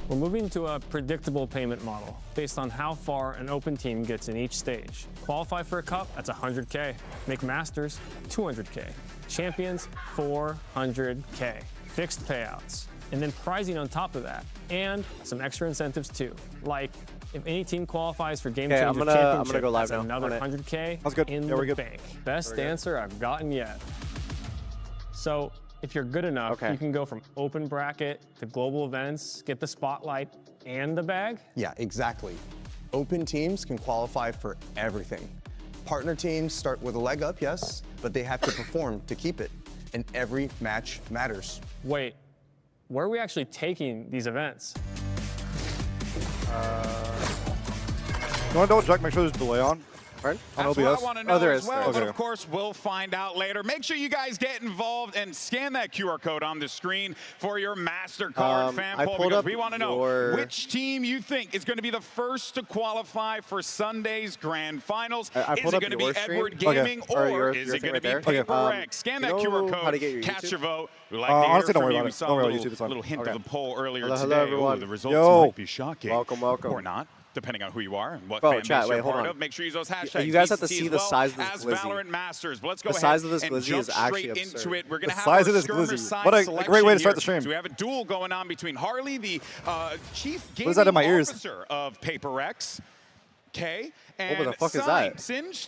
We're moving to a predictable payment model based on how far an open team gets in each stage. Qualify for a cup, that's 100K. Make masters, 200K. Champions, 400K. Fixed payouts. And then prizing on top of that. And some extra incentives too. Like, if any team qualifies for Game Changer Championship, I'm gonna go live that's now. another 100K in the bank. Best answer I've gotten yet. So, if you're good enough, you can go from open bracket to global events, get the spotlight and the bag. Yeah, exactly. Open teams can qualify for everything. Partner teams start with a leg up, yes, but they have to perform to keep it. And every match matters. Wait, where are we actually taking these events? You want to double check, make sure there's delay on? Right? On That's OBS? what I want to know as well, but Okay. of course, we'll find out later. Make sure you guys get involved and scan that QR code on the screen for your MasterCard fan poll, because we want to know which team you think is going to be the first to qualify for Sunday's Grand Finals. Is it going to be Edward Gaming or is it going to be PaperX? Scan that QR code, cast your vote. We'd like to hear honestly, don't from worry you. about We it. saw Don't worry a about little, YouTube, it's fine. little hint of the poll earlier today. Hello, everyone. The results might be shocking. Welcome. Or not, depending on who you are and what Bro, fan base chat, you're wait, hold part on. of. Make sure you use those hashtags. You guys have to VCT see as the well size of this as glizzy. Valorant Masters. But let's go The ahead size of this and glizzy jump is actually straight into absurd. it. We're going to have size our of this skirmish glizzy. side What a selection great way to start here. the stream. So we have a duel going on between Harley, the chief What is that in gaming my ears? officer of PaperX, K, and What the fuck is that? Singe,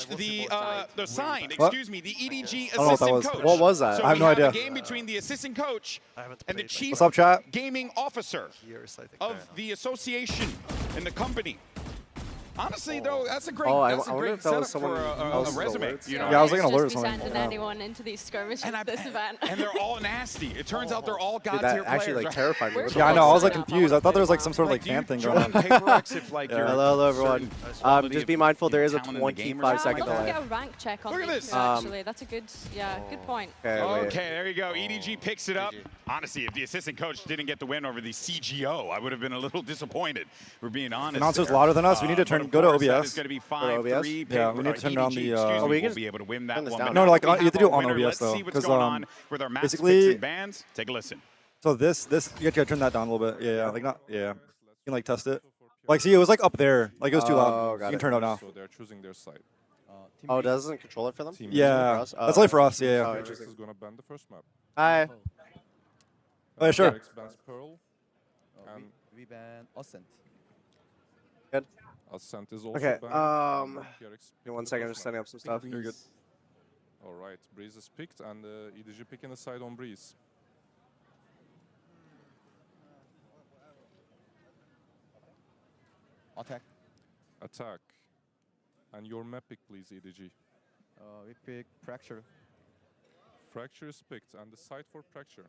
the sign, What? excuse me, the EDG I don't know what that assistant was. coach. What was that? So I have we no idea. a game between the assistant coach and the chief What's up, chat? gaming officer of the association and the company. Honestly, though, that's a great, I that's a wonder great if that was setup someone for a else's resume. alerts. You know? Yeah, I was like an alert or Just be something. sending anyone into these skirmishes this event. And they're all nasty. It turns out they're all god Dude, tier that actually players. like terrified me. What the Yeah, I fuck know. I is was like that? confused. I thought there was like some sort of like fan thing going on. PaperX if like you're Hello, everyone. certain Just be mindful, there is a talent in the game or 25 something second Let's delay. get a rank check on Look at these this. two, actually. That's a good, good point. Okay, there you go. EDG picks it up. Honestly, if the assistant coach didn't get the win over the CGO, I would have been a little disappointed. We're being honest. Announcer's there. louder than us. We need to But turn. of Go to course, that OBS. is going to be Go to OBS? 5-3. Yeah, we need to turn down the, we can will be able to win that turn this one. down. But No, now like, that we you have to have do it our on winner, OBS let's though, see what's 'cause, going on with our match picks basically- and bans. Take a listen. So this, you have to turn that down a little bit. Yeah, like not, yeah. You can like test it. Like, see, it was like up there. Like it was too loud. You got can it. turn it up now. So they're choosing their side. Oh, doesn't control it for them? Team Yeah, For us? that's only for us. Yeah. Oh, Yeah. interesting. is gonna ban the first map. Hi. Oh, yeah, sure. Alex bans Pearl, and We ban Ascent. Good. Ascent is also Okay, banned. um, PRX Give me 1 picked the second, I'm first just setting map. up some stuff. You're good. All right, Breeze is picked, and EDG picking a side on Breeze. Attack. Attack. And your map pick, please, EDG. We pick Fracture. Fracture is picked, and the side for Fracture.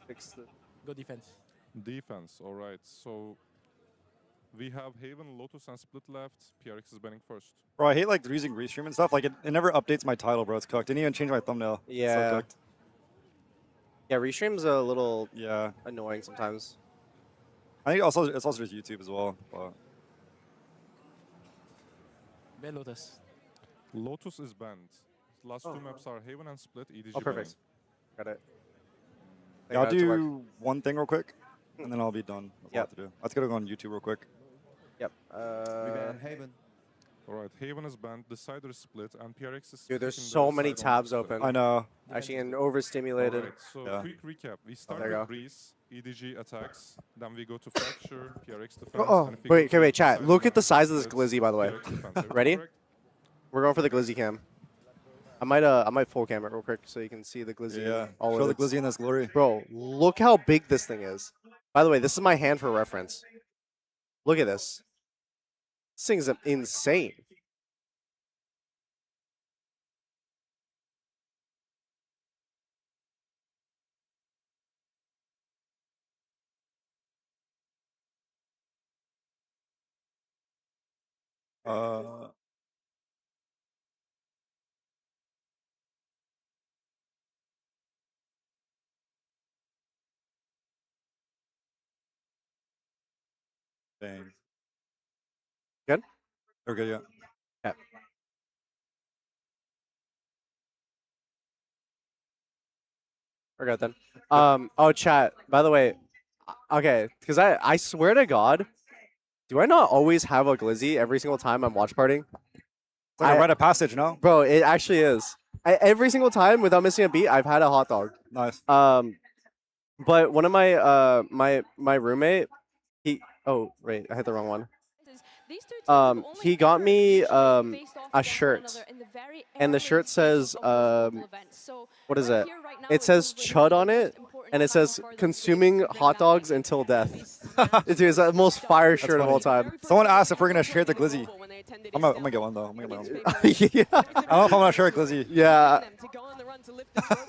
Fix the Go defense. Defense, all right. So we have Haven, Lotus, and Split left. PRX is banning first. Bro, I hate like using restream and stuff. Like it never updates my title, bro. It's cooked. Didn't even change my thumbnail. It's so Yeah. cooked. Yeah, restream's a little Yeah. annoying sometimes. I think also it's also just YouTube as well. But Ban Lotus. Lotus is banned. Last Oh. two maps are Haven and Split. EDG Oh, perfect. banning. Got it. yeah, I'll Got it to work. do one thing real quick, and then I'll be done. That's all I have to do. Let's go on YouTube real quick. Yep. We ban Haven. All right, Haven is banned. Decider is Split, and PRX is. Dude, there's picking so their many side on tabs Split. open. I know. Actually, getting overstimulated. Alright, so Yeah. quick recap. We start there you with go. Breeze, EDG attacks, then we go to Fracture, PRX defense. Oh, and if we go wait, to okay, chat. side Look at the map, size of this it's glizzy, by the way. PRX defense. Everything Ready? correct? We're going for the glizzy cam. I might full cam it real quick so you can see the glizzy. Yeah. All Show of the its- glizzy in this glory. Bro, look how big this thing is. By the way, this is my hand for reference. Look at this. This thing's insane. Dang. Good? We're good, yeah. Yeah. We're good then. Oh, chat. By the way, okay, because I swear to God, do I not always have a glizzy every single time I'm watch partying? It's like a rite of passage, no? Bro, it actually is. Every single time without missing a beat, I've had a hot dog. Nice. But one of my my roommate, oh wait, I hit the wrong one. He got me a shirt, and the shirt says what is it? It says chud on it, and it says consuming hot dogs until death. It's the most fire shirt of all time. Someone asked if we're gonna share the glizzy. I'm gonna get one though. I'm gonna get my own. Yeah. I don't know if I'm gonna share a glizzy. Yeah.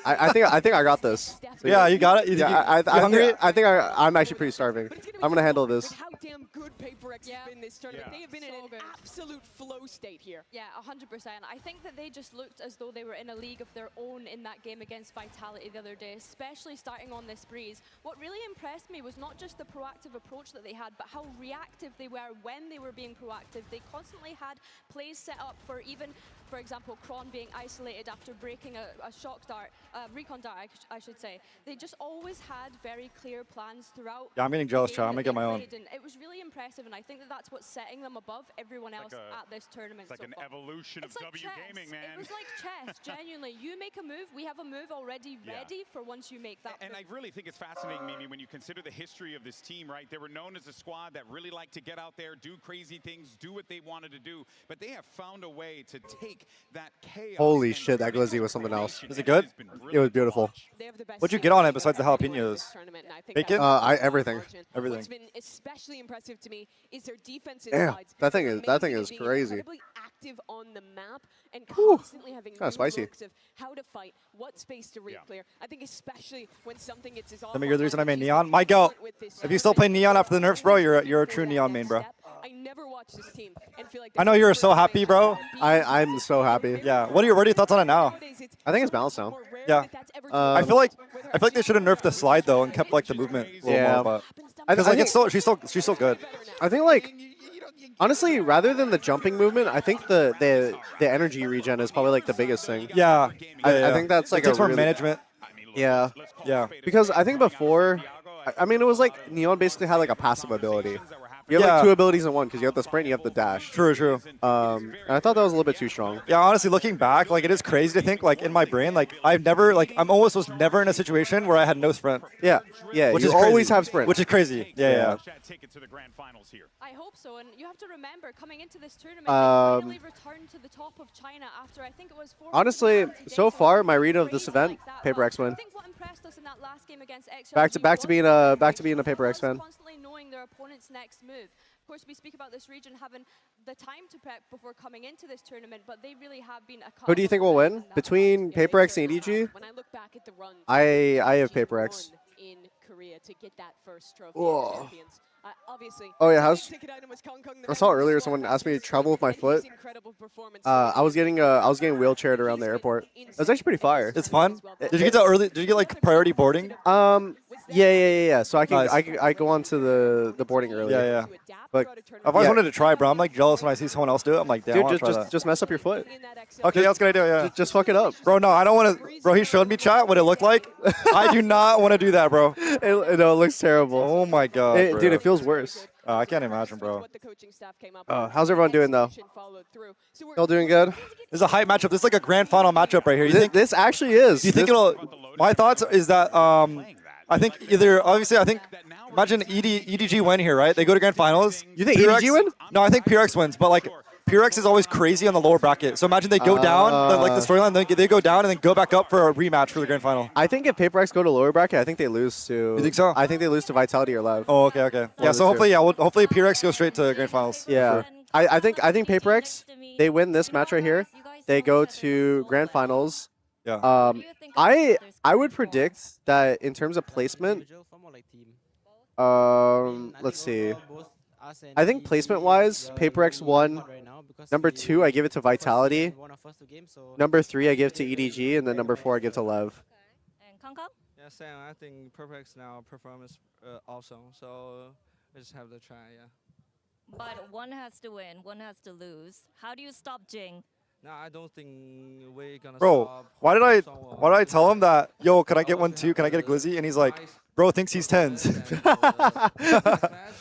I think I got this. So yeah, you got it. You hungry? I think I'm actually pretty starving. I'm gonna handle this. How damn good PaperX have been this tournament. They have been in an absolute flow state here. Yeah, 100%. I think that they just looked as though they were in a league of their own in that game against Vitality the other day, especially starting on this breeze. What really impressed me was not just the proactive approach that they had, but how reactive they were when they were being proactive. They constantly had plays set up for even, for example, Kron being isolated after breaking a shock dart, recon dart, I should say. They just always had very clear plans throughout. Yeah, I'm getting jealous, Chad. I'm gonna get my own. It was really impressive, and I think that that's what's setting them above everyone else at this tournament. It's like an evolution of W gaming, man. It was like chess, genuinely. You make a move, we have a move already ready for once you make that And move. I really think it's fascinating, Mimi, when you consider the history of this team, right? They were known as a squad that really liked to get out there, do crazy things, do what they wanted to do, but they have found a way to take that chaos. Holy shit, that glizzy was something else. Is it good? It was beautiful. What'd you get on it besides the jalapenos? Bacon? Everything. Everything. What's been especially impressive to me is their defensive Damn, sides. that thing is Being crazy. incredibly active on the map and constantly having Kinda spicy. looks of how to fight, what space to re-clear. I think especially when something gets his off. Let me hear the reason I made Neon. My goat. If you still play Neon after the nerfs, bro, you're a true Neon main, bro. I never watched this team and feel like I know you're so happy, bro. I'm so happy. Yeah. What are your thoughts on it now? I think it's balanced now. Yeah. I feel like they should have nerfed the slide though and kept like the movement a little more, because like she's still good. I think like honestly, rather than the jumping movement, I think the energy regen is probably like the biggest thing. Yeah. I think that's like it takes more really, management. Yeah. Yeah. Because I think before, I mean, it was like Neon basically had like a passive ability. You have like two abilities in one because you have the sprint and you have the dash. True, true. And I thought that was a little bit too strong. Yeah, honestly, looking back, like it is crazy to think, like in my brain, like I've never, like I'm almost was never in a situation where I had no sprint. Yeah, yeah. Which you is always crazy. have sprint. Which is crazy. Yeah. I hope so, and you have to remember, coming into this tournament, they finally returned to the top of China after I think it was 4 Honestly, so far my read of this event, PaperX win. I think what impressed us in that last game against XRG Back to being a PaperX fan. Constantly knowing their opponent's next move. Of course, we speak about this region having the time to prep before coming into this tournament, but they really have been a Who do you think will win between PaperX and EDG? When I look back at the run, I have PaperX. in Korea to get that first trophy Whoa. of champions. Obviously. Oh yeah, I saw earlier someone asked me to travel with my foot. I was getting wheelchaired around the airport. It was actually pretty fire. It's fun. Did you get like priority boarding? Yeah. So I can Nice. I go on to the boarding early. Yeah. But I've always wanted to try, bro. I'm like jealous when I see someone else do it. I'm like, damn, I want dude, to try that. just mess up your foot. Okay, that's a good idea. Yeah. Just fuck it up. Bro, no, I don't want to. Bro, he showed me chat what it looked like. I do not want to do that, bro. It looks terrible. Oh my god, bro. Dude, it feels worse. I can't imagine, bro. How's everyone doing though? Y'all doing good? This is a hype matchup. This is like a grand final matchup right here. You think this actually is? Do you think it'll? My thoughts is that I think imagine EDG win here, right? They go to grand finals. You think EDG win? No, I think PRX wins, but like PRX is always crazy on the lower bracket. So imagine they go down, like the storyline, they go down and then go back up for a rematch for the grand final. I think if PaperX go to lower bracket, I think they lose to. You think so? I think they lose to Vitality or LEV. Oh, okay. Yeah, so hopefully, hopefully PRX goes straight to grand finals. Yeah, I think PaperX, they win this match right here. They go to grand finals. Yeah. I would predict that in terms of placement, let's see. I think placement-wise, PaperX won. Number 2, I give it to Vitality. Number 3, I give to EDG, and then number 4, I give to LEV. And Kong Kong? Yeah, Sam, I think PaperX now performance awesome, so we just have to try, yeah. But one has to win, one has to lose. How do you stop Jing? No, I don't think we're gonna Bro, stop why did I? someone. Why did I tell him that? Yo, can I get one too? Can I get a glizzy? And he's like, bro thinks he's TENZ.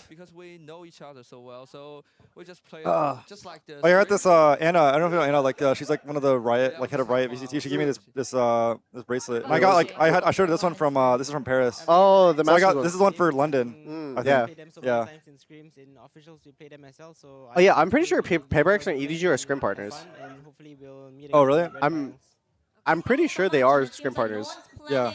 Because we know each other so well, so we just play just like this. Oh, you're at this Anna. I don't know if you know Anna. Like she's like one of the Riot, like head of Riot VCT. She gave me this bracelet. And I got like I showed her this one from this is from Paris. Oh, the so I got this is one for London. I think. Yeah. Oh yeah, I'm pretty sure Paperx and EDG are scrim partners. Oh really? I'm pretty sure they are scrim partners. Yeah.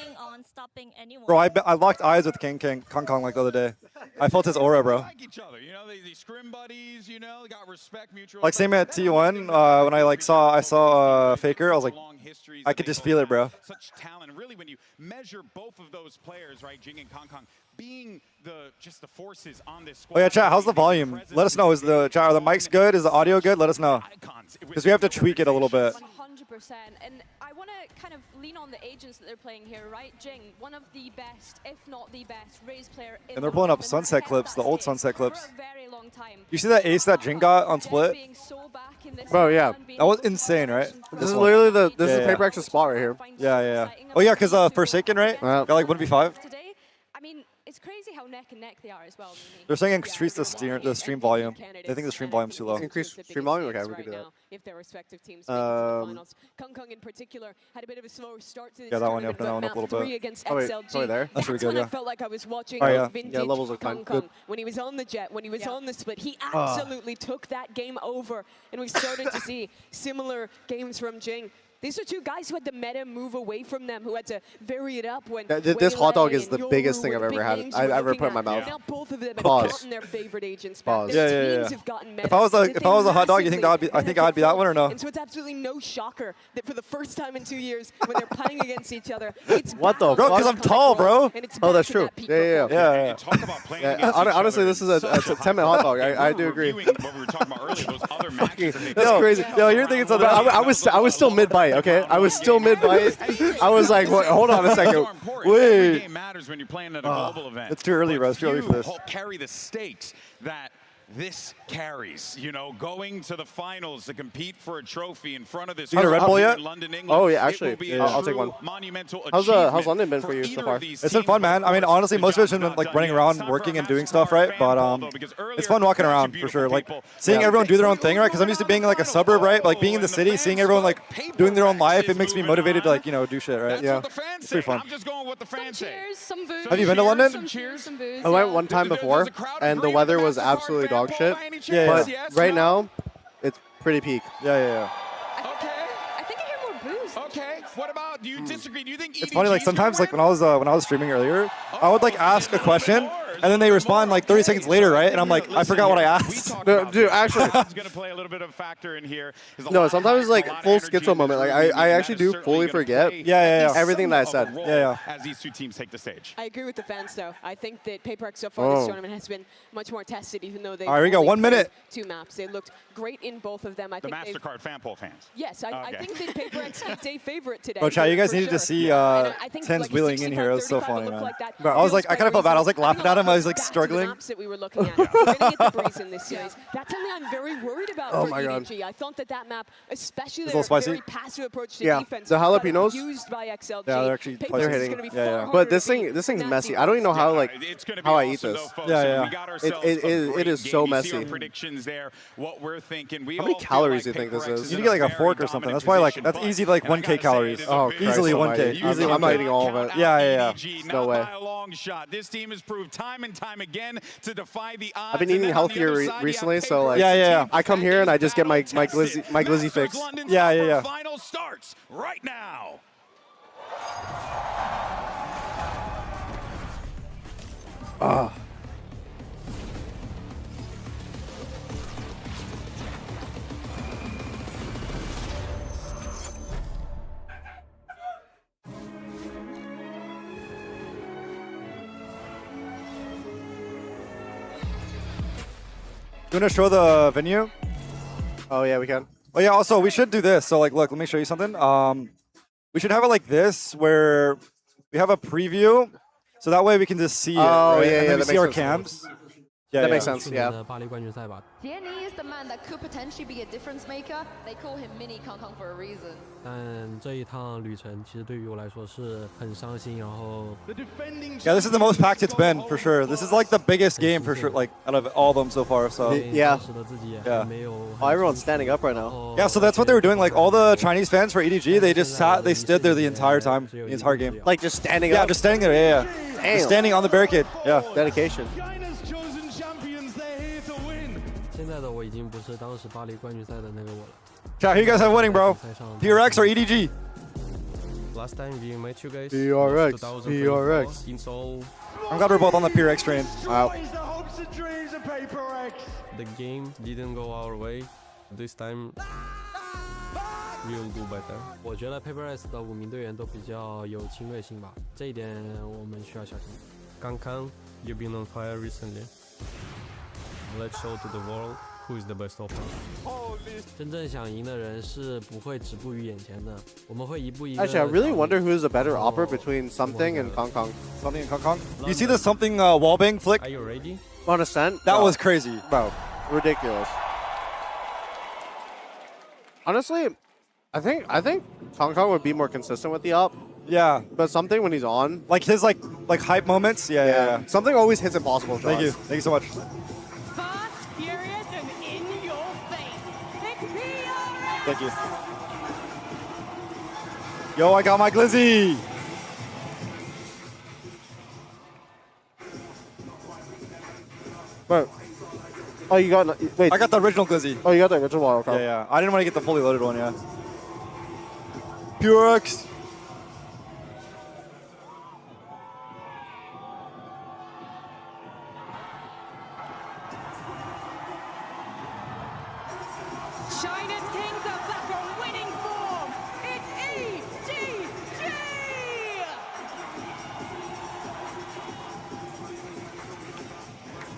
Bro, I locked eyes with Kong like the other day. I felt his aura, bro. Like each other, you know, they scrim buddies, you know, got respect, mutual. Like same at T1 when I saw Faker, I was like, I could just feel it, bro. Such talent, really, when you measure both of those players, right, Jing and Kong, being just the forces on this squad. Oh yeah, chat. How's the volume? Let us know. Is the chat? Are the mics good? Is the audio good? Let us know. Because we have to tweak it a little bit. 100%. And I want to kind of lean on the agents that they're playing here, right? Jing, one of the best, if not the best, raze player in And they're pulling up the sunset clips, the old sunset clips. for a very long time. You see that ace that Jing got on split? Bro, yeah. That was insane, right? This is literally this is Paperx's spot right here. Yeah. Oh yeah, because Forsaken, right? Got like 1v5. Today, I mean, it's crazy how neck and neck they are as well. They're saying increase the stream volume. They think the stream volume's too low. Increase stream volume? Okay, we can do that. If their respective teams make it to the finals. Kong in particular had a bit of a slower start to this Yeah, that one, tournament, that one but up a little map bit. 3 against Oh, wait, XLG. sorry there. That's really good, when I yeah. felt like I was watching Oh, yeah. vintage Yeah, levels look fine. Kong when he was on the Jett, when he was on the split. He absolutely took that game over, and we started to see similar games from Jing. These are two guys who had the meta move away from them, who had to vary it up when This hot dog is the Yoru biggest thing were I've the ever big had. names I've we're ever looking put in my at. mouth. Now both of them have Pause. gotten their favorite agents Pause. back. Their Yeah. teams have gotten meta. If I was that they a hot dog, you think that would be? I think I'd be that one or no? And so it's absolutely no shocker that for the first time in 2 years, when they're playing against each other, it's What the Bro, fuck? because I'm tall, bro. and it's Oh, back that's to true. that peak Yeah. Yeah. Talk about playing against each Honestly, other. this is a Temet hot dog. I do agree. Reviewing what we were talking about earlier, those other matches that they That's crazy. Yo, you're thinking something. I was still mid bite. Okay, I was still mid bite. I was like, what, hold on a second. Every Wait. game matters when you're playing at a global event. It's too early, bro. It's too early for this. Carry the stakes that this carries, you know, going to the finals to compete for a trophy in front of this. You got a Red Bull yet? In London, England. Oh, yeah, It actually. will be a Yeah, I'll take true one. monumental How's achievement London been for for you either so far? of these It's been fun, man. I mean, honestly, most of it's been like running around, working and doing stuff, right? But it's fun walking around for sure. Like seeing everyone do their own thing, right? Because I'm used to being like a suburb, right? But, like being in the city, seeing everyone like doing their own life, it makes me motivated to like do shit, right? Yeah. It's pretty fun. I'm just going with the fans say. Some booze. Have you been to London? Some cheers, some booze. I went one time before, and the weather was absolutely dog shit. Yeah, But yeah. right now, it's pretty peak. Yeah. Okay. I think I hear more booze. Okay. What about? Do you disagree? Do you think It's funny, like sometimes like when I was streaming earlier, I would like ask a question and then they respond like 30 seconds later, right? And I'm like, I forgot what I asked. No, dude, actually. It's going to play a little bit of a factor in here. No, sometimes like full schizo moment. Like I actually do fully forget everything that I said. Yeah. As these two teams take the stage. I agree with the fans, though. I think that Paperx so far this tournament has been much more tested, even though they. All right, we got 1 minute. 2 maps. They looked great in both of them. I The think MasterCard fan poll fans. Yes, I think that Paperx is a favorite today. Bro, chat, you guys for needed to sure. see And I think, TENZ like, wheeling in here. It was so 65-35 funny, looked man. like that Bro, I was feels like, I quite kind of felt bad. I was like reasonable. laughing at him. I was like Back to the struggling. maps that we were looking at. We're going to get the breeze in this series. That's something I'm very worried about for my God. EDG. I thought that map, especially It's a their little spicy. very passive approach to Yeah, defense, the got jalapenos. used by XLG. Yeah, they're actually Paperx spicy. is They're hitting. gonna be Yeah, far yeah. harder But to this beat thing's than messy. that I don't even know how like It's gonna be how I awesome, eat this. though, folks. Yeah, So yeah. we got ourselves It a is great so game. You see messy. our predictions there. What we're thinking. We How many all feel calories like do you think this Paperx is? You in need to get a like a fork very or something. dominant That's probably like position, that's but easy like I gotta 1K say, it calories. is a Oh, big Easily Christ 1K. almighty. Easily I'm not 1K. eating all of it. Yeah. EDG, No not way. by a long shot. This team has proved time and time again to defy the odds. I've been And eating then on the healthier other side, you have recently, so like Yeah. I come here and I just get my glizzy fix. London's Yeah. upper final starts right now. You want to show the venue? Oh yeah, we can. Oh yeah. Also, we should do this. So like, look, let me show you something. We should have it like this, where we have a preview, so that way we can just see it. Oh, right? yeah, and yeah, then we that see makes our sense. cams. That makes sense. Yeah. Danny is the man that could potentially be a difference maker. They call him Mini Kong Kong for a reason. 但这一趟旅程其实对于我来说是很伤心，然后 Yeah, this is the most packed it's been for sure. This is like the biggest game for sure, like out of all of them so far. So yeah. Yeah. Oh, everyone's standing up right now. Yeah, so that's what they were doing. Like all the Chinese fans for EDG, they just sat, they stood there the entire time, the entire game. Like just standing Yeah, up. just standing there. Yeah, yeah. Damn. Just standing on the barricade. Yeah. Dedication. 现在的我已经不是当时巴黎冠军赛的那个我了。 Chat, who you guys have winning, bro? PRX or EDG? Last time we met you guys. PRX. PRX. In Seoul. I'm glad we're both on the PRX train. Wow. The game didn't go our way. This time we'll do better. 我觉得 PaperX 的5名队员都比较有侵略性吧，这一点我们需要小心。刚刚 you've been on fire recently. Let's show to the world who is the best opponent. 真正想赢的人是不会止步于眼前的，我们会一步一个。 Actually, I really wonder who's a better opera between Something and Kong Kong. Something and Kong Kong. You see the Something wallbang flick? Are you ready? On Ascent? That was crazy. Bro, ridiculous. Honestly, I think Kong Kong would be more consistent with the op. Yeah. But Something when he's on. Like his like hype moments. Yeah. Something always hits impossible shots. Thank you. Thank you so much. Fast, furious, and in your face. It's PRX! Thank you. Yo, I got my glizzy. Bro. Oh, you got... Wait. I got the original glizzy. Oh, you got the original one. Okay. Yeah. I didn't want to get the fully loaded one, yeah. PRX. China's Kings are back on winning form. It's EDG!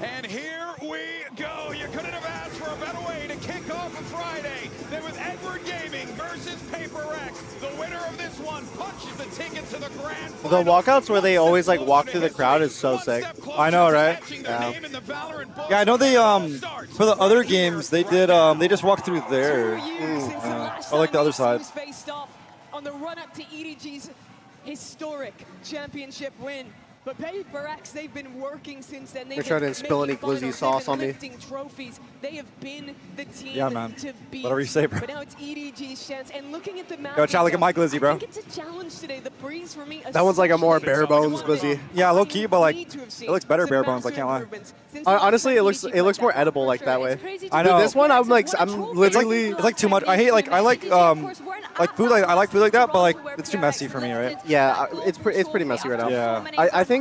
And here we go. You couldn't have asked for a better way to kick off a Friday than with Edward Gaming versus PaperX. The winner of this one punches the ticket to the grand final. The walkouts where they always like walk through the crowd is so sick. I know, right? Yeah. Yeah, I know they for the other games they did they just walked through there. I like the other side. Faced off on the run up to EDG's historic championship win. But PaperX, they've been working since then. They're trying to spill any glizzy sauce on me. Trophies. They have been the team to beat. Whatever you say, bro. But now it's EDG's chance. And looking at the map, Go, Chow, look at my glizzy, bro. I think it's a challenge today. The breeze for me. That one's like a more bare bones glizzy. Yeah, low key, but like it looks better bare bones. I can't lie. Honestly, it looks more edible like that way. I know. This one, I'm literally. It's like too much. I hate like food. I like food like that, but like it's too messy for me, right? Yeah, it's pretty messy right now. Yeah. I think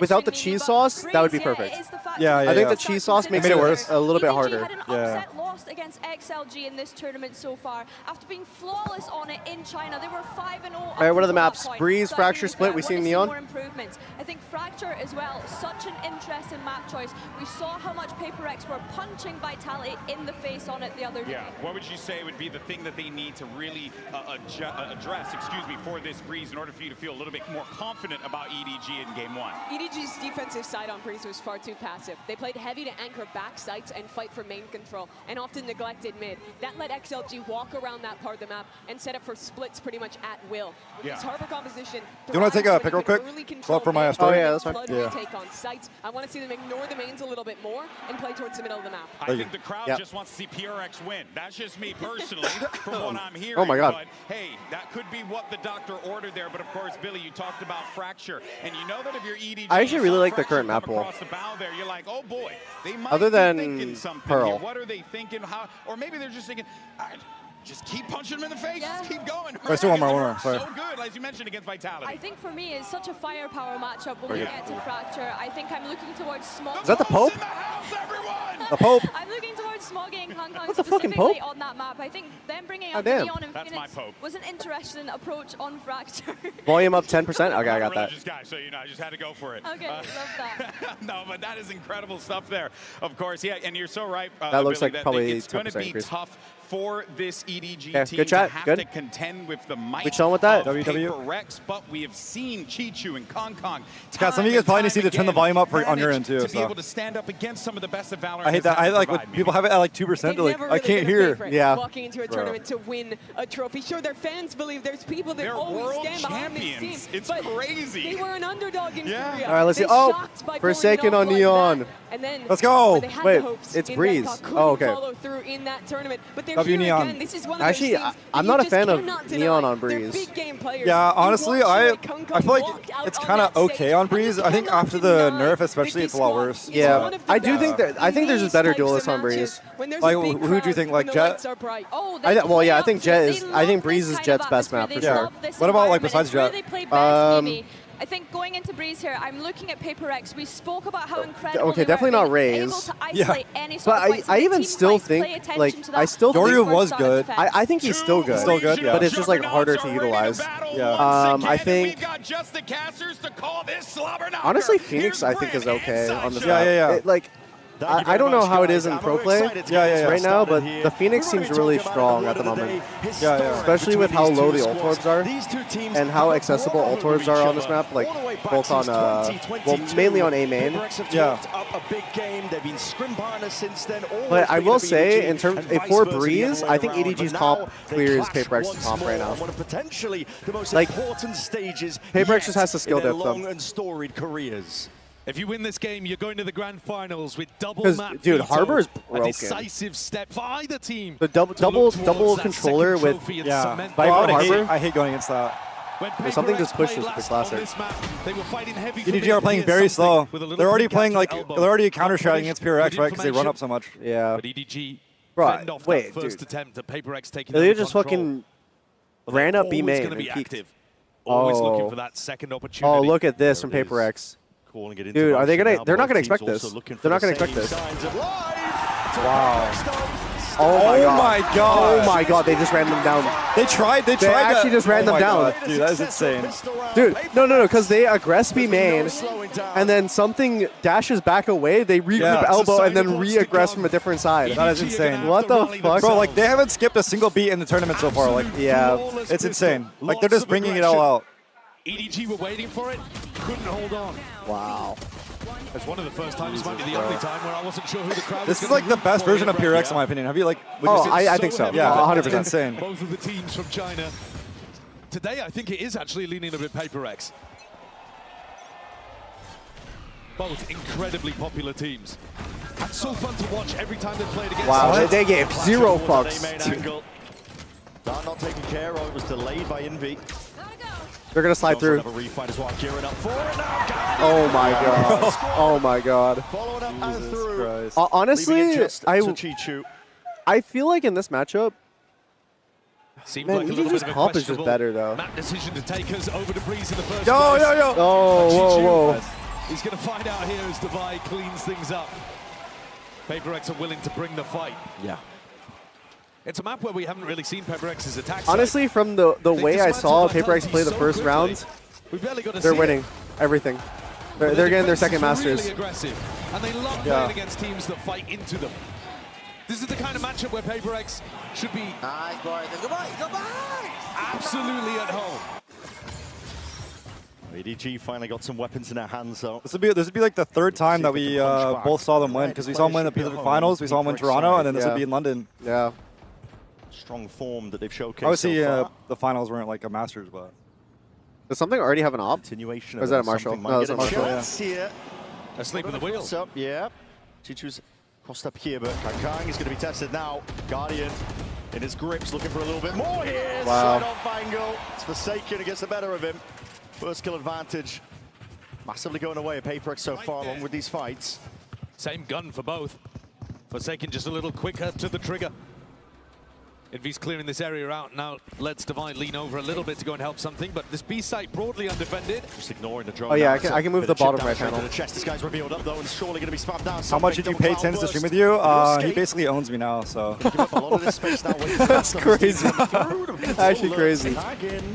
without the cheese sauce, that would be perfect. Yeah. I think the cheese sauce makes it worse, a little bit harder. Yeah. Lost against XLG in this tournament so far. After being flawless on it in China, they were 5-0. All right, what are the maps? Breeze, Fracture, Split. We see Neon. More improvements. I think Fracture as well. Such an interesting map choice. We saw how much PaperX were punching Vitality in the face on it the other day. Yeah. What would you say would be the thing that they need to really address, for this Breeze in order for you to feel a little bit more confident about EDG in Game 1? EDG's defensive side on Breeze was far too passive. They played heavy to anchor back sites and fight for main control, and often neglected mid. That let XLG walk around that part of the map and set up for splits pretty much at will. With this harbor composition, do you want to take a pick real quick? Pull up for my story. Oh yeah, that's fine. Take on sites. I want to see them ignore the mains a little bit more and play towards the middle of the map. I think the crowd just wants to see PRX win. That's just me personally, from what I'm hearing. Oh my God. But hey, that could be what the doctor ordered there. But of course, Billy, you talked about Fracture, and you know that if you're EDG, I actually really like the current map pool. Across the bow there, you're like, oh boy, they might Other be than thinking something Pearl. here. What are they thinking? How? Or maybe they're just thinking, just keep punching them in the face. Yeah. Just keep going. Let's do one more. Sorry. So good, as you mentioned, against Vitality. I think for me, it's such a firepower matchup when we get to Fracture. I think I'm looking towards Smog. Is that the Pope? In the house, everyone! The Pope. I'm looking towards Smoggy and Kong Kong What's the fucking Pope? specifically on that map. I think them bringing Oh, up damn. Neon and That's my Phoenix Pope. was an interesting approach on Fracture. Volume up 10%. Okay, I got I'm a that. religious guy, so you know, I just had to go for it. Okay, love that. No, but that is incredible stuff there. Of course, yeah, and you're so right. That looks Billy, like probably it's going to 10% be increase. tough for this EDG Okay, team good chat, to have good. to contend with the might We chilling with that? of WW. PaperX, but we have seen Chichu and Kong Scott, some of you guys probably need to see to turn the volume up for on your end too. to be So. able to stand up against some of the best that Valorant I hate that. I like when people have it at like 2%. They're like, I can't hear. Yeah. Walking into a tournament to win a trophy. Sure, their fans believe there's people that They're always world stand behind these champions. teams. It's but crazy. They were an underdog in Korea. All right, let's see. They Oh, shocked by Forsaken pulling on it off like Neon. that. And then Let's go. when they had Wait, the hopes it's in Breeze. Bangkok, couldn't Oh, okay. follow through in that tournament. But they're W here Neon. again. This is one of Actually, those things I'm that not you a just fan of cannot Neon deny. on Breeze. They're big game players. Yeah, You honestly, watch I the way Kung Kung feel like walked out it's on kind of that okay stage, on and Breeze. you I think cannot after the deny nerf, especially, that it's a this lot squad worse. is Yeah, one of the I do best think that I think there's just in better these duelists types on of Breeze. matches. When there's Like, a big who do you crowd, think, when like the Jett? lights are bright. Oh, Well, yeah, I think Jett They is. I love think this Breeze is kind Jett's of best map atmosphere. for They sure. love this What about, like, environment. besides It's where Jett? they play best, maybe. I think going into Breeze here, I'm looking at PaperX. We spoke about how incredible Okay, they definitely were not raze. able to isolate any sort But of fight. So I the even team still fights play think, attention like, to that I still think Dorio before was start of good. defense. I think he's still good. Still good, yeah. But it's just like harder to utilize. I think honestly, Phoenix I think is okay on this map. Yeah. It, like I don't know how it is in pro play right now, but the Phoenix seems really strong at the moment. Yeah. Especially with how low the ult orbs are and how accessible ult orbs are on this map, like both on well, mainly on A main. Yeah. But I will say, in terms for Breeze, I think EDG's comp clears PaperX's comp right now. Like PaperX just has to skill dip them. If you win this game, you're going to the grand finals with double map. Dude, veto, Harbor is a broken. decisive step for either team. The double controller with Viper Harbor. I hate going against that. When something just pushes with the classic. EDG are playing very slow. They're already playing like they're already counter-shouting against PureX, right? Because they run up so much. Yeah. But EDG Bro, off wait, that first dude. attempt at PaperX taking They over just control. fucking ran up B main Going to and be peeked. active. Always looking Oh. for that second opportunity. Oh, look at this from PaperX. Dude, are they gonna? They're not gonna expect this. They're not gonna expect this. Wow. Oh my god. Oh my god. They just ran them down. They tried. They actually just ran them down. God, dude, that is insane. Dude, no, because they aggress B main, and then something dashes back away. They regroup elbow and then re-aggress from a different side. That is insane. What the fuck, bro? Like they haven't skipped a single beat in the tournament so far. Like yeah, it's insane. Like they're just bringing it all out. EDG were waiting for it, couldn't hold on. Wow. It's one of the first times, might be the only time where I wasn't sure who the crowd This was is like the best version of PureX in my opinion. Have you like? Oh, I think so. Yeah, 100%. insane. Both of the teams from China. Today, I think it is actually leaning a bit PaperX. Both incredibly popular teams. And so fun to watch every time they played against. Wow, they gave zero fucks. Dart not taken care of, it was delayed by Envy. They're gonna slide through. Oh my god. Oh my god. Following up and through. Honestly, I feel like in this matchup, Seems man, like a little EDG's bit of a comp is just questionable better though. map decision to take us over to Breeze in the first Yo. place. Oh, whoa. He's going to find out here as Divide cleans things up. PaperX are willing to bring the fight. Yeah. It's a map where we haven't really seen PaperX's attack. Honestly, from the way I saw PaperX play the first round, they're winning everything. They're getting their second Masters. Really aggressive, and they love playing against teams that fight into them. This is the kind of matchup where PaperX should be absolutely at home. EDG finally got some weapons in their hands, though. This would be like the third time that we both saw them win because we saw them win the Pacific Finals, we saw them win Toronto, and then this would be in London. Yeah. Strong form that they've showcased. Obviously, so far. the finals weren't like a Masters, but does something already have an op? Continuation or is that a Marshall? No, that's a Marshall. Yeah. Asleep in the wheel. Up, yeah. Chichu's crossed up here, but Kang is going to be tested now. Guardian in his grips, looking for a little bit more here. Wow. Side off angle. It's Forsaken who gets the better of him. First kill advantage. Massively going away at PaperX so far along with these fights. Same gun for both. Forsaken just a little quicker to the trigger. Envy's clearing this area out now. Let's Divide lean over a little bit to go and help something, but this B site broadly undefended. Just ignoring the drone. Oh yeah, I can move the bottom right panel. The chest. This guy's revealed up though, and surely going to be spammed down. How much did you pay TENZ to stream with you? He basically owns me now, so. That's crazy. Actually crazy.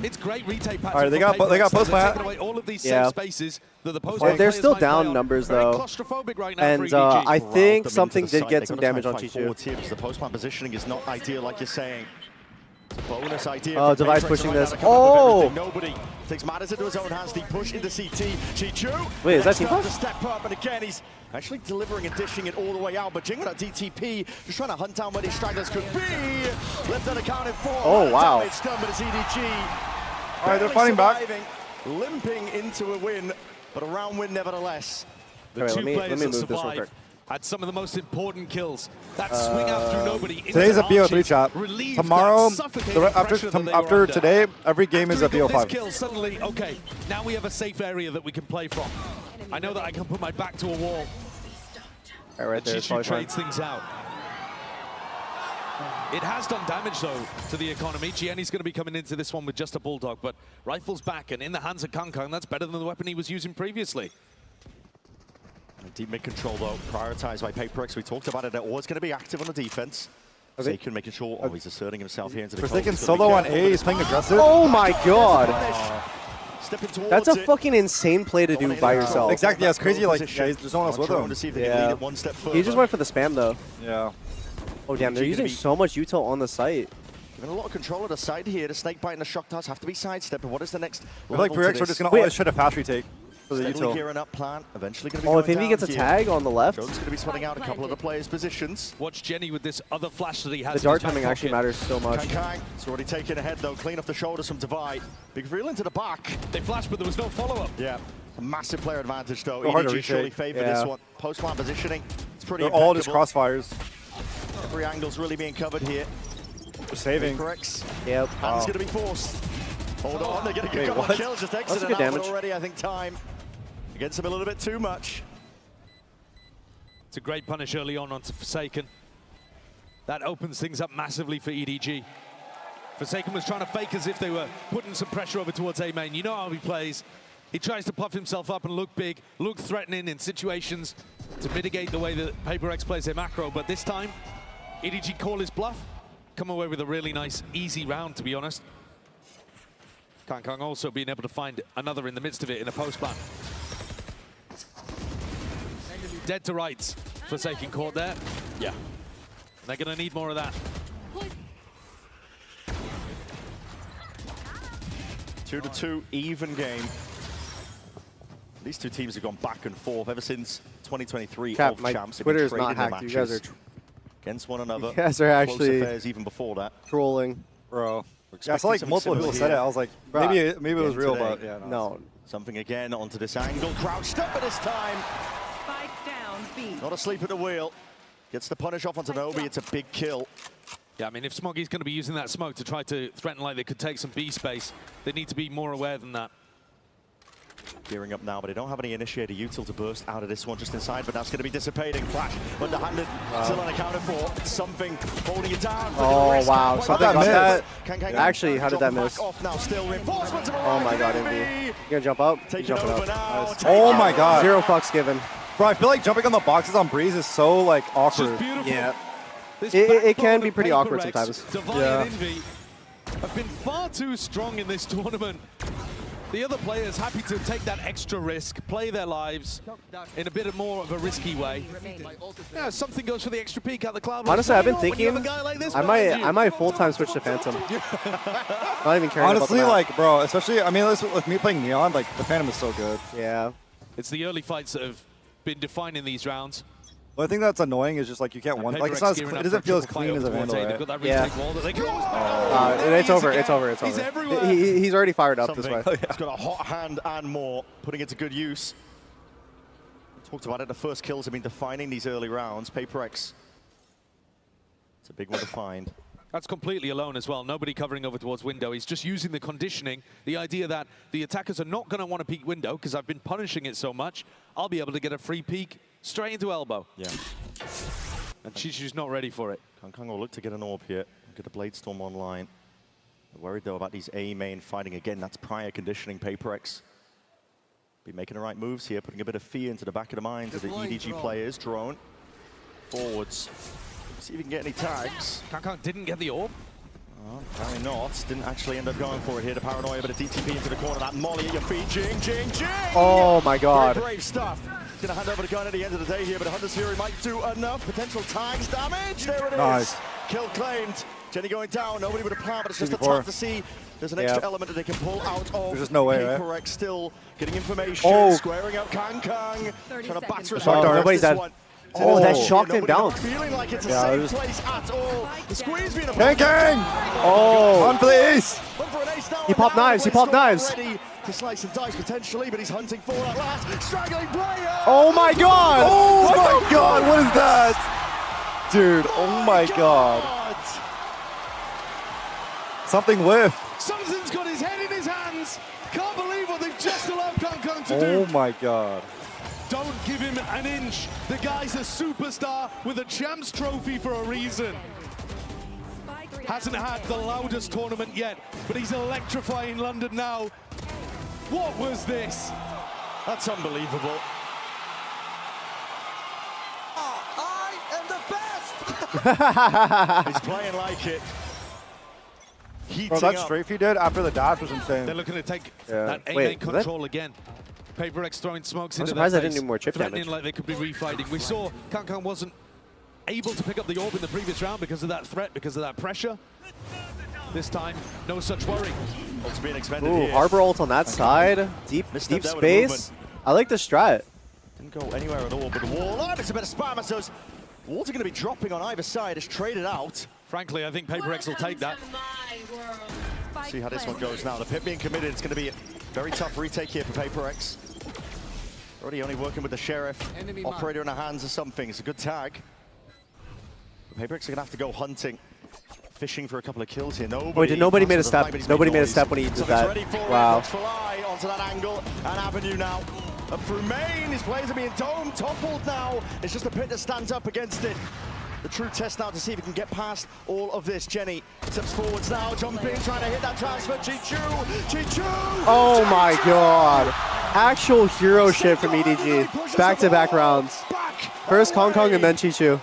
It's great retake patterns. All right, they got post plant. All of these Yeah. safe spaces. that the post They're still down numbers though, right and I think something did get some damage on Chichu. The post-plant positioning is not ideal, like you're saying. It's a bonus idea. Oh, Device pushing this. Oh! Nobody takes matters into his own hands. The push into CT. Chichu. Wait, is that team push? To step up, and again he's actually delivering and dishing it all the way out. But Jing with that DTP, just trying to hunt down where these stragglers could be. Left unaccounted for. Oh wow! It's done, but it's EDG. All right, they're fighting back. Limping into a win, but a round win nevertheless. The two players that survived had some of the most important kills. That swing out through nobody. Today's a BO3 chat. Tomorrow, after today, every game is a BO5. Kill, suddenly, okay, now we have a safe area that we can play from. I know that I can put my back to a wall. Right there, trades things out. It has done damage, though, to the economy. Jianne's going to be coming into this one with just a Bulldog, but rifle's back, and in the hands of KongKong, that's better than the weapon he was using previously. Deep mid control, though, prioritized by Paperex. We talked about it. They're always going to be active on the defense. Forsaken making sure, oh, he's asserting himself here into the Forsaken solo on A, he's playing aggressive. Oh my god! That's a fucking insane play to do by yourself. Exactly, yeah, it's crazy. Like, yeah, there's no one else with him. Yeah. He just went for the spam, though. Yeah. Oh, damn, they're using so much util on the site. Given a lot of control at the side here. The snake bite and the shock darts have to be sidestepped. But what is the next I feel like Parex are just going to always try to fast retake. Gearing up plan, eventually going to be if he gets a tag on the left. Jones going to be sweating out a couple of the players' positions. Watch Jenny with this other flash that he has. The dart timing actually matters so much. It's already taken ahead though, clean off the shoulders from Divide. Big reel into the back. They flashed, but there was no follow-up. Yeah, a massive player advantage though. EDG surely favor this one. Post-plant positioning, it's pretty impeccable. All just crossfires. Every angle's really being covered here. They're saving. Yep. Hands going to be forced. Hold on, they're going to get a couple of kills. Just exiting out damage already, I think time. Against him a little bit too much. It's a great punish early on onto Forsaken. That opens things up massively for EDG. Forsaken was trying to fake as if they were putting some pressure over towards A main. You know how he plays. He tries to puff himself up and look big, look threatening in situations to mitigate the way that Paperex plays their macro. But this time, EDG call his bluff, come away with a really nice, easy round, to be honest. KongKong also being able to find another in the midst of it in a post-plant. Dead to rights. Forsaken caught there. Yeah. And they're going to need more of that. 2-2, even game. These two teams have gone back and forth ever since 2023. Cap, my Twitter is not hacked. You guys are against one another. You guys are actually affairs even before that. Trolling, bro. Yeah, I saw like multiple people said it. I was like, maybe it was real, but yeah, no. Something again onto this angle. Crouched up at this time. Not asleep at the wheel. Gets the punish off onto Nobi. It's a big kill. Yeah, I mean, if Smoggy's going to be using that smoke to try to threaten like they could take some B space, they need to be more aware than that. Gearing up now, but they don't have any initiator util to burst out of this one just inside, but that's going to be dissipating. Flash, underhanded, still unaccounted for. Something holding it down. Oh, wow. Something got that. Actually, how did that miss? Off now, still oh my god, MV. You gonna jump up? Take it over now. Nice. Oh my god. 0 fucks given. Bro, I feel like jumping on the boxes on Breeze is so, like, awkward. Yeah. It can be pretty awkward sometimes. Yeah. And Envy have been far too strong in this tournament. The other players happy to take that extra risk, play their lives in a bit more of a risky way. Yeah, something goes for the extra peek out the cloud. Honestly, I've been thinking I might full-time switch to Phantom. Not even caring honestly, about like, bro, especially, I mean, with me playing Neon, like, the Phantom is so good. Yeah. It's the early fights that have been defining these rounds. Well, I think that's annoying is just like you can't one. Like, it's not it doesn't feel as clean as a Vandal, right? Yeah. It's over. It's over. It's over. He's already fired up this way. He's got a hot hand and more, putting it to good use. We talked about it. The first kills have been defining these early rounds. Paperex. It's a big one to find. That's completely alone as well. Nobody covering over towards window. He's just using the conditioning, the idea that the attackers are not going to want to peek window because I've been punishing it so much. I'll be able to get a free peek straight into elbow. Yeah. And Chichu's not ready for it. KongKong will look to get an orb here. Get a Blade Storm online. They're worried though about these A main fighting again. That's prior conditioning. Paperex be making the right moves here, putting a bit of fear into the back of the minds of the EDG players. Drone forwards. See if we can get any tags. KongKong didn't get the orb. Apparently not. Didn't actually end up going for it here. The paranoia, but a DTP into the corner. That molly at your feet. Jing. Oh my god. Very brave stuff. He's going to hand over the gun at the end of the day here, but Hunter's Fury might do enough. Potential tags damage. There it is. Nice. Kill claimed. Jenny going down. Nobody with a plan, but it's just a tough to see. There's an extra element that they can pull out of. There's just no way, right? Paper X still getting information. Squaring up Kang. Trying to batter his way. Nobody's dead. Oh, that shocked him down. Feeling like it's a safe place at all. The squeeze being a Kang! Oh, run for the ace! He popped knives. He popped knives. Ready to slice and dice potentially, but he's hunting for that last straggling player. Oh my god! Oh my god! What is that, dude? Oh my god! Something whiffed. Something's got his head in his hands. Can't believe what they've just allowed Kang to do. Oh my god. Don't give him an inch. The guy's a superstar with a champs trophy for a reason. Hasn't had the loudest tournament yet, but he's electrifying London now. What was this? That's unbelievable. I am the best! He's playing like it. Bro, that strafe he did after the dash was insane. They're looking to take that A-main control again. Paper X throwing smokes into their face. I'm surprised I didn't do more chip threatening damage. Like they could be refighting. We saw Kang wasn't able to pick up the orb in the previous round because of that threat, because of that pressure. This time, no such worry. Ult's being expended Ooh, here. Harbor ult on that side. Deep space. I like the strat. Didn't go anywhere at all, but the wall. Oh, it's a bit of spam. So walls are going to be dropping on either side. It's traded out. Frankly, I think Paper X will take that. See how this one goes now. The pit being committed. It's going to be a very tough retake here for Paper X. Already only working with the Sheriff. Operator in the hands or something. It's a good tag. Paper X are going to have to go hunting. Fishing for a couple of kills here. Nobody made a step. Nobody made a step when he did that. Wow. Fly onto that angle and avenue now. Up through main. His players are being domed, toppled now. It's just a pit that stands up against it. The true test now to see if he can get past all of this. Jenny steps forwards now, jumping, trying to hit that transfer. Chichu! Oh my god. Actual hero shit from EDG. Back-to-back rounds. First Kong and then Chichu.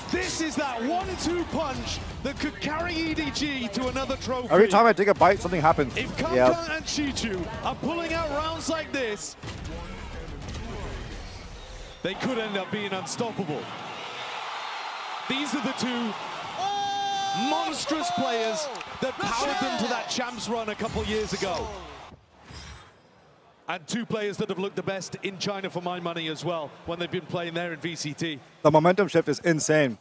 This is that 1-2 punch that could carry EDG to another trophy. Every time I take a bite, something happens. If Kang and Chichu are pulling out rounds like this, they could end up being unstoppable. These are the two monstrous players that powered them to that champs run a couple years ago. And two players that have looked the best in China for my money as well when they've been playing there in VCT. The momentum shift is insane.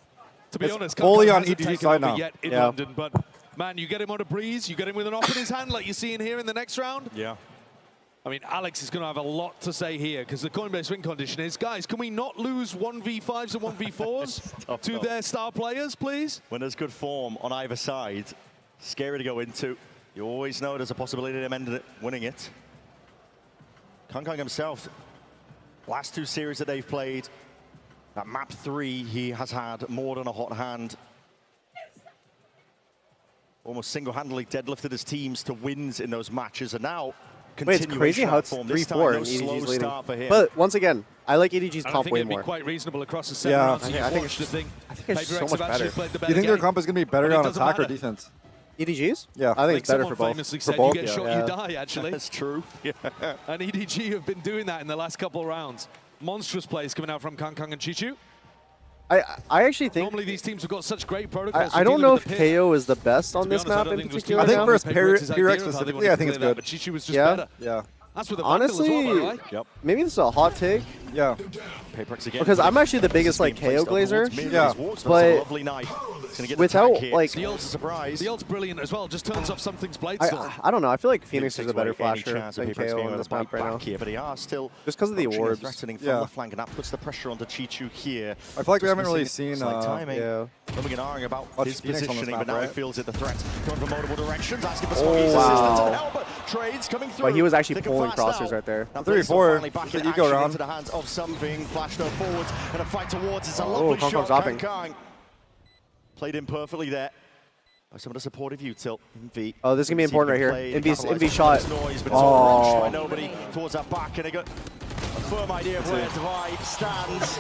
To be honest, fully on hasn't EDG taken side over now. Yet in London, but man, you get him on a breeze, you get him with an op in his hand like you see in here in the next round. Yeah. I mean, Alex is going to have a lot to say here because the coin-based win condition is, guys, can we not lose 1v5s and 1v4s to their star players, please? When there's good form on either side, scary to go into. You always know there's a possibility of them winning it. Kang himself, last two series that they've played, that map 3, he has had more than a hot hand. Almost single-handedly deadlifted his teams to wins in those matches, and now wait, it's crazy how it's 3-4 and EDG's leading. But once again, I like EDG's comp way more. Quite reasonable across the 7 rounds. I think it's so much better. Do you think their comp is going to be better on attack or defense? EDG's? Yeah, I think it's better for both. Famously said, you get shot, you die, actually. That's true. Yeah. And EDG have been doing that in the last couple of rounds. Monstrous plays coming out from Kang and Chichu. I actually think normally these teams have got such great protocols. I don't know if KO is the best on this map in particular. I think for PRX specifically, I think it's good. But Chichu was just better. Yeah. That's with the honestly, maybe this is a hot take. Yeah. Because I'm actually the biggest like KO glazer. Yeah. But without like the ult's brilliant as well. Just turns off something's blade. I don't know. I feel like Phoenix is a better flasher than KO on this map right now. But he are still just because of the orbs. Threatening from the flank, and that puts the pressure onto Chichu here. I feel like we haven't really seen timing. Umming and ahhing about his positioning, but now he feels it. The threat coming from multiple directions, asking for Smoggy's assistance and help. But trades coming through. But he was actually pulling crosses right there. 3-4. Back in ego round. Into the hands of something. Flash no forwards and a fight towards. It's a lovely shot. Kang played in perfectly there. By some of the supportive util. V. Oh, this is gonna be important right here. Envy shot. Noise, but it's all by nobody towards that back, and they got a firm idea of where Divide stands.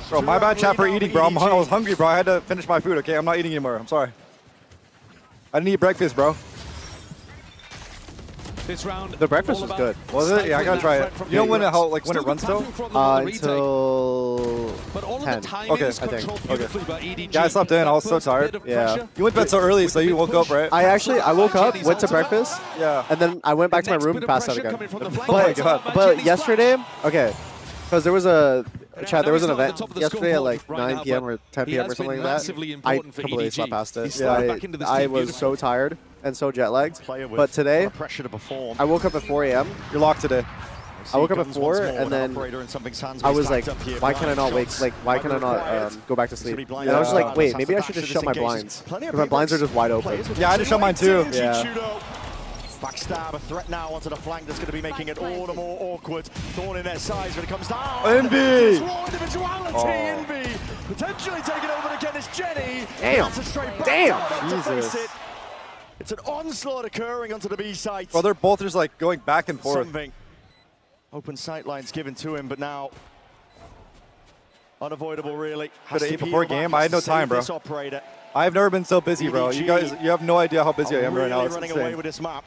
Bro, my bad chat for eating, bro. I was hungry, bro. I had to finish my food, okay? I'm not eating anymore. I'm sorry. I didn't eat breakfast, bro. This round, the breakfast was good. Was it? Yeah, I gotta try it. You know when it runs till? Until 10. Okay, I think. Okay. Yeah, I slept in. I was so tired. Yeah. You went to bed so early, so you woke up, right? I woke up, went to breakfast. Yeah. And then I went back to my room and passed out again. God. But yesterday, okay, because there was a Chad, there was an event yesterday at like 9 p.m. or 10 p.m. or something like that. I completely slept past it. Yeah, I was so tired and so jet lagged. But today, I woke up at 4 a.m. You're locked today. I woke up at 4 and then I was like, why can I not wake? Like, why can I not go back to sleep? And I was just like, wait, maybe I should just shut my blinds because my blinds are just wide open. Yeah, I just shut mine too. Yeah. Backstab, a threat now onto the flank that's going to be making it all the more awkward. Thorn in their size when it comes down. Envy! Raw individuality, Envy. Potentially taking over again is Jenny. Damn! Damn! Jesus. It's an onslaught occurring onto the B site. Well, they're both just like going back and forth. Something. Open sight lines given to him, but now unavoidable really. Could have ate before game. I had no time, bro. I've never been so busy, bro. You guys, you have no idea how busy I am right now. It's running away with this map.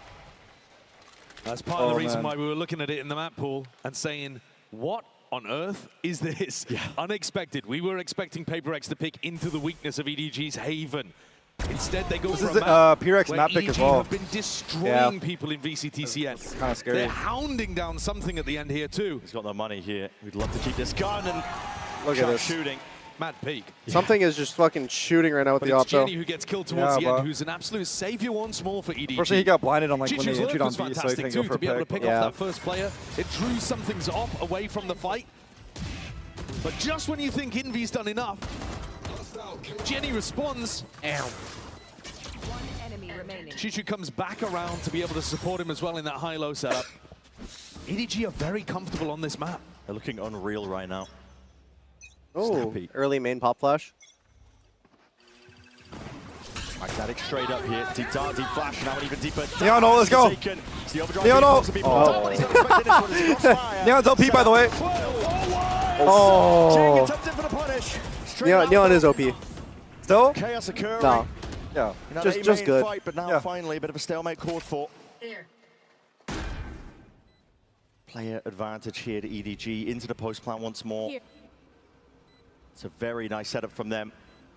That's part of the reason why we were looking at it in the map pool and saying, what on earth is this? Yeah. Unexpected. We were expecting PaperX to pick into the weakness of EDG's Haven. Instead, they go for a map PRX map pick as well. Have been destroying people in VCTCN. Kind of scary. They're hounding down something at the end here too. He's got the money here. We'd love to keep this gun and look at this shooting. Mad peak. Something is just fucking shooting right now with but the it's opto. Jenny who gets killed towards the end, who's an absolute savior once more for EDG. Unfortunately, he got blinded on like when they Chichu's entered on was B, so he fantastic couldn't too, go for to be able to pick. pick off that first player. It drew something's off away from the fight. But just when you think Envy's done enough, Jenny responds. One enemy remaining. Chichu comes back around to be able to support him as well in that high-low setup. EDG are very comfortable on this map. They're looking unreal right now. Oh, early main pop flash. Magnetic straight up here. Deep dart, deep flash, now even deeper. Neon, let's go. Neon, Neon's OP, by the way. Oh. Neon is OP. Still? Chaos occurring. No. Yeah. Just good. Fight, but now finally a bit of a stalemate called for. Player advantage here to EDG into the post plant once more. It's a very nice setup from them.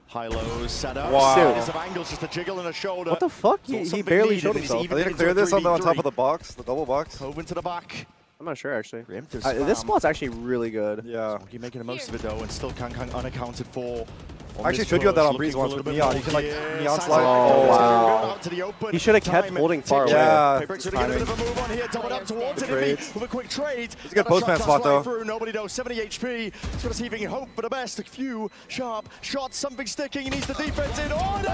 High-low setup. Wow. Of angles, just a jiggle and a shoulder. What the fuck? He barely showed himself. Are they gonna clear this on top of the box, the double box? Over to the back. I'm not sure actually. This spot's actually really good. Yeah. You're making the most of it though, and still unaccounted for. I actually showed you that on Breeze once with Neon. You can like Neon slide. Oh wow. He should have kept holding far away. Yeah. With a quick trade. It's a good postman spot though. Nobody knows. 70 HP. He's got to see if he can hope for the best. A few sharp shots. Something sticking. He needs the defense in order.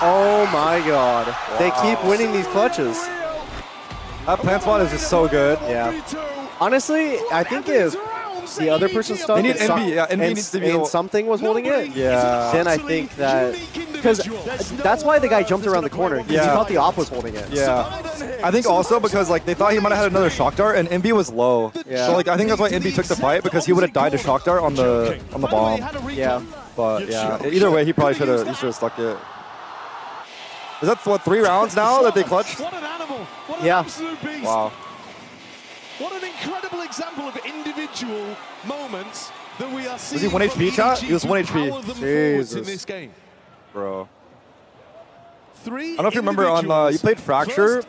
Oh my god. Wow. They keep winning these clutches. That plant spot is just so good. Yeah. Honestly, I think if the other person's stuff and something was holding it, then I think that, because that's why the guy jumped around the corner, because he thought the op was holding it. Yeah. I think also because like they thought he might have had another shock dart and Envy was low. Yeah. So like I think that's why Envy took the fight, because he would have died to shock dart on the bomb. Yeah. But yeah, either way he probably should have stuck it. Is that what, 3 rounds now that they clutched? What an animal! What an absolute beast! Wow. What an incredible example of individual moments that we are seeing. Was he 1 HP, chat? He was 1 HP. Jesus. In this game. Bro. I don't know if you remember on, you played Fracture,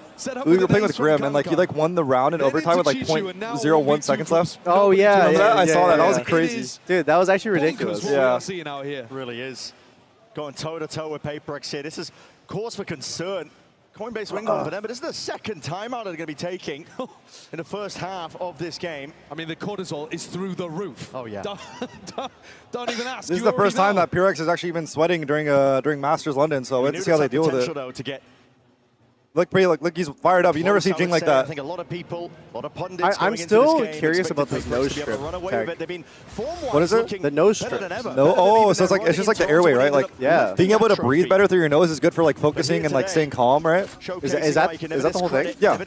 we were playing with Grim, and like he like won the round in overtime with like 0.01 seconds left. Oh yeah, I saw that. That was crazy. Dude, that was actually ridiculous. Yeah. Seeing out here. It really is. Going toe-to-toe with PaperX here. This is cause for concern. Coinbase win for them, but this is the second timeout they're going to be taking in the first half of this game. I mean, the cortisol is through the roof. Oh, yeah. Don't even ask. This is the first time that PureX has actually been sweating during Masters London, so let's see how they deal with it. Though, to get Look, he's fired up. You never see Jing like that. I think a lot of people, a lot of pundits. I'm still curious about this nose strip. What is it? The nose strip. No, oh, so it's just like the airway, right? Like, yeah, being able to breathe better through your nose is good for like focusing and like staying calm, right? Is that the whole thing? Yeah.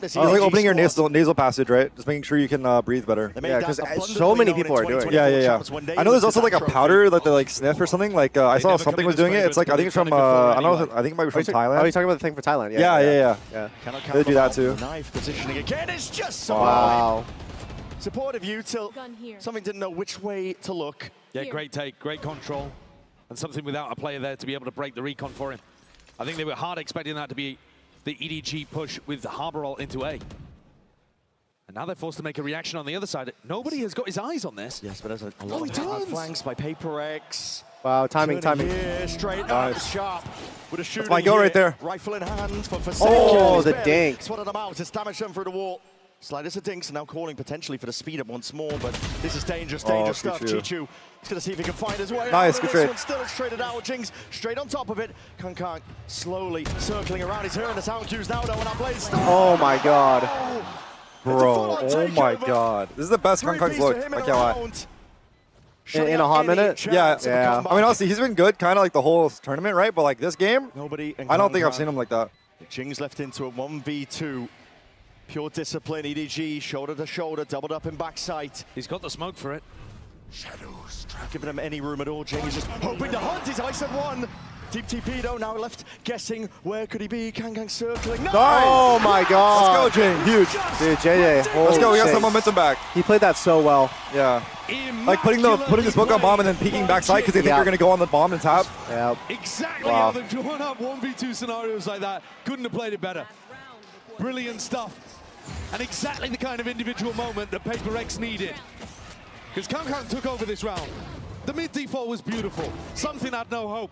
It's like opening your nasal passage, right? Just making sure you can breathe better. Yeah, because so many people are doing it. Yeah. I know there's also like a powder that they like sniff or something. Like I saw something was doing it. It's like I think it's from I don't know. I think it might be from Thailand. Oh, you're talking about the thing for Thailand? Yeah. They do that too. Knife positioning again. It's just wow. Supportive you till something didn't know which way to look. Yeah, great take, great control, and something without a player there to be able to break the recon for him. I think they were hard expecting that to be the EDG push with the Harbor ult into A. And now they're forced to make a reaction on the other side. Nobody has got his eyes on this. Yes, but there's a lot of flanks by PaperX. Wow, timing. Here, straight up, sharp. With a shooting That's my goal right there. Rifle in hand for oh, the dink. Swatted them out. It's damaged them through the wall. Sliders to dinks, now calling potentially for the speed up once more, but this is dangerous stuff. Chichu is going to see if he can find his way. Nice, good trade. Still traded out. Jing's straight on top of it. Kankang slowly circling around. He's hearing the sound cues now, though, and that blaze stop. Oh my god. Bro, oh my god. This is the best Kankang's look. I can't lie. In a hot minute? Yeah. I mean, honestly, he's been good kind of like the whole tournament, right? But like this game, I don't think I've seen him like that. Jing's left into a 1v2. Pure discipline, EDG, shoulder to shoulder, doubled up in backside. He's got the smoke for it. Shadows, giving him any room at all. Jing is just hoping to hunt. He's ice at one. Deep TP though, now left guessing where could he be. Kankang circling. Nice! Oh my god. Let's go, Jing. Huge. Dude, jjaiye. Let's go. We got some momentum back. He played that so well. Yeah. Like putting the smoke on bomb and then peeking backside because they think you're going to go on the bomb and tap. Yeah. Exactly how they've drawn up 1v2 scenarios like that. Couldn't have played it better. Brilliant stuff. And exactly the kind of individual moment that PaperX needed. Because Kankang took over this round. The mid default was beautiful. Something had no hope.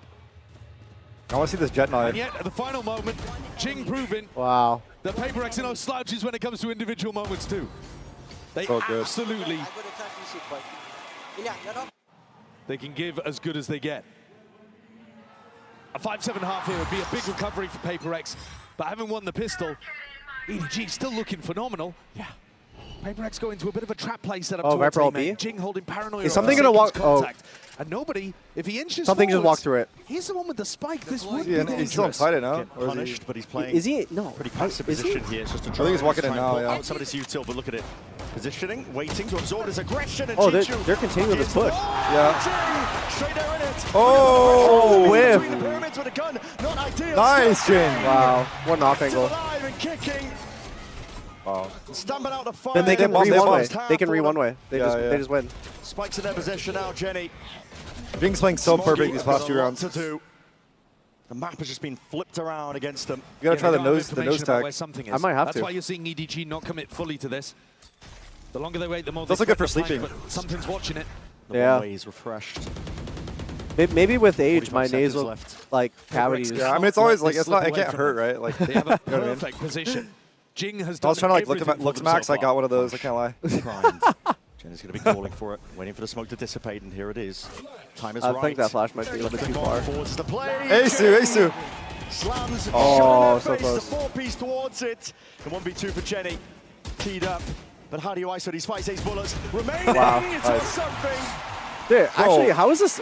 I want to see this Jett knife. And yet, at the final moment, Jing proving that PaperX no slouches when it comes to individual moments too. They absolutely they can give as good as they get. A 5-7 here would be a big recovery for PaperX, but having won the pistol, EDG still looking phenomenal. Yeah. PaperX going into a bit of a trap play setup towards teammate. Jing holding paranoia. Is something gonna walk? And nobody, if he inches something forwards, just walked through it. He's the one with the spike. This would be he's still excited now. Punished, but he's playing. Is he? No. Pretty passive position here. It's just a I think he's walking in now. Yeah. Some of this util, but look at it. Positioning, waiting to absorb his aggression. And they're continuing with this push. Yeah. Straight there in it. Oh, whiff. Between the pyramids with a gun. Not ideal. Nice, Jing. Wow. What an off angle. Alive and kicking. Wow. Stamping out the fire. Then they can re-one way. They can re-one way. They just win. Spikes in their possession now, Jenny. Jing's playing so perfect these past 2 rounds. The map has just been flipped around against them. You gotta try the nose tag. I might have to. That's why you're seeing EDG not commit fully to this. The longer they wait, the more it's also good for sleeping. But something's watching it. The one-way is refreshed. Maybe with age, my nasal like cavities. Yeah, I mean it's always like it's not. It can't hurt, right? Like they have a perfect position. Jing has done. I was trying to like look max. I got one of those. I can't lie. Jenny's going to be calling for it, waiting for the smoke to dissipate, and here it is. Time is right. I think that flash might be a little bit too far. Asu. Slams. Oh, so close. The 4-piece towards it. And 1v2 for Jenny. Teed up. But how do you ISO these 5-6 bullets? Remaining. It's on something. Dude, actually, how is this?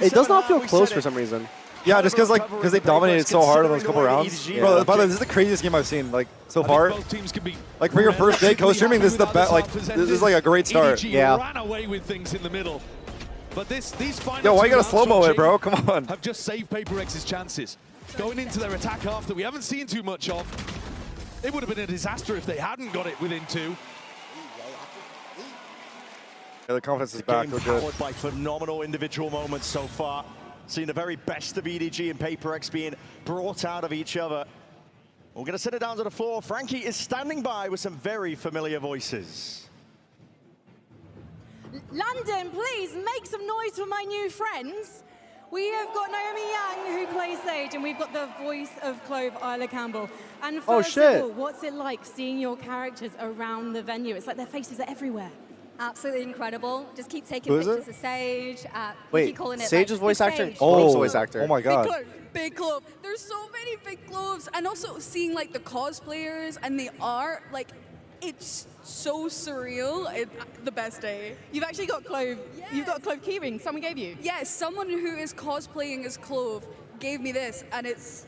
It does not feel close for some reason. Yeah, just because they dominated so hard on those couple rounds. Bro, by the way, this is the craziest game I've seen like so far. Like for your first day co-streaming, this is the best. Like this is like a great start. Yeah. Ran away with things in the middle, but these final. Yo, why you gotta slow-mo it, bro? Come on. Have just saved PaperX's chances going into their attack half that we haven't seen too much of. It would have been a disaster if they hadn't got it within 2. Yeah, the confidence is back. Game powered by phenomenal individual moments so far. Seeing the very best of EDG and PaperX being brought out of each other. We're going to sit it down to the floor. Frankie is standing by with some very familiar voices. London, please make some noise for my new friends. We have got Naomi Yang, who plays Sage, and we've got the voice of Clove, Isla Campbell. And first of all, what's it like seeing your characters around the venue? It's like their faces are everywhere. Absolutely incredible. Just keep taking pictures of Sage. Wait, keep calling it Sage is voice actor? Sage. Oh, voice actor. Oh my god. Big glove. There's so many big gloves. And also seeing like the cosplayers and the art, like it's so surreal. The best day. You've actually got Clove. Yes. You've got a Clove keyring. Someone gave you. Yes, someone who is cosplaying as Clove gave me this, and it's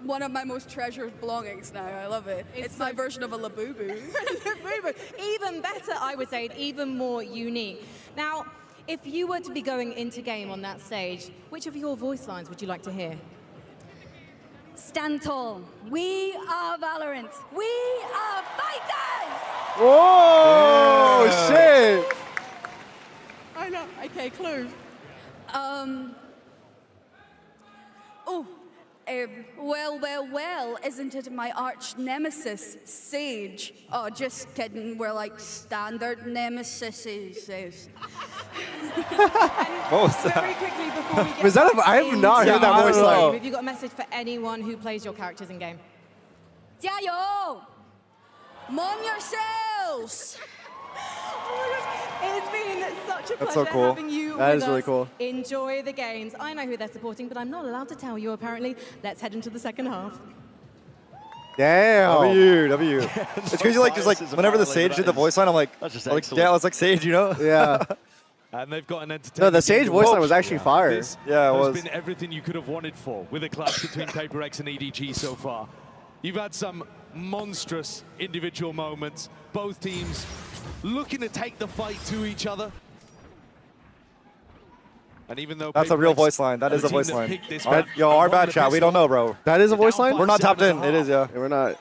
one of my most treasured belongings now. I love it. It's my version of a Labubu. Even better, I would say, even more unique. Now, if you were to be going into game on that stage, which of your voice lines would you like to hear? Stand tall. We are Valorant. We are fighters! Whoa, shit! I know. Okay, Clove. Well, isn't it my arch nemesis, Sage? Oh, just kidding, we're like standard nemesises. What was that? Very quickly before we get Was that I have not heard that voice line. Have you got a message for anyone who plays your characters in game? Jaiye! Mon yourselves! It's been such a That's pleasure so cool. having you That with is really us. cool. Enjoy the games. I know who they're supporting, but I'm not allowed to tell you, apparently. Let's head into the second half. Damn. W. It's crazy, like, just like, whenever the Sage did the voice line, I'm like, yeah, it's like Sage, you know? Yeah. And they've got an entertainment. No, the Sage voice line was actually fire. This has been everything you could have wanted for with a clash between PaperX and EDG so far. You've had some monstrous individual moments. Both teams looking to take the fight to each other. And even though that's a real voice line. That is a voice line. Yo, our bad chat. We don't know, bro. That is a voice line? We're not tapped in. It is, yeah. We're not.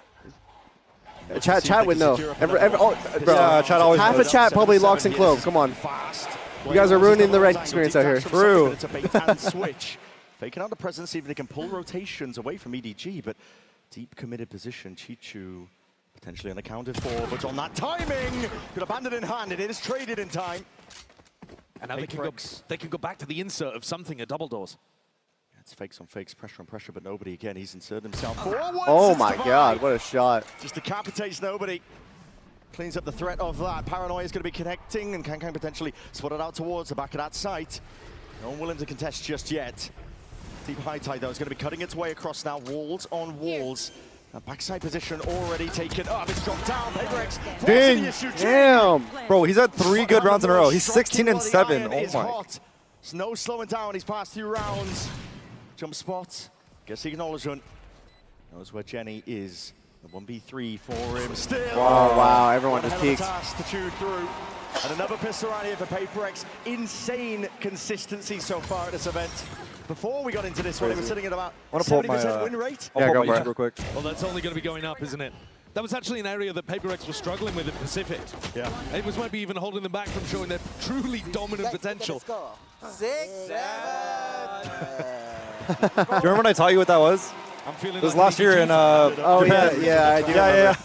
Chat would know. Bro, yeah, chat always half knows. a chat probably locks and Clove. Come on. You guys are ruining the red experience out here. True. It's a bait and switch. Faking out the presence, see if they can pull rotations away from EDG, but deep committed position. Chichu potentially unaccounted for, but on that timing, could abandon in hand. It is traded in time. And now they can go back to the insert of something at double doors. It's fakes on fakes, pressure on pressure, but nobody again. He's inserted himself. Oh my god, what a shot. Just decapitates nobody. Cleans up the threat of that. Paranoia is going to be connecting, and Kang potentially spotted out towards the back of that site. No one willing to contest just yet. Deep high tide, though, is going to be cutting its way across now. Walls on walls. A backside position already taken up. It's dropped down. PaperX. Damn. Bro, he's had 3 good rounds in a row. He's 16 and 7. Oh my. There's no slowing down. He's passed 2 rounds. Jump spot. Guess acknowledgement. Knows where Jenny is. The 1v3 for him still. Oh, wow. Everyone just peeked. To chew through. And another pistol round here for PaperX. Insane consistency so far at this event. Before we got into this one, it was sitting at about 70% win rate. Yeah, go for it. Real quick. Well, that's only going to be going up, isn't it? That was actually an area that PaperX was struggling with in Pacific. Yeah. It was maybe even holding them back from showing their truly dominant potential. 6, 7. Do you remember when I taught you what that was? I'm feeling it was like last year in Japan. Yeah, I do. Yeah.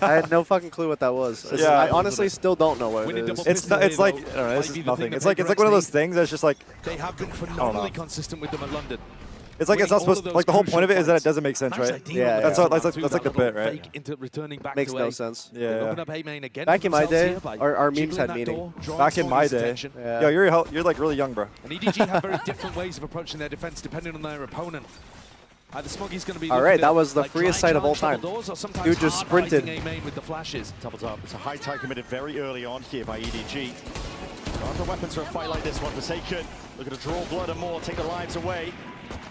I had no fucking clue what that was. Yeah. I honestly still don't know what it is. It's like, I don't know, this is nothing. It's like one of those things that's just like, they have been phenomenally consistent with them at London. It's like it's not supposed to, like the whole point of it is that it doesn't make sense, right? Yeah, that's like the bit, right? Into returning back Makes to no A. sense. Yeah. Back in my day, our memes had meaning. Back in my day. Yeah. Yo, you're like really young, bro. And EDG have very different ways of approaching their defense depending on their opponent. Either Smoggy's going to be all right, that was the freest sight of all time. Dude just sprinted. With the flashes. Doubles up. It's a high tide committed very early on here by EDG. Got the weapons for a fight like this one. Forsaken. Looking to draw blood and more, take the lives away.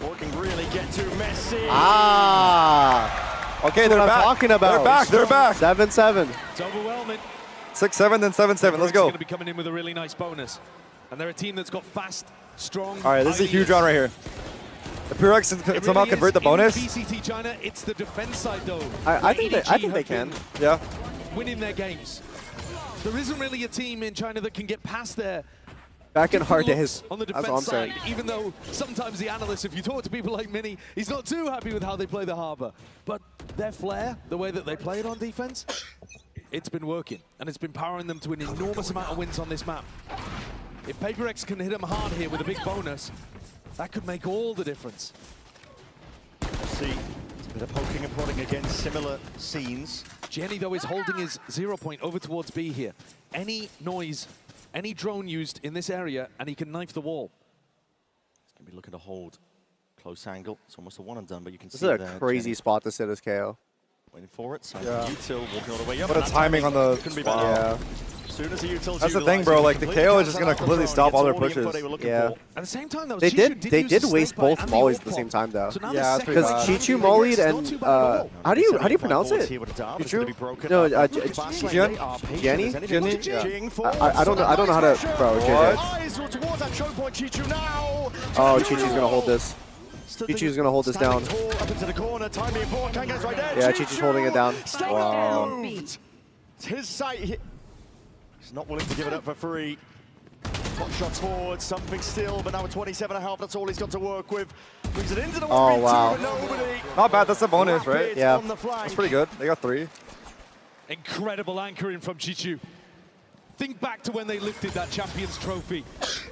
Or can really get too messy. Ah. Okay, they're back. Talking about. They're back. 7-7. It's overwhelming. 6-7, then 7-7. Let's go. They're going to be coming in with a really nice bonus. And they're a team that's got fast, strong. All right, this is a huge round right here. If PureX can somehow convert the bonus. In VCT China, it's the defense side though. I think they can. Yeah. Winning their games. There isn't really a team in China that can get past their back in hard days. On the defense side, even though sometimes the analysts, if you talk to people like Mini, he's not too happy with how they play the Harbor. But their flair, the way that they play it on defense, it's been working. And it's been powering them to an enormous amount of wins on this map. If PaperX can hit them hard here with a big bonus, that could make all the difference. See, it's a bit of poking and prodding against similar scenes. Jenny, though, is holding his 0 point over towards B here. Any noise any drone used in this area, and he can knife the wall. He's going to be looking to hold close angle. It's almost a one and done, but you can This see is a crazy Jenny spot to sit as KO. waiting for it. So Yeah. util walking all the way up. What a timing on the... Couldn't be Wow. better. Yeah. As soon as the util's That's the thing, bro. Like, the KO is just going to completely stop all their pushes. Yeah. At the same time, though, They Chichu did use the waste sniper both and the mollies at AWP. the same time, though. So now Yeah, the that's pretty Because bad. Chichu mollied and how do you pronounce it? Chichu? No, Jenny? Jenny? Jing I don't know how to. Bro, JJ. Eyes towards that choke point, Chichu now. Oh, Chichu's gonna hold this. Chichu's gonna hold this down. Up into the corner, time being bought. Kanga's right there. Yeah, Chichu's holding it down. Wow. It's his sight. He's not willing to give it up for free. Hot shots forward, something still, but now at 27.5, that's all he's got to work with. Brings it into the 1v2, Oh, wow. but nobody. Not bad. That's a bonus, right? Rapid Yeah. on the flank. That's pretty good. They got 3. Incredible anchoring from Chichu. Think back to when they lifted that Champions Trophy.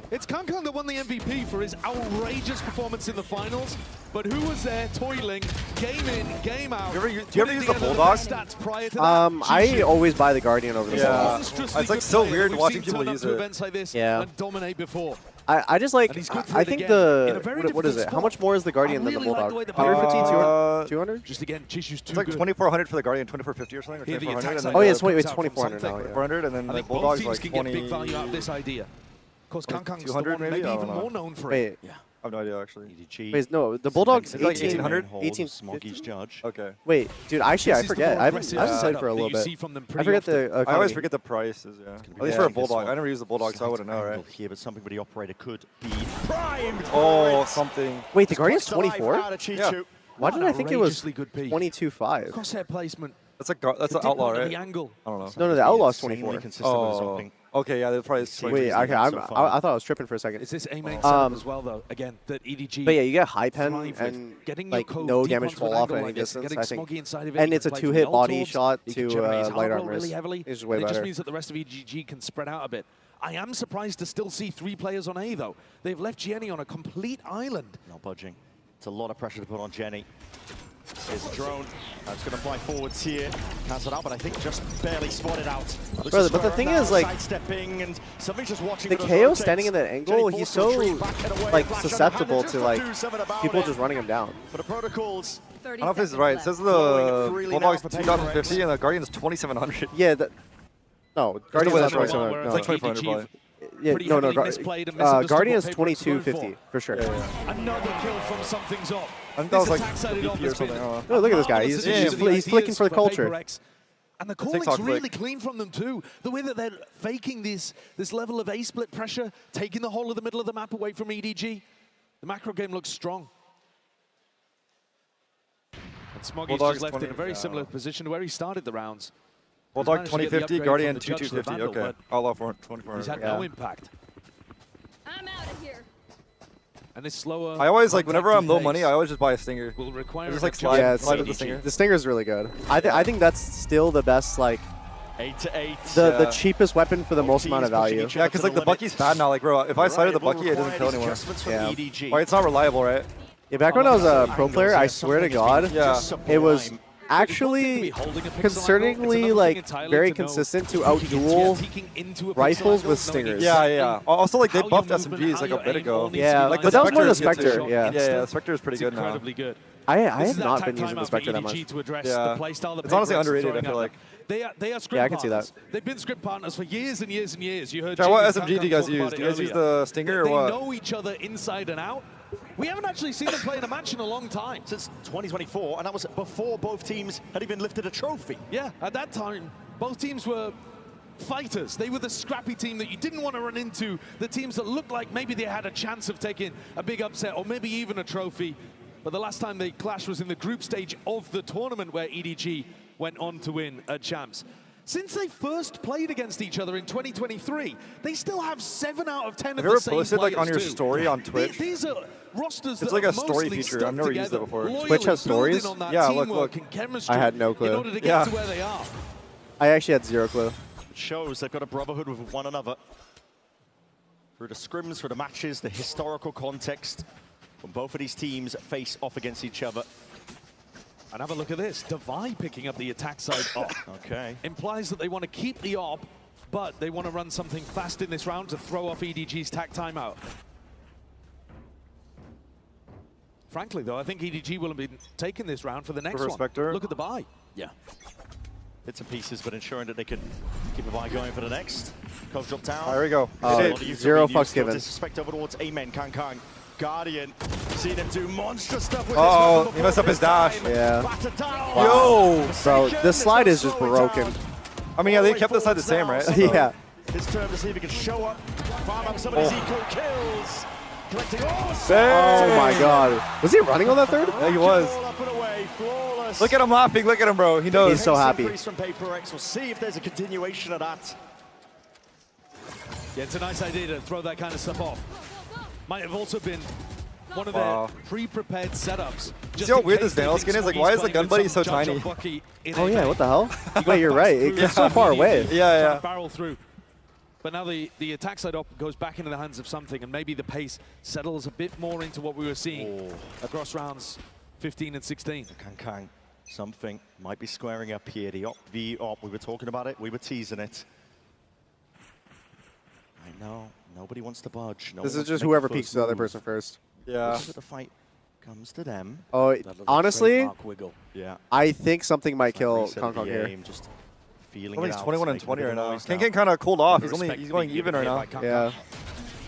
It's Kankang that won the MVP for his outrageous performance in the finals, but who was there toiling, game in, game out? Do you ever use the Bulldog? Stats prior to that? I always buy the Guardian over the Bulldog. Monstrously It's like good so player. weird We've watching seen people turn up use to it. events like this Yeah. and dominate before. I just like, And he's good for I it think again, in a the, very what is difficult it? How spot. much more is the Guardian I than the really like Bulldog? the way the 150, 200? Just again, Chishu's too It's like good. 2,400 for the Guardian, 2,450 or something, or Here the 2,400. attack And side Oh, yeah, comes it's out from 2,400 now, something. yeah. 400, and then I the think both Bulldog's teams like can 20. get big value out of this idea. Of course, Kankang's the 200 one maybe? maybe I even don't know. more known for Wait, it. I have no idea, actually. EDG. wait, no, the Bulldog's It's like 1800? 1800? Smoggy's judge. Okay. Wait, dude, actually, I This is the forget. more I haven't aggressive played for a setup little that you bit. see from them I pretty forget often. the I always economy. forget the prices, yeah. At be least yeah, for a this Bulldog. one. I never use the Bulldog, so I wouldn't know, right? Here, but something with the operator could be primed. Oh, something. Wait, the Guardian's Dive 24? out of Yeah. Chichu. Why did I think it was Outrageously good peak. 22.5? Crosshair placement. That's an The outlaw, dip right? The angle. I don't know. No, the Outlaw's Insanely 24. consistent with his Oh, hopping. okay, yeah, the price. Wait, okay, I thought I was tripping for a second. Is this a main Um, setup as well, though? Again, that EDG. But yeah, you get high pen thrive with. and Getting your like cove no deep damage onto fall an off angle at any like this, distance, getting I think. Smoggy inside of it, And he it's can a play two-hit from the body alt shot he can to generate his light hard armors. really heavily. It's just And way it just better. means that the rest of EDG can spread out a bit. I am surprised to still see 3 players on A, though. They've left Jenny on a complete island. Not budging. It's a lot of pressure to put on Jenny. Here's a drone. That's going to fly forwards here. Cancelled out, but I think just barely spotted out. Brother, but the thing is, like, sidestepping and something's just watching the KO standing in that angle, he's so like susceptible to like people just running him down. But the protocols. I don't know if this is right. It says the Bulldog's 2,050 and the Guardian's 2,700. Yeah, no, Guardian's not 2700. It's like 2,400 probably. Yeah, Pretty no, heavily misplayed and misunderstood Guardian's what Paper is going 2250 for sure. Another kill from Something's Up. I think that was This like attack sided off VP or has been something. I don't No, look at this guy. marvelous He's decision. he's flicking for the culture. PaperX. And the calling's TikTok really flick. clean from them too. The way that they're faking this level of A-split pressure, taking the whole of the middle of the map away from EDG. The macro game looks strong. And Smoggy's Bulldog's just left 20, in a very similar position to where he started the rounds. Bulldog He's managed to get the 2050, upgrade Guardian from the judge to the 2250. Vandal, Okay. but Outlaw for 2400. He's had no impact. I'm out of here. And this slower. I always like whenever I'm low pace money, I always just buy a Stinger. will require Just an like extra slide, Yeah, slide with the Stinger. the Stinger's really good. I think that's still the best, like 8 to 8. the cheapest weapon for the most amount of value. Yeah, because like the Bucky's bad now. Like bro, if I sided the Bucky, it doesn't kill anymore. Yeah. Like it's not reliable, right? Yeah, back when I was a pro player, I swear to God, Yeah. it was actually concerningly like very consistent to outduel rifles with Stingers. Yeah, yeah. Also, like they buffed SMGs like a bit ago. Yeah, like but that was more the Spectre is good, Spectre. too. Yeah, Yeah, the Spectre is pretty good now. Incredibly good. I This have is that not tag been using timeout the Spectre for that much. EDG to address Yeah. the playstyle that It's honestly Paper X is underrated, throwing I feel at like. them. They are script Yeah, I can see partners. that. They've been script partners for years and years and years. You heard. Try what Jimmy SMG do you Kankang guys talk use? about Do it you guys use earlier. the Stinger or They what? know each other inside and out. We haven't actually seen them play in a match in a long time. Since 2024, and that was before both teams had even lifted a trophy. Yeah, at that time, both teams were fighters. They were the scrappy team that you didn't want to run into, the teams that looked like maybe they had a chance of taking a big upset or maybe even a trophy. But the last time they clashed was in the group stage of the tournament where EDG went on to win a champs. Since they first played against each other in 2023, they still have 7 out of 10 Have of you the ever same posted like on players your too. story on Twitch? These are rosters It's that like are a story mostly feature. stuck I've never used it together, before. loyally Twitch has building stories? on that Yeah, look, teamwork look. and chemistry I had no clue. in order to get Yeah. to where they are. I actually had zero clue. It shows they've got a brotherhood with one another. Through the scrims, through the matches, the historical context when both of these teams face off against each other. And have a look at this. Divide picking up the attack side op. Okay. Implies that they want to keep the op, but they want to run something fast in this round to throw off EDG's tack timeout. Frankly, though, I think EDG will have been taking this round for the next one. Look at the buy. Yeah. Bits and pieces, but ensuring that they can keep the buy going for the next. Coach drop down. There we go. Zero fucks given. Disrespect over towards Amen, Kang. Guardian. Seen him do monstrous stuff with this. He messed up his dash. Yeah. Yo! Bro, the slide is just broken. I mean, yeah, they kept the slide the same, right? Yeah. His turn to see if he can show up. Farm up some of these eco kills. Collecting oh my god. Was he running on that third? Yeah, he was. Look at him laughing. Look at him, bro. He knows. He's so happy. From PaperX. We'll see if there's a continuation of that. Yeah, it's a nice idea to throw that kind of stuff off. Might have also been one of their pre-prepared setups. You see how weird this Vandal skin is? Like, why is the gun buddy so tiny? Oh yeah, what the hell? Wait, you're right. It's so far away. Yeah. Barrel through. But now the attack side up goes back into the hands of something, and maybe the pace settles a bit more into what we were seeing across rounds 15 and 16. Kang, something might be squaring up here. The op, we were talking about it, we were teasing it. I know, nobody wants to budge. This is just whoever peeks the other person first. Yeah. The fight comes to them. Oh, honestly, yeah. I think something might kill Kong here. Just feeling he's 21 and 20 right now. King kind of cooled off. He's going even right now. Yeah.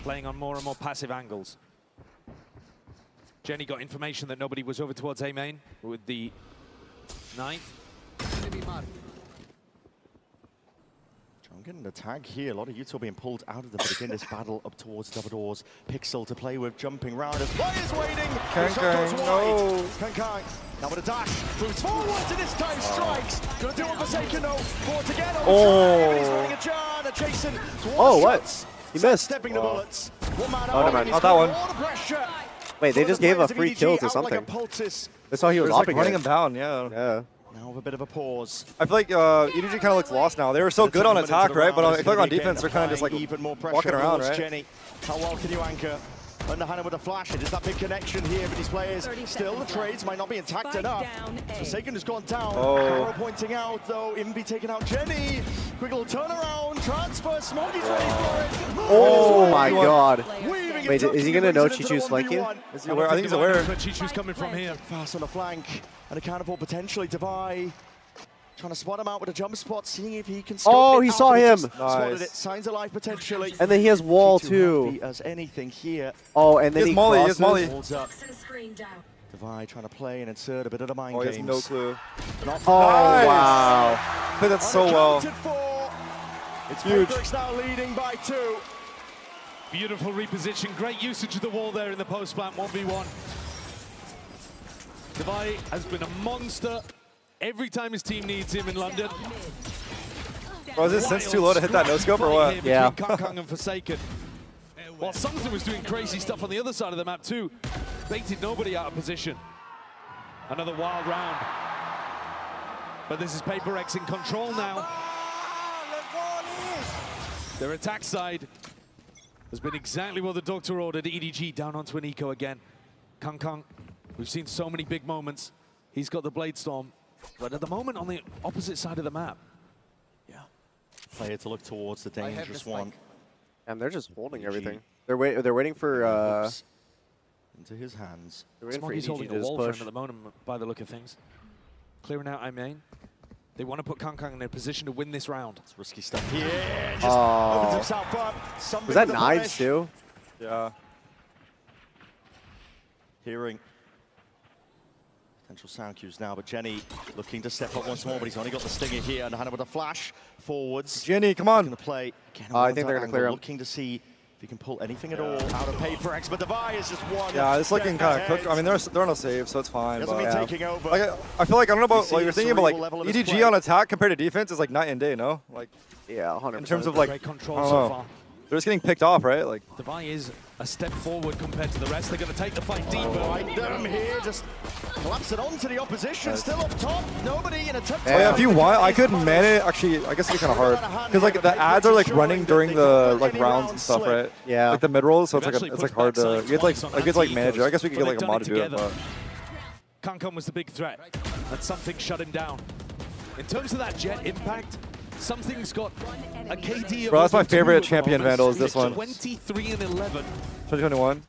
Playing on more and more passive angles. Jenny got information that nobody was over towards A main with the 9th. I'm getting the tag here. A lot of Utah being pulled out of them, but again, this battle up towards double doors. Pixel to play with, jumping round as players waiting. Kang, no. Kang. Now with a dash, moves forward to this time, strikes. Gonna do it Forsaken though. Forward again. He's running a jar. Jason. Oh, what? He missed. Stepping the bullets. Oh, never mind. Not that one. Wait, they just gave a free kill to something. That's how he was like running him down. Yeah. Now with a bit of a pause. I feel like EDG kind of looks lost now. They were so good on attack, right? But I feel like on defense, they're kind of just like walking around, right? Jenny. How well can you anchor? Underhanded with a flash. It is that big connection here for these players. Still, the trades might not be intact enough. Forsaken has gone down. Arrow pointing out, though. Imbi taking out Jenny. Quick little turnaround. Transfer. Smokey's ready for it. Oh my god. Wait, is he going to know Chichu's flanking? Is he aware? I think he's aware. Chichu's coming from here. Fast on the flank. And accountable potentially to buy. Trying to spot him out with a jump spot, seeing if he can Oh, he saw him. Spotted it. Signs of life potentially. And then he has wall too. As anything here. Oh, and then he crosses. Holds up. Divide trying to play and insert a bit of the mind games. He has no clue. Oh, wow. I played that so well. It's huge. Now leading by 2. Beautiful reposition. Great usage of the wall there in the post plant 1v1. Divide has been a monster every time his team needs him in London. Bro, is this sense too low to hit that no-scope or what? Yeah. Kang and Forsaken. While something was doing crazy stuff on the other side of the map too. Baited nobody out of position. Another wild round. But this is PaperX in control now. Their attack side has been exactly what the doctor ordered. EDG down onto an eco again. Kang, we've seen so many big moments. He's got the Blade Storm. But at the moment, on the opposite side of the map. Yeah. Player to look towards the dangerous one. And they're just holding everything. They're waiting for into his hands. They're waiting Smoggy's for holding EDG a wall to for push. him at the moment, by the look of things. Clearing out I main. They want to put Kang in a position to win this round. It's risky stuff here. Just opens himself up. Was that knives too? Yeah. Hearing potential sound cues now, but Jenny looking to step up once more, but he's only got the stinger here, and Hannah with a flash forwards. Jenny, come on. Going to play. Again, I think they're going to clear him. Looking to see if he can pull anything at all out of PaperX, but Divide is just one. Yeah, it's looking kind of cooked. I mean, they're on a save, so it's fine. Doesn't mean taking over. Like, I feel like, I don't know about what you're thinking, but like EDG on attack compared to defense is like night and day, no? Like, yeah, 100%. In terms of like, great control so far. They're just getting picked off, right? Like, Divide is a step forward compared to the rest. They're going to take the fight deeper. Right them here, just collapse it onto the opposition. Still up top, nobody in a attempt. Oh yeah, if you want, I could man it. Actually, I guess it'd be kind of hard because like the ads are like running during the like rounds and stuff, right? Yeah. Like the mid rolls, so it's like hard to. You get like manage it. I guess we could get like a mod to do it, but. Kang was the big threat, and something shut him down. In terms of that Jett impact, Something's got a KD of Bro, that's my over 2 favorite at the champion moment. vandal is this He's one. 23 and 11. 2021.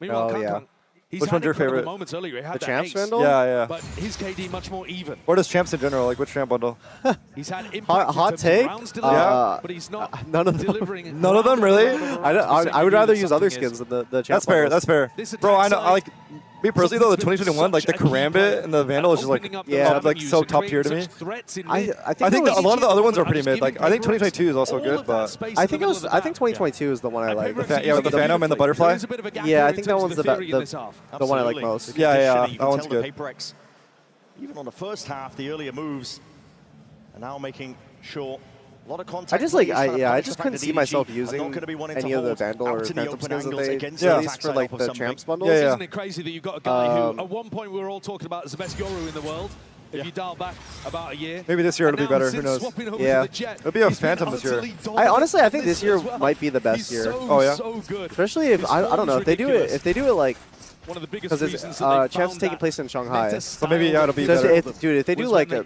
Meanwhile, Oh, yeah. Kang, he's Which had one's your incredible favorite? moments earlier. He had The that champs ace, vandal? Yeah, yeah. But his KD much more even. Or just champs in general, like which champ bundle? He's had impact Hot in terms take? of rounds delivered, but he's not None of them. delivering. None of them, really? I would rather use other skins than the champ That's fair. bundles. That's fair. Bro, I know. I like me personally though. The 2021, like the Karambit and the Vandal is just like like so top tier to me. I think a lot of the other ones are pretty mid. Like I think 2022 is also good, but I think 2022 is the one I like. Yeah, with the Phantom and the Butterfly. Yeah, I think that one's the one I like most. Yeah, that one's good. Even on the first half, the earlier moves are now making sure a lot of contact. I just like I just couldn't see myself using any of the Vandal or Phantom skins that they released for like the champs bundles. Yeah. Isn't it crazy that you've got a guy who at one point we were all talking about as the best Yoru in the world? If you dial back about a year. Maybe this year it'll be better. Who knows? Yeah. It'll be a Phantom this year. I think this year might be the best year. Oh yeah. Especially if I don't know if they do it like. One of the biggest because it's champs taking place in Shanghai. So maybe it'll be better. Dude, if they do like a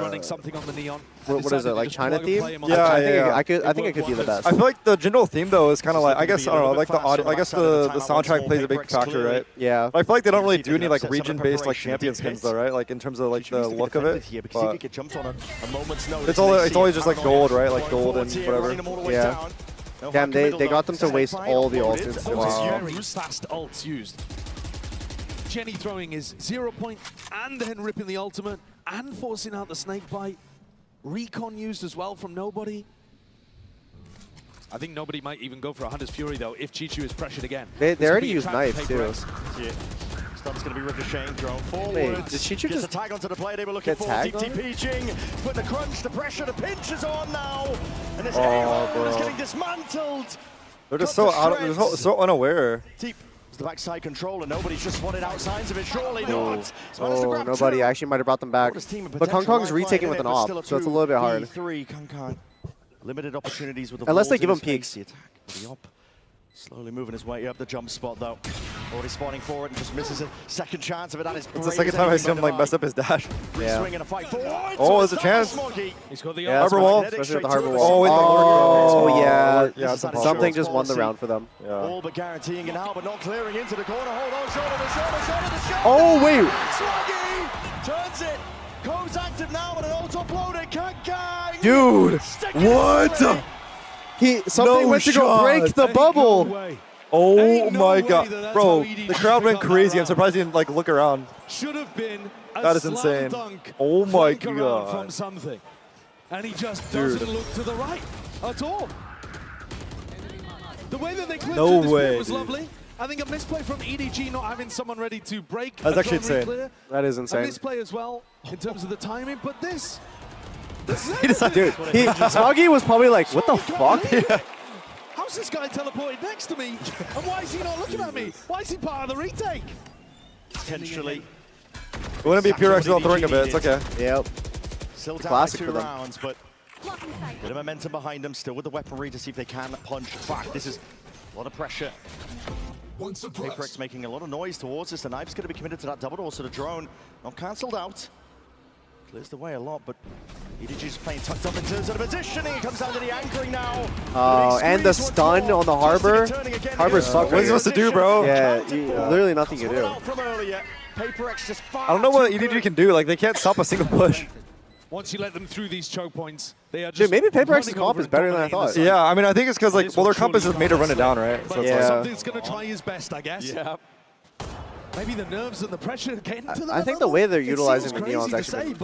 running something on the neon. What is it, like China theme? Yeah, I think it could be the best. I feel like the general theme though is kind of like I guess I don't know, like the audio. I guess the soundtrack plays a big factor, right? Yeah. But I feel like they don't really do any like region-based like champion skins though, right? Like in terms of like the look of it. But it's always just like gold, right? Like gold and whatever. Yeah. Damn, they got them to waste all the ults. Wow. Very fast ults used. Jenny throwing his 0 point and then ripping the ultimate and forcing out the snake bite. Recon used as well from nobody. I think nobody might even go for a Hunter's Fury though if Chichu is pressured again. They already used knife too. Stunn's going to be ricocheting, drone forward. Wait, did Chichu just a tag onto the play they were looking for? TTP Jing, but the crunch, the pressure, the pinch is on now. And this is getting dismantled. They're just so so unaware. The backside control and nobody's just spotted out signs of it, surely not. Oh, nobody actually might have brought them back. But Kong Kong's retaking with an op, so it's a little bit hard. Limited opportunities with the unless they give him peeks. Slowly moving his way up the jump spot though. Already spawning forward and just misses a second chance of it. That is it's the second time I see him like mess up his dash. Yeah. A fight oh, there's a chance. He's got the harbor wall. Especially with the harbor wall. Oh, yeah. Something just won the round for them. Yeah. All but guaranteeing it now, but not clearing into the corner. Hold on, shot of the shot. Oh, wait. Swaggy turns it. Code's active now and an auto uploaded. Kang. Dude, what? Something went to go break the bubble. Oh my god. Bro, the crowd went crazy. I'm surprised he didn't like look around. Should have been a that is insane. Oh my god. From something. And he just doesn't look to the right at all. The way that they cleared through this was lovely. I think a misplay from EDG not having someone ready to break. That's actually insane. That is insane. A misplay as well in terms of the timing, but this dude, Smoggy was probably like, what the fuck? Yeah. How's this guy teleported next to me? And why is he not looking at me? Why is he part of the retake? Potentially. It wouldn't be Purex without throwing a bit. It's okay. Yep. Still down classic by 2 for them. rounds, but bit of momentum behind them. Still with the weaponry to see if they can punch back. This is a lot of pressure. Paperex making a lot of noise towards us. The knife's going to be committed to that double door, so the drone not cancelled out. Clears the way a lot, but EDG's playing tucked up in terms of the positioning. It comes down to the anchoring now. Oh, and the stun on the harbor. Harbor's fucked. What are you supposed to do, bro? Yeah, literally nothing you do. I don't know what EDG can do. Like, they can't stop a single push. Once you let them through these choke points, they are just. Dude, maybe Paperex's comp is better than I thought. Yeah, I mean, I think it's because, like, well, their comp is just made to run it down, right? So yeah. Something's going to try his best, I guess. Yeah. Maybe the nerves and the pressure getting to them. I think the way they're utilizing the neons actually.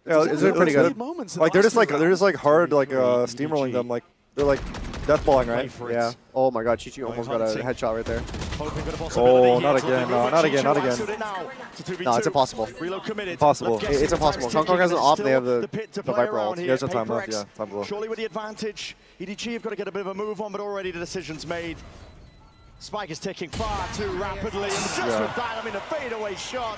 Yeah, it's pretty good. Like they're just like hard like steamrolling steamrolling them, like they're like deathballing, right? Yeah. Oh my god, Chichi almost got a headshot right there. Oh, not again, no, not again, not again. No, it's impossible. Impossible. It's impossible. Hong Kong has an op, they have the Viper ult. There's no time left, yeah, time below. Surely with the advantage, EDG have got to get a bit of a move on, but already the decision's made. Spike is ticking far too rapidly, and just with that, I mean, a fadeaway shot.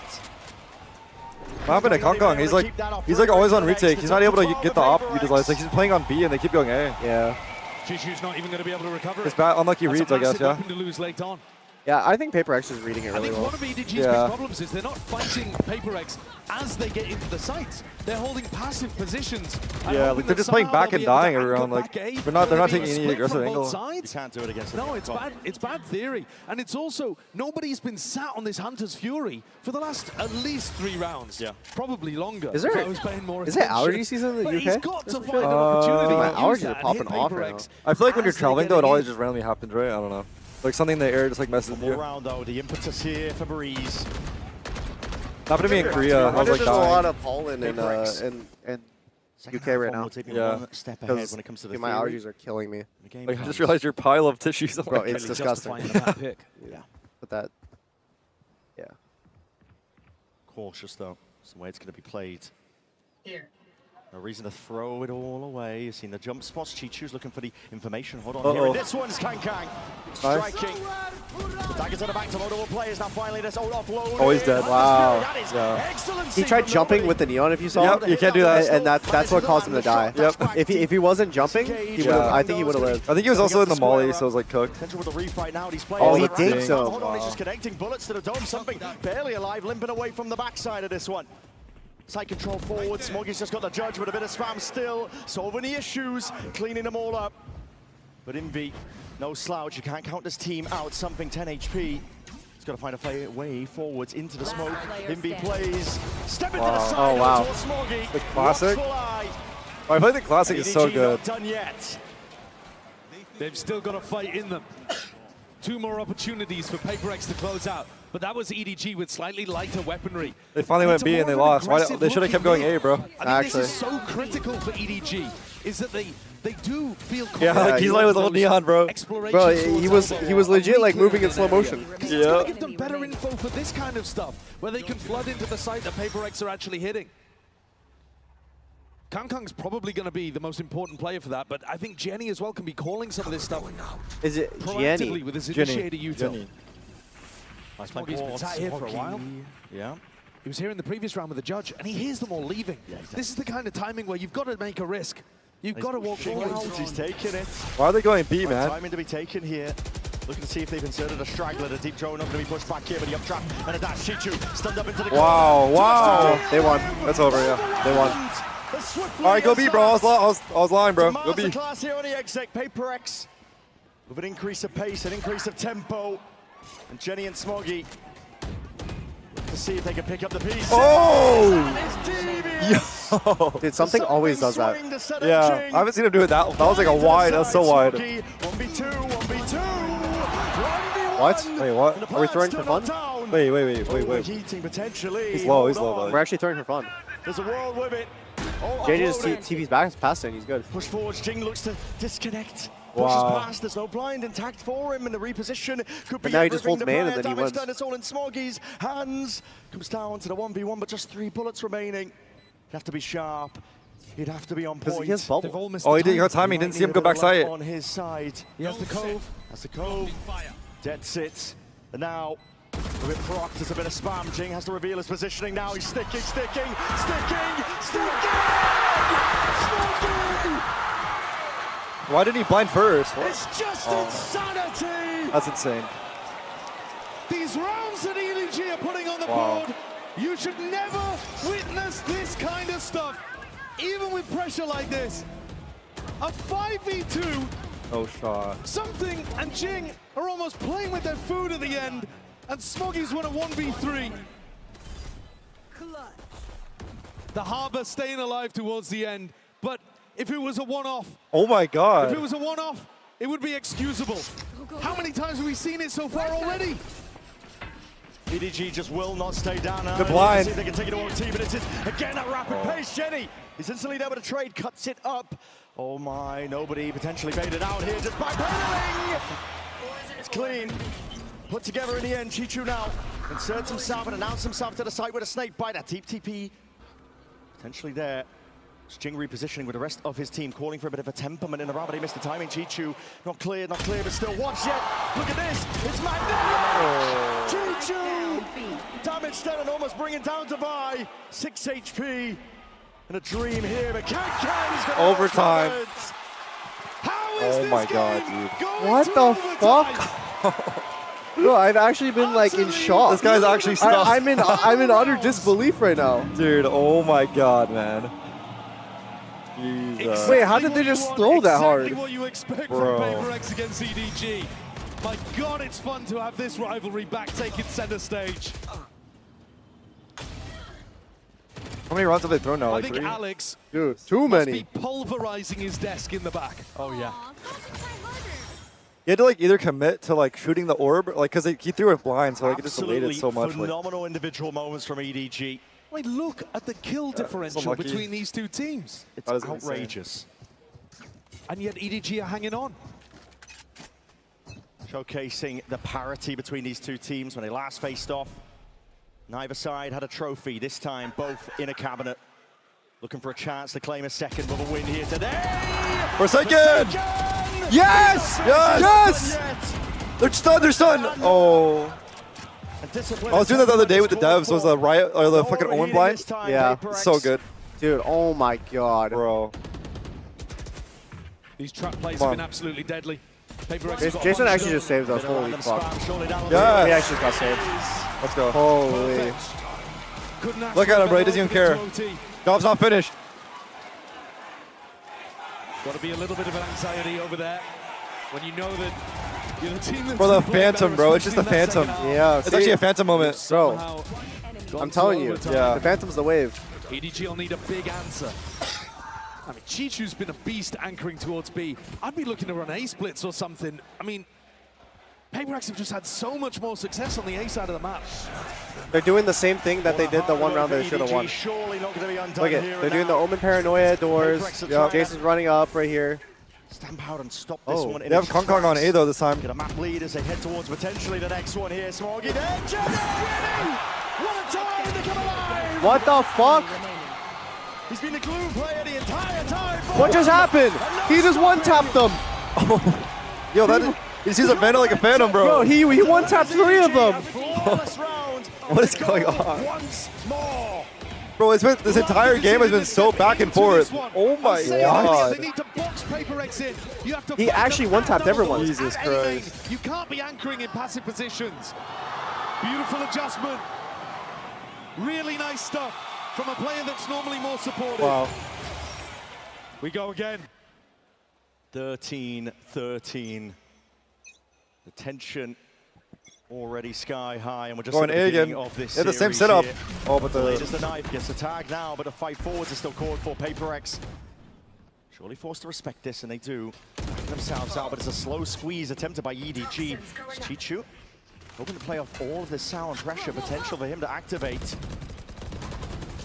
What happened to Kong Kong? He's like always on retake. He's not able to get the op utilized. Like he's playing on B and they keep going A. Yeah. Chichu's not even going to be able to recover. It's bad, unlucky reads, I guess. Yeah. To lose late on. Yeah, I think Paper X is reading it really well. One of EDG's big problems is they're not fighting Paper X as they get into the sites. They're holding passive positions. Yeah, like they're just playing back and dying every round. Like they're not taking any aggressive angle. You can't do it against No, it's bad. It's bad theory, and it's also nobody's been sat on this Hunter's Fury for the last at least 3 rounds. Yeah, probably longer. Is there? Is it allergy season in the UK? He's got to find an opportunity. My allergies are popping off right now. I feel like when you're traveling though, it always just randomly happens, right? I don't know. Like something in the air just like messes with you. Round though, the impetus here for Breeze. Happened to me in Korea. I was like dying. There's a lot of pollen in UK right now. Yeah. Step ahead when it comes to the my allergies are killing me. Like I just realized your pile of tissues. Bro, it's disgusting. Yeah. But that. Yeah. Cautious though. That's the way it's going to be played. Here. No reason to throw it all away. You've seen the jump spots. Chichu's looking for the information. Hold on here. And this one's Kang. Striking. Daggers at the back to multiple players. Now finally this old offload. Oh, he's dead. Wow. Yeah. He tried jumping with the neon if you saw. Yep, you can't do that. And that's what caused him to die. Yep. If he wasn't jumping, I think he would have lived. I think he was also in the molly, so it was like cooked. Oh, he did so. Hold on, he's just connecting bullets to the dome. Something barely alive, limping away from the backside of this one. Side control forward, Smoggy's just got the judge with a bit of spam still. Solving the issues, cleaning them all up. But Invi, no slouch, you can't count this team out. Something 10 HP. He's got to find a way forwards into the smoke. Invi plays, step into the side towards Smoggy. The classic. I play the classic is so good. Not done yet. They've still got a fight in them. 2 more opportunities for Paper X to close out. But that was EDG with slightly lighter weaponry. They finally went B and they lost. They should have kept going A, bro. I think this is so critical for EDG, is that they do feel yeah, like he's like with little neon, bro. Bro, he was legit like moving in slow motion. It's gonna give them better info for this kind of stuff, where they can flood into the site that Paper X are actually hitting. Kang's probably going to be the most important player for that, but I think Jenny as well can be calling some of this stuff. Is it proactively Jenny? With his initiator util. Smoggy's been sat here for a while. Yeah. He was here in the previous round with the judge, and he hears them all leaving. Yeah, this is the kind of timing where you've got to make a risk. You've got to walk forward. He's taking it. Why are they going B, man? Timing to be taken here. Looking to see if they've inserted a straggler. The deep drone not going to be pushed back here, but the up trap and a dash. Chichu stunned up into the wow. They won. That's over, yeah. They won. All right, go B, bro. I was lying, bro. Go B. Class here on the exec. Paper X with an increase of pace, an increase of tempo. And Jenny and Smoggy to see if they can pick up the piece. Oh! Yo! Dude, something always does that. Yeah, I haven't seen him do it that. That was like a wide. That's so wide. 1v2, 1v2. What? Wait, what? Are we throwing for fun? Wait. He's low, buddy. We're actually throwing for fun. There's a world with it. JJ just TV's back, past it, he's good. Push forward, Jing looks to disconnect. Wow. Pushes past, there's no blind intact for him, and the reposition could be now he just holds man and then he wins. Done. It's all in Smoggy's hands. Comes down to the 1v1, but just 3 bullets remaining. He'd have to be sharp. He'd have to be on point. He has bubble. Oh, he got timing. Didn't see him go backside. On his side. He has the cove. That's the cove. Dead sits. And now, a bit proc, there's a bit of spam. Jing has to reveal his positioning now. He's sticking. Why didn't he blind first? What? It's just insanity! That's insane. These rounds that EDG are putting on the board, you should never witness this kind of stuff, even with pressure like this. A 5v2. Oh, shot. Something and Jing are almost playing with their food at the end, and Smoggy's won a 1v3. The Harbor staying alive towards the end, but if it was a one-off, oh my God! If it was a one-off, it would be excusable. How many times have we seen it so far already? EDG just will not stay down now. The blind. See if they can take it to OT, but it's again at rapid pace. Jenny is instantly there with a trade, cuts it up. Oh my, nobody potentially baited out here just by battling. It's clean. Put together in the end. Chichu now inserts himself and announces himself to the side with a snake bite. That deep TP potentially there. Jing repositioning with the rest of his team, calling for a bit of a temperament in the round, but he missed the timing. Chichu, not clear, but still watch yet. Look at this, it's magnetic! Chichu! Damage done and almost bringing down to Vi. 6 HP. And a dream here, but Kan's got overtime. How is oh this my game God, dude. going What to the overtime? fuck? No, I've actually been like in shock. This guy's actually stuck. I'm in utter disbelief right now. Dude, oh my god, man. Jesus. Wait, how did they just throw that hard? Exactly what you expect Bro. from PaperX against EDG. My god, it's fun to have this rivalry back taking center stage. How many rounds have they thrown now? I Like think 3? Alex Dude, too must many. be pulverizing his desk in the back. Oh yeah. He had to like either commit to like shooting the orb, like because he threw it blind, so like it just delayed it so much. Phenomenal individual moments from EDG. I mean, look at the kill differential unlucky. between these two teams. It's outrageous. And yet EDG are hanging on. Showcasing the parity between these two teams when they last faced off. Neither side had a trophy, this time both in a cabinet. Looking for a chance to claim a second with a win here today. For a second! Yes! Yes! They're stunned, they're stunned! Oh. I was doing that the other day with the devs, was the riot, or the fucking Owen blind. Yeah. So good. Dude, oh my god. Bro. These trap plays have been absolutely deadly. Jason actually just saved us, holy fuck. Yeah. He actually got saved. Let's go. Holy. Look at him, bro, he doesn't even care. Job's not finished. Got to be a little bit of an anxiety over there when you know that you're the team that's Bro, the phantom, bro, it's just a phantom. Yeah. It's actually a phantom moment. Bro, I'm telling you, the phantom's the wave. EDG will need a big answer. I mean, Chichu's been a beast anchoring towards B. I'd be looking to run A splits or something. I mean, PaperX have just had so much more success on the A side of the map. They're doing the same thing that they did the one round they should have won. Look at, they're doing the Omen Paranoia doors. Yep. Jason's running up right here. Stamp out and stop this one. They have Kong on A though this time. Get a map lead as they head towards potentially the next one here. Smoggy there. Jenny! What a time to come alive! What the fuck? He's been the glue player the entire time. What just happened? He just one-tapped them. Yo, he sees a Venom like a phantom, bro. Bro, he one-tapped 3 of them. What is going on? Bro, it's been, this entire game has been so back and forth. Oh my god. They need to box PaperX in. You have to He actually one-tapped everyone. Jesus Christ. You can't be anchoring in passive positions. Beautiful adjustment. Really nice stuff from a player that's normally more supportive. Wow. We go again. 13-13. The tension already sky high, and we're just going at the A beginning again. of this Yeah, the same series setup. here. Oh, but the latest the knife gets the tag now, but the fight forwards is still called for PaperX. Surely forced to respect this, and they do. Backing themselves out, but it's a slow squeeze attempted by EDG. Chichu hoping to play off all of this sound pressure, potential for him to activate.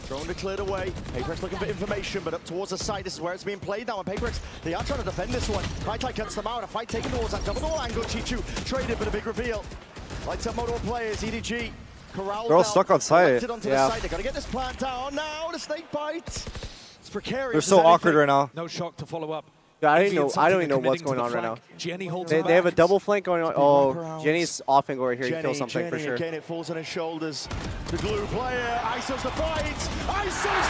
Drone declared away. PaperX looking for information, but up towards the side, this is where it's being played now. And PaperX, they are trying to defend this one. High cuts them out. A fight taken towards that double door angle. Chichu traded for the big reveal. Lights up multiple players. EDG corralled. They're all stuck on site. Onto Yeah. the site. They got to get this plant down now. The snake bite. It's precarious. They're so awkward right now. No shock to follow up. I don't even know what's going on right now. Jenny holds They have a double flank going on. Oh, Jenny's off and go right here. He kills something for sure. Again, it falls on his shoulders. The glue player. ISO's the fight. ISO's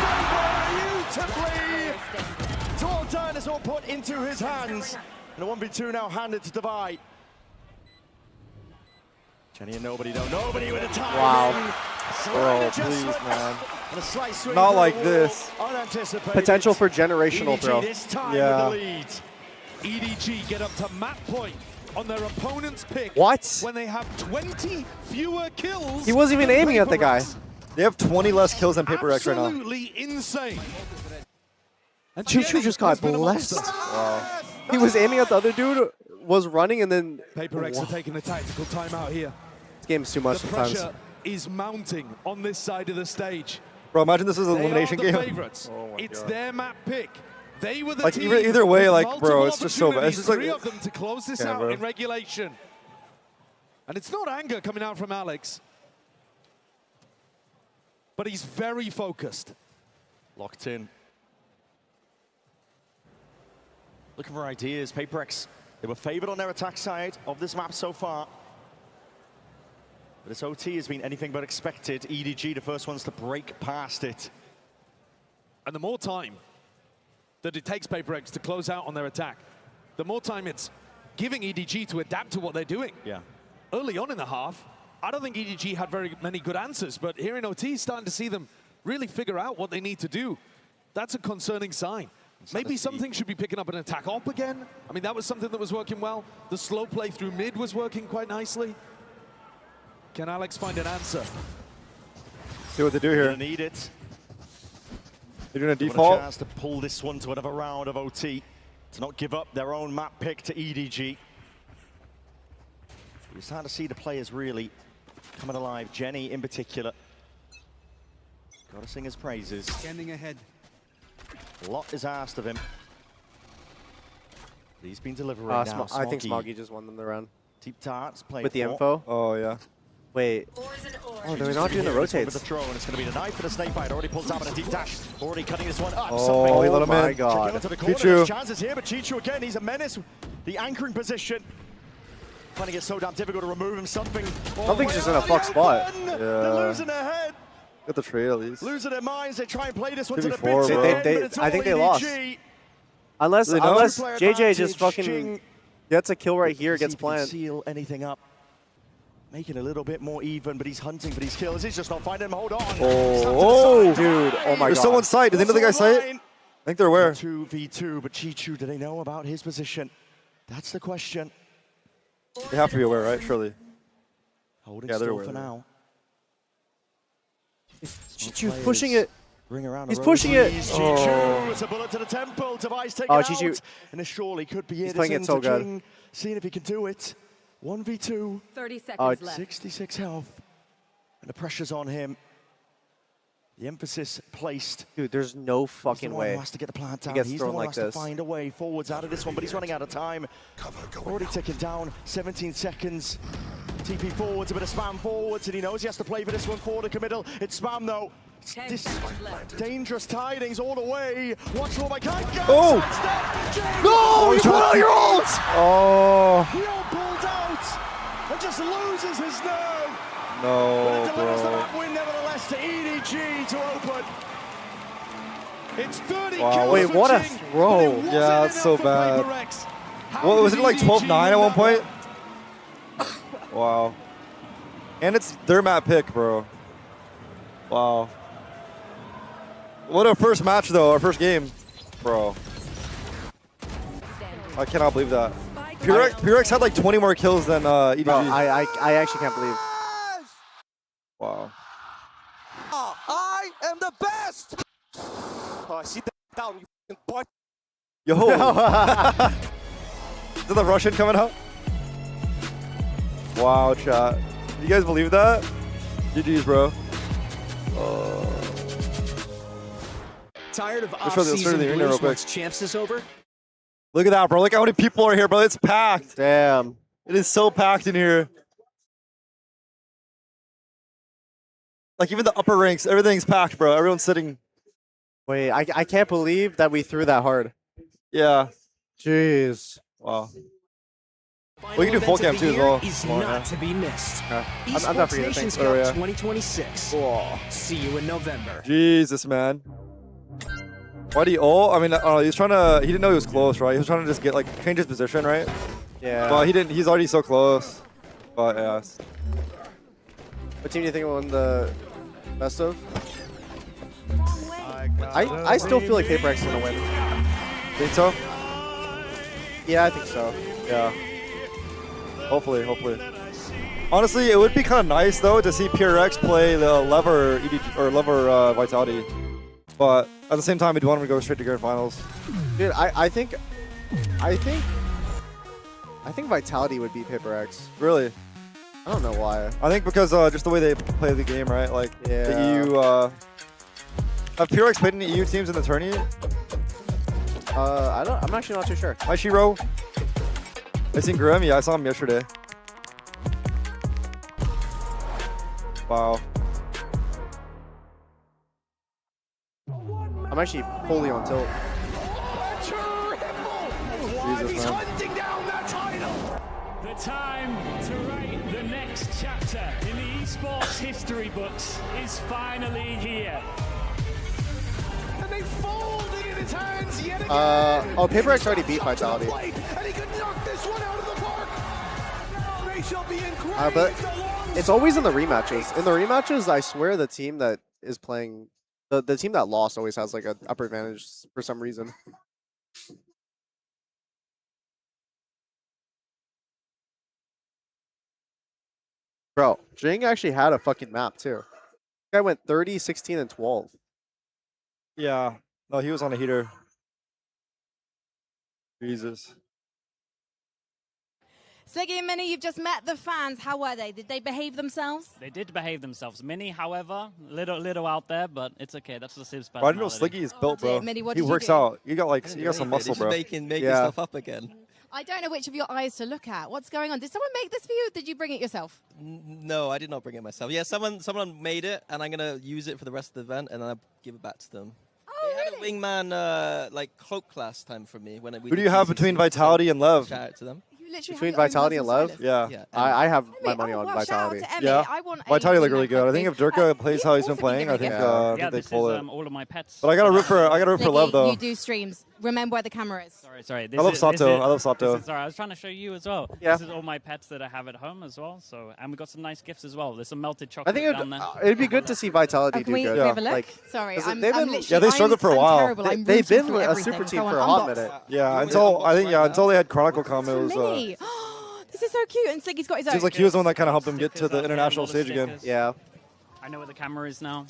the beautifully. Tall turn is all put into his hands. And a 1v2 now handed to Divide. Jenny and nobody though. Nobody with a time. Wow. Bro, please, man. And a slight swing Not through like the this. wall. Unanticipated. Potential for generational EDG throw. this time Yeah. with the lead. EDG get up to map point on their opponent's pick. What? When they have 20 fewer kills. He wasn't even than aiming at the guy. PaperX. They have 20 less kills than PaperX right now. Absolutely insane. And Chichu Jenny just got has been a blessed. monster. Wow. He was aiming at the other dude, was running, and then... PaperX are taking a tactical timeout here. This game's too much The sometimes. pressure is mounting on this side of the stage. Bro, imagine this was an elimination They are game. the favorites. Oh my It's God. their map pick. They were the Like, team either way, with like, bro, multiple it's just so bad. It's just like- opportunities, 3 of them to close this Yeah, out bro. in regulation. And it's not anger coming out from Alex, but he's very focused. Locked in. Looking for ideas. PaperX, they were favored on their attack side of this map so far. But this OT has been anything but expected. EDG, the first ones to break past it. And the more time that it takes PaperX to close out on their attack, the more time it's giving EDG to adapt to what they're doing. Yeah. early on in the half, I don't think EDG had very many good answers, but here in OT, starting to see them really figure out what they need to do. That's a concerning sign. Maybe something should be picking up an attack op again. I mean, that was something that was working well. The slow play through mid was working quite nicely. Can Alex find an answer? See what they do here. They need it. They're doing a They default. want a chance to pull this one to another round of OT, to not give up their own map pick to EDG. We're starting to see the players really coming alive. Jenny in particular. Got to sing his praises. Standing ahead. A lot is asked of him. He's been delivering now. I think Smoggy just won them the round. Deep Tarts playing with the info. Oh yeah. Wait. Oh, they're not doing the rotates. With the throw, and it's going to be the knife for the snake bite. Already pulls out with a deep dash. Already cutting this one up. Oh, he let him in. My God. Chichu. Chances here, but Chichu again. He's a menace. The anchoring position. Finding it so damn difficult to remove him. Something's just in a fuck spot. They're Yeah. losing their head. Got the trade at least. Losing their minds. They try and play this one to the 3v4, bits. bro. I think they lost. Unless JJ just fucking gets a kill right here, gets planned. Seal anything up. Making a little bit more even, but he's hunting for these kills. He's just not finding them. Hold on. Oh, dude. Oh my God. There's someone's sight. Do they know the guy's sight? I think they're aware. 2v2, but Chichu, do they know about his position? That's the question. They have to be aware, right? Surely. Holding Yeah, they're still aware. for now. Chichu's pushing it. Bring around He's pushing it. Chichu, it's a bullet to the temple. Device taken out. And this surely could be it. He's playing it so good. Seeing if he can do it. 1v2. 30 seconds left. 66 health. And the pressure's on him. The emphasis placed. Dude, there's no fucking He's the way. one who has to get the plant down. He gets He's the thrown one who like has this. to find a way forwards out of this one, but he's running out of time. Already ticking down. 17 seconds. TP forwards, a bit of spam forwards, and he knows he has to play for this one for the committal. It's spam though. This dangerous tidings all the way. Watch for my guy. Oh! No! You put out your ult! Oh! He all pulled out and just loses his nerve. No, But it delivers the bro. map win nevertheless to EDG to open. It's 30 Wow, kills wait, for what a Jing, throw. but it wasn't Yeah, that's so enough for bad. PaperX. What was it, like did 12-9 at one EDG point? Wow. And it's their map pick, bro. Wow. What a first match, though. Our first game. Bro. I cannot believe that. PureX had like 20 more kills than EDG. Bro, I actually can't believe. Wow. I am the best! Oh, sit down, you fucking butt. Yo! Is that the Russian coming out? Wow, chat. You guys believe that? GG's, bro. Tired of Let's show the off-season arena real blues quick. once champs is over? Look at that, bro. Look how many people are here, bro. It's packed. Damn. It is so packed in here. Like, even the upper ranks, everything's packed, bro. Everyone's sitting. Wait, I can't believe that we threw that hard. Yeah. Jeez. Wow. We can do full cam too as well. Is Come on, not yeah. to be missed. I'm not Esports forgetting Nations things. Cup Oh, yeah. 2026. See you in November. Jesus, man. Why do you ult? I mean, he was trying to. He didn't know he was close, right? He was trying to just get like change his position, right? Yeah. But he didn't. He's already so close. But yeah. What team do you think will win the best of? I still feel like PaperX is gonna win. Think so? Yeah, I think so. Yeah. Hopefully, hopefully. Honestly, it would be kind of nice though to see PureX play the lever EDG or lever Vitality. But at the same time, we'd want him to go straight to grand finals. Dude, I think Vitality would beat PaperX. Really? I don't know why. I think because just the way they play the game, right? Like the Yeah. EU. Have PureX played any EU teams in the tourney? I'm actually not too sure. Hi, Shiro. I seen Grim. Yeah, I saw him yesterday. Wow. I'm actually fully on tilt. Jesus, man. The time to write the next chapter in the esports history books is finally here. And they fold it in his hands yet again. Oh, PaperX already beat Vitality. And he could knock this one out of the park. Now they But it's always in the rematches. In the rematches, I swear the team that is playing, the team that lost always has like an upper advantage for some reason. Bro, Jing actually had a fucking map too. This guy went 30, 16, and 12. Yeah. No, he was on a heater. Jesus. Sliggy and Mini, you've just met the fans. How were they? Did they behave themselves? They did behave themselves. Mini, however, little out there, but it's okay. That's the Sib's Bro, I didn't know personality. Sliggy is built, bro. Mini, what He did you works do? out. You got like, you got some muscle, bro. Making Yeah. stuff up again. I don't know which of your eyes to look at. What's going on? Did someone make this for you, or did you bring it yourself? No, I did not bring it myself. Yeah, someone made it, and I'm gonna use it for the rest of the event, and then I'll give it back to them. Oh, they had a wingman like cloak last time for me when we. Who do you have between Vitality and LEV? Shout out to them. Between Vitality and LEV? Yeah. I have my money on Vitality. Yeah. Vitality look really good. I think if Durka plays how he's been playing, I think Yeah, they this pull is it. all of my pets. But I gotta root for LEV though. You do streams. Remember where the camera is. Sorry. I love Sato. I love Sato. Sorry, I was trying to show you as well. Yeah. This is all my pets that I have at home as well. So, and we got some nice gifts as well. There's some melted chocolate I think down there. it'd be good to see Vitality do Can we good. have a look? Like, Sorry, 'cause I'm they've been- literally. Yeah, they struggled for a while. Terrible. I'm They've rooting been through a everything. super team Go on, for a hot unbox. minute. Yeah, until they had Chronicle come, it was. Me. This is so cute, and Sliggy's got his own. Seems like he was the one that kind of helped him get to the international stage again. Yeah. I know where the camera is now.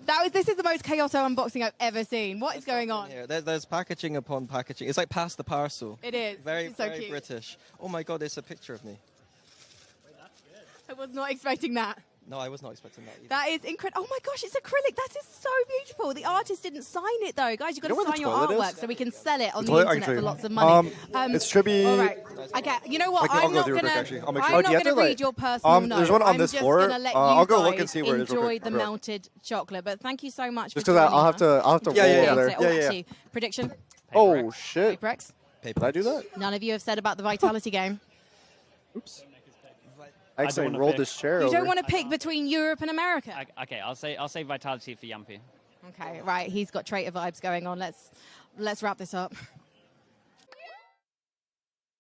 And this is the most chaotic unboxing I've ever seen. What is going on? Here, there's packaging upon packaging. It's like past the parcel. It is. Very, It's so very cute. British. Oh my God, there's a picture of me. I was not expecting that. No, I was not expecting that either. That is incredible. Oh my gosh, it's acrylic. That is so beautiful. The artist didn't sign it though. Guys, you've got You know to where sign the your toilet is? artwork so we can sell it on the toilet, I can internet show for you. lots of money. It should be. All right. Okay, you know what? I'll I'm go not through it going real quick, to actually. I'll make I'm sure. not going to read your personal note. There's one on I'm this just floor. going to let you I'll go look guys and see where it is real enjoy quick. the Real. melted chocolate. But thank you so much Just for because joining I'll have to roll there. Actually, prediction? Oh shit. Paperex? Did I do that? None of you have said about the Vitality game. Oops. I accidentally rolled this chair You over. don't want to pick between Europe and America. Okay, I'll say Vitality for Yampy. Okay, right. He's got traitor vibes going on. Let's wrap this up.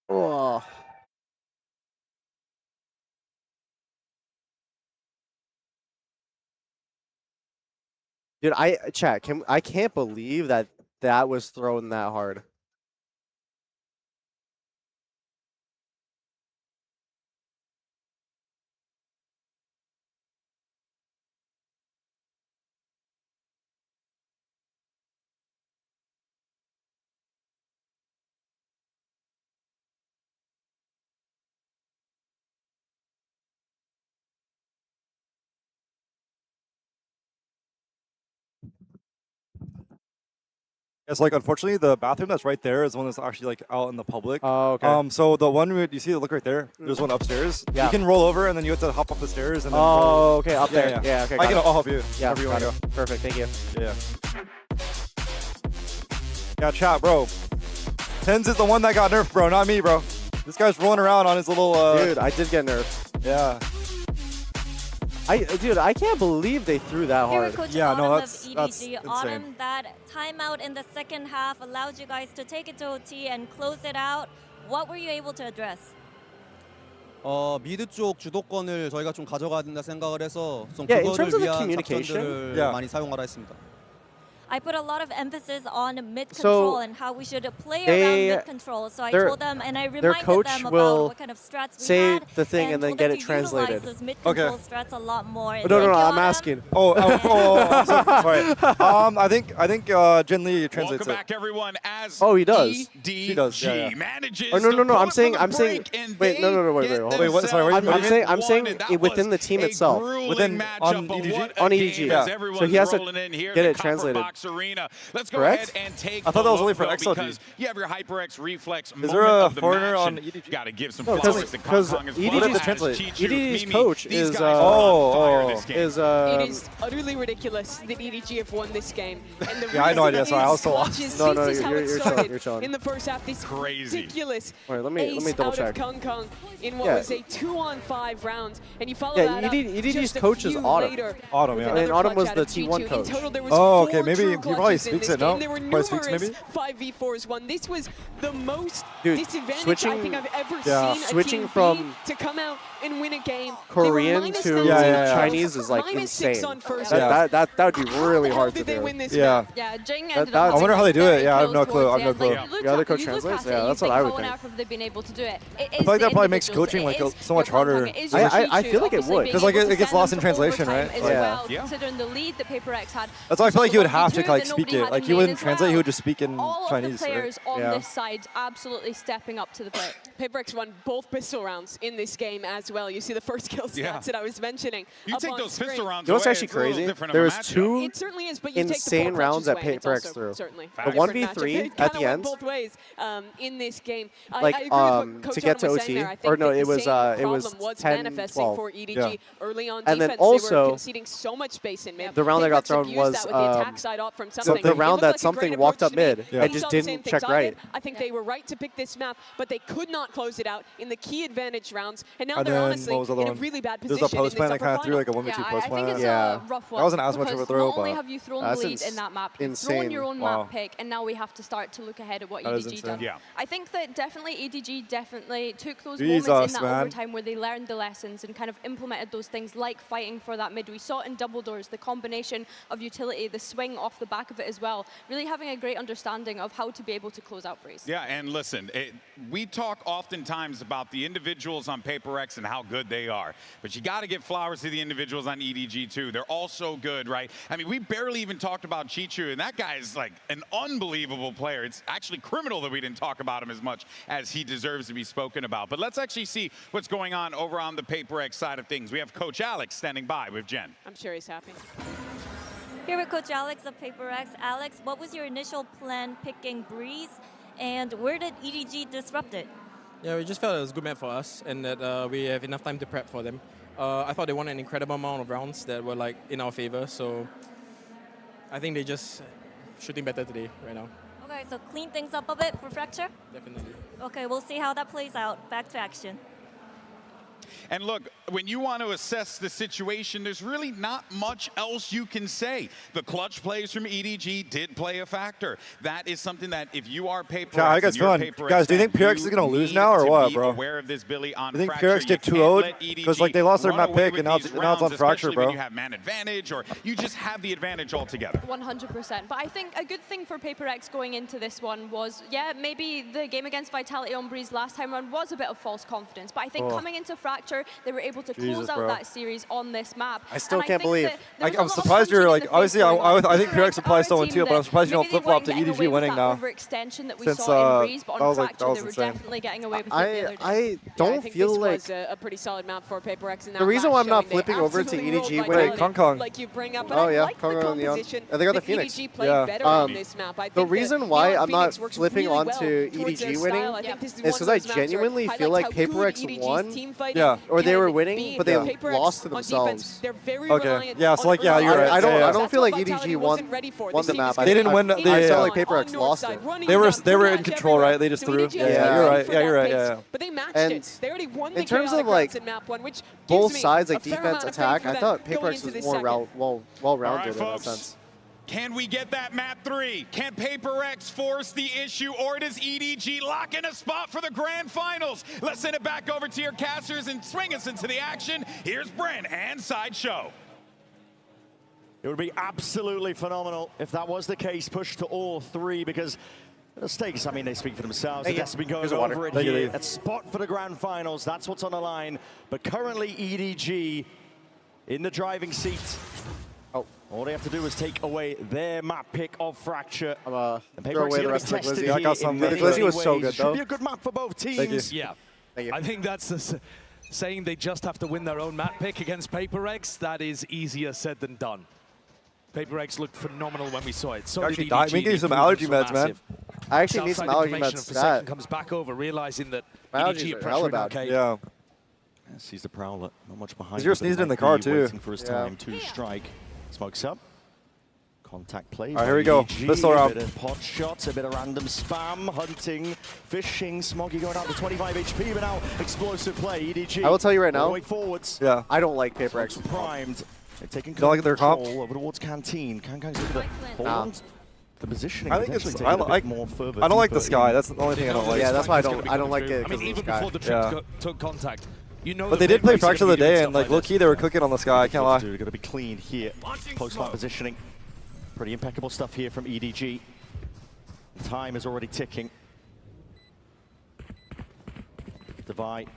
Oh. Dude, I can't believe that was thrown that hard. It's like, unfortunately, the bathroom that's right there is the one that's actually like out in the public. Oh, okay. So the one you see, look right there. There's one upstairs. Yeah. You can roll over and then you have to hop up the stairs and then. Oh, okay, up there. Yeah. Yeah, okay. I'll help you. Yeah, Wherever you want to go. Perfect. Thank you. Yeah. Yeah, chat, bro. TENZ is the one that got nerfed, bro, not me, bro. This guy's rolling around on his little. Dude, I did get nerfed. Yeah. Dude, I can't believe they threw that hard. Yeah, no, that's insane. Autumn, that timeout in the second half allowed you guys to take it to OT and close it out. What were you able to address? 미드 쪽 주도권을 저희가 좀 가져가야 된다 생각을 해서 좀 Yeah, in 그거를 terms of the 위한 communication, 작전들을 많이 사용하라 했습니다. I put a lot of emphasis on mid So, control and how we should play around mid control. So I told them and I reminded them about what kind of strats we say had the thing and then get it translated. those mid control strats a lot more. No, I'm asking. I'm sorry. I think Jin Lee translates Welcome back, everyone. As he does. She does. Yeah. manages. Oh, no. to I'm saying. wait, No. Wait. Hold on. Wait, what? Sorry. I'm saying within the team itself. Within on EDG. On EDG. Yeah. So he has to get it translated. Let's go Correct? ahead and take I thought that was only for XLG. XLG. Because you have your HyperX reflex. Is there a foreigner on EDG? Got to give some No, flowers to because Kong as well. EDG's coach is It is utterly ridiculous that EDG have won this game. And the Yeah, I had no idea, so I also lost. lost. No, This is how it started you're chilling. in the first half. This Crazy. ridiculous Alright, let me ace double out check. of Kong in what Yeah. was a 2-on-5 round, and you follow Yeah, that up EDG's just a coach is few Autumn. later Autumn, with yeah. another And Autumn clutch was out the of G2. T1 coach. In total, there was Oh, 4 okay, maybe he probably speaks it, no? There were Probably numerous speaks, maybe? 5v4s won. This was the most Dude, disadvantaged I think I've ever seen switching a team from to come out and win a game. Korean to Chinese is like insane. That would be really hard to do. Yeah, Jing ended up I wonder how they do it. Yeah, I have no clue. I have no clue. The other coach translates? Yeah, that's what I would think. How have they been able to do it? I feel like that probably makes coaching like so much harder. I feel like it would. Because like it gets lost in translation, right? Yeah. Considering the lead that PaperX had. That's why I feel like he would have to like speak it. Like he wouldn't translate, he would just speak in Chinese. All of the players on this side absolutely stepping up to the plate. PaperX won both pistol rounds in this game as well. You see the first kill stats that I was mentioning. You take those pistol rounds. You know what's actually crazy? There was two insane rounds that PaperX threw. Certainly. The 1v3 at the end. Both ways in this game. Like to get to OT, or no, it was 10-12. For EDG early on and defense, then also they were conceding so much space in mid. The round that got thrown was the round that something walked up mid and just didn't check right. I think they were right to pick this map, but they could not close it out in the key advantage rounds, and now they're honestly in a really bad position. There's a post plan that kind of threw like a 1v2 post plan. I think it's a rough one. That wasn't as much of a throw, not only but have you thrown the lead in that map, you've thrown your own map pick, and now we have to start to look ahead at what EDG done. I think that EDG definitely took those moments in that overtime where they learned the lessons and kind of implemented those things like fighting for that mid. We saw it in double doors, the combination of utility, the swing off the back of it as well, really having a great understanding of how to be able to close out Breeze. Yeah, and listen, we talk oftentimes about the individuals on PaperX and how good they are, but you got to give flowers to the individuals on EDG too. They're all so good, right? I mean, we barely even talked about Chichu, and that guy is like an unbelievable player. It's actually criminal that we didn't talk about him as much as he deserves to be spoken about. But let's actually see what's going on over on the PaperX side of things. We have Coach Alex standing by with Jen. I'm sure he's happy. Here with Coach Alex of PaperX. Alex, what was your initial plan picking Breeze, and where did EDG disrupt it? Yeah, we just felt it was a good map for us, and that we have enough time to prep for them. I thought they won an incredible amount of rounds that were like in our favor, so I think they just shooting better today right now. Okay, so clean things up a bit for Fracture? Definitely. Okay, we'll see how that plays out. Back to action. And look, when you want to assess the situation, there's really not much else you can say. The clutch plays from EDG did play a factor. That is something that if you are PaperX, how you guys feeling? Guys, do you think PaperX is going to lose now or what, bro? Aware of this, Billy, on you think Fracture. PaperX get 2-0'd? Because like they lost their map pick and now it's on Fracture, bro. When you have man advantage or you just have the advantage altogether. 100%. But I think a good thing for PaperX going into this one was, yeah, maybe the game against Vitality on Breeze last time around was a bit of false confidence. But I think coming into Fracture, they were able to close out that series on this map. I still can't believe. I'm surprised you're like, obviously, I think PaperX applies still 1-2, but I'm surprised you don't flip-flop to EDG winning now. Overextension that we saw in Breeze, but on Fracture, they were definitely getting away with it the other day. I don't feel like this was a pretty solid map for PaperX. And the reason why I'm not flipping over to EDG winning. Kong. Like you bring up, oh yeah, Kong on the and they got the Phoenix. Yeah. The reason why I'm not flipping onto EDG winning is because I genuinely feel like PaperX won, or they were winning, but they lost to themselves. Okay. Yeah. So like, yeah, you're right. I don't feel like EDG won the map. They didn't win. I felt like PaperX lost it. They were in control, right? They just threw. Yeah, you're right. Yeah, you're right. Yeah. But they matched it. They already won the in terms of like both sides, like defense, attack, I thought PaperX was more well-rounded in that sense. Can we get that map 3? Can PaperX force the issue, or does EDG lock in a spot for the grand finals? Let's send it back over to your casters and swing us into the action. Here's Bryn and Sideshow. It would be absolutely phenomenal if that was the case, push to all 3, because the stakes, I mean, they speak for themselves. The has been going over it here. A spot for the grand finals, that's what's on the line. But currently EDG in the driving seat. All they have to do is take away their map pick of Fracture. Throw away the rest of the Glizzy. I got some. The Glizzy was so good, though. Should be a good map for both teams. Yeah. I think that's saying they just have to win their own map pick against PaperX. That is easier said than done. PaperX looked phenomenal when we saw it. So actually died. We need some allergy meds, man. I actually need some allergy meds. Comes back over, realizing that EDG are hella bad. Yeah. Sees the Prowler, not much behind. You're sneezing in the car too. Waiting for his time to strike. Smokes up. Contact play. All right, here we go. Pistol round. A bit of pot shots, a bit of random spam, hunting, fishing. Smoggy going out to 25 HP, but now explosive play. EDG. I will tell you right now. Way forwards. Yeah. I don't like PaperX. Primed. They're taking Don't like their comp. over towards Canteen. Kang's looking to hold on to the positioning. I think it's. I like more further. I don't like the sky. That's the only thing I don't like. Yeah, that's why I don't like it. I mean, even before the trip took contact, you know. But they did play Fracture of the Day, and like low key, they were cooking on the sky. I can't lie. They're gonna be clean here. Post-line positioning. Pretty impeccable stuff here from EDG. Time is already ticking. Divide.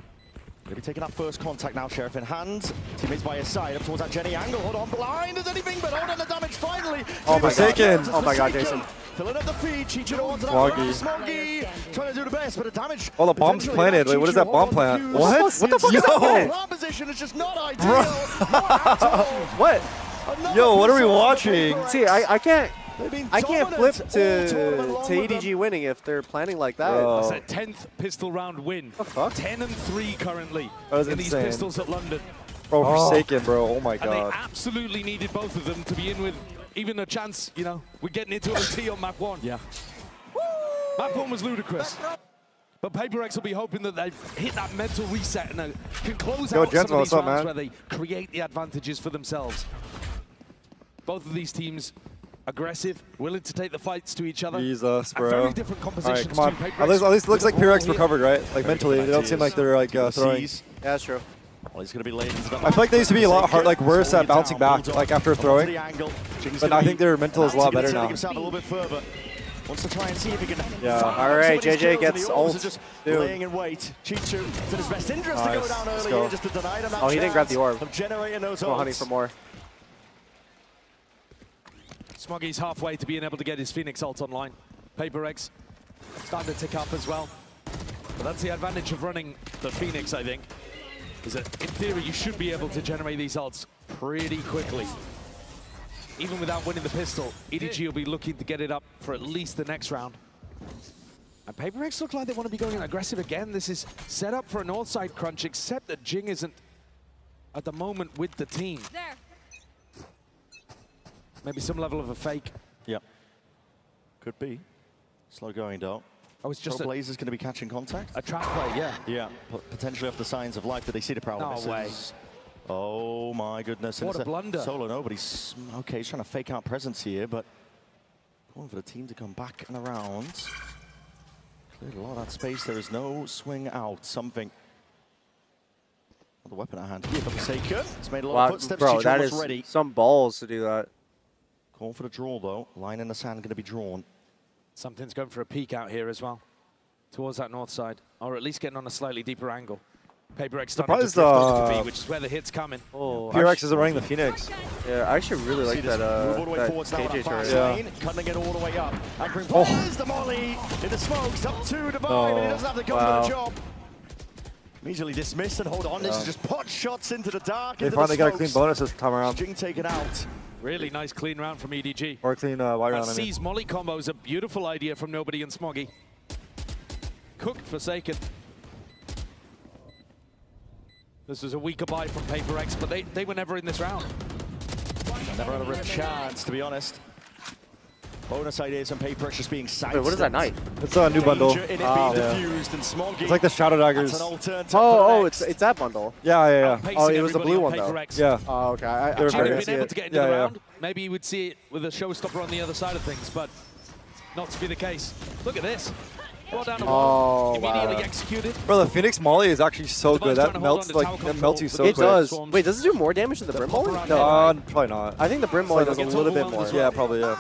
Gonna be taking that first contact now, Sheriff in hand. Teammates by his side, up towards that Jenny angle. Hold on, blind as anything, but hold on, the damage finally. Oh my god. Oh my god, Jason. Filling up the feed, Chicho onto that one. Smoggy trying to do the best, but the damage. Oh, the bomb's planted. Wait, what is that bomb plant? What? What the fuck is that? That position is just not ideal. What? Yo, what are we watching? See, I can't flip to EDG winning if they're planning like that. That's a 10th pistol round win. 10-3 currently in these pistols at London. Bro, Forsaken, bro. Oh my And they god. absolutely needed both of them to be in with even a chance, you know. We're getting into OT on map 1. Yeah. Map 1 was ludicrous. But PaperX will be hoping that they've hit that mental reset and can close out some of these rounds where they create the advantages for themselves. Both of these teams aggressive, willing to take the fights to each other. Jesus, bro. Very different compositions. All right, come on. At least it looks like PRX recovered, right? Like mentally, they don't seem like they're like throwing. Yeah, that's true. Well, he's going to be late into the I feel like they used to be a lot hard, like worse at bouncing back, like after throwing. But I think their mental is a lot better now. Himself a little bit further. Wants to try and see if he can. Yeah. All right, JJ gets ult. Just laying in wait. Chichu, it's in his best interest to go down early here, just to deny them that he didn't grab the orb. Of generating those Go hunting for more. Smoggy's halfway to being able to get his Phoenix ult online. PaperX starting to tick up as well. But that's the advantage of running the Phoenix, I think, is that in theory you should be able to generate these ults pretty quickly. Even without winning the pistol, EDG will be looking to get it up for at least the next round. And PaperX look like they want to be going aggressive again. This is set up for a north side crunch, except that Jing isn't at the moment with the team. There. Maybe some level of a fake. Yep. Could be. Slow going, though. Oh, it's just Blaze is going to be catching contact. A trap play, yeah. Yeah, potentially off the signs of life. Did they see the prowl? No way. Oh my goodness. What a blunder. Solo, no, but he's okay. He's trying to fake out presence here, but going for the team to come back and around. Cleared a lot of that space. There is no swing out. Something. The weapon at hand here for Forsaken. It's made a lot of footsteps. Bro, that is ready. some balls to do that. Call for the draw, though. Line in the sand going to be drawn. Something's going for a peek out here as well, towards that north side, or at least getting on a slightly deeper angle. PaperX starting to drift onto the B, which is where the hit's coming. Oh, PRX isn't running the Phoenix. Yeah, I actually really like that. Move all the way that forwards now KJ turret. turret. Cutting it all the way up. Anchoring players, the molly in the smokes, up to Divine, but he doesn't have the gun for the job. Immediately dismissed, and hold on, this is just pot shots into the dark. They finally got a clean bonus this time around. Jing taken out. Really nice clean round from EDG. Or clean wide round, Seize molly combo is a beautiful idea from Nobody and Smoggy. Cooked Forsaken. This was a weaker buy from PaperX, but they were never in this round. Never had a real chance, to be honest. Bonus ideas on PaperX just being sidestepped. Wait, what is that knight? It's a new bundle. It's like the Shadow Daggers. It's that bundle. Yeah. Oh, it was the blue one, though. Yeah. Oh, okay. I If he'd didn't been see able it. to get into the round, maybe you would see it with a showstopper on the other side of things, but not to be the case. Look at this. Brought down the wall, immediately executed. Bro, the Phoenix Molly is actually so good. That melts you so quick. It does. Wait, does it do more damage than the Brim Molly? No, probably not. I think the Brim Molly does a little bit more. Yeah, probably, yeah.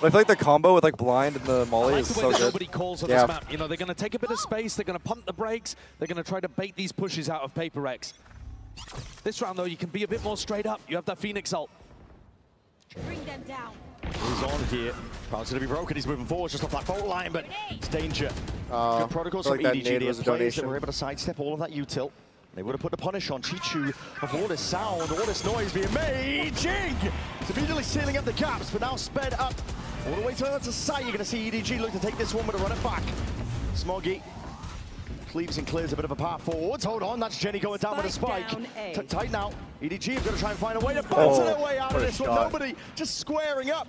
But I feel like the combo with like blind and the molly is so good. Nobody calls on this map. You know, they're going to take a bit of space. They're going to pump the brakes. They're going to try to bait these pushes out of PaperX. This round, though, you can be a bit more straight up. You have that Phoenix ult. Bring them down. He's on here. Crowd's going to be broken. He's moving forward just off that fault line, but it's danger. Good protocols from EDG. The players that were able to sidestep all of that util. They would have put the punish on Chichu of all this sound, all this noise being made. Jing! It's immediately sealing up the gaps, but now sped up. All the way to sight. You're going to see EDG look to take this one, but to run it back. Smoggy cleaves and clears a bit of a path forwards. Hold on, that's Jenny going down with a spike. Tight now. EDG have got to try and find a way to bounce their way out of this one. Nobody just squaring up.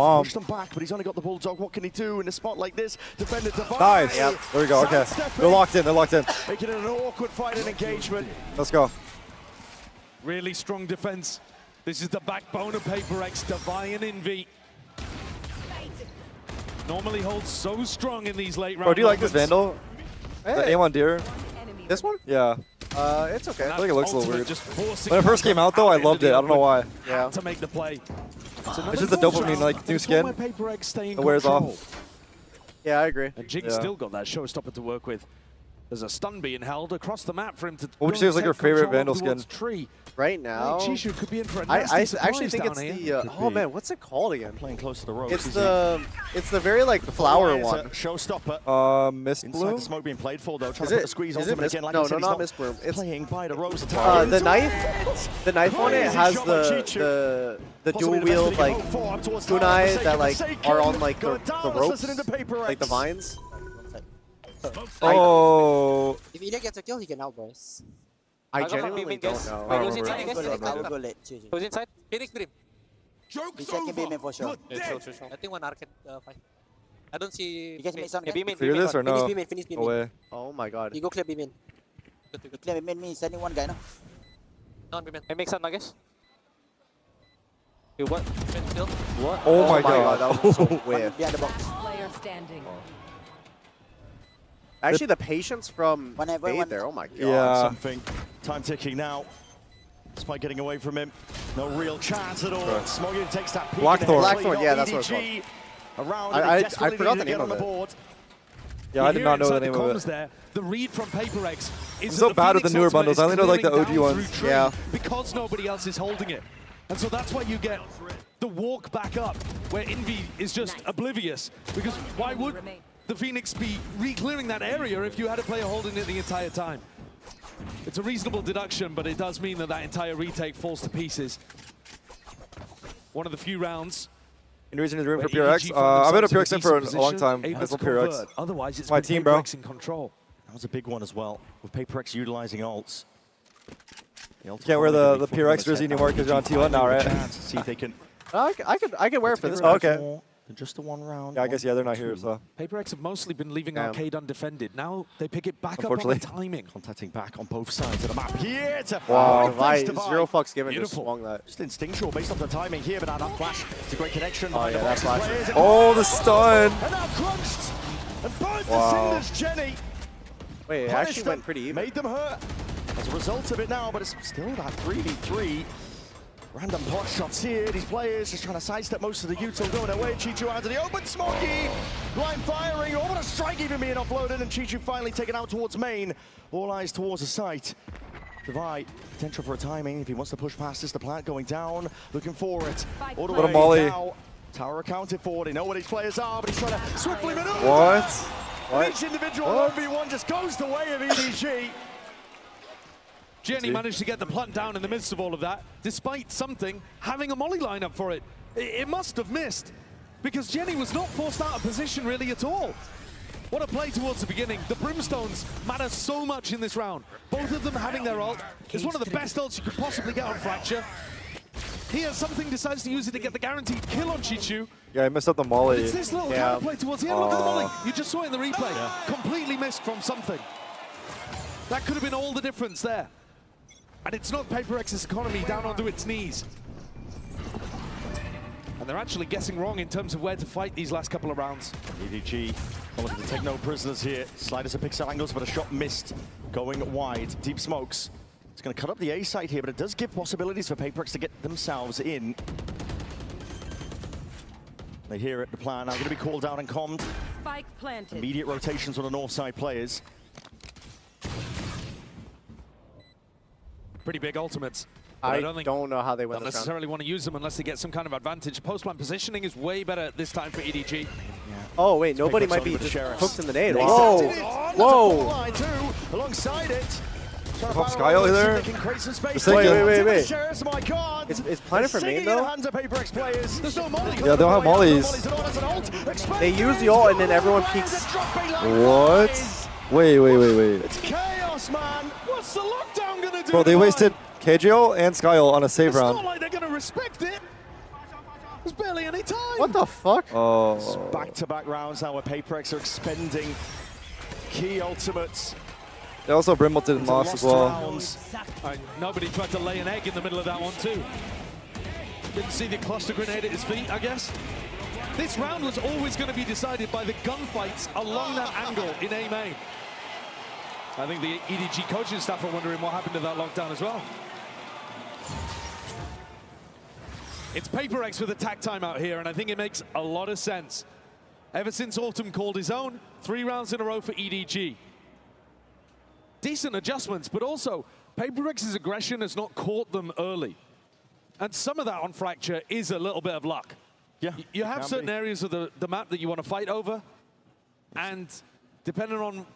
bomb. Pushed them back, but he's only got the bulldog. What can he do in a spot like this? Defender Divine. Nice. Yep. There we go. Okay. They're locked in. They're locked in. Making it an awkward fight and engagement. Let's go. Really strong defense This is the backbone of PaperX, Divine and Envy. Normally holds so strong in these late rounds. Bro, do you like this Vandal? Hey. The aim on Dior? This one? Yeah. It's okay. I think it looks a little weird. Just When it first came out, though, I loved it. I don't know why. Yeah. To make the play. It's just the dopamine, like, new skin. It wears off. Yeah, I agree. And Jing still got that showstopper to work with. There's a stun being held across the map for him to. What would you say is like your favorite Vandal skin? Tree. Right now, Chishu could be in for a I nasty actually think surprise it's down the oh man, what's it called again? Playing close to the ropes. It's the very like flower one. Showstopper. Mist Inside Bloom? the smoke being played for though. Trying Is to put it? the squeeze Is it ultimate Mist? again. Like No, I said, no, he's not Mist Bloom. It's playing by the rose the knife. The knife on it has the dual wield like kunai that like are on like the ropes, like the vines. Oh. If Ilya gets a kill, he can outburst. I genuinely don't know. Who's inside? I will go late. Who's inside? Phoenix Dream. He checking B main for sure. I think one arcade fight. I don't see. You guys make some. B main. Clear this or no? Finish B main. No way. Oh my god. You go clear B main. You clear B main, me sending one guy now. Non B main. I make some nuggets. You what? What? Oh my god. That was so weird. Behind the box. Player standing. Actually, the patience from Fade there. Oh my god. Yeah. Something. Time ticking now. Despite getting away from him, no real chance at all. Smoggy takes that peek. Blackthorn, yeah, that's what it's called. Around I forgot the name of it. Yeah, I did not know the name of it. There, the read from PaperX is I'm so bad with the newer bundles. I only know like the OG ones. Yeah. Because nobody else is holding it. And so that's why you get the walk back up, where Envy is just oblivious. Because why would the Phoenix be re-clearing that area if you had a player holding it the entire time? It's a reasonable deduction, but it does mean that that entire retake falls to pieces. One of the few rounds. Any reason to room for PRX? I've been a PRX in for a long time. I love PRX. Otherwise, it's my team, bro. in control. That was a big one as well, with PaperX utilizing ults. Can't wear the PRX jersey anymore because you're on T1 now, right? See if they can. I could wear it for this. Oh, okay. Just the one round. Yeah, I guess they're not here, so. PaperX have mostly been leaving Arcade undefended. Now they pick it back up on the timing. Contacting back on both sides of the map. Here to wow, zero fucks given. Just swung that. Just instinctual based off the timing here, but now that flash. It's a great connection. Oh yeah, that flash. Oh, the stun. And now crunched and burned wow. to cinders, Jenny. Wait, it actually went pretty even. Made them hurt as a result of it now, but it's still that 3v3. Random pot shots here, these players just trying to sidestep most of the util going away. Chichu out to the open, Smokey! Blind firing, oh, what a strike even being offloaded, and Chichu finally taken out towards main. All eyes towards the site. Divide, potential for a timing if he wants to push past this. The plant going down, looking for it. All the way molly. now. Tower accounted for, they know what these players are, but he's trying to swiftly maneuver. What? Each individual 1v1 just goes the way of EDG. Jenny managed to get the plant down in the midst of all of that, despite something having a molly lineup for it. It must have missed, because Jenny was not forced out of position really at all. What a play towards the beginning. The Brimstones matter so much in this round. Both of them having their ult. It's one of the best ults you could possibly get on Fracture. Here, something decides to use it to get the guaranteed kill on Chichu. Yeah, I missed out the molly. It's this little counterplay towards the end. Look at the molly. You just saw it in the replay. Completely missed from something. That could have been all the difference there. And it's not PaperX's economy down onto its knees. And they're actually guessing wrong in terms of where to fight these last couple of rounds. EDG wanted to take no prisoners here. Sliders at pixel angles, but a shot missed. Going wide, deep smokes. It's going to cut up the A side here, but it does give possibilities for PaperX to get themselves in. They hear it, the plan now going to be called out and commed. Spike planted. Immediate rotations on the north side players. Pretty big ultimates. I don't know how they win Don't this necessarily want to use them unless they get some kind of advantage. Post-plant positioning is way better this time for EDG. Oh wait, nobody might be just hooked in the nade. Whoa! Whoa! Alongside it. Pop Skyle there. Wait. It's planted for main though? Yeah, they don't have mollies. They use the ult and then everyone peeks. What? Wait. It's chaos, man. What's the lockdown gonna do? Bro, they wasted KJO and Skyle on a save round. It's not like they're gonna respect it. There's barely any time. What the fuck? Oh. Back-to-back rounds now where PaperX are expending key ultimates. They also Brimble didn't lost as well. Nobody tried to lay an egg in the middle of that one too. Didn't see the cluster grenade at his feet, I guess. This round was always going to be decided by the gunfights along that angle in A main. I think the EDG coaching staff are wondering what happened to that lockdown as well. It's Paper X with a tag timeout here, and I think it makes a lot of sense. Ever since Autumn called his own, 3 rounds in a row for EDG. Decent adjustments, but also Paper X's aggression has not caught them early. And some of that on Fracture is a little bit of luck. Yeah, you have certain areas of the map that you want to fight over, and depending on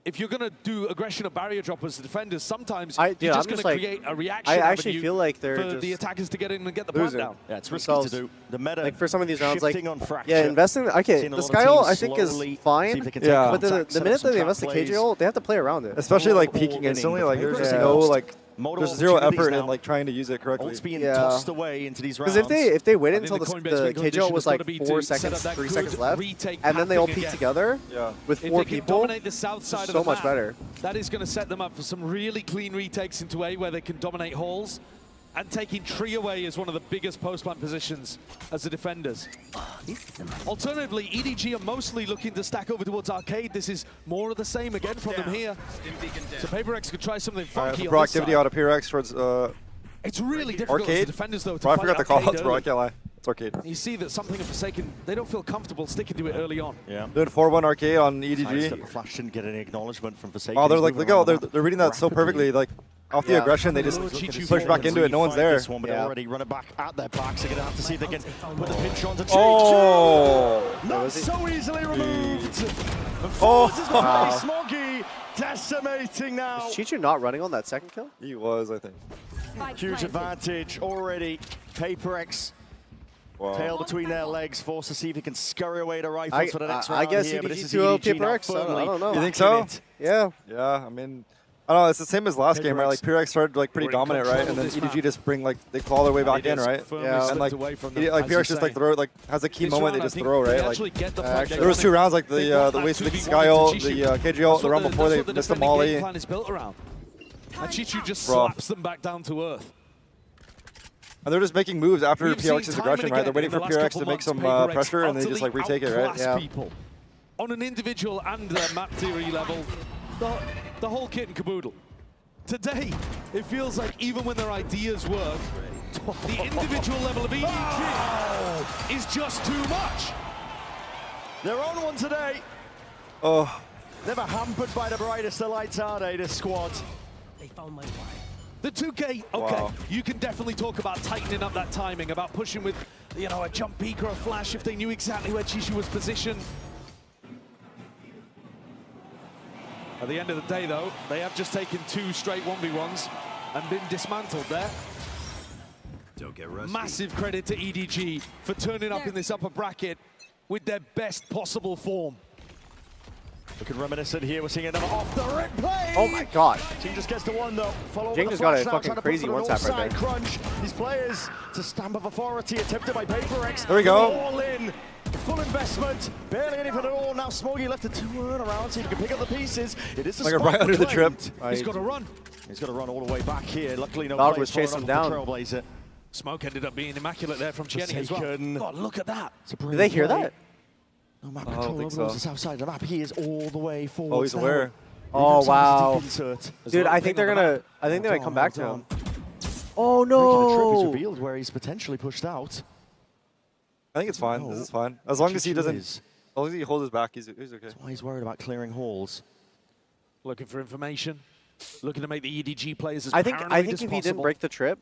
if you're going to do aggression at barrier droppers to defenders, sometimes you're just going to create a reaction. I actually feel like they're for just the attackers to get in and get the plant down. Yeah, it's risky to do. The meta like for some of these rounds, like on Fracture. yeah, investing. Okay, the Sky ult I think is fine. Yeah, but the minute that they invest the KJ ult, they have to play around it. Especially like peeking instantly, like there's just no like. There's zero effort in like trying to use it correctly. Being tossed away into these rounds. Because if they waited until the KJ ult was like 4 seconds, 3 seconds left, and then they all peek together with 4 people, the south side so much better. That is going to set them up for some really clean retakes into A where they can dominate halls. And taking Tree away is one of the biggest post-plant positions as the defenders. Alternatively, EDG are mostly looking to stack over towards Arcade. This is more of the same again from them here. So Paper X could try something funky on this side. Proactivity out of Paper X towards it's really difficult Arcade. as the defenders, though, to Bro, I fight forgot to call Arcade it, bro. I can't lie. It's Arcade. You see that something of Forsaken, they don't feel comfortable sticking to it early on. Yeah. Doing 4-1 Arcade on EDG. Flash didn't get any acknowledgement from Forsaken. Oh, they're like, look, they're reading that so perfectly. Like, off the aggression, they just push back into it. No one's there. This one, but already run it back at their backs. They're going to have to see if they can put the pinch on to Cheech. Oh! Not so easily removed. Oh! Wow. Smoggy decimating now. Is Cheech not running on that second kill? He was, I think. Huge advantage already. Paper X. Tail between their legs, forced to see if he can scurry away to rifles for the next round. I guess here, but this is EDG EDG Paper X. I don't know. You think so? Yeah. Yeah, I mean, I don't know. It's the same as last game, right? Like Paper X started like pretty dominant, right? And then EDG just bring like they claw their way back in, right? Yeah. And like Paper X just like throw like has a key moment they just throw, right? Like there was 2 rounds like the waste of the Sky ult, the KJ ult, the round before they missed the molly. And Chichu just slaps them back down to earth. And they're just making moves after PRX's aggression, right? They're waiting for PRX to make some pressure, and they just like retake it, right? Yeah. On an individual and map theory level, the whole kit and caboodle. Today, it feels like even when their ideas work, the individual level of EDG is just too much. They're on one today. Oh. Never hampered by the brightest of lights, are they, this squad? They found my wire. The 2K, okay, you can definitely talk about tightening up that timing, about pushing with, you know, a jump peek or a flash if they knew exactly where Chishu was positioned. At the end of the day, though, they have just taken 2 straight 1v1s and been dismantled there. Don't get rusty. Massive credit to EDG for turning up in this upper bracket with their best possible form. Looking reminiscent here, we're seeing another off the rip play. Oh my god. Team just gets to one though. Jing just got a fucking crazy one tap right there. Crunch. These players to stamp of authority attempted by Paper X. There we go. All in. Full investment. Barely anything at all. Now Smoggy left a 2-1 around, so he can pick up the pieces. It is the like right under the trip. He's got to run. He's got to run all the way back here. Luckily, no Dog players was chasing him down. Trailblazer. Smoke ended up being immaculate there from Jenny as well. God, look at that. Did they hear that? No map control over the south side of the map. He is all the way forward. Oh, he's aware. Oh wow, dude! I think they're gonna. I think they might come back to him. Oh no! The trip is revealed where he's potentially pushed out. I think it's fine. This is fine. As long as he doesn't. As long as he holds his back, he's okay. That's why he's worried about clearing halls. Looking for information. Looking to make the EDG players as I think paranoid as if he possible. didn't break the trip.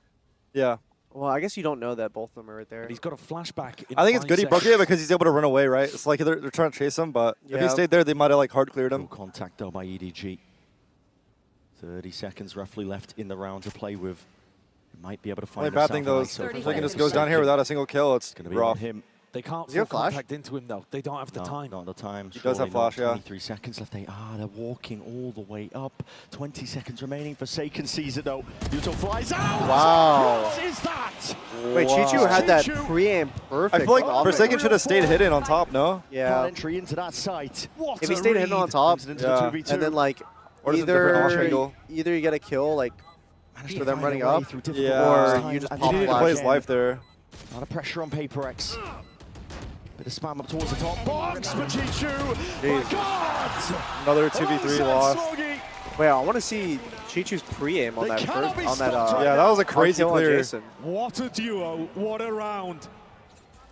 Yeah. Well, I guess you don't know that both of them are right there. And he's got a flashback. I think it's good he broke it because he's able to run away, right? It's like they're trying to chase him, but if he stayed there, they might have like hard cleared him. No contact though by EDG. 30 seconds roughly left in the round to play with. Might be able to find. The bad thing though is if he just goes down here without a single kill, it's going to be rough. on him. They can't full contact into him though. They don't have the time. Not the time. He does have flash, yeah. 23 seconds left. They're walking all the way up. 20 seconds remaining. Forsaken sees it though. Yuto flies out. Wow. What is that? Wait, Chichu had that pre-aim perfect. I feel like Forsaken should have stayed hidden on top, no? Yeah. Entry into that site. What if he stayed hidden on top, and then like either you get a kill like for them running up, or you just pop he needed to play his life there. A lot of pressure on PaperX. Bit of spam up towards the top box for Chichu. My God! Another 2v3 loss. Wait, I want to see Chichu's pre-aim on that first, yeah, that was a crazy clear. What a duo, what a round.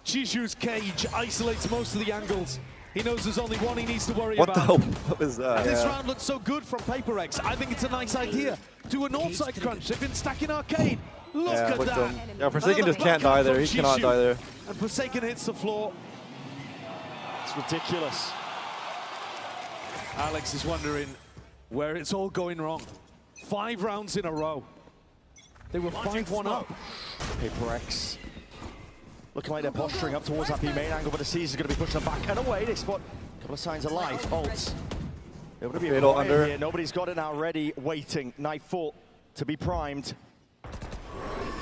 Chichu's cage isolates most of the angles. He knows there's only one he needs to worry about. What was that? And this round looks so good from PaperX. I think it's a nice idea. Do a north side crunch. They've been stacking arcade. Look at that. Yeah, Forsaken just can't die there. He cannot die there. And Forsaken hits the floor. It's ridiculous. Alex is wondering where it's all going wrong. 5 rounds in a row. They were 5-1 up. PaperX looking like they're posturing up towards that B main angle, but the C's is going to be pushing them back and away. They spot a couple of signs of life. Ults. They're going to be Fatal under. Here. Nobody's got it now ready, waiting. Nightfall to be primed.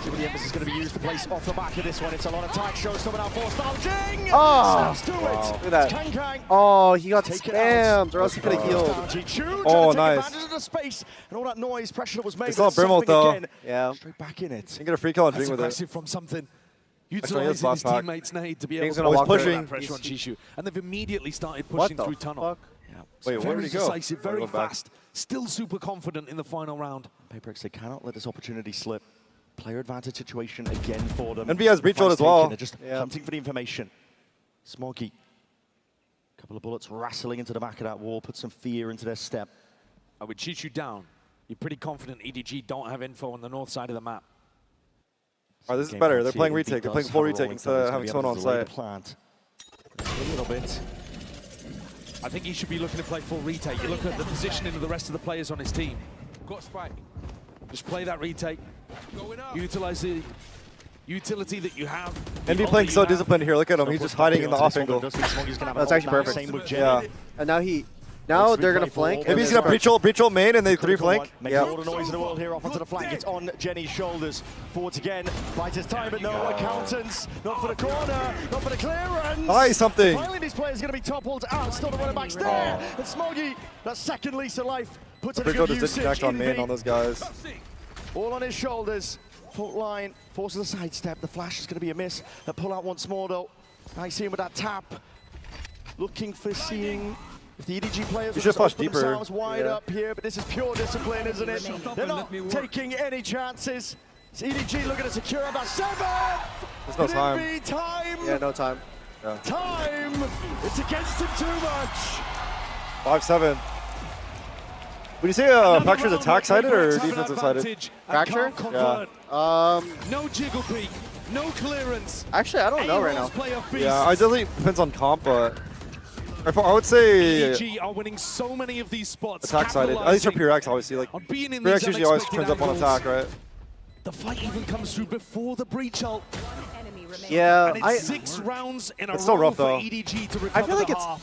See what the emphasis is going to be used to place off the back of this one. It's a lot of tag shows coming out for Jing. Oh, snaps to it. Look at that. Kang. Oh, he got spammed, or else he could have healed. Oh, nice. Of the space and all that noise, pressure that was made. It's all Brimble though. Again. Yeah. Straight back in it. You get a free kill on Jing with it. Aggressive from something. Utilizing his teammates' nade to be able to walk put that pressure on Chichu. And they've immediately started pushing through tunnel. Yeah. Wait, where did he go? Decisive, very fast. Still super confident in the final round. PaperX, they cannot let this opportunity slip. Player advantage situation again for them. NB has breach hold as well. They're just hunting for the information. Smoggy. Couple of bullets wrestling into the back of that wall, put some fear into their step. With Chichu down, you're pretty confident EDG don't have info on the north side of the map. Oh, this is better. They're playing retake. They're playing full retake instead of having someone on site. A little bit. I think he should be looking to play full retake. You look at the positioning of the rest of the players on his team. Got spike. Just play that retake. Utilize the utility that you have. NB playing so disciplined here. Look at him. He's just hiding in the off angle. That's actually perfect. Same with yeah. And now they're going to flank. Maybe he's going to breach ult main and they 3 flank. Yeah. All the noise in the world here off onto the flank. It's on Jenny's shoulders. Forwards again. Fights his time, but no accountants. Not for the corner. Not for the clearance. Buy something. Finally, this player is going to be toppled out. Still the running back's there. And Smoggy, that second lease of life, puts it in good usage. Disconnect on main on those guys. All on his shoulders. Fault line. Forces a sidestep. The flash is going to be a miss. The pull out once more, though. Now you see him with that tap. Looking for seeing if the EDG players should flush deeper. Themselves wide up here, but this is pure discipline, isn't it? They're not taking any chances. It's EDG looking to secure about 7. There's no time. Time. Yeah, no time. Yeah. Time. It's against him too much. 5-7. Would you say Fracture's attack-sided or defensive-sided? Fracture? Yeah. No jiggle peek, no clearance. Actually, I don't know right now. Yeah, it definitely depends on comp, but I would say EDG are winning so many of these spots. Attack-sided. At least for PureX, obviously. Like PureX usually always turns up on attack, right? The fight even comes through before the breach ult. Yeah, and it's 6 rounds in a row still rough, for though. EDG to recover I feel like the it's half.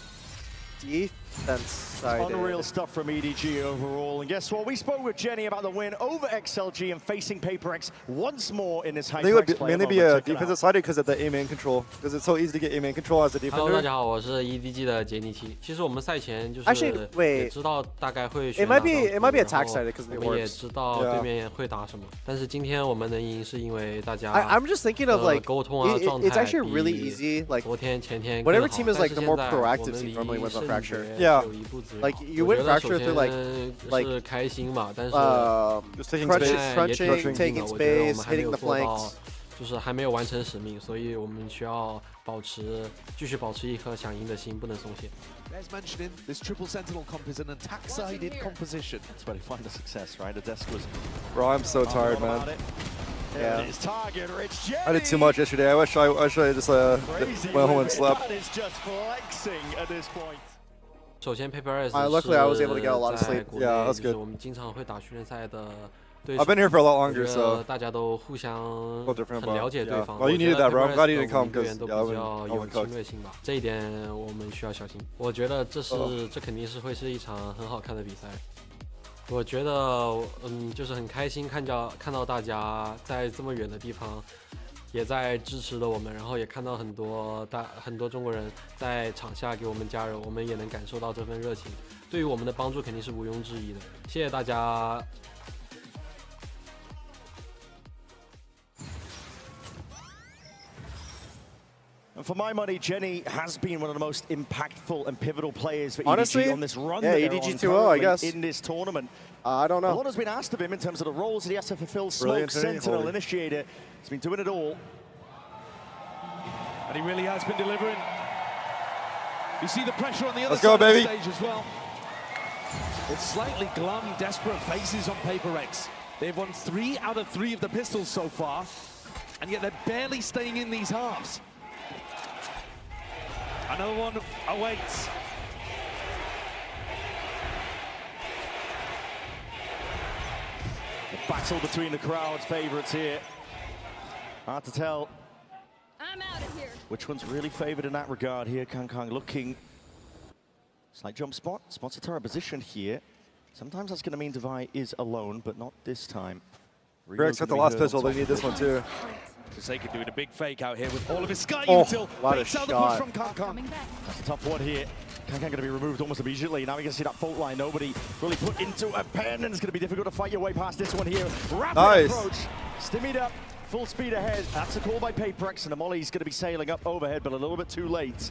defense-sided. Unreal stuff from EDG overall. And guess what? We spoke with Jenny about the win over XLG and facing PaperX once more in this high. I think it would mainly be a defensive-sided because of the A main control. Because it's so easy to get A main control as a defender. Hello， 大家好，我是 EDG 的杰尼奇。其实我们赛前就是也知道大概会选哪张图， It might be attack-sided because of the 我们也 orbs. 知道对面会打什么。但是今天我们能赢是因为大家 I'm just thinking of like 沟通啊状 it's 态 actually really easy. Like 昨天前天 whatever team is like the more proactive team normally wins on Fracture. Yeah. Like you win Fracture through like 是开心嘛，但是 just taking space, crunching, taking space, hitting the flanks. 就是还没有完成使命，所以我们需要继续保持一颗想赢的心，不能松懈。As mentioning, this triple sentinel comp is an attack-sided composition. That's where they find the success, right? The desk was. Bro, I'm so tired, man. Yeah. Target, I did too much yesterday. I wish I just went home and slept. That is just flexing at this point. 首先 PaperX luckily I was able to get a lot of sleep. Yeah, that's good. 我们经常会打训练赛的。 I've been here for a lot longer, so 大家都互相很了解对方。 Well, you needed that, bro. I'm glad you didn't come because 都比较有侵略性吧，这一点我们需要小心。我觉得这肯定是会是一场很好看的比赛。我觉得就是很开心看到大家在这么远的地方也在支持着我们，然后也看到很多中国人在场下给我们加油，我们也能感受到这份热情，对于我们的帮助肯定是毋庸置疑的。谢谢大家。And for my money, Jenny has been one of the most impactful and pivotal players for Honestly, EDG on this run. yeah, EDG 2-0, I guess. In this tournament. I don't know. A lot has been asked of him in terms of the roles that he has to fulfill. Smoke, Sentinel, Initiator. He's been doing it all. And he really has been delivering. You see the pressure on the other Let's go, side baby. of the stage as well. It's slightly glum, desperate faces on Paper X. They've won 3 out of 3 of the pistols so far, and yet they're barely staying in these halves. Another one awaits. The battle between the crowd's favourites here. Hard to tell. I'm out of here. Which one's really favoured in that regard here? Kang looking. Slight jump spot. Spots a turret position here. Sometimes that's going to mean Devi is alone, but not this time. Greg's got the last pistol. They need this one too. Forsaken doing a big fake out here with all of his Sky Oh, Util. what a Fakes out shot. the push from Kang. That's a tough one here. Kang going to be removed almost immediately. Now we can see that fault line. Nobody really put into a pen, and it's going to be difficult to fight your way past this one here. Rapid approach. Stimmied up. Full speed ahead. That's a call by Paperex, and the Molly's going to be sailing up overhead, but a little bit too late.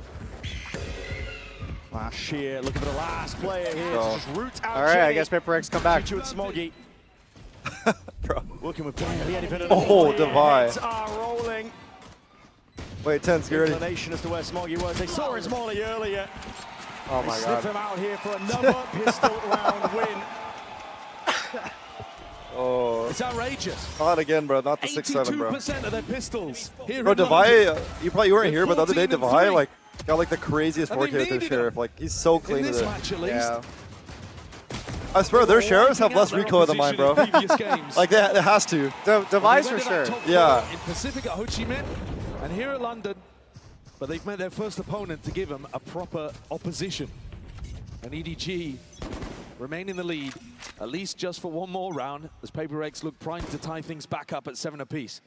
Last sheer, looking for the last player here to just root out. All right, I guess Paperex come back. With Smoggy. Bro. Working with barely anything. Oh, Devi. Heads are rolling. Wait, TENZ, get ready. Inclination as to where Smoggy was. They saw his Molly earlier. Oh my They god. sniff him out here for another pistol round win. Oh. It's outrageous. Not again, bro. Not the 6-7, bro. 82% of their pistols. Here Bro, in Devi, London. you probably weren't here, but the other day, 14 and Devi, 3. like, got like the craziest And 4K they with their needed sheriff. him. Like, he's so clean In with this it. match, at least. Yeah. I swear, their sheriffs have Wiping out less their recoil than mine, bro. opposition in previous games. Like, it has to. Devi's for sure. Yeah. In Pacific at Ho Chi Minh and here at London, but they've met their first opponent to give them a proper opposition. And EDG remain in the lead, at least just for one more round, as Paper X look primed to tie things back up at 7 apiece.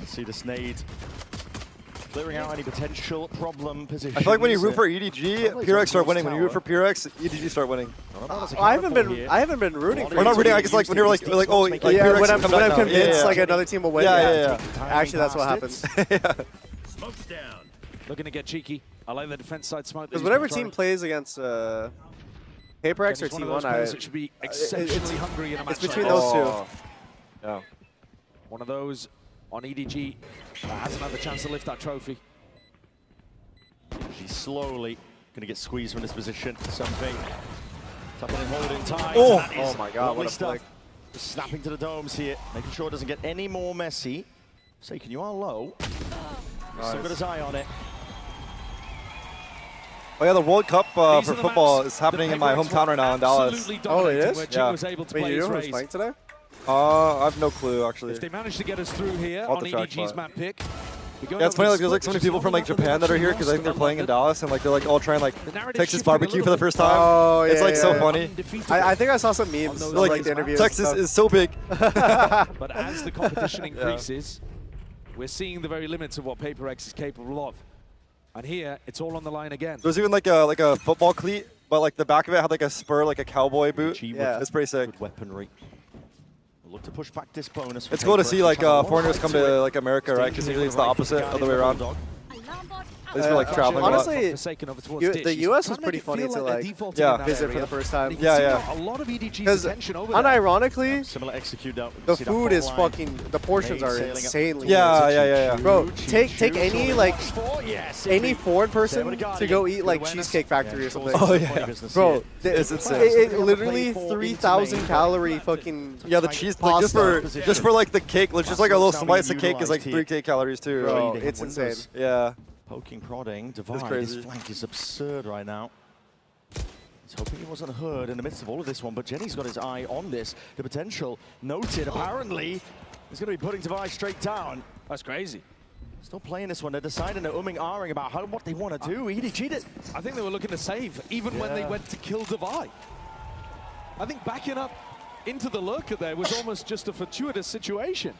See the nade clearing out any potential problem positions. I feel like when you root for EDG, PRX start winning. When you root for PRX, EDG start winning. I haven't been rooting for We're not EDG. rooting. I guess like when you're like oh, like yeah, PRX when I'm comes back convinced now. like another team will win. Yeah. Actually, that's what happens. Smoke's down. Looking to get cheeky. I like the defense side smoke. Because whatever team plays against Paperex or T1, it should be exceptionally hungry in a match. It's between like those this. two. Yeah. One of those on EDG that hasn't had the chance to lift that trophy. She's slowly going to get squeezed from this position. Something. Something holding tight. Oh my god, what a flick. Just snapping to the domes here, making sure it doesn't get any more messy. Saken, you are low. Still got his eye on it. Oh yeah, the World Cup for football is happening in my hometown right now in Dallas. Oh, it is? Yeah. Wait, you know who's playing today? I have no clue actually. If they manage to get us through here I'll on have to EDG's check, map pick. Yeah, it's funny, like there's like so many people from like Japan that are here because I think they're playing in Dallas and like they're like all trying like Texas barbecue for the first time. Oh, yeah, it's like so funny. I think I saw some memes of, like the interviews. Texas is so big. But as the competition increases, we're seeing the very limits of what Paper X is capable of. And here, it's all on the line again. There's even like a football cleat, but like the back of it had like a spur, like a cowboy boot. Yeah, it's pretty sick. Good weaponry. We'll look to push back this bonus. It's cool to see like foreigners come to like America, right? Because usually it's the opposite, other way around. At least for like traveling. Honestly, the US was pretty funny to like visit for the first time. Yeah. A lot of EDG's Because attention over there. unironically, Similar execute out. the food is fucking, the portions are insanely good. Yeah. Bro, take any like any foreign person to go eat like Cheesecake Factory or something. Oh yeah. Bro, it's insane. it literally 3,000 calorie fucking Yeah, the cheese like just for like the cake, just like a little slice of cake is like 3K calories too. Bro, it's insane. Yeah. Poking, prodding, crazy. Divide. This flank is absurd right now. He's hoping he wasn't heard in the midst of all of this one, but Jenny's got his eye on this. The potential noted, apparently. He's going to be putting Divide straight down. That's crazy. Still playing this one. They're deciding, they're umming, about what they want to do. EDG cheated. I think they were looking to save, even when they went to kill Divide. I think backing up into the lurker there was almost just a fortuitous situation.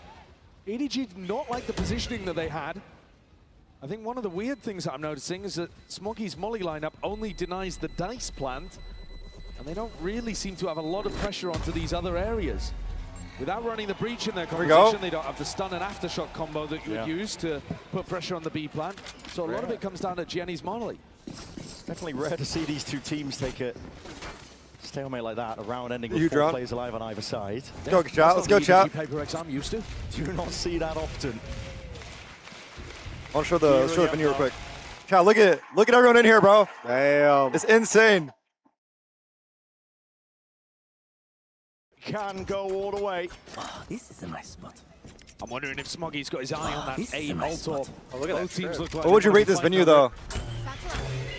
EDG did not like the positioning that they had. I think one of the weird things that I'm noticing is that Smoggy's Molly lineup only denies the dice plant And they don't really seem to have a lot of pressure onto these other areas. Without running the breach in their composition, they don't have the stun and aftershock combo that you would use to put pressure on the B plant. So a lot of it comes down to Jenny's molly. It's definitely rare to see these two teams take a stalemate like that, a round ending with 4 players alive on either side. Let's go, chat. Let's go, chat. I'm used to. Do not see that often. I'll show the venue real quick. Chat, look at it. Look at everyone in here, bro. Damn. It's insane. Can go all the way. Oh, this is a nice spot. I'm wondering if Smoggy's got his eye on that aimbot. Oh, look at Both teams look like What would you rate this venue, though?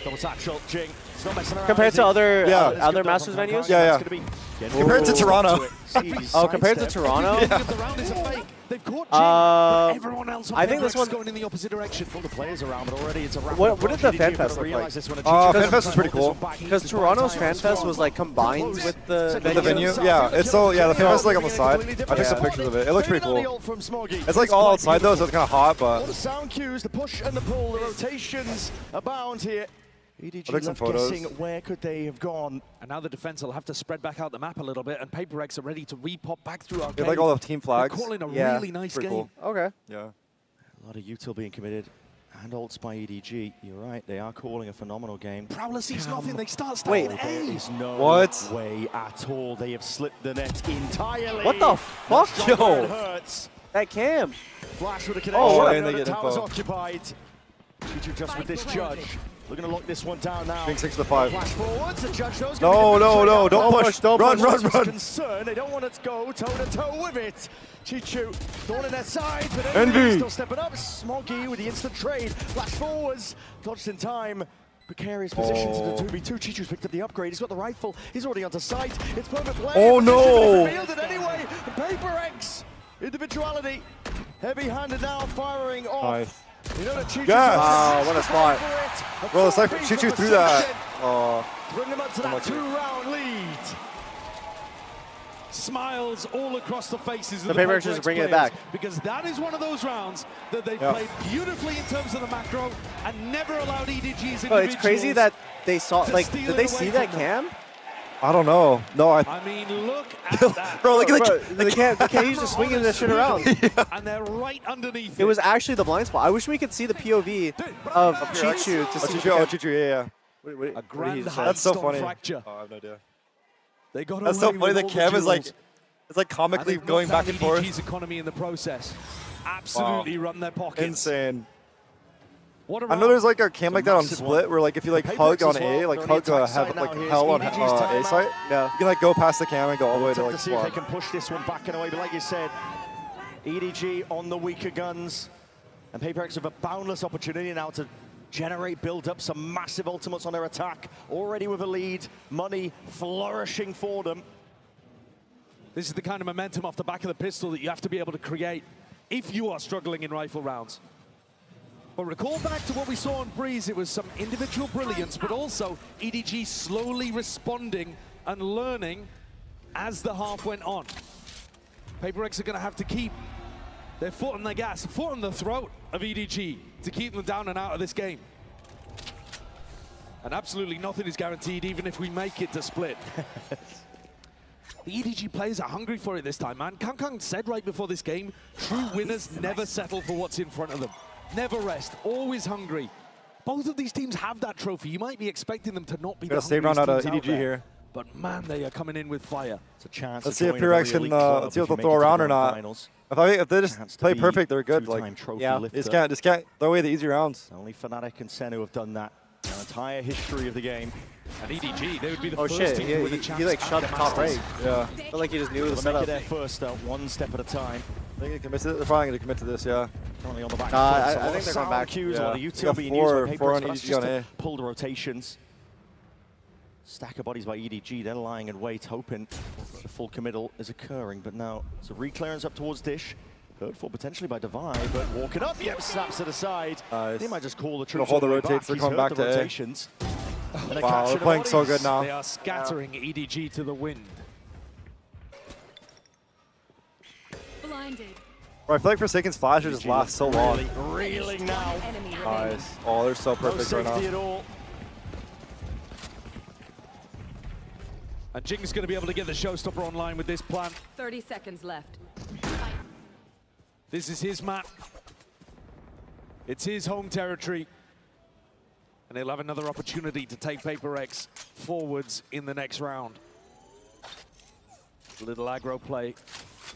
Double satchel, Jing. Still messing around. Compared to other Masters venues? Yeah. Compared to Toronto. Oh, compared to Toronto? I think this one's going in the opposite direction. Full of players around, but already it's a wrap. What did the FanFest look like? FanFest was pretty cool. Because Toronto's FanFest was like combined with the venue. Yeah, it's so the FanFest is like on the side. I took some pictures of it. It looks pretty cool. It's like all outside though, so it's kind of hot, but. All the sound cues, the push and the pull, the rotations abound here. EDG I took some photos. guessing where could they have gone. And now the defense will have to spread back out the map a little bit, and Paper X are ready to re-pop back through our They like all the team flags. They're calling a really nice game. Cool. Okay. Yeah. A lot of util being committed. And ults by EDG. You're right, they are calling a phenomenal game. Prowler sees nothing, they start Wait, there is no way at all. They have slipped the net entirely. What the fuck, yo? That cam. Flash with a connection. Oh, I and know they the get tower's info. occupied. Chichu just with this judge. Looking to lock this one down now. Being 6 to 5. Flash forwards, the judge knows. No, don't push. Run. Concern. They don't want to go toe-to-toe with it. Chichu thrown in their side, but Envy still stepping up. Smoggy with the instant trade. Flash forwards, dodged in time. Precarious position to the 2v2. Chichu's picked up the upgrade. He's got the rifle. He's already onto sight. It's perfect play. Oh no! Revealed it anyway. Paper X, individuality, heavy-handed now, firing off. Nice. You know that Chichu. Wow, what a spot. Bro, it's like Chichu threw that. Bring them up to that 2-round lead. Smiles all across the faces of the Paper X X bringing it players, back. because that is one of those rounds that they played beautifully in terms of the macro and never allowed EDG's individuals. But it's crazy that they saw, like, did they see that cam? I don't know. No, I mean, look at that. Bro, look at the cam. The cam just swinging this shit around. And they're right underneath it was actually the blind spot. I wish we could see the POV of Chichu to see. Chichu, yeah. A grand That's so funny. fracture. Oh, I have no idea. They got That's away so funny. with The all cam is like, jewels. it's like comically going back and forth. EDG's economy in the process. Absolutely run their pockets. Insane. What a I know there's like a cam like that on Split where like if you like hug on A, like hug have like hell on A site, you can like go past the cam and go all the way to like see if they spawn. can push this one back and away, but like you said, EDG on the weaker guns, and Paper X have a boundless opportunity now to generate, build up some massive ultimates on their attack, already with a lead, money flourishing for them. This is the kind of momentum off the back of the pistol that you have to be able to create if you are struggling in rifle rounds. But recall back to what we saw on Breeze, it was some individual brilliance, but also EDG slowly responding and learning as the half went on. Paper X are going to have to keep their foot on the gas, foot on the throat of EDG to keep them down and out of this game. And absolutely nothing is guaranteed, even if we make it to Split. The EDG players are hungry for it this time, man. Kang said right before this game, true winners never settle for what's in front of them. Never rest, always hungry. Both of these teams have that trophy. You might be expecting them to not be the Got a save round out of EDG there. here. But man, they are coming in with fire. It's a chance. Let's see if Paper X can, let's see if they'll throw around or not. If they just play perfect, they're good. Like, yeah, just can't throw away the easy rounds. Only Fnatic and Sen who have done that in the entire history of the game. And EDG, they would be the first team with a chance. He like shot the top right. Yeah. Felt like he just knew the They'll make setup. it there first, though, one step at a time. I think they're probably going to commit to this, yeah. Currently on the back foot. I think they're going back. Cues, Yeah. a lot of util being used by Paper X, but that's just to pull the rotations. Stack of bodies by EDG, they're lying in wait, hoping the full committal is occurring. But now, it's a re-clearance up towards Dish. Heard for potentially by Divide, but walking up, yep, snaps it aside. Nice. They might just call the troops hold the all way rotates, they're He's coming heard back the to A. rotations. Wow, they're playing so good now. They are scattering EDG to the wind. Blinded. Bro, I feel like Forsaken's flashes just last so long. Reeling now. Nice. Oh, they're so perfect right now. At all. And Jing's going to be able to get the showstopper online with this plan. 30 seconds left. This is his map. It's his home territory. And he'll have another opportunity to take Paper X forwards in the next round. A little aggro play.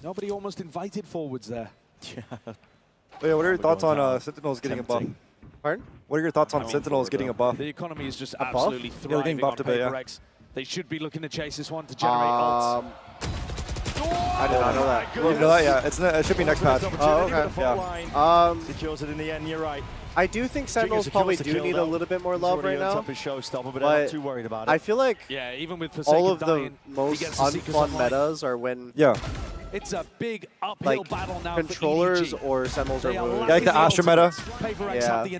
Nobody almost invited forwards there. Yeah. What are your thoughts on Sentinels getting a buff? Pardon? What are your thoughts on Sentinels getting a buff? The economy is just a absolutely buff? They're getting thriving on buffed a bit, Paper yeah. X. They should be looking to chase this one to generate ults. I did not know that. You know that? Yeah, it should be next patch. Oh, okay. Yeah. Secures it in the end, you're right. I do think Sentinels probably do need a little bit more love right now. But I'm not too worried about it. I feel like yeah, even with all of the most unfun metas are when it's a big uphill battle now. Controllers or Sentinels are wounded. Yeah, like the Astra meta.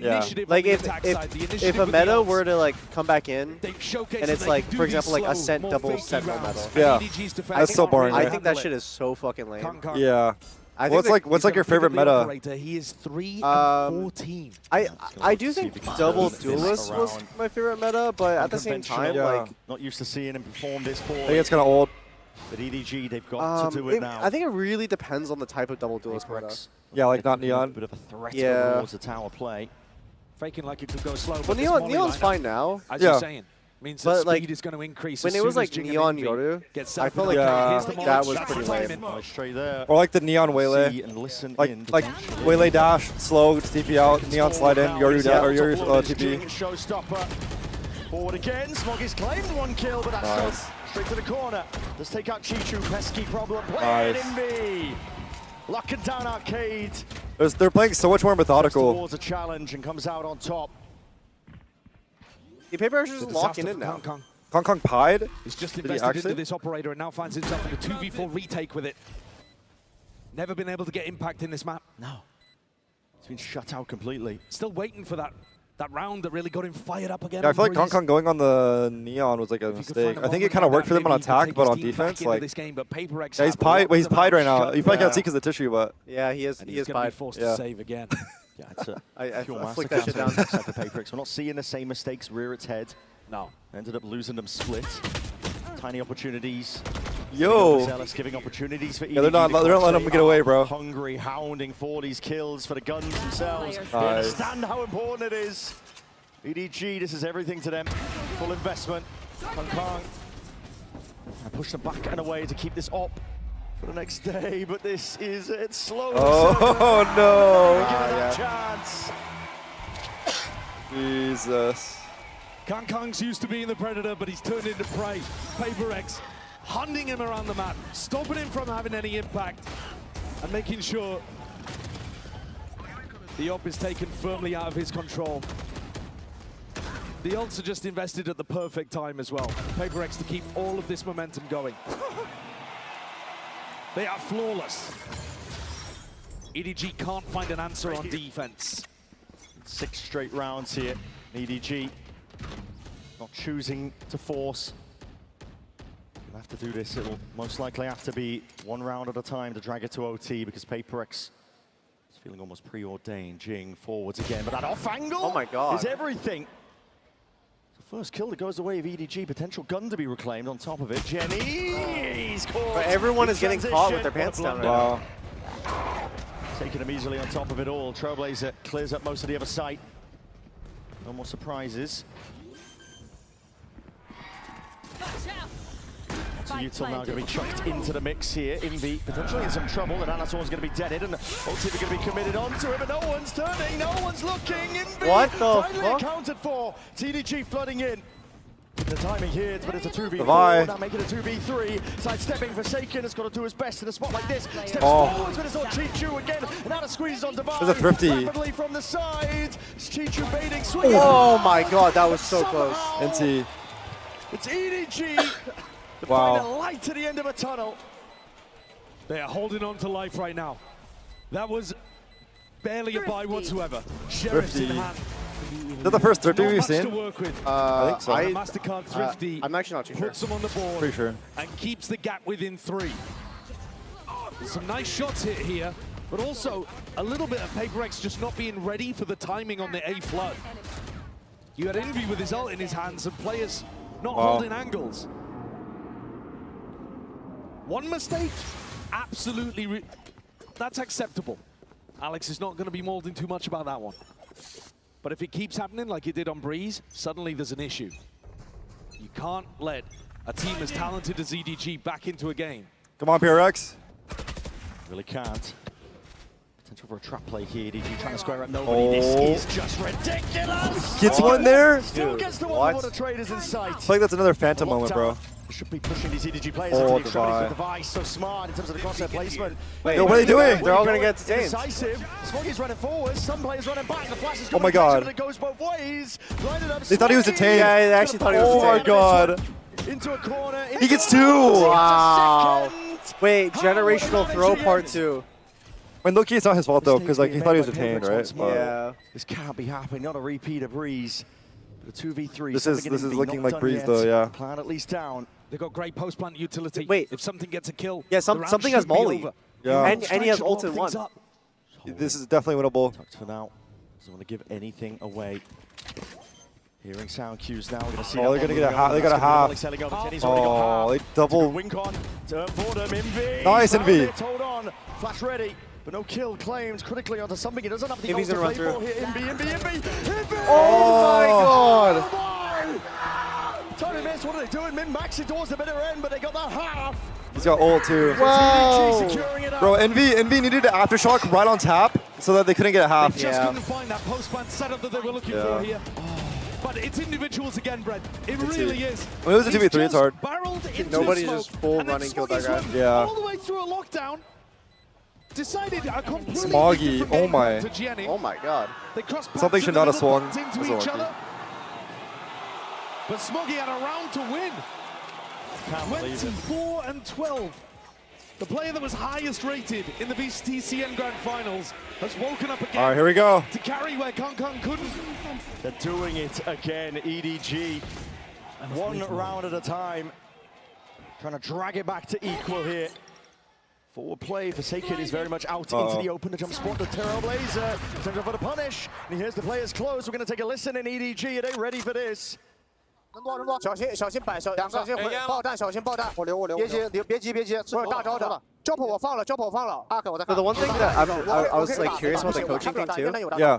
Yeah. Like if a meta were to like come back in and it's like, for example, like a double Sentinel meta. Yeah, that's so boring. I think that shit is so fucking lame. Yeah. What's like your favorite meta? He is 3-14. I do think double duelist was my favorite meta, but at the same time, like not used to seeing him perform this poorly. I think it's kind of old. But EDG, they've got to do it now. I think it really depends on the type of double duelist meta. Yeah, like not Neon. Bit of a threat towards the tower play. Faking like it could go slow. Well, Neon's fine now. As you're saying. Means that speed is going to increase. When it was like Neon Yoru, I felt like that was pretty lame. Straight there. Or like the Neon Waylay. Like Waylay dash, slow, TP out, Neon slide in, Yoru TP. Showstopper. Forward again. Smog is claimed 1 kill, but that's straight to the corner. Let's take out Chichu. Pesky problem. Play it in B. Locking down Arcade. They're playing so much more methodical. Towards a challenge and comes out on top. The Paper X is just locking in now. Kong Kong pied? He's just invested into this operator and now finds himself in a 2v4 retake with it. Never been able to get impact in this map. No. He's been shut out completely. Still waiting for that round that really got him fired up again. Yeah, I feel like Kong Kong going on the Neon was like a mistake. I think it kind of worked for them on attack, but on defense, like... Yeah, he's pied. Well, he's pied right now. You probably can't see because of the tissue, but... Yeah, he is pied. Forced to save again. Yeah, it's a I flicked that shit down. For Paper X. We're not seeing the same mistakes rear its head. No. Ended up losing them split. Tiny opportunities. Yo. Zealous giving opportunities for EDG. Yeah, they're not letting them get away, bro. Hungry, hounding for these kills for the guns themselves. Nice. They understand how important it is. EDG, this is everything to them. Full investment. Hong Kong. I push them back and away to keep this op for the next day, but this is it slow. Oh no! Chance. Jesus. Kong Kong's used to being the predator, but he's turned into prey. Paper X hunting him around the map, stopping him from having any impact, and making sure the op is taken firmly out of his control. The ults are just invested at the perfect time as well. Paper X to keep all of this momentum going. They are flawless. EDG can't find an answer on defense. 6 straight rounds here. EDG not choosing to force. You'll have to do this. It'll most likely have to be 1 round at a time to drag it to OT because Paper X is feeling almost preordained. Jing forwards again, but that off angle is everything. First kill that goes the way of EDG, potential gun to be reclaimed on top of it. Jenny's caught. But everyone is getting caught with their pants down right now. Taking him easily on top of it all. Trailblazer clears up most of the other site. No more surprises. So Util now going to be chucked into the mix here. Invi potentially in some trouble, and Anator's going to be deaded, and OT are going to be committed onto him, but no one's turning, no one's looking. Invi what the finally fuck? accounted for. TDG flooding in. The timing here, but it's a 2v4. Now making it a 2v3. Sidestepping, Forsaken has got to do his best in a spot like this. Steps forwards, but it's on Chichu again. And now the squeeze on Divine. There's a thrifty. Rapidly from the side. Chichu baiting, swinging. Oh my god, that was so close. NT. It's EDG. Find a light at the end of a tunnel. They are holding on to life right now. That was barely a buy whatsoever. Sheriff's in hand. Is that the first thrifty we've seen? To work with. I think so. MasterCard thrifty. I'm actually not too sure. Puts them on the board. Pretty sure. And keeps the gap within 3. Some nice shots hit here, but also a little bit of Paper X just not being ready for the timing on the A flood. You had Envy with his ult in his hands and players not holding angles. One mistake, absolutely, that's acceptable. Alex is not going to be molding too much about that one. But if it keeps happening like it did on Breeze, suddenly there's an issue. You can't let a team as talented as EDG back into a game. Come on, PRX. Really can't. Potential for a trap play here. EDG trying to square up nobody. This is just ridiculous. Gets one there. Still gets the one for the traders in sight. I feel like that's another Phantom moment, bro. Should be pushing these EDG players into the extremities with the device. So smart in terms of the crosshair placement. Wait, no, what are they doing? They're all going to get detained. Decisive. Smoggy's running forward. Some players running back. The flash is oh my god. It goes both ways. They thought he was detained. Yeah, they actually thought he was detained. Oh my god. Into a corner. He gets 2. Wow. Wait, generational throw part 2. When low-key, it's not his fault though, because like he thought he was detained, right? Yeah. This can't be happening. Not a repeat of Breeze. But a 2v3. This is looking like Breeze though, yeah. Plan at least down. They've got great post-plant utility. Wait. If something gets a kill, yeah, something has Molly. Yeah. And he has ult in 1. This is definitely winnable. For now. Doesn't want to give anything away. Hearing sound cues now. We're going to see. Oh, they're going to get a half. They got a half. Oh, they double. Wink on. Turn for them. Envy. Nice, Envy. Hold on. Flash ready. But no kill claims critically onto something. He doesn't have the ult to run play through. for here. Envy. Oh my god. Tony Miss, what are they doing? Min-maxing towards the bitter end, but they got that half. He's got ult too. Wow. Bro, Envy needed an aftershock right on tap so that they couldn't get a half. They just couldn't find that post-plant setup that they were looking for here. But it's individuals again, Brett. It really is. When it was a 2v3, it's hard. Nobody's just full running killed that guy. Yeah. All the way through a lockdown. Decided a completely Smoggy, different oh game my. to Jenny. Oh my god. They crossed Something should not have swung. into each other. But Smoggy had a round to win. 24 and 12. The player that was highest rated in the VCT CN Grand Finals has woken up again. All right, here we go. To carry where Kong couldn't. They're doing it again, EDG. One round at a time. Trying to drag it back to equal here. Forward play, Forsaken is very much out into the open. The jump spot, the Trailblazer. Sends over the punish. And here's the players close. We're going to take a listen in EDG. Are they ready for this? 小心小心摆，小心爆弹，小心爆弹。我留。别急，我有大招的。Jump 我放了 Ark 我在看。 So the one thing that I was like curious about the coaching thing too,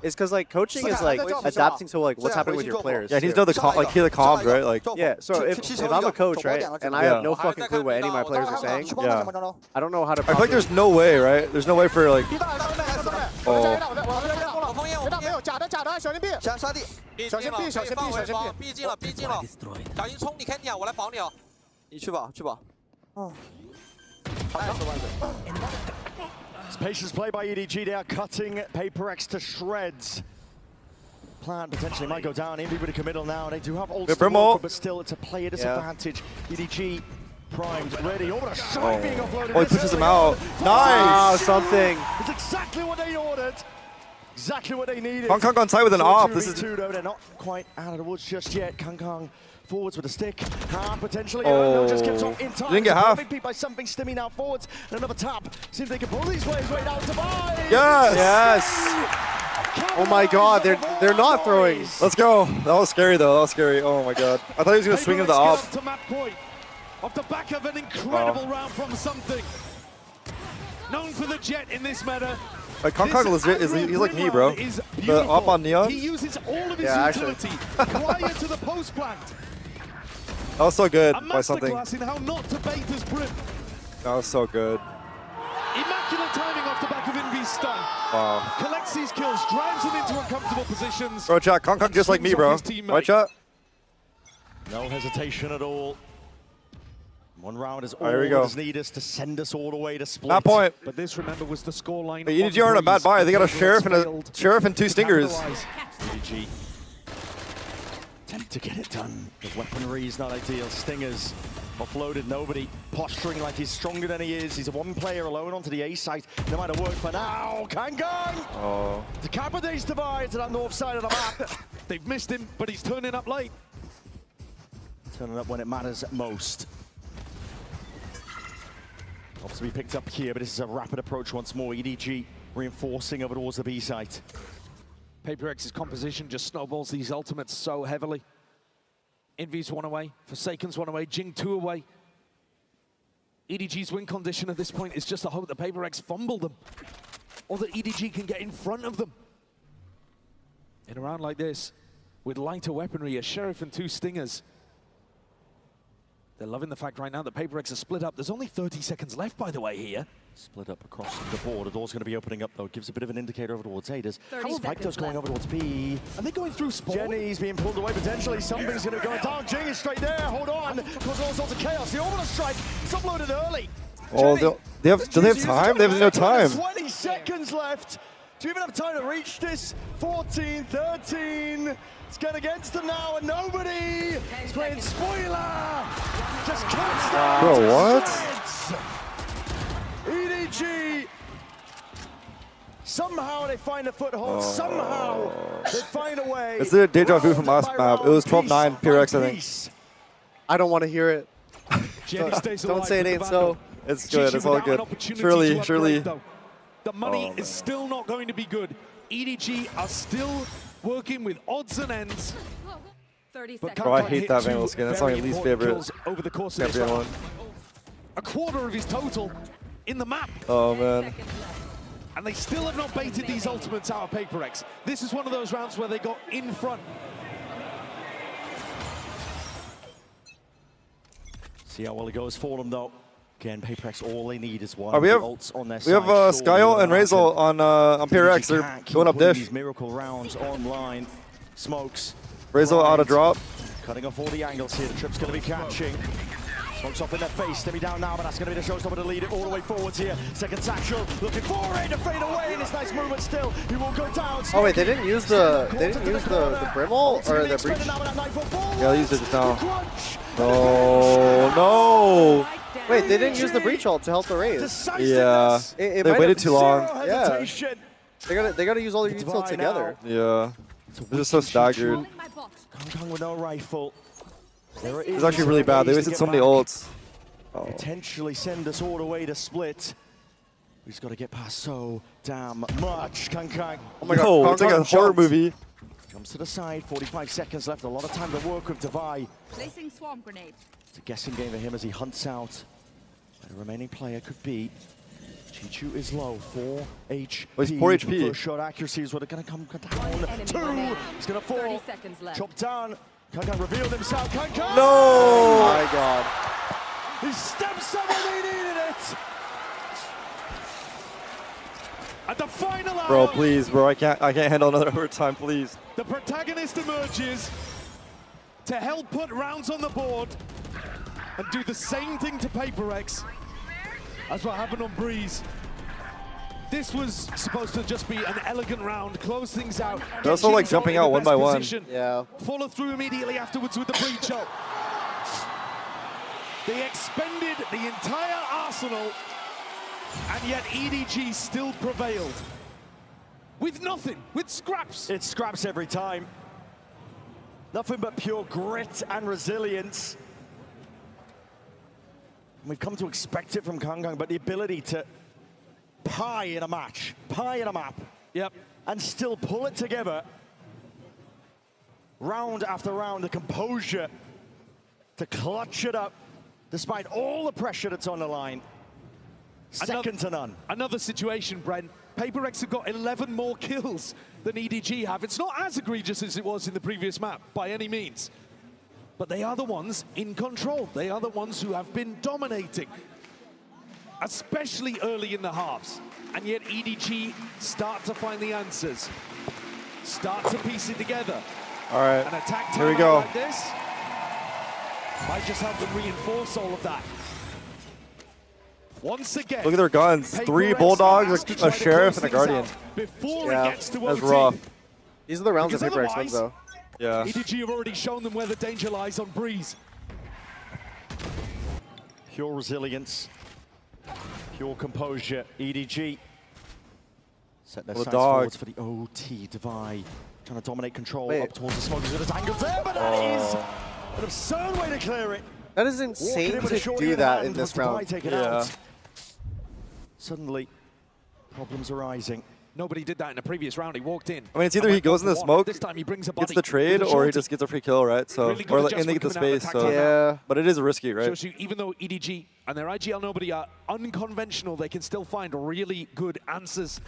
is because like coaching is like adapting to like what's happening with your players. Yeah, he needs to know the hear the comms, right? Like yeah. So if I'm a coach, right, and I have no fucking clue what any of my players are saying, yeah, I don't know how to. I feel like there's no way, right? There's no way for like.假的，小心 B， 小心 B， 小心 B， 小心 B 进了，小心冲，你看你啊，我来保你哦。你去吧。哦。Spacious play by EDG. They are cutting PaperX to shreds. Plan potentially might go down. Envy with a committal now. They do have ult, but still it's a player disadvantage. EDG primed, ready. Oh, what a shot being offloaded. Oh, he pushes him out. Nice. Something. It's exactly what they ordered. Exactly what they needed. Kong on side with an op. This is. They're not quite out of the woods just yet. Kong forwards with a stick. Half potentially. Oh. Just gets off in time. Didn't get half. Big peek by something. Stimmy now forwards. And another tap. See if they can pull these players right out to buy. Yes. Oh my god, they're not throwing. Let's go. That was scary though. That was scary. Oh my god. I thought he was gonna swing him the op. Off the back of an incredible round from something. Known for the Jett in this meta. Like Kong legit he's like me, bro. The op on Neon. He uses all of his utility prior to the post plant. That was so good A by something. masterclass in how not to bait his brim. That was so good. Immaculate timing off the back of Envy's stun. Wow. Collects these kills, drives them into uncomfortable positions. Bro, chat, Kong just like me, bro. Right, chat? No hesitation at all. One round is all here we go. that's needed to send us all the way to split. That point. But this, remember, was the scoreline. But EDG aren't a bad buy. They got a sheriff and 2 stingers. EDG attempt to get it done. The weaponry is not ideal. Stingers offloaded. Nobody posturing like he's stronger than he is. He's a one player alone onto the A site. No matter work for now. Kangang! Oh. Decapitates divide to that north side of the map. They've missed him, but he's turning up late. Turning up when it matters most. Obviously we picked up here, but this is a rapid approach once more. EDG reinforcing over towards the B site. PaperX's composition just snowballs these ultimates so heavily. Envy's one away, Forsaken's one away, Jing 2 away. EDG's win condition at this point is just to hope that PaperX fumble them, or that EDG can get in front of them. In a round like this, with lighter weaponry, a Sheriff and 2 Stingers. They're loving the fact right now that PaperX are split up. There's only 30 seconds left, by the way, here. Split up across the board. The door's going to be opening up, though. Gives a bit of an indicator over towards Adas. How is Victor's going over towards B? Are they going through spawn? Jenny's being pulled away potentially. Something's going to go down. Jing is straight there. Hold on. Cause all sorts of chaos. The orbital strike. It's uploaded early. Oh, do they have time? They have no time. 20 seconds left. Do you even have time to reach this? 14, 13. It's going against them now, and nobody is playing spoiler. Just cuts down. Bro, what? EDG. Somehow they find a foothold. Somehow they find a way. It's the deja vu from last map. It was 12-9 PRX, I think. I don't want to hear it. Don't say it ain't so. It's good. It's all good. Surely. The money is still not going to be good. EDG are still working with odds and ends. 30 seconds. Bro, I hate that Vandal skin. That's my least favorite. Over the course of this round. A quarter of his total in the map. Oh, man. And they still have not baited these ultimates out of PaperX. This is one of those rounds where they got in front. See how well it goes for them, though. Again, PaperX, all they need is one. We have ults on their we have Skyo and raze on PRX. They're going up dish. These miracle rounds online. Smokes. raze out of drop. Cutting off all the angles here. The trip's going to be catching. Smokes off in their face. Demi down now, but that's going to be the showstopper to lead it all the way forwards here. Second satchel, looking for it to fade away in this nice movement still. He will go down. Oh wait, they didn't use the Brimble or the breach. Yeah, they used it just now. No. Wait, they didn't use the breach ult to help the raze. Yeah, they waited too long. Yeah, they gotta use all their ult together. Yeah, they're just so staggered. Kong with no rifle. It's actually really bad. They wasted so many ults. Potentially send us all the way to split. We've just got to get past so damn much. Kong. Oh my god, it's like a horror movie. Comes to the side, 45 seconds left. A lot of time to work with Divide. Placing swarm grenade. It's a guessing game for him as he hunts out where the remaining player could be. Chichu is low, 4 HP. Oh, he's 4 HP. First shot accuracy is what they're going to come down. 2, he's going to fall. 30 seconds left. Chop down. Kong revealed himself. Kong! No! Oh my god. He steps up when he needed it. At the final hour, bro, please, bro, I can't handle another overtime, please. The protagonist emerges to help put rounds on the board and do the same thing to PaperX as what happened on Breeze. This was supposed to just be an elegant round, close things out. They're also like jumping out one by one. Yeah. Follow through immediately afterwards with the breach ult. They expended the entire arsenal, and yet EDG still prevailed. With nothing, with scraps. It's scraps every time. Nothing but pure grit and resilience. We've come to expect it from Kong, but the ability to pie in a match, pie in a map, yep, and still pull it together, round after round, the composure to clutch it up, despite all the pressure that's on the line. Second to none. Another situation, Brent. PaperX have got 11 more kills than EDG have. It's not as egregious as it was in the previous map, by any means. But they are the ones in control. They are the ones who have been dominating, especially early in the halves. And yet EDG start to find the answers, start to piece it together. All right, an attack here we go. Like this might just help them reinforce all of that. Once again, look at their guns. 3 bulldogs, a sheriff, and a guardian. Yeah, that's rough. These are the rounds that PaperX wins, though. Yeah. EDG have already shown them where the danger lies on Breeze. Pure resilience, pure composure. EDG set their sights forwards for the OT Divide. Trying to dominate control up towards the smokers with his angles there, but that is an absurd way to clear it. That is insane to do that in this round. Out. Suddenly, problems arising. Nobody did that in a previous round. He walked in. I mean, it's either he goes in the smoke, this time he brings a gets the trade, or he just gets a free kill, right? So, really or and they get the space. So, yeah. But it is risky, right? Shows you, even though EDG and their IGL nobody are unconventional, they can still find really good answers.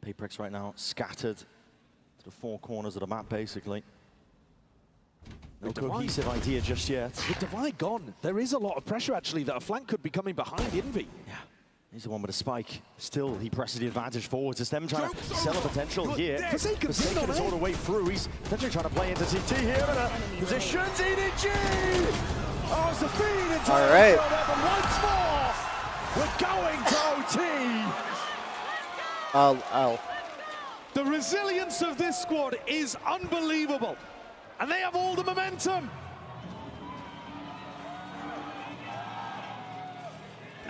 Paperex right now scattered to the four corners of the map, basically. No cohesive idea just yet. With Divide gone, there is a lot of pressure, actually, that a flank could be coming behind Envy. Yeah. He's the one with a spike. Still, he presses the advantage forwards. It's them trying to sell a potential here. Forsaken is all the way through. He's potentially trying to play into CT here. And positions EDG! Oh, it's the feed into all right. Once more, we're going to OT. The resilience of this squad is unbelievable. And they have all the momentum.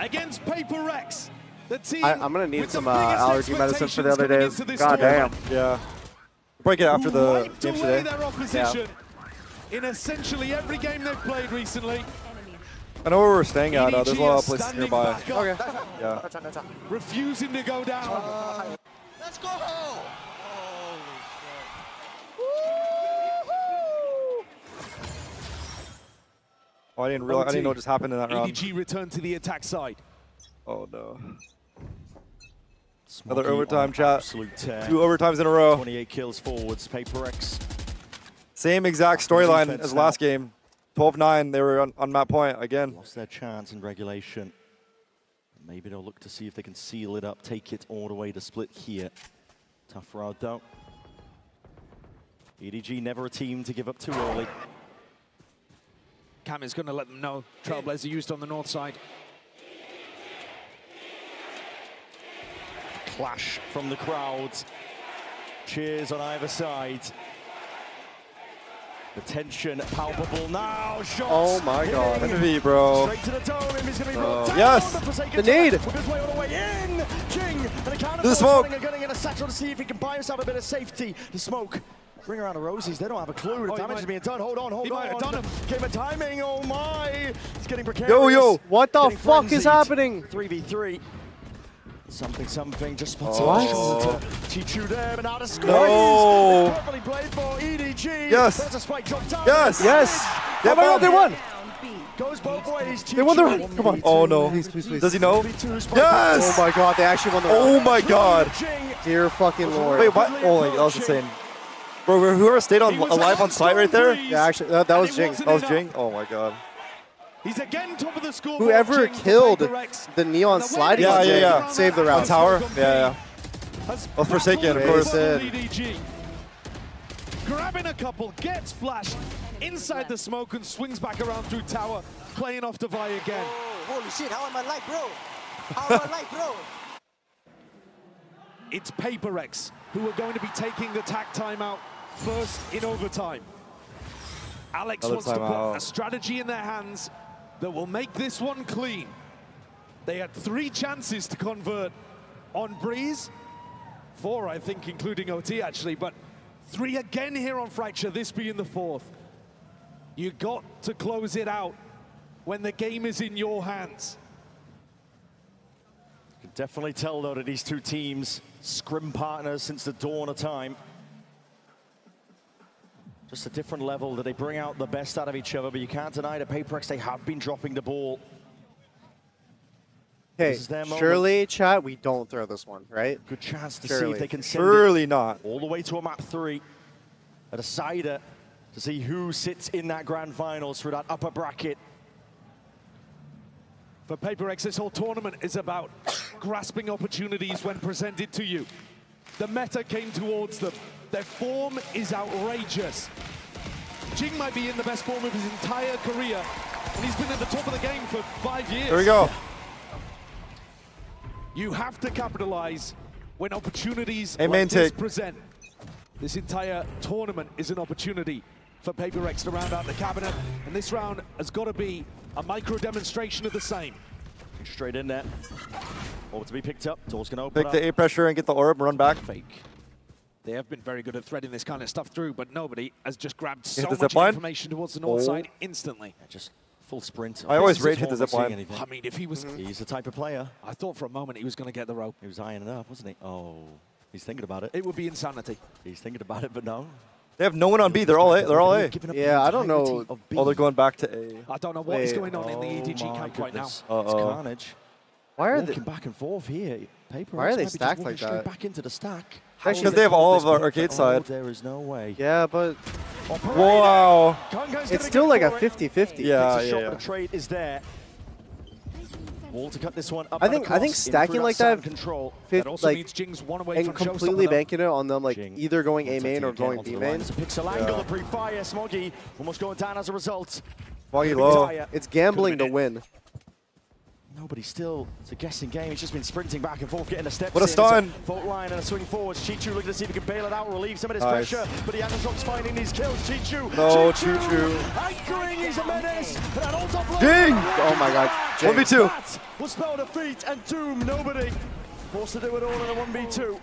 Against Paperex, the team. I'm gonna need some allergy medicine for the other days. God damn. Yeah. We'll break it after the game today. Their opposition in essentially every game they've played recently. I know where we're staying at. There's a lot of places nearby. Okay. Yeah. Refusing to go down. Let's go! Oh, I didn't realize. I didn't know what just happened in that round. EDG returned to the attack side. Oh no. Smoky Another overtime, chat. Absolute 2 overtimes in a row. 28 kills forwards. Paperex. Same exact storyline as last game. 12-9. They were on map point again. Lost their chance in regulation. Maybe they'll look to see if they can seal it up, take it all the way to split here. Tough road though. EDG never a team to give up too early. Cam is going to let them know Trailblazer used on the north side. Clash from the crowds. Cheers on either side. The tension palpable now. Shots. Oh my god. Envy, bro. Straight to the dome. He's going to be brought down. Yes. The need. With his way all the way in. Jing. And the counter the smoke. Getting in a satchel to see if he can buy himself a bit of safety. The smoke. Bring around the Rosies. They don't have a clue. The damage is being done. Hold on, hold on. He might have done him. Game of timing. Oh my. It's getting precarious. Yo. What the fuck is happening? 3v3. Something, just spots what? Chichu there, but now the score No. perfectly played for EDG. Yes. There's a spike drop down. Yes. Oh my god, they won. Goes both ways. They won the round. Come on. Oh no. Please. Does he know? Yes. Oh my god, they actually won the round. Oh my god. Dear fucking lord. Wait, what? Oh, that was insane. Bro, whoever stayed on alive on site right there? Yeah, actually, that was Jing. That was Jing? Oh my god. He's again top of the scoreboard. Whoever killed the neon sliding saved the round. On tower? Yeah. Oh, Forsaken, of course. Grabbing a couple, gets flashed inside the smoke and swings back around through tower, playing off Divide again. Oh, holy shit, how am I alive, bro? How am I alive, bro? It's Paperex who are going to be taking the tack timeout first in overtime. Alex wants to put a strategy in their hands that will make this one clean. They had 3 chances to convert on Breeze. 4, I think, including OT, actually, but 3 again here on Fracture, this being the 4th. You got to close it out when the game is in your hands. You can definitely tell, though, that these two teams, scrim partners since the dawn of time. Just a different level that they bring out the best out of each other, but you can't deny that Paperex, they have been dropping the ball. Hey, surely, chat, we don't throw this one, right? Good chance to see if they can send Surely not. All the way to a map 3, a decider to see who sits in that grand finals through that upper bracket. For Paperex, this whole tournament is about grasping opportunities when presented to you. The meta came towards them. Their form is outrageous. Jing might be in the best form of his entire career, and he's been at the top of the game for 5 years. There we go. You have to capitalize when opportunities like this present. This entire tournament is an opportunity for Paperex to round out the cabinet, and this round has got to be a micro demonstration of the same. Straight in there. Orb to be picked up. Door's going to open up. Take the A pressure and get the orb and run back. Fake. They have been very good at threading this kind of stuff through, but nobody has just grabbed so the much information towards the north side instantly. Just Full sprint. I always rage hit the zipline. I mean, if he was... He's the type of player. I thought for a moment he was going to get the rope. He was eyeing it up, wasn't he? Oh, he's thinking about it. It would be insanity. He's thinking about it, but no. They have no one on B. They're all A. They're all A. Yeah, I don't know. Oh, they're going back to A. I don't know what is going on in the EDG camp right now. It's carnage. Why are they walking back and forth here? Paper Why are they stacked like straight that? back into the stack. Because they have all of our arcade side. There is no way. Yeah, but wow, it's still like a 50-50. Yeah, The trade is there. Wall to cut this one up. I think stacking like that, and completely banking it on them, like either going A main or going B main. Pixel angle, pre-fire, Smoggy almost going down as a result. Smoggy low. It's gambling to win. Nobody still. It's a guessing game. He's just been sprinting back and forth, getting the steps. What a stun! Fault line and a swing forward. Chichu looking to see if he can bail it out, relieve some of his pressure. But iann finding these kills. Chichu. No, Chichu. Anchoring, he's a menace. Ding! Oh my god. 1v2. Will spell defeat and doom nobody. Forced to do it all in a 1v2.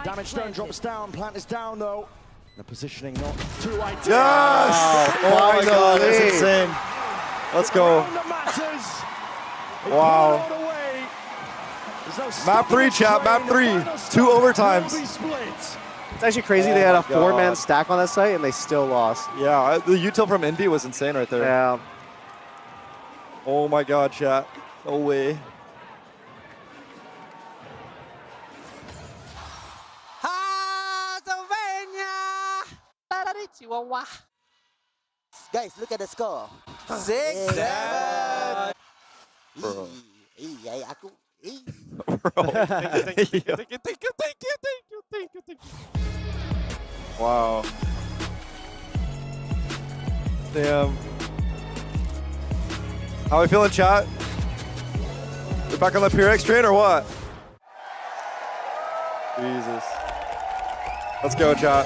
Damage stone drops down. Plant is down though. The positioning not too ideal. Yes! Oh my god, that's insane. Let's go. Wow. Map 3, chat. Map 3. 2 overtimes. It's actually crazy. They had a 4-man stack on that site and they still lost. Yeah, the util from Indy was insane right there. Yeah. Oh my god, chat. No way. Guys, look at the score. 6-7. Bro. Thank you. Wow. Damn. How we feeling, chat? We're back on the PRX train or what? Jesus. Let's go, chat.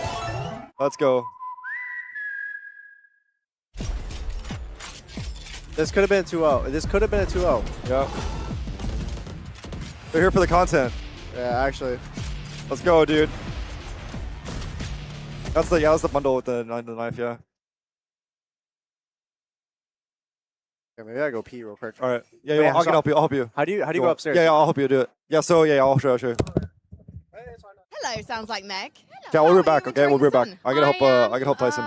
Let's go. This could have been a 2-0. This could have been a 2-0. Yep. We're here for the content. Yeah, actually. Let's go, dude. That's the bundle with the knife, yeah. Okay, maybe I go pee real quick. All right. Yeah, I can help you. I'll help you. How do you go upstairs? Yeah, I'll help you do it. Yeah, so yeah, I'll show you. Hello, sounds like Meg. Yeah, we'll be back. Okay, we'll be back. I can help Tyson.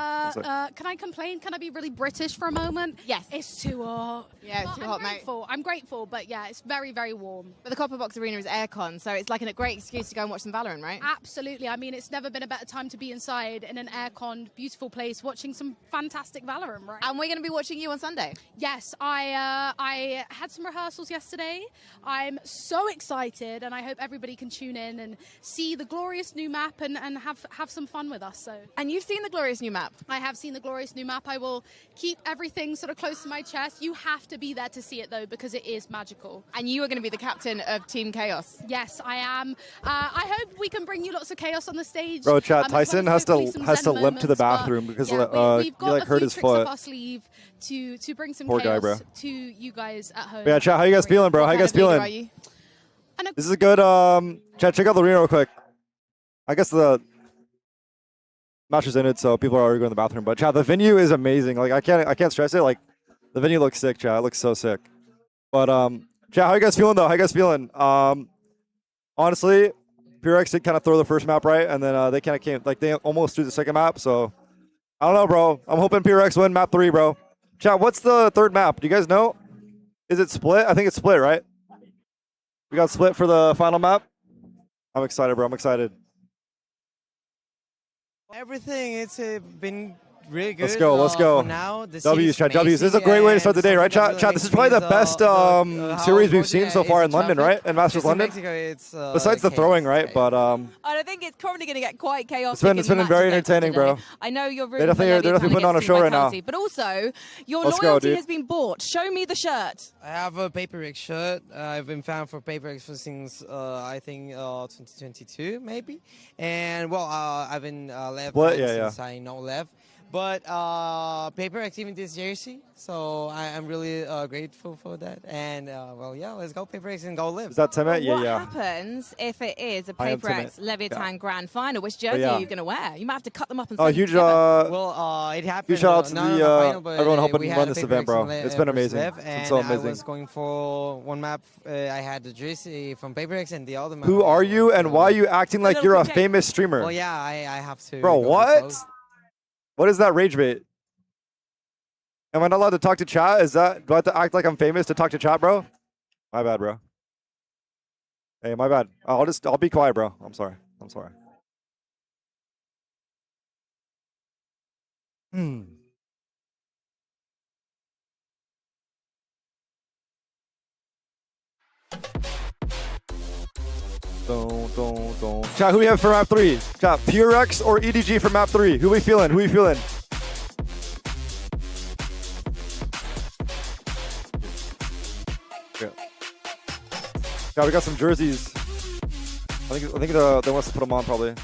Can I complain? Can I be really British for a moment? Yes. It's too hot. Yeah, it's too hot, mate. I'm grateful, but yeah, it's very, very warm. But the Copper Box Arena is aircon, so it's like a great excuse to go and watch some Valorant, right? Absolutely. I mean, it's never been a better time to be inside in an aircon, beautiful place, watching some fantastic Valorant, right? And we're going to be watching you on Sunday. Yes, I had some rehearsals yesterday. I'm so excited, and I hope everybody can tune in and see the glorious new map and have some fun with us. So. And you've seen the glorious new map? I have seen the glorious new map. I will keep everything sort of close to my chest. You have to be there to see it, though, because it is magical. And you are going to be the captain of Team Chaos. Yes, I am. I hope we can bring you lots of chaos on the stage. Bro, chat, Tyson has to limp to the bathroom because he hurt his foot. Up our sleeve to bring some Poor chaos guy, bro. to you guys at home. But yeah, chat, how you guys feeling, bro? How you guys feeling? This is a good chat. Check out the arena real quick. I guess the match is ended, so people are already going to the bathroom. But chat, the venue is amazing. Like I can't stress it. Like the venue looks sick, chat. It looks so sick. But chat, how you guys feeling though? How you guys feeling? Honestly, PRX did kind of throw the first map right, and then they kind of came like they almost threw the second map. So I don't know, bro. I'm hoping PRX win map 3, bro. Chat, what's the third map? Do you guys know? Is it split? I think it's split, right? We got split for the final map. I'm excited, bro. I'm excited. Everything, it's been really good. Let's go, let's go. For now, the W's, chat, W's. This is a great way to start the day, right, chat? Chat, this is probably the best series we've seen so far in London, right? In Masters London. Besides the throwing, right? But and I think it's probably going to get quite chaotic. It's been very entertaining, bro. I know you're really they're definitely putting on a show right now. But also, your loyalty has been bought. Show me the shirt. I have a PaperX shirt. I've been fan for PaperX since I think 2022 maybe. And well, I've been LEV since I know LEV. But Paper X even this jersey, so I'm really grateful for that. And well, yeah, let's go Paper X and go live. Is that Temet? Yeah, What yeah. happens if it is a I am Paper X Temet. Leviathan Grand Final? Which jersey yeah. are you going to wear? You might have to cut them up and Oh, send them huge! together. Well, it happened. Huge shout out to not the on final, but everyone helping we run had a this Paper event, X bro. and It's been amazing. Lev, It's and been so amazing. I was going for one map. I had the jersey from Paper X, and the other map. Who are you, and why are you acting like you're a famous streamer? Well, yeah, I have to. Bro, go what? close. What is that rage bait? Am I not allowed to talk to chat? Is that, do I have to act like I'm famous to talk to chat, bro? My bad, bro. Hey, my bad. I'll be quiet, bro. I'm sorry. I'm sorry. Don't. Chat, who we have for map 3? Chat, Pure X or EDG for map 3? Who we feeling? Who we feeling? Yeah. Yeah, we got some jerseys. I think they wants to put them on probably.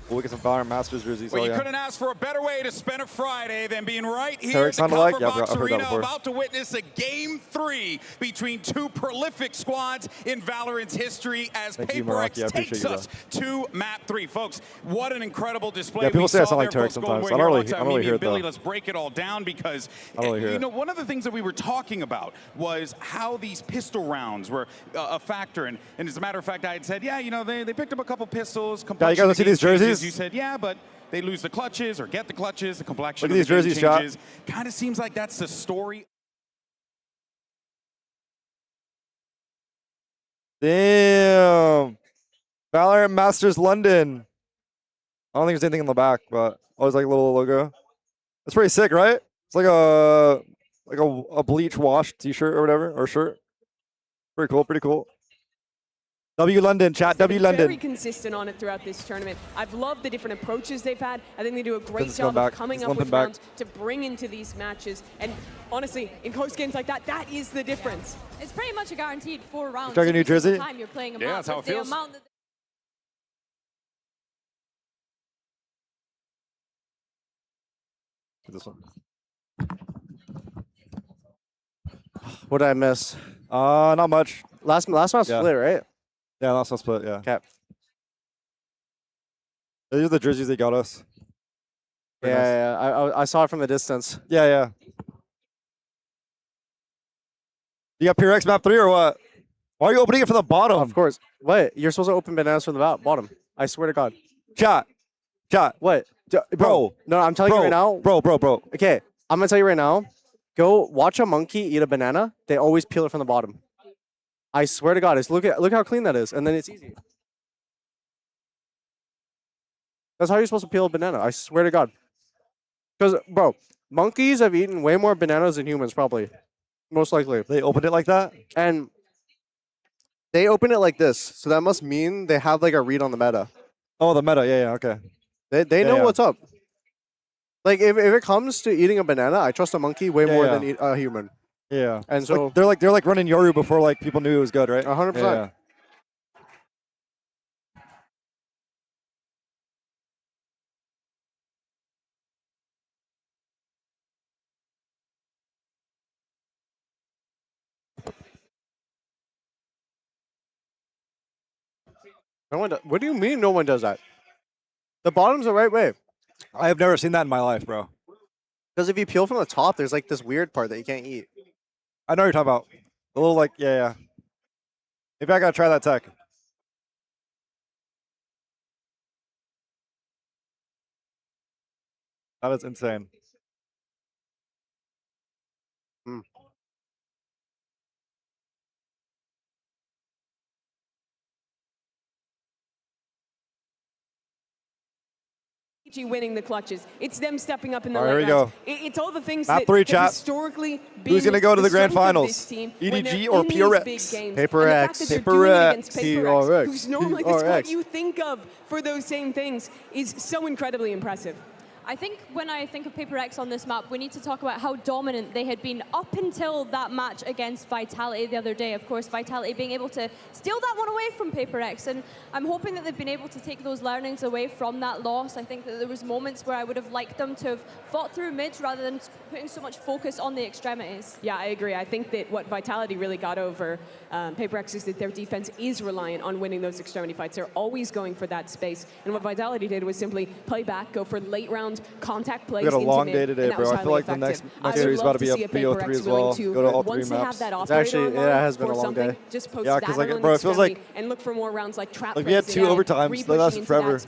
We'll get some Valorant Masters jerseys. Well, oh, you yeah. couldn't ask for a better way to spend a Friday than being right here Tarik at the sounded like? Copper Yeah, Box I've heard that Arena, before. about to witness a Game 3 between two prolific squads in Valorant's history as Thank you, Paper X Meraki. I takes appreciate you, us to map 3. Folks, what an incredible display. Yeah, people we say I saw sound like there, Tarik folks, going sometimes. way I don't here really- alongside I don't really Mimi hear and it, Billy. though. Let's break it all down because, I don't really hear you it. know, one of the things that we were talking about was how these pistol rounds were a factor. And as a matter of fact, I had said, yeah, you know, they picked up a couple pistols. Yeah, you guys see these jerseys? You said, yeah, but they lose the clutches or get the clutches, the complexion Look at of the these game jerseys, chat. changes. Kind of seems like that's the story. Damn. Valorant Masters London. I don't think there's anything in the back, but always like a little logo. That's pretty sick, right? It's like a bleach wash t-shirt or whatever, or shirt. Pretty cool, pretty cool. W London, chat, W London. Very consistent on it throughout this tournament. I've loved the different approaches they've had. I think they do a great Let's job go back. of coming Let's up lump with them back. rounds to bring into these matches. And honestly, in close games like that, that is the difference. It's pretty much a guaranteed 4 rounds. Talking New every single Jersey? time you're playing a Yeah, map, that's how but it feels. The amount that This one. What did I miss? Not much. Last map Yeah. split, right? Yeah, last one split, yeah. Okay. These are the jerseys they got us. Very nice. Yeah. I saw it from the distance. Yeah, yeah. You got Pure X map 3 or what? Why are you opening it from the bottom? Of course. What? You're supposed to open bananas from the bottom. I swear to God. Chat. What? Bro. No, I'm telling you right now. Bro. Okay, I'm gonna tell you right now. Go watch a monkey eat a banana. They always peel it from the bottom. I swear to God, look how clean that is, and then it's easy. That's how you're supposed to peel a banana. I swear to God. Because, bro, monkeys have eaten way more bananas than humans, probably. Most likely. They opened it like that? And they open it like this. So that must mean they have like a read on the meta. Oh, the meta. Yeah, okay. They know yeah. what's up. Like, if it comes to eating a banana, I trust a monkey way more than a human. Yeah. And so like, they're like running Yoru before like people knew it was good, right? 100%. Yeah. No one what do you mean no one does that? The bottom's the right way. I have never seen that in my life, bro. Because if you peel from the top, there's like this weird part that you can't eat. I know what you're talking about. The little like, yeah. Maybe I gotta try that tech. That is insane. Winning the clutches. It's them stepping up in the All right, late here we rounds. go. It's all the things Map that 3, have chat. historically been Who's gonna go to the grand strength of finals? this team EDG when they're or in these Pure big X? games. Paper And the X. fact that they're Paper doing it X. against Paper X, who's normally the squad PRX. you think of for those same things, is so incredibly impressive. I think when I think of PaperX on this map, we need to talk about how dominant they had been up until that match against Vitality the other day. Of course, Vitality being able to steal that one away from PaperX, and I'm hoping that they've been able to take those learnings away from that loss. I think that there was moments where I would have liked them to have fought through mid rather than putting so much focus on the extremities. Yeah, I agree. I think that what Vitality really got over PaperX is that their defense is reliant on winning those extremity fights. They're always going for that space, and what Vitality did was simply play back, go for late round contact plays. We got a long day mid, today, bro. I feel like the next series is about to be a BO3 as well. Go to all 3 maps. It's actually, it has been a long day. Just post yeah, because like, bro, it feels like and look for more rounds like trap. Like we had 2 overtimes. They lasted forever.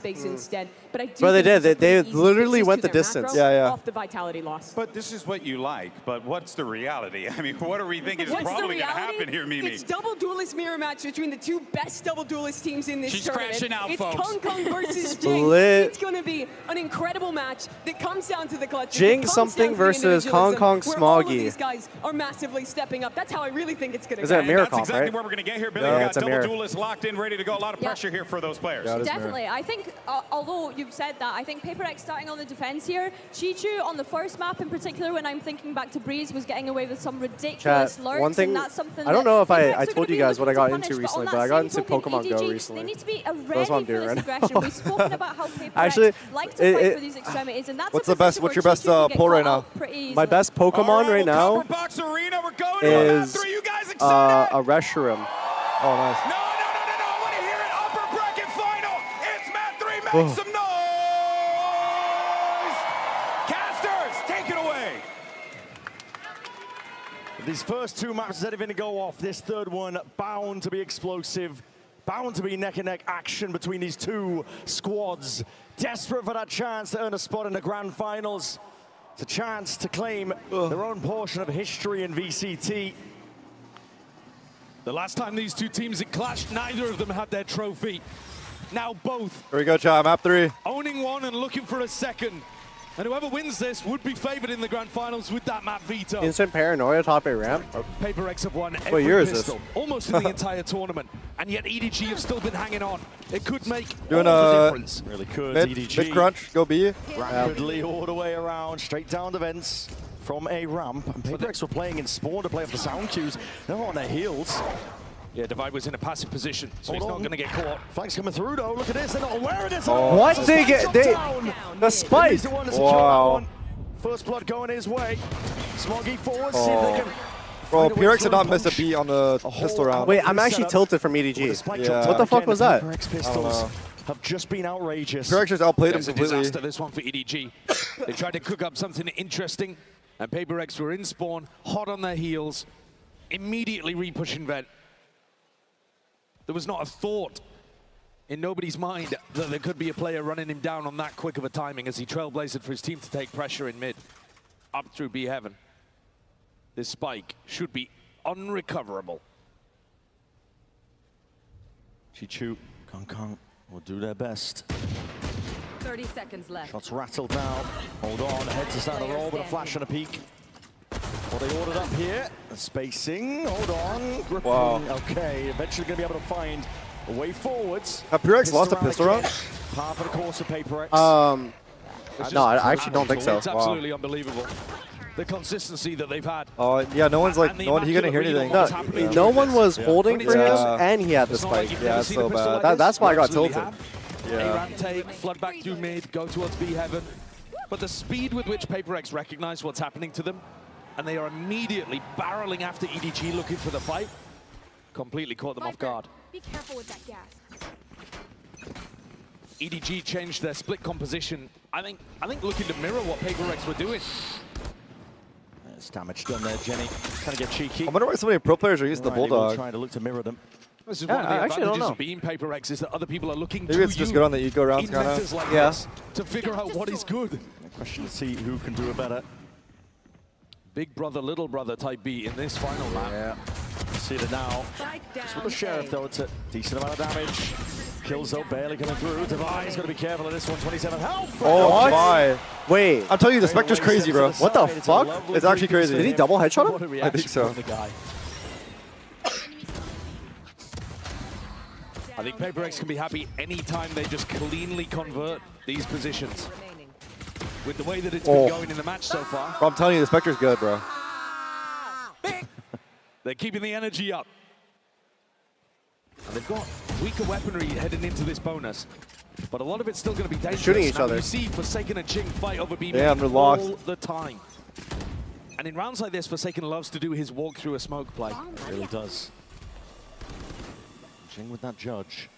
But I do bro, they did. They literally went the distance. Yeah. Off the Vitality loss. But this is what you like. But what's the reality? I mean, what are we thinking is probably going to happen here, Mimi? It's double duelist mirror match between the 2 best double duelist teams in this tournament. Crashing out, it's folks. Kong versus Jing. It's going to be an incredible match that comes down to the clutch. Jing something versus Kong Smoggy. All of these guys are massively stepping up. That's how I really think it's going to go. Is it a mirror That's exactly right? where we're going to get here, Billy. We got double duelists locked in, ready to go. A lot of pressure here for those players. Yeah, definitely. I think, although you've said that, I think PaperX starting on the defense here. Chichu on the first map in particular, when I'm thinking back to Breeze, was getting away with some ridiculous lurks. One thing, and that's something I don't know if I told told you guys what I got into recently, but I got into Pokemon Go recently. They need to be ready That's what I'm for doing this right aggression. now. We've spoken about how PaperX Actually, like to fight for these extremities, and that's what's your best pull right now? My best Pokemon right now is a Reshiram. Oh, nice. No, I want to hear it. Upper bracket final. It's Mat 3. Make some noise. Casters, take it away. These first 2 maps are going to go off. This third one bound to be explosive. Bound to be neck-and-neck action between these 2 squads. Desperate for that chance to earn a spot in the grand finals. It's a chance to claim their own portion of history in VCT. The last time these 2 teams had clashed, neither of them had their trophy. Now both. Here we go, Chai. Map 3. Owning one and looking for a second. And whoever wins this would be favored in the grand finals with that map veto. Instant Paranoia top 8 ramp. PaperX have won every What year is pistol, this? almost in the entire tournament. And yet EDG have still been hanging on. It could make Doing all the difference. Really could. Mid EDG. crunch, go B. Rapidly all the way around, straight down the vents from a ramp. And PaperX were playing in spawn to play off the sound cues. They're on their heels. Yeah, Divide was in a passive position, so he's not going to get caught. Flags coming through though. Look at this. They're not aware of this. What? They get the spike. Wow. First blood going his way. Smoggy forward. See if they can. Bro, PRX did not miss a beat on the pistol round. Wait, I'm actually tilted from EDG. Yeah. What the fuck was that? PaperX pistols have just been outrageous. PRX just outplayed him There's a completely. disaster, this one for EDG. They tried to cook up something interesting, and PaperX were in spawn, hot on their heels, immediately re-pushing vent. There was not a thought in nobody's mind that there could be a player running him down on that quick of a timing as he trailblazed for his team to take pressure in mid, up through B heaven. This spike should be unrecoverable. Chichu, Kong will do their best. 30 seconds left. Shots rattled now. Hold on, head to start the roll with a flash and a peek. What they ordered up here, the spacing, hold on. Gripping. Wow. Okay, eventually going to be able to find a way forwards. Have PRX lost a pistol round? Half of the course of PaperX. No, I actually don't think so. It's absolutely unbelievable. The consistency that they've had. Oh, yeah, no one's like, no one, he couldn't hear anything. No one was holding for him, and he had the spike. Yeah, it's so bad. That's why I got tilted. A-ramp take, flood back through mid, go towards B heaven. But the speed with which PaperX recognize what's happening to them, and they are immediately barreling after EDG looking for the fight, completely caught them off guard. Be careful with that gas. EDG changed their split composition. I think looking to mirror what PaperX were doing. There's damage done there, Jenny. Trying to get cheeky. I wonder why so many pro players are using the Bulldog. Trying to look to mirror them. This is one of the advantages of being PaperX is that other people are looking to Maybe it's just good on the eco rounds, kind of. Like this to figure out what is good. The question to see who can do it better. Big brother, little brother type B in this final map. Yeah. See it now. Just with the Sheriff though, it's a decent amount of damage. Kills though, barely coming through. Devi's got to be careful of this one. 27 health. Oh my! Wait, I'm telling you, the Spectre's crazy, bro. What the fuck? It's actually crazy. Did he double headshot him? I think so. I think PaperX can be happy anytime they just cleanly convert these positions. with the way that it's been going in the match so far. Bro, I'm telling you, the Spectre's good, bro. They're keeping the energy up. And they've got weaker weaponry heading into this bonus. But a lot of it's still going to be dangerous. Shooting each other. You see Forsaken and Jing fight over B Yeah, they're locked all the time. And in rounds like this, Forsaken loves to do his walk through a smoke play. Really does. Jing with that judge.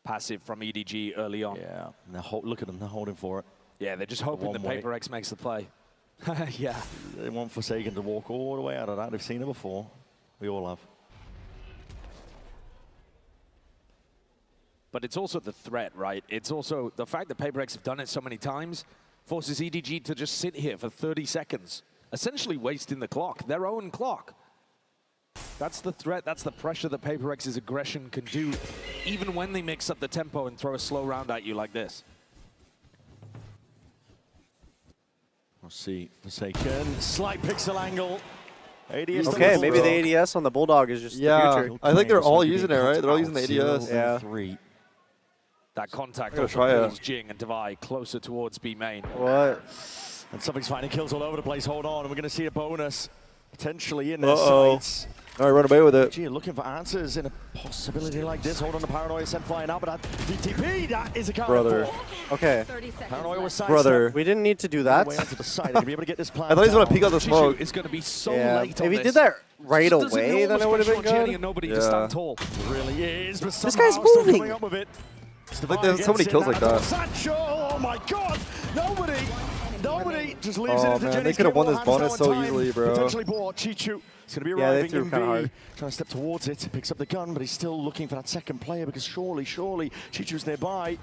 Passive from EDG early on. Yeah, and look at them, they're holding for it. Yeah, they're just hoping that Paper X makes the play. Yeah. They want Forsaken to walk all the way out of that. They've seen it before. We all have. But it's also the threat, right? It's also the fact that Paper X have done it so many times forces EDG to just sit here for 30 seconds, essentially wasting the clock, their own clock. That's the threat, that's the pressure that Paper X's aggression can do, even when they mix up the tempo and throw a slow round at you like this. We'll see Forsaken, slight pixel angle. ADS okay, maybe the ADS on the Bulldog is just the future. I think they're all using it, right? They're all using the ADS. Yeah. That contact also pulls Jing and Divide closer towards B main. What? And something's finding kills all over the place. Hold on, and we're going to see a bonus potentially in their sights. All right, run away with it. Gee, looking for answers in a possibility like this. Hold on to Paranoia, sent flying out, but that VTP, that is a counter. Okay. Paranoia was Brother, we didn't need to do that. Way onto the side. They'll be able to get this plan. I thought he was going to peek out the smoke. It's going to be so yeah. late If he did that right away, then it would have been good. And nobody to stand tall. It really is, but this guy's moving. Coming up with it. Like there's so many kills like that. Satchel, oh my God! Nobody just leaves it into man, they could have won this bonus so easily, bro. Potentially bought Chichu. It's going to be arriving in V. Trying to step towards it. Picks up the gun, but he's still looking for that second player because surely, Chichu's nearby.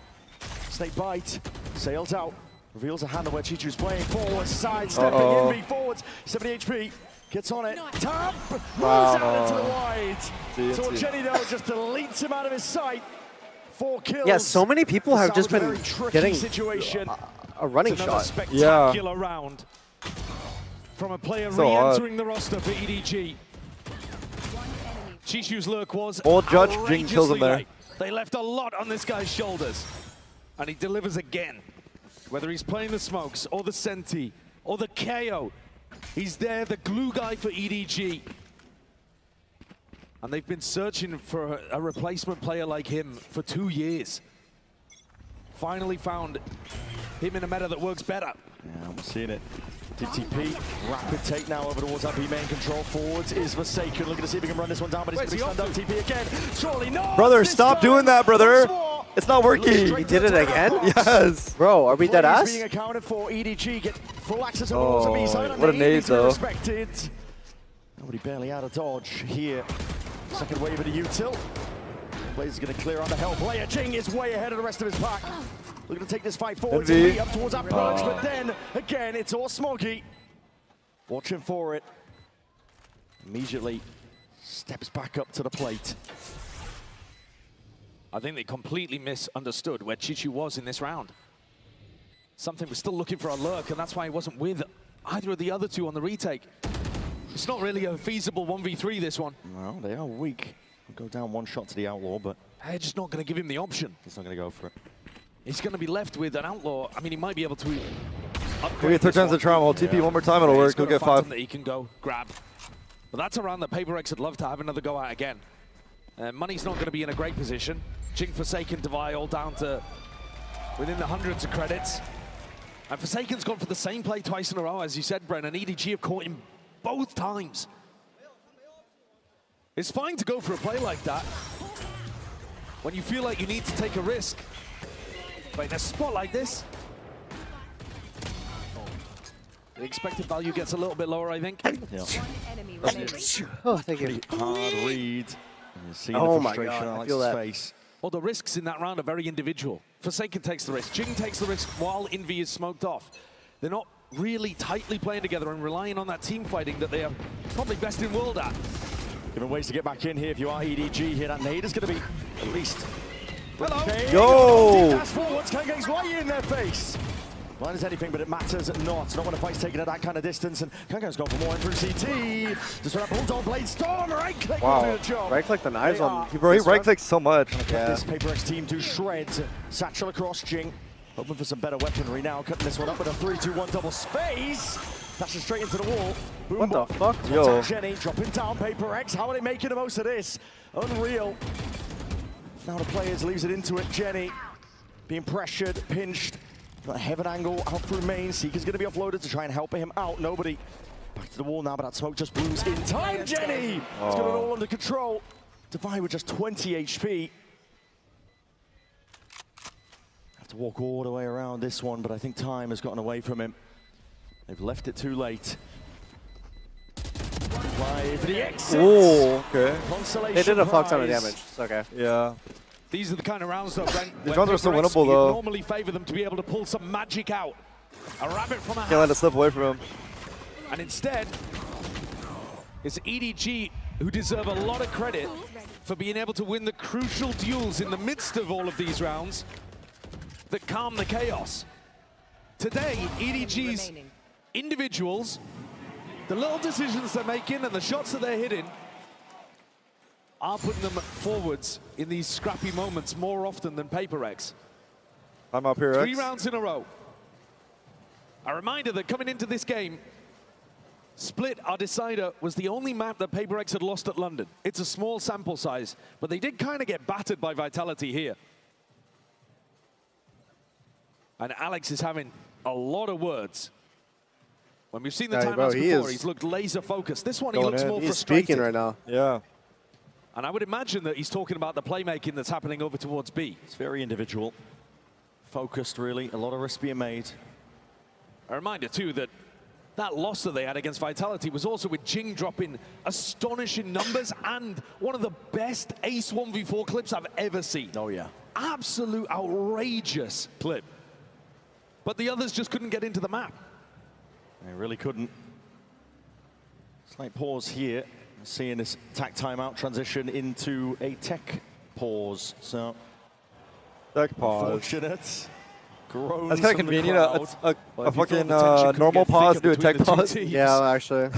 Snake bite. Sails out. Reveals a hand of where Chichu's playing. Forward, side, stepping in V forwards. 70 HP. Gets on it. Tap! Moves out into the wide. So Jenny, though, just deletes him out of his sight. 4 kills. Yeah, so many people have just been getting a running shot. Spectacular round from a player re-entering the roster for EDG. Chichu's lurk was old Judge Jing kills him there. Late. They left a lot on this guy's shoulders, and he delivers again. Whether he's playing the smokes or the Senti or the KO, he's there, the glue guy for EDG. And they've been searching for a replacement player like him for 2 years. Finally found him in a meta that works better. Yeah, we're seeing it. TTP, rapid take now over towards that B main control. Forwards is Forsaken. Looking to see if he can run this one down, but he's going to be stand up TP again. Surely no! Brother, stop doing that, brother! It's not working! He did it again? Yes! Bro, are we dead ass? Being accounted for, EDG get full access on the walls of B side. What a nade, though. Respected. Nobody barely out of dodge here. Second wave of the util. Blaze is going to clear on the hell player. Jing is way ahead of the rest of his pack. Looking to take this fight forward. Up towards that punch, but then again it's all Smoggy. Watching for it. Immediately steps back up to the plate. I think they completely misunderstood where Chichu was in this round. Something was still looking for a lurk, and that's why he wasn't with either of the other two on the retake. It's not really a feasible 1v3, this one. Well, they are weak. We'll go down one shot to the Outlaw, but they're just not going to give him the option. He's not going to go for it. He's going to be left with an Outlaw. I mean, he might be able to maybe 3 times the charm. I'll TP one more time, it'll work. He'll get 5. That he can go grab. But that's a round that Paper X would love to have another go at again. Money's not going to be in a great position. Jing, Forsaken, Divide all down to within the hundreds of credits. And Forsaken's gone for the same play twice in a row, as you said, Brennan. EDG have caught him both times. It's fine to go for a play like that when you feel like you need to take a risk. But in a spot like this, the expected value gets a little bit lower, I think. Yeah. Oh, thank you. Pretty hard read. You see oh the my frustration God, on I feel that. face. Well, the risks in that round are very individual. Forsaken takes the risk. Jing takes the risk while Envy is smoked off. They're not really tightly playing together and relying on that team fighting that they are probably best in world at. Different ways to get back in here if you are EDG here. That nade is going to be at least. Hello. Yo! Dash forwards, Kanga's right in their face. Blind as anything, but it matters not. Not when a fight's taken at that kind of distance. And Kanga's gone for more in through CT. Just for that Bulldog Blade Storm, right click will do the job. Right click the knives on. Bro, he right clicks so much. Yeah. This Paper X team to shreds. Satchel across Jing. Hoping for some better weaponry now. Cutting this one up with a 3-2-1 double space. Dashing straight into the wall. Boom. What the fuck? Yo. Jenny dropping down Paper X. How are they making the most of this? Unreal. Now the players leaves it into it. Jenny being pressured, pinched. Got a heaven angle out through main. Seeker's going to be offloaded to try and help him out. Nobody. Back to the wall now, but that smoke just blooms in time. Jenny! It's got it all under control. Divide with just 20 HP. Have to walk all the way around this one, but I think time has gotten away from him. They've left it too late. Live for the exit. Oh, okay. They did a fuck ton of damage. It's okay. Yeah. These are the kind of rounds, though, Brent. These rounds are so winnable, though. Normally favor them to be able to pull some magic out. A rabbit from a hat. Can't let it slip away from him. And instead, it's EDG who deserve a lot of credit for being able to win the crucial duels in the midst of all of these rounds that calm the chaos. Today, EDG's individuals, the little decisions they're making and the shots that they're hitting are putting them forwards in these scrappy moments more often than Paper X. I'm up here, 3 rounds in a row. A reminder that coming into this game, Split, our decider, was the only map that Paper X had lost at London. It's a small sample size, but they did kind of get battered by Vitality here. And Alex is having a lot of words. When we've seen the timeouts before, he's looked laser focused. This one, he looks more frustrated. He's speaking right now. Yeah. And I would imagine that he's talking about the playmaking that's happening over towards B. It's very individual. Focused, really. A lot of risk being made. A reminder, too, that that loss that they had against Vitality was also with Jing dropping astonishing numbers and one of the best Ace 1v4 clips I've ever seen. Oh, yeah. Absolute outrageous clip. But the others just couldn't get into the map. They really couldn't. Slight pause here. Seeing this tack timeout transition into a tech pause. So, tech pause. Unfortunate. Groans. That's kind of convenient. A fucking normal pause to a tech pause. Yeah, actually.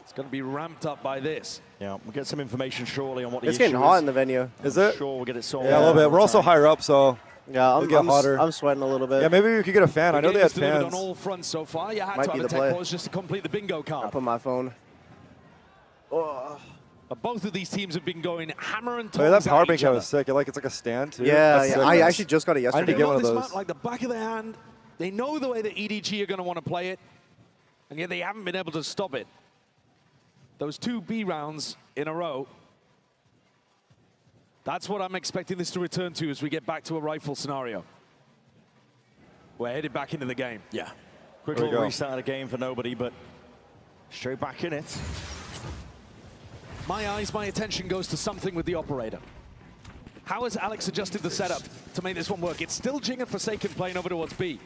It's going to be ramped up by this. Yeah, we'll get some information shortly on what it's the issue getting hot is. in the venue. Is it? Sure, we'll get it sorted. Yeah, a little bit. We're also higher up, so yeah, it'll get hotter. I'm sweating a little bit. Yeah, maybe we could get a fan. I know they had fans. On all fronts so far. You had Might to be have a the tech play. pause just to complete the bingo card. I put my phone. Oh. But both of these teams have been going hammer and tongs. Oh, yeah, that power at bank each other. was sick. It's like a stand too. Yeah, yeah. I actually just got it yesterday. I need to get one of those. Map like the back of their hand. They know the way that EDG are going to want to play it, and yet they haven't been able to stop it. Those 2 B rounds in a row. That's what I'm expecting this to return to as we get back to a rifle scenario. We're headed back into the game. Yeah. Quick little restart of the game for nobody, but straight back in it. My attention goes to something with the operator. How has Alex adjusted the setup to make this one work? It's still Jing and Forsaken playing over towards B.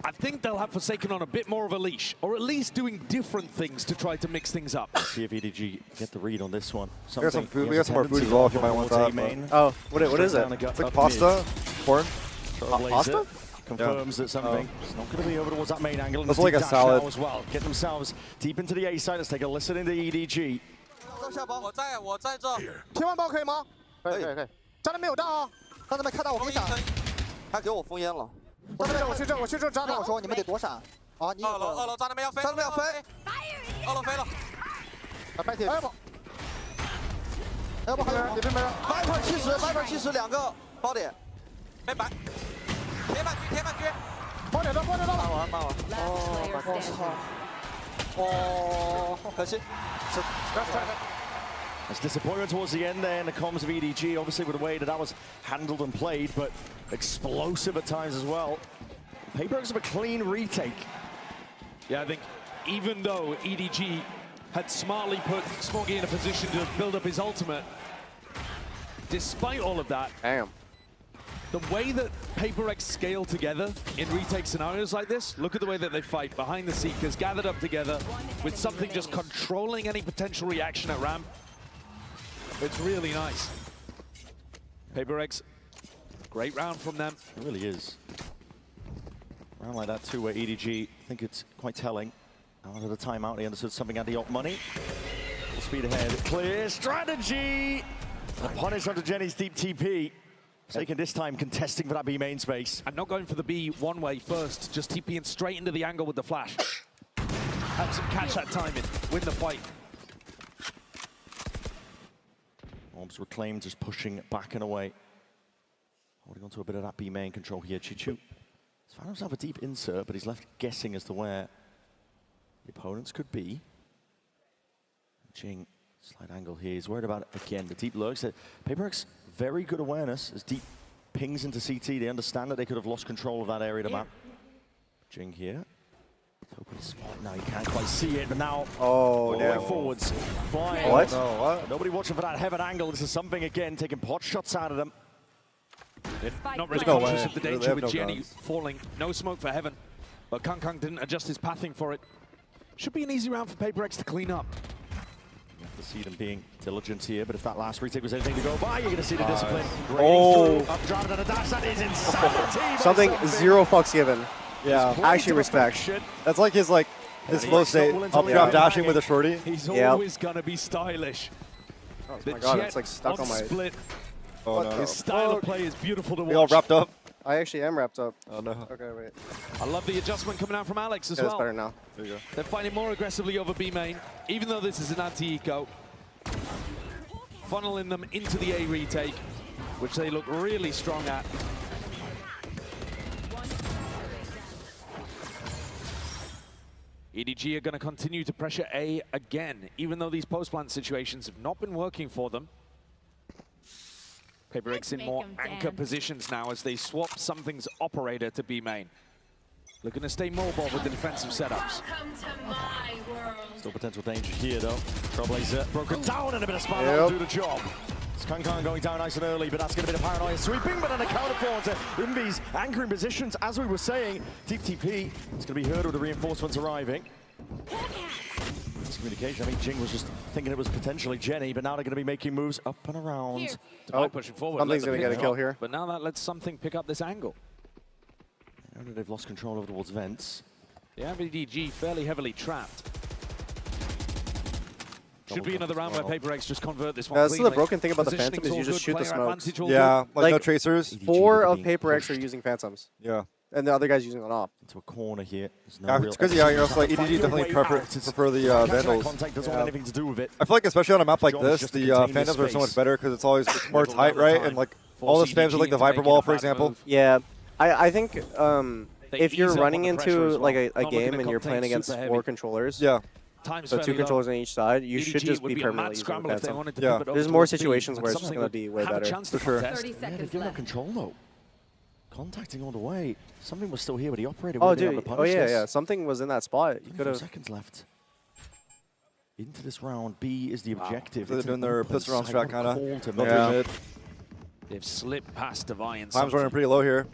I think they'll have Forsaken on a bit more of a leash, or at least doing different things to try to mix things up. See if EDG get the read on this one. We got some food. We got some more food as well if you might want that. Oh, what is it? It's like pasta, corn. Pasta? Confirms that something. It's not going to be over towards that main angle. That's like a salad as well. Get themselves deep into the A side. Let's take a listen into EDG. 我在这。天万包可以吗？可以。炸弹没有到啊！让他们看到我可以闪。他给我封烟了。炸弹我去这炸弹。我说你们得躲闪。啊，你二楼炸弹没要飞。炸弹没要飞。2楼飞了。白铁。要不还有里边没人。白粉70 2个包点。没白。铁板狙。包点到。骂完。我操。哦，可惜。That's disappointment towards the end there in the comms of EDG, obviously with the way that was handled and played, but explosive at times as well. Paper X have a clean retake. Yeah, I think even though EDG had smartly put Smoggy in a position to build up his ultimate, despite all of that, the way that Paper X scale together in retake scenarios like this, look at the way that they fight behind the Seekers, gathered up together with something just controlling any potential reaction at ramp. It's really nice. Paper X, great round from them. It really is. Round like that too, where EDG, I think it's quite telling. Out of the timeout, he understood something at the op money. Full speed ahead, clear strategy! The punish onto Jenny's deep TP. Taking this time, contesting for that B main space. And not going for the B one way first, just TPing straight into the angle with the flash. Helps him catch that timing, win the fight. Orbs reclaimed, just pushing back and away. Holding on to a bit of that B main control here. Chichu has found himself a deep insert, but he's left guessing as to where the opponents could be. Jing, slight angle here. He's worried about, again, the deep lurks. Paperx, very good awareness as deep pings into CT. They understand that they could have lost control of that area of the map. Jing here. Open spot. Now you can't quite see it, but now forwards. Flying. What? No, what? Nobody watching for that heaven angle. This is something again, taking pot shots out of them. Not really conscious of the danger with Jenny falling. No smoke for heaven, but Kang didn't adjust his pathing for it. Should be an easy round for Paperx to clean up. You have to see them being diligent here, but if that last retake was anything to go by, you're going to see the discipline. Updraft and a dash. That is insanity. Something zero fucks given. Yeah, actually respect. That's like his flow state, updraft dashing with a shorty. He's always gonna be stylish. Oh my god, it's like stuck on my split. Oh no. His style of play is beautiful to watch. We all wrapped up. I actually am wrapped up. Oh no. Okay, wait. I love the adjustment coming out from Alex as well. well. It's better now. There you go. They're fighting more aggressively over B main, even though this is an anti-eco. Funneling them into the A retake, which they look really strong at. EDG are going to continue to pressure A again, even though these post-plant situations have not been working for them. Paperx in more anchor positions now as they swap Something's operator to B main. Looking to stay mobile with the defensive setups. Still potential danger here though. Trailblazer broken down and a bit of spotlight will do the job. Kang going down nice and early, but that's going to be the paranoia sweeping, but an account for to Umbi's anchoring positions. As we were saying, deep TP, it's going to be heard with the reinforcements arriving. It's communication. I think Jing was just thinking it was potentially Jenny, but now they're going to be making moves up and around. Pushing forward. Something's going to get a kill here. But now that lets Something pick up this angle. I know that they've lost control over towards vents. The EDG fairly heavily trapped. Should be another round where Paperx just convert this one. That's the broken thing about the Phantoms is you just shoot the smokes. Yeah, like no tracers. 4 of Paperx are using Phantoms. Yeah. And the other guy's using an op. Into a corner here. It's crazy how you're also like EDG definitely prefer the Vandals. Doesn't want anything to do with it. I feel like especially on a map like this, the Phantoms are so much better because it's always more tight, right? And like all the spams with like the Viper Wall, for example. Yeah, I think if you're running into like a game and you're playing against 4 controllers, so 2 controllers on each side, you should just be permanently using the Phantom. Yeah, there's more situations where it's just going to be way better. For sure. 30 seconds they've given up control though. Contacting all the way. Something was still here, but he operated. Oh, dude. Oh, yeah. Something was in that spot. You could have. Seconds left. Into this round, B is the objective. They're doing their pistol round strat, kind of. Yeah. They've slipped past Divine. Time's running pretty low here.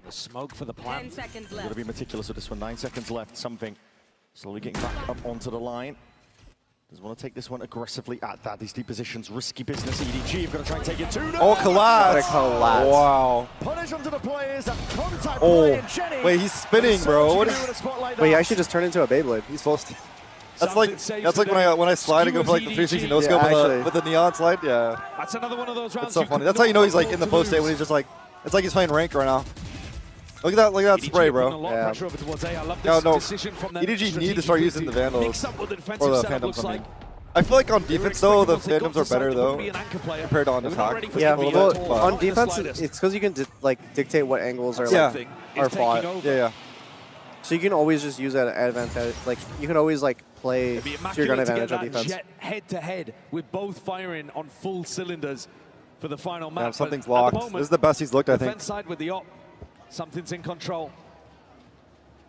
The smoke for the plan. 10 seconds left. Got to be meticulous with this one. 9 seconds left. Something slowly getting back up onto the line. Doesn't want to take this one aggressively at that. These deep positions, risky business. EDG, you've got to try and take it too. Oh, collapse. Wow. Punish onto the players. Contact play and Jenny. Wait, he's spinning, bro. What is? Wait, he actually just turned into a Beyblade. He's supposed to. That's like when I slide and go for like the 360 no scope with the neon slide. Yeah. That's another one of those rounds. It's so funny. That's how you know he's like in the post state when he's just like, it's like he's playing ranked right now. Look at that spray, bro. Yeah. No. EDG need to start using the Vandals or the Phantoms. I feel like on defense though, the Phantoms are better though compared to on attack. Yeah, well, on defense, it's because you can dictate what angles are are fought. Yeah. So you can always just use that advantage. Like you can always play to your gun advantage on defense. Jett head to head with both firing on full cylinders for the final map. Yeah, Something's locked. This is the best he's looked, I think. Defense side with the op. Something's in control.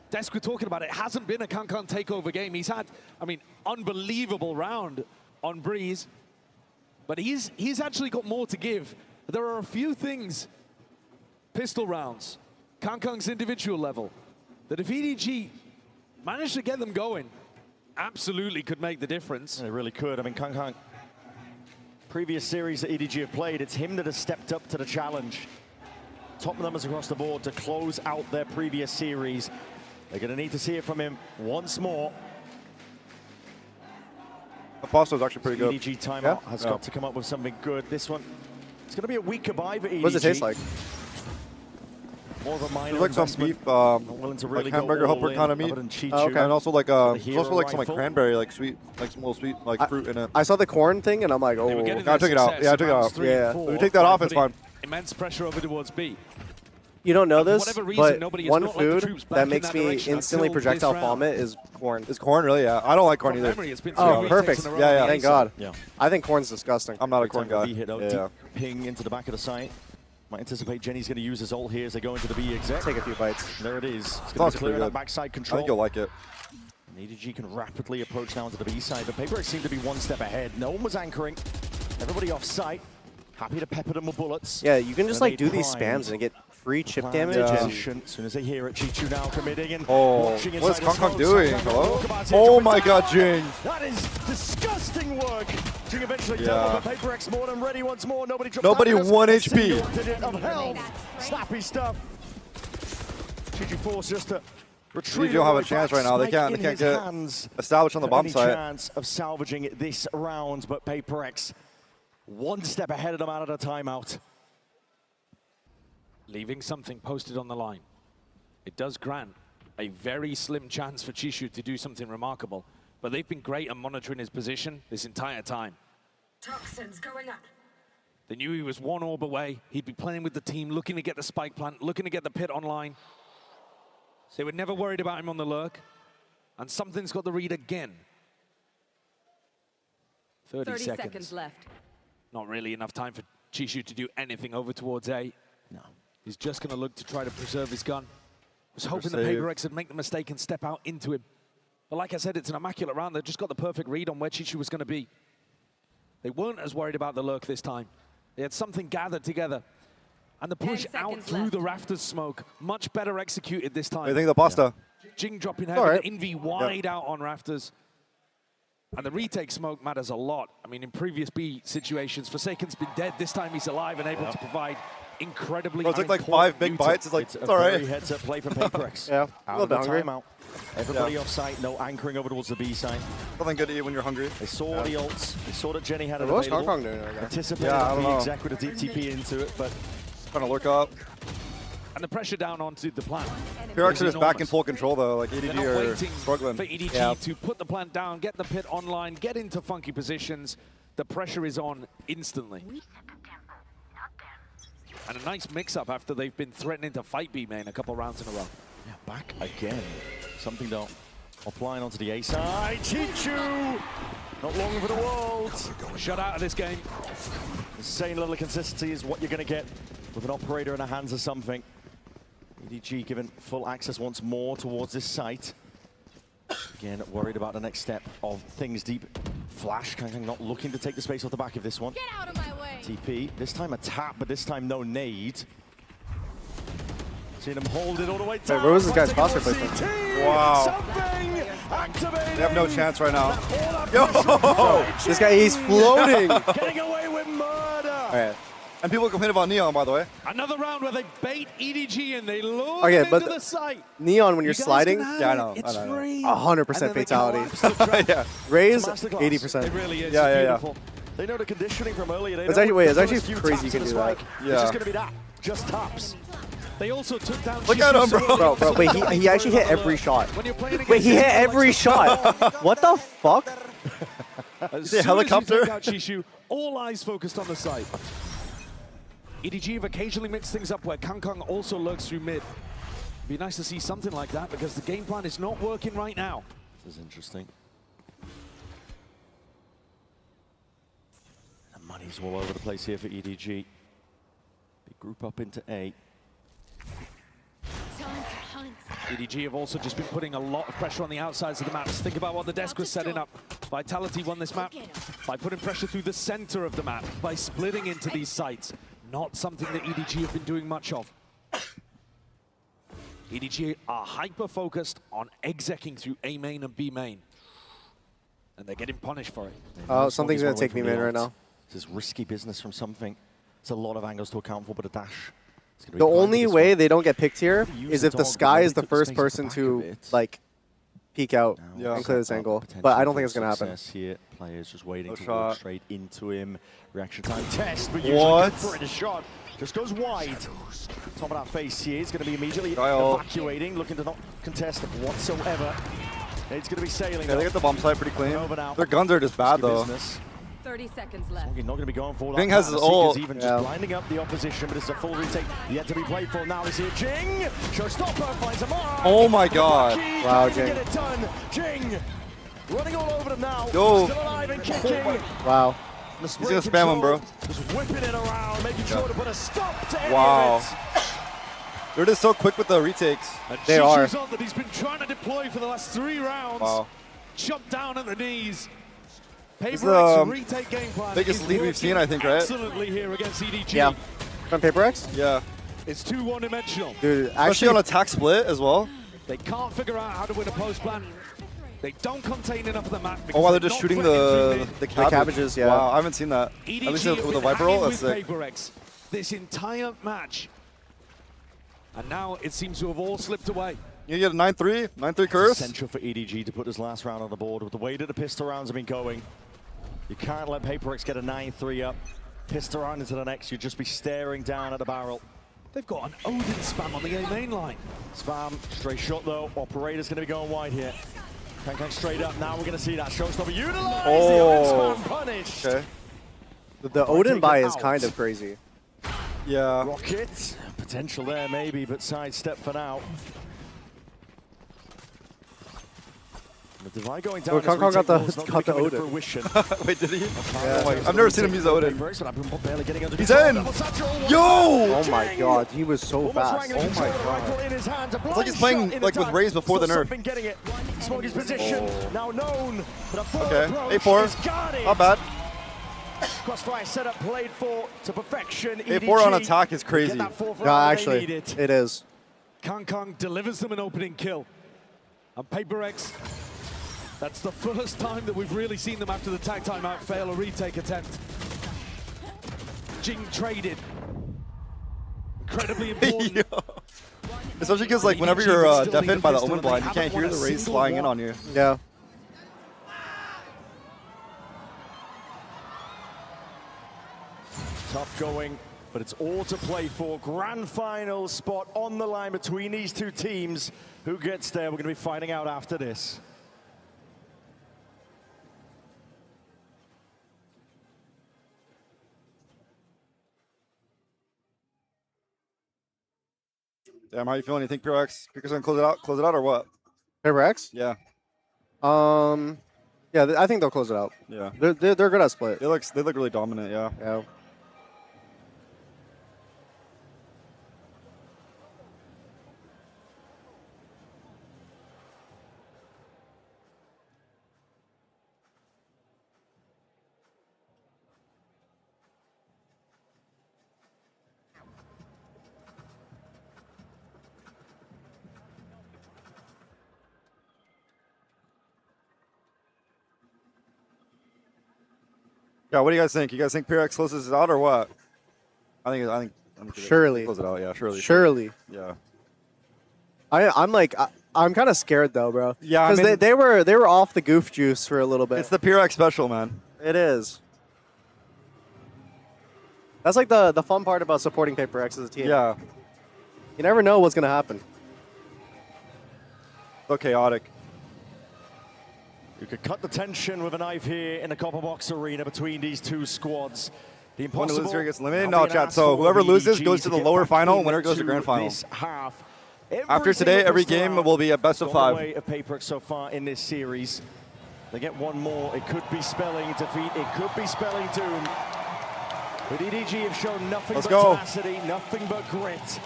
Desk, we're talking about it. Hasn't been a Kang takeover game. He's had, unbelievable round on Breeze, but he's actually got more to give. There are a few things, pistol rounds, Kang's individual level, that if EDG managed to get them going, absolutely could make the difference. It really could. Kang, previous series that EDG have played, it's him that has stepped up to the challenge. Top numbers across the board to close out their previous series. They're going to need to see it from him once more. Apostle's actually pretty good. EDG timeout has got to come up with something good. This one, It's going to be a weaker buy for EDG. What does it taste like? More of a minor like some beef, like hamburger helper kind of meat. And also like there's also like some like cranberry, like sweet, like some little sweet like fruit in it. I saw the corn thing and I'm like, oh. I took it out. Yeah, I took it out. Yeah. If we take that off, it's fine. Immense pressure over towards B. You don't know this, but one food that makes me instantly projectile vomit is corn. Is corn really? Yeah. I don't like corn either. Oh, perfect. Yeah. Thank God. Yeah. I think corn's disgusting. I'm not a corn guy. Yeah. Ping into the back of the site. Might anticipate Jenny's going to use his ult here as they go into the B exec. Take a few bites. There it is. It's going to clear that backside control. I think you'll like it. EDG can rapidly approach now into the B side, but paperX seemed to be one step ahead. No one was anchoring. Everybody off site. Happy to pepper them with bullets. Yeah, you can just like do these spams and get free chip damage. As soon as they hear it, Chichu now committing and what is Kong doing? Hello? Oh my God, Jing! That is disgusting work. Jing eventually dealt with paperX more than ready once more. Nobody 1 HP. Of health. Snappy stuff. Chichu forced just to retreat. You don't have a chance right now. They can't get established on the bomb site. Any chance of salvaging this round, but paperX one step ahead of them out of the timeout. Leaving something posted on the line. It does grant a very slim chance for Chishu to do something remarkable, but they've been great at monitoring his position this entire time. Toxins going up. They knew he was one orb away. He'd be playing with the team, looking to get the spike plant, looking to get the pit online. So they were never worried about him on the lurk. And something's got the read again. 30 seconds left. Not really enough time for Chishu to do anything over towards A. No. He's just going to look to try to preserve his gun. Was hoping the paperX would make the mistake and step out into him. But like I said, it's an immaculate round. They've just got the perfect read on where Chishu was going to be. They weren't as worried about the lurk this time. They had something gathered together. And the push out through the rafters smoke, much better executed this time. I think the pasta. Jing dropping heaven, Invi wide out on rafters. And the retake smoke matters a lot. I mean, in previous B situations, Forsaken's been dead. This time he's alive and able to provide incredibly. It took like 5 big bites. It's like, it's all right. Heads-up play from paperX. Yeah, a little bit hungry. Timeout. Everybody off site, no anchoring over towards the B side. Nothing good to eat when you're hungry. They saw the ults. They saw that Jenny had it What's available. Hong Kong doing? Anticipated the exec with a deep TP into it, but trying to lurk up. And the pressure down onto the plant. PRX is back in full control though. Like EDG are struggling. For EDG to put the plant down, get the pit online, get into funky positions. The pressure is on instantly. And a nice mix-up after they've been threatening to fight B main a couple rounds in a row. Yeah, back again. Something though. Applying onto the A side. Chichu! Not long for the world. Shut out of this game. The same level of consistency is what you're going to get with an operator in the hands of something. EDG given full access once more towards this site. Again, worried about the next step of things deep. Flash, Kang not looking to take the space off the back of this one. Get out of my way. TP, this time a tap, but this time no nade. Seeing him hold it all the way down. Wait, where was this guy's crosshair placement? Wow. They have no chance right now. Yo! This guy, he's floating. Getting away with murder. All right. And people complain about Neon, by the way. Another round where they bait EDG and they lure Okay, into but the site. Neon, when you're sliding, yeah, I know. It's free. 100% fatality. Yeah. Raze, Masterclass. 80%. It really is. Yeah. Beautiful. They know the conditioning from earlier. They It's know actually, wait, it's the actually first few crazy you taps can of do the that. strike. Yeah. It's just going to be that. Just taps. They also took down Look at him, bro. Bro, wait, he actually hit every shot. When you're playing Wait, he hit every shot. What the fuck? As Is it a soon helicopter? As you take out Chishu, all eyes focused on the site. EDG have occasionally mixed things up where Kang also lurks through mid. It'd be nice to see something like that because the game plan is not working right now. This is interesting. The money's all over the place here for EDG. They group up into A. EDG have also just been putting a lot of pressure on the outsides of the maps. Think about what the desk was setting up. Vitality won this map by putting pressure through the center of the map, by splitting into these sites. Not something that EDG have been doing much of. EDG are hyper-focused on execing through A main and B main. And they're getting punished for it. Oh, something's going to take me main right now. This is risky business from something. It's a lot of angles to account for, but a dash. The only way they don't get picked here is if the Sky is the first person to, like, peek out and clear this angle. But I don't think it's going to happen. Here. Players just waiting to walk straight into him. Reaction time test, but what? Usually good for it. A shot just goes wide. Top of that face here is going to be immediately evacuating, looking to not contest whatsoever. It's going to be sailing. Yeah, they get the bomb site pretty clean. Their guns are just bad though. 30 seconds left. Not going to be going for that. Jing has his ult. Even just blinding up the opposition, but it's a full retake yet to be played for. Now is here Jing. Showstopper finds a mark. Oh my god. Wow, Jing. Get it done. Jing running all over them now. Yo. Still alive and kicking. Wow. He's going to spam him, bro. Just whipping it around, making sure to put a stop to any wow. of it. They're just so quick with the retakes. They are. That he's been trying to deploy for the last 3 rounds. Wow. Jumped down at the knees. This is the biggest lead we've seen, I think, right? Absolutely here against EDG. Yeah. From PaperX? Yeah. It's too one-dimensional. Dude, actually on attack split as well. They can't figure out how to win a post plan. They don't contain enough of the map. Oh, wow, they're just shooting the cabbages, yeah. Wow, I haven't seen that. EDG At least with the Viper roll, that's sick. PaperX this entire match. And now it seems to have all slipped away. You get a 9-3, 9-3 curse. It's essential for EDG to put this last round on the board with the way that the pistol rounds have been going. You can't let PaperX get a 9-3 up. Pistol round into the next, you'd just be staring down at the barrel. They've got an Odin spam on the A main line. Spam, straight shot though. Operator's going to be going wide here. Kang straight up. Now we're going to see that showstopper utilize. The Odin spam punished. Okay. The Odin buy is kind of crazy. Yeah. Rocket, potential there maybe, but sidestep for now. The Divide going down. Kong got the Odin. Wait, did he? Yeah. I've never seen him use Odin. He's in! Yo! Oh my god, he was so fast. Oh my god. It's like he's playing like with Raze before the nerf. Okay, 8-4. Not bad. Crossfire setup played for to perfection. 8-4 on attack is crazy. Yeah, actually, it is. Kong delivers them an opening kill. And PaperX, that's the first time that we've really seen them after the tag timeout fail a retake attempt. Jing traded. Incredibly important. Especially because like whenever you're deafened by the Omen blind, you can't hear the Raze flying in on you. Yeah. Tough going, but it's all to play for. Grand final spot on the line between these two teams. Who gets there? We're going to be finding out after this. Damn, how you feeling? You think PaperX gonna close it out or what? PaperX? Yeah. Yeah, I think they'll close it out. Yeah. They're good at split. They look really dominant. Yeah. Yeah. Yeah, what do you guys think? You guys think PaperX closes it out or what? I think surely close it out. Yeah, surely. Surely. Yeah. I'm kind of scared though, bro. Yeah, because they were off the goof juice for a little bit. It's the PaperX special, man. It is. That's like the fun part about supporting PaperX as a team. Yeah. You never know what's gonna happen. So chaotic. You could cut the tension with a knife here in the Copper Box Arena between these two squads. The impossible. Winner loser gets eliminated. No, chat. So whoever loses goes to the lower final, and winner goes to grand final. After today, every game will be a best of 5. Way of PaperX so far in this series. They get one more. It could be spelling defeat. It could be spelling doom. But EDG have shown nothing but tenacity, nothing but grit.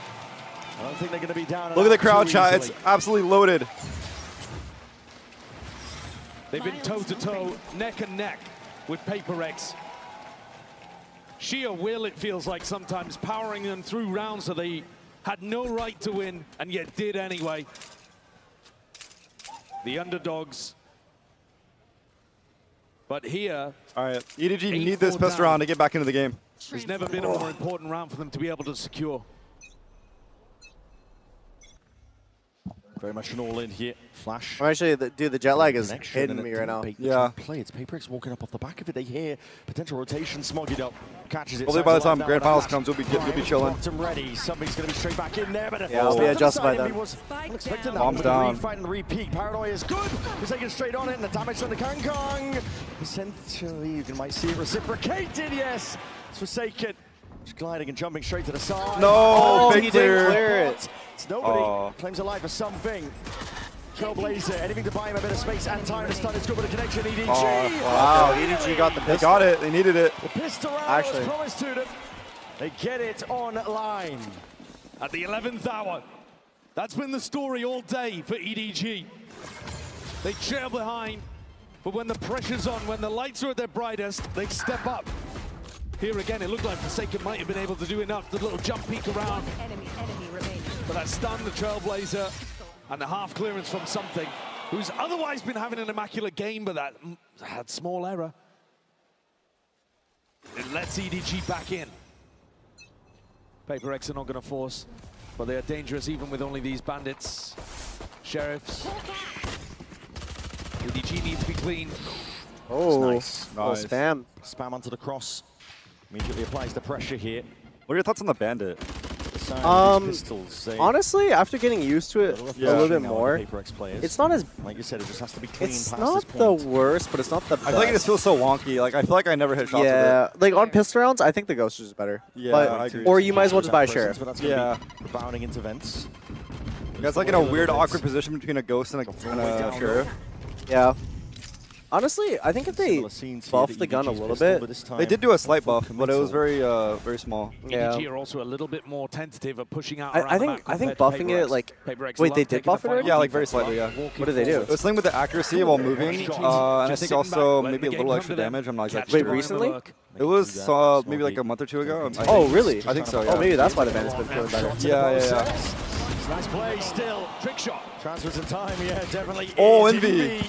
I don't think they're going to be down. Look at the crowd, chat. It's absolutely loaded. They've been toe-to-toe, neck and neck with PaperX. Sheer will, it feels like sometimes, powering them through rounds that they had no right to win and yet did anyway. The underdogs. But here... All right, EDG need this best round to get back into the game. There's never been a more important round for them to be able to secure. Very much an all-in here. Flash. Actually, dude, the jet lag is hitting me right now. Yeah. Play. It's paperx walking up off the back of it. They hear potential rotation. Smoggied up. Catches it. Hopefully by the time Grand Finals comes, you'll be chilling. Bottom ready. Somebody's going to be straight back in there. But yeah, I'll be adjusted by then. Bombs down. Fight and the repeat. Paranoia is good. He's taking straight on it. And the damage on the Kang. Essentially, you might see it reciprocated. Yes. It's Forsaken. Just gliding and jumping straight to the side. No, he didn't clear it. It's nobody claims a life for something. Trailblazer, anything to buy him a bit of space and time to stun. It's good with a connection. EDG. Wow, EDG got the pistol. They got it. They needed it. The pistol round was promised to them. They get it online. At the 11th hour. That's been the story all day for EDG. They trail behind, but when the pressure's on, when the lights are at their brightest, they step up. Here again, it looked like Forsaken might have been able to do enough. The little jump peek around. Enemy remaining. But that stun, the Trailblazer, and the half clearance from Something, who's otherwise been having an immaculate game, but that had small error. It lets EDG back in. paperx are not going to force, but they are dangerous even with only these bandits. Sheriffs. EDG needs to be clean. Oh, nice. Spam. Spam onto the cross. Immediately applies the pressure here. What are your thoughts on the bandit? Honestly, after getting used to it a little bit more, it's not as, like you said, it just has to be clean. It's not the worst, but it's not the best. I feel like it just feels so wonky. Like I feel like I never hit shots with it. Yeah, like on pistol rounds, I think the ghost is better. Yeah, but, I agree. Or you might as well just buy a sheriff. Yeah, rebounding into vents. That's like in a weird, awkward position between a ghost and a sheriff. Yeah. Honestly, I think if they buffed the gun a little bit, they did do a slight buff, but it was very, very small. Yeah. EDG are also a little bit more tentative of pushing out. I think buffing it like. Wait, they did buff it already? Yeah, like very slightly. Yeah. What did they do? It was something with the accuracy while moving, and I think also maybe a little extra damage. I'm not exactly sure. Wait, recently? It was maybe like a month or two ago. Oh, really? I think so. Yeah. Oh, maybe that's why the bandit's been feeling better. Yeah. Nice play still. Trick shot. Transfers in time. Yeah, definitely. Oh, Envy.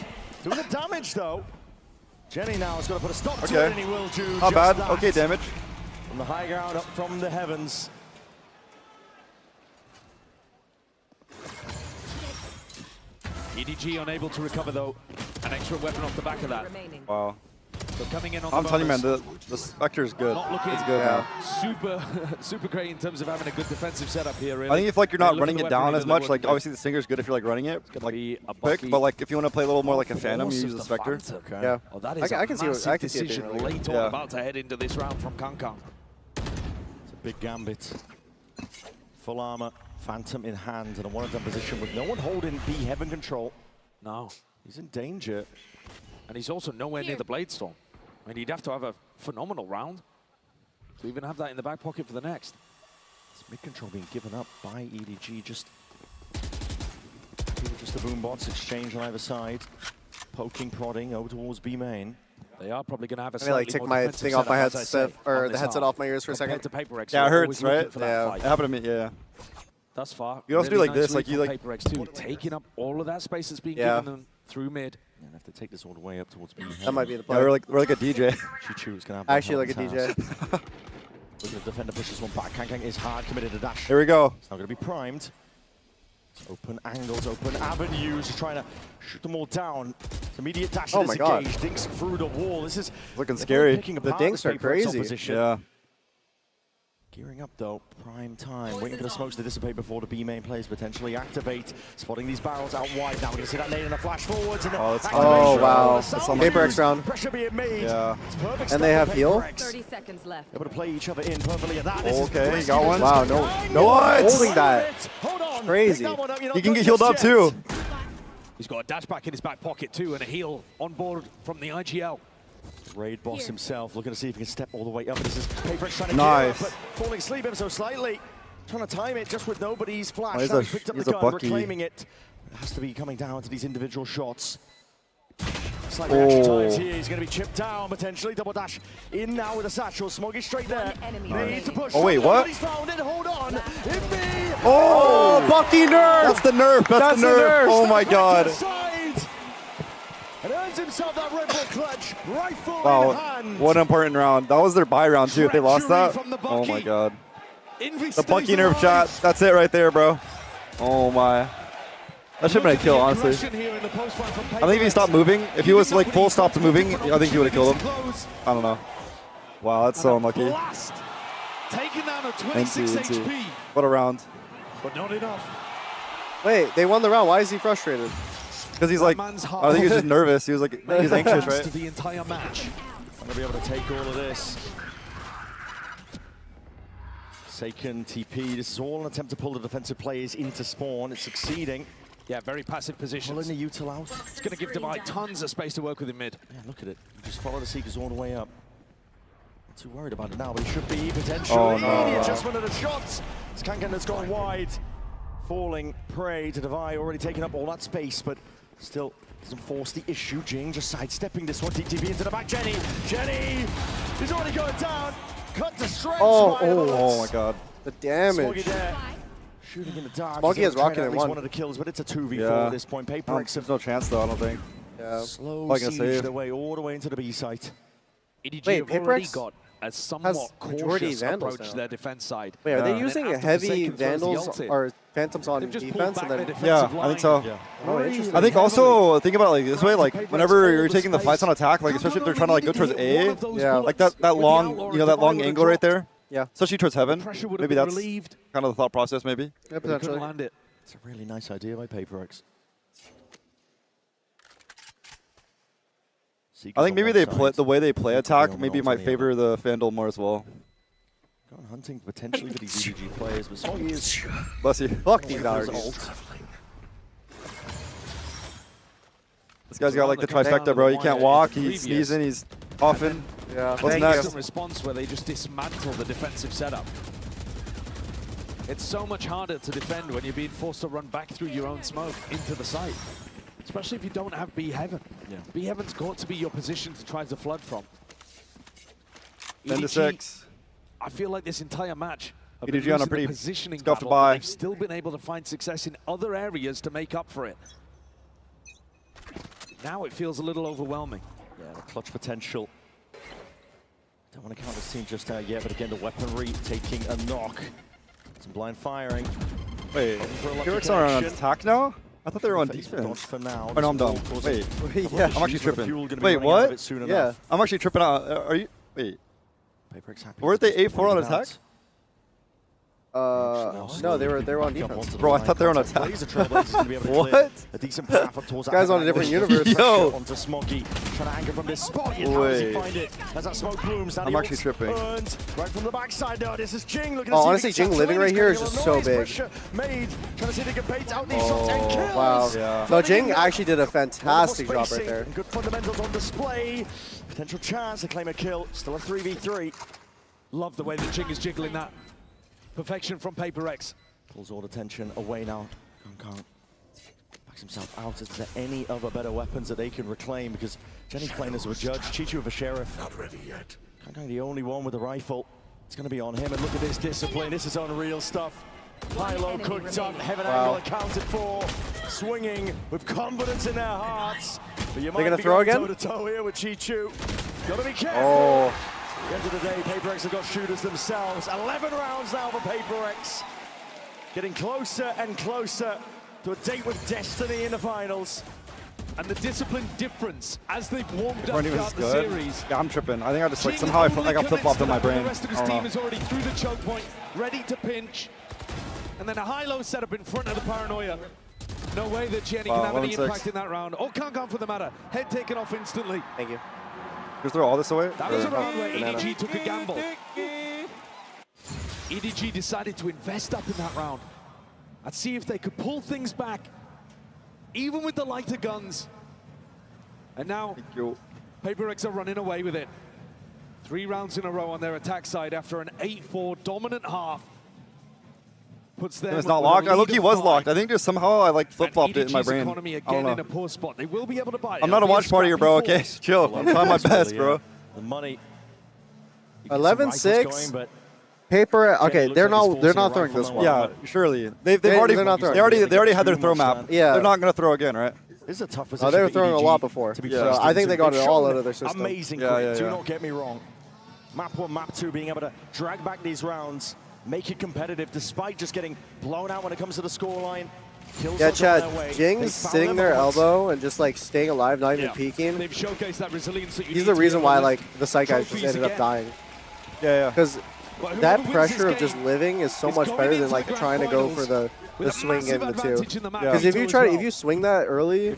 Doing the damage though. Jenny now has got to put a stop to it, and he will do not bad. that. Okay, damage. From the high ground up from the heavens. EDG unable to recover though. An extra weapon off the back of that. Wow. So coming in on I'm telling you, man, the Spectre is good. Not looking it's good, man. super great in terms of having a good defensive setup here. Really. I think if like you're not running it down as much, like obviously the Stinger's good if you're like running it, like quick. But like if you want to play a little more like a Phantom, you use the Spectre. Yeah. Oh, that is I can see a decision it late on about to head into this round from Kang. It's a big gambit. Full armor, Phantom in hand, and a one-and-done position with no one holding B heaven control. No. He's in danger. And he's also nowhere near the Bladestorm. I mean, he'd have to have a phenomenal round to even have that in the back pocket for the next. This mid control being given up by EDG. Just the boom bots exchange on either side. Poking, prodding over towards B main. They are probably going to have a slightly take my thing off my headset, or the headset off my ears for a second. Yeah, it hurts, right? Yeah. It happened to me, yeah. Thus far. You also do like this, like you like paperx too, taking up all of that space that's being given them through mid. And have to take this all the way up towards B. That might be the play. Yeah, we're like a DJ. Chichu's gonna have actually like a DJ. Looking at the defender pushes one back. Kang is hard committed to dash. Here we go. It's not gonna be primed. It's open angles, open avenues. Just trying to shoot them all down. It's immediate dash. Oh my god! Dinks through the wall. This is looking scary. The dinks are crazy. Yeah. Gearing up though, prime time, waiting for the smokes to dissipate before the B main players potentially activate. Spotting these barrels out wide now. We're going to see that nade and a flash forwards. And oh wow, paperx round. Pressure being made. Yeah. And they have heal. 30 seconds left. Able to play each other in perfectly at that. Okay, got one. Wow, no holding that. Hold on. Crazy. He can get healed up too. He's got a dash back in his back pocket too, and a heal on board from the IGL. Raid boss himself looking to see if he can step all the way up. This is paperx trying to nice. But falling asleep ever so slightly. Trying to time it just with nobody's flash. Oh, now he's picked up the gun, Bucky. reclaiming it. It has to be coming down to these individual shots. Slight reaction times here. He's going to be chipped down potentially. Double dash in now with a satchel. Smoggy straight there. Need to push. Oh wait, what? He's found it. Hold on. Oh, Bucky nerf. That's the nerf. That's the nerf. Oh my god. And earns himself that Red Bull clutch, rifle in hand. What an important round. That was their buy round too. If they lost that, oh my god. The Bucky nerf chat. That's it right there, bro. Oh my. That should have been a kill, honestly. I think if he stopped moving, if he was like full stopped moving, I think he would have killed him. I don't know. Wow, that's so unlucky. Taking down a 26 HP. What a round. But not enough. Wait, they won the round. Why is he frustrated? Because he's like, I think he's just nervous. He was like, he's anxious, right? The entire match. I'm going to be able to take all of this. Seiken, TP, this is all an attempt to pull the defensive players into spawn. It's succeeding. Yeah, very passive position. Pulling the util out. It's going to give Divide tons of space to work with in mid. Yeah, look at it. Just follow the Seekers all the way up. Not too worried about it now, but he should be potentially. Oh, no. The adjustment of the shots. Skanken has gone wide. Falling prey to Divide, already taking up all that space, but still doesn't force the issue. Jing just sidestepping this one. TTP into the back. Jenny! He's already going down. Cut to strength. Oh my god. The damage. Shooting in the dark. Smoggy has rocket in one of the kills, but it's a 2v4 at this point. PaperX There's no chance though, I don't think. Yeah. Slow siege their way all the way into the B site. EDG Wait, have already PaperX got a somewhat cautious approach to their defense side. Wait, are they using heavy vandals or phantoms on defense? And then Yeah, I think so. Yeah. Oh, interesting. I think also, think about it like this way, like whenever you're taking the fights on attack, like especially if they're trying to like go towards A, like that long, you know, that long angle right there. Yeah. Especially towards heaven. Maybe that's kind of the thought process, maybe. Yeah, potentially. Land it. It's a really nice idea by PaperX. I think maybe they play the way they play attack maybe might favor the Vandal more as well. Gone hunting potentially for these EDG players, but Smoggy is. Bless you. Fuck these dollars. This guy's got like the trifecta, bro. He can't walk, he's sneezing, he's coughing. Yeah. What's next? Response where they just dismantle the defensive setup. It's so much harder to defend when you're being forced to run back through your own smoke into the site. Especially if you don't have B Heaven. Yeah. B Heaven's got to be your position to try to flood from. 10 to 6. I feel like this entire match EDG on a pretty positioning scuffed battle, by. they've still been able to find success in other areas to make up for it. Now it feels a little overwhelming. Yeah, the clutch potential. Don't want to count this team just out yet, but again, the weaponry taking a knock. Some blind firing. Wait, PaperX are on attack now? I thought they were on defense. For now. Oh, no, I'm dumb. Wait. Yeah. I'm actually tripping. Wait, what? Yeah. I'm actually tripping out. Are you? Wait. PaperX happy. Weren't they 8-4 on attack? No, they were on defense. Bro, I thought they were on attack. What? A decent path up towards guy's on a different universe. Yo. Onto Smoggy, trying to anchor from this spot. How does he find it? As that smoke blooms, I'm actually tripping. Earned right from the backside. No, this is Jing. Looking oh, honestly, Jing living right here is just so big. Made, trying to see if they can bait out these shots and kills. Wow. Yeah. No, Jing actually did a fantastic job right there. Good fundamentals on display. Potential chance to claim a kill. Still a 3v3. Love the way that Jing is jiggling that. Perfection from PaperX. Pulls all the tension away now. Can't backs himself out. Is there any other better weapons that they can reclaim? Because Jenny's playing as a judge, Chichu with a sheriff. Not ready yet. Kankai the only one with a rifle. It's going to be on him. And look at this discipline. This is unreal stuff. High-low cooked up. Heaven angle accounted for. Swinging with confidence in their hearts. But you might gonna be throw going again? toe-to-toe here with Chichu. Got to be careful. Oh. At the end of the day, PaperX have got shooters themselves. 11 rounds now for PaperX. Getting closer and closer to a date with destiny in the finals. And the discipline difference as they've warmed up Weren't even throughout the good. series. Yeah, I'm tripping. I think I just like somehow I got flip-flopped in my brain. The rest of his team is already through the choke point, ready to pinch. And then a high-low setup in front of the paranoia. No way that Jenny can have any impact in that round. Or Kankan for the matter. Head taken off instantly. Thank you. Just throw all this away? That was a round where EDG took a gamble. EDG decided to invest up in that round and see if they could pull things back, even with the lighter guns. And now, PaperX are running away with it. 3 rounds in a row on their attack side after an 8-4 dominant half. Puts them it's not locked. I look, he was locked. I think just somehow I like flip-flopped it in my brain. Economy I don't again know. in a poor spot. They will be able to buy it. I'm not a watch party here, bro. Okay, chill. I'm trying my best, bro. The money. 11-6. Paper. Okay, they're not throwing this one. Yeah, surely. They already had their throw map. Yeah. They're not gonna throw again, right? This is a tough position. Oh, they were for throwing a EDG lot before. To be So I think they got it all out of their system. Amazing. Yeah. Do not get me wrong. Map 1, map 2, being able to drag back these rounds, make it competitive despite just getting blown out when it comes to the scoreline. Yeah, Chad, Jing's sitting there elbow and just like staying alive, not even peeking. They've showcased that resilience that you He's need the to reason be able why to like lift the site guys just trophies ended up again. dying. Yeah. Because that pressure of just living is so much better than like trying to go for the swing in the two. Because if you swing that early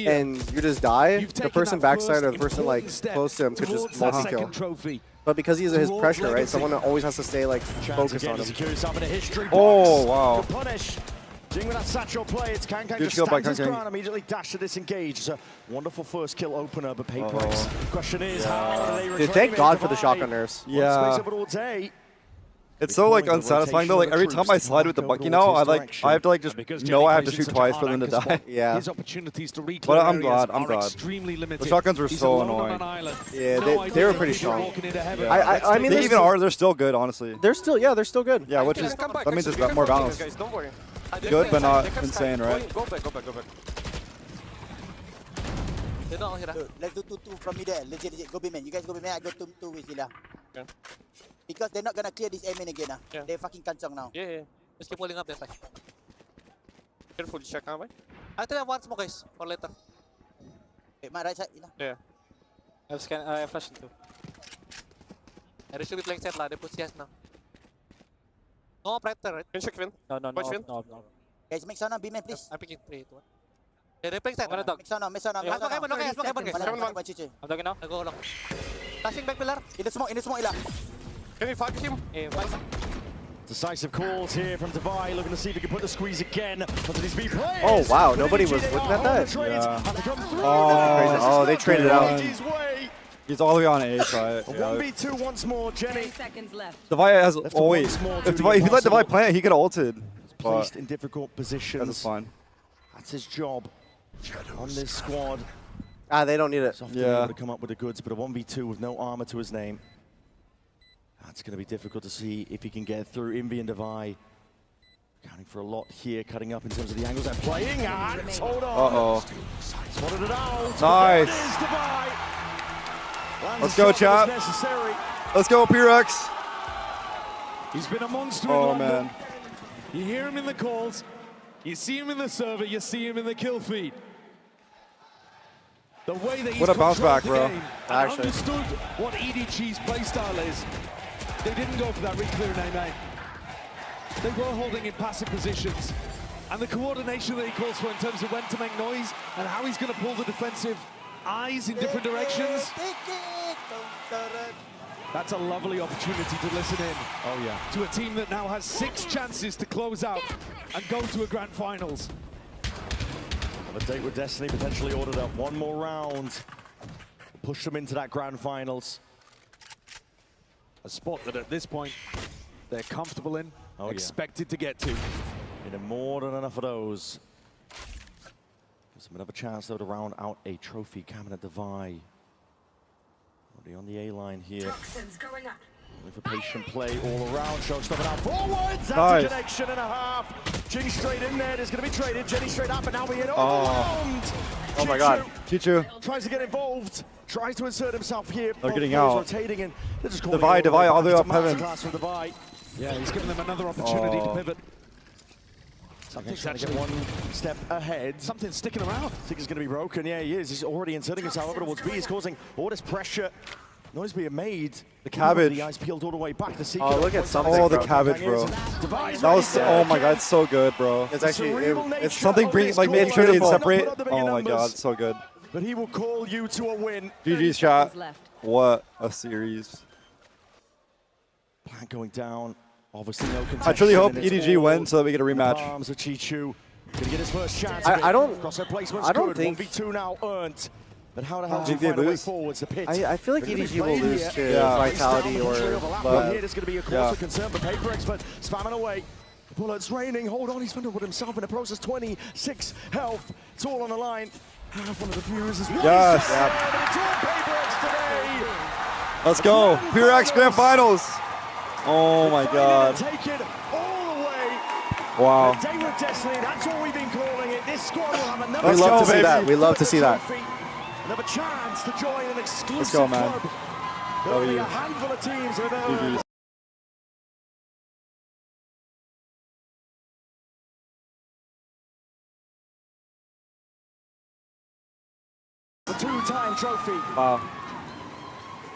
and you just die, the person backside or the person like close to him could just multi-kill. But because he's his pressure, right? Someone always has to stay like focused on him. Oh wow. Jing with that satchel play, it's Kankan just stands his ground, immediately dash to disengage. It's a wonderful first kill opener, but paperX. Question is, how do they reclaim Dude, thank it? God for the shotgun nerfs. Yeah. It's so like unsatisfying though. Like every time I slide with the Bucky now, I have to like just know I have to shoot twice for them to die. Yeah. His opportunities to But I'm glad. extremely limited. The shotguns were so annoying. Yeah, they were pretty strong. Yeah. I mean, they even are. They're still good, honestly. They're still good. Yeah, which is that means it's more balanced. Good, but not insane, right? Go back. They don't here. Let's do 2-2 from me there. Legit. Go be man. You guys go be man. I go 2-2 with Hila. Okay. Because they're not gonna clear this aim in again. They're fucking kancang now. Yeah. Just keep pulling up there. Careful, check out. I think I want smoke guys for later. Okay, my right side. Yeah. I have flash too. I should be playing set lah. They put CS now. No predator, right? Can you check Vin? No. Guys, make sound on B-man, please. I'm picking 3, 2, 1. Yeah, they're playing set. Make sound on. I'm dogging now. I go long. Flashing back pillar. In the smoke, Ila. Can we focus him? Decisive calls here from Divide, looking to see if he can put the squeeze again onto these B players. Oh wow, nobody was looking at that. Yeah. Oh, they traded out. He's all the way on A side. 1v2 once more, Jenny. Divide has always. If you let Divide plant, he could have ulted. Placed in difficult positions. That's fine. That's his job on this squad. They don't need it. To come up with the goods, but a 1v2 with no armor to his name. That's going to be difficult to see if he can get through. Envy and Divide counting for a lot here, cutting up in terms of the angles they're playing. And hold on. Spotted it out. Nice. Let's go, chap. Let's go, PRX. He's been a monster in London. Man. You hear him in the calls, you see him in the server, you see him in the kill feed. The way that he's what a bounce back, bro. Actually understood what EDG's playstyle is. They didn't go for that re-clear name. They were holding in passive positions. And the coordination that he calls for in terms of when to make noise and how he's going to pull the defensive eyes in different directions. That's a lovely opportunity to listen in. Oh yeah. To a team that now has 6 chances to close out and go to a grand finals. Well, the date with Destiny potentially ordered up one more round. Push them into that grand finals. A spot that at this point they're comfortable in, expected to get to. In more than enough of those. Gives them another chance though to round out a trophy cabinet Divide. Already on the A line here. Looking for patient play all around. Show stuffing out forwards. That's a connection and a half. Jing straight in there. There's going to be traded. Jenny straight up, and now we hit overwhelmed. Oh my God. Chichu tries to get involved. Tries to insert himself here. They're getting out. Rotating and they're just Divide all the way up heaven. Yeah, he's giving them another opportunity to pivot. Something's actually one step ahead. Something's sticking around. I think he's going to be broken. Yeah, he is. He's already inserting himself over towards B. He's causing all this pressure. Noise being made. The cabbage. The eyes peeled all the way back. The look at something. Oh, the cabbage, bro. That was. Oh my God, it's so good, bro. It's actually. It's something bringing like making sure they separate. Oh my God, it's so good. But he will call you to a win. GG's chat. What a series. Plant going down. Obviously no contention. I truly hope EDG wins so that we get a rematch. Arms of Chichu. Gonna get his first chance. I don't think 1v2 now earned. But how the hell do you find a way forwards the pit? I feel like EDG will lose to Vitality or LEV. Here there's going to be a cause for concern, but paperX spamming away. The bullets raining. Hold on, he's vulnerable himself in the process. 26 health. It's all on the line. Half one of the viewers is yes. It's all paperX today. Let's go. PRX Grand Finals. Oh my God. Take it all the way. Wow. The day with Destiny, that's what we've been calling it. This squad will have another We love to see that. We love to see that. Another chance to join an exclusive Let's go, man. club. There'll be a handful of teams that are two-time trophy. Wow.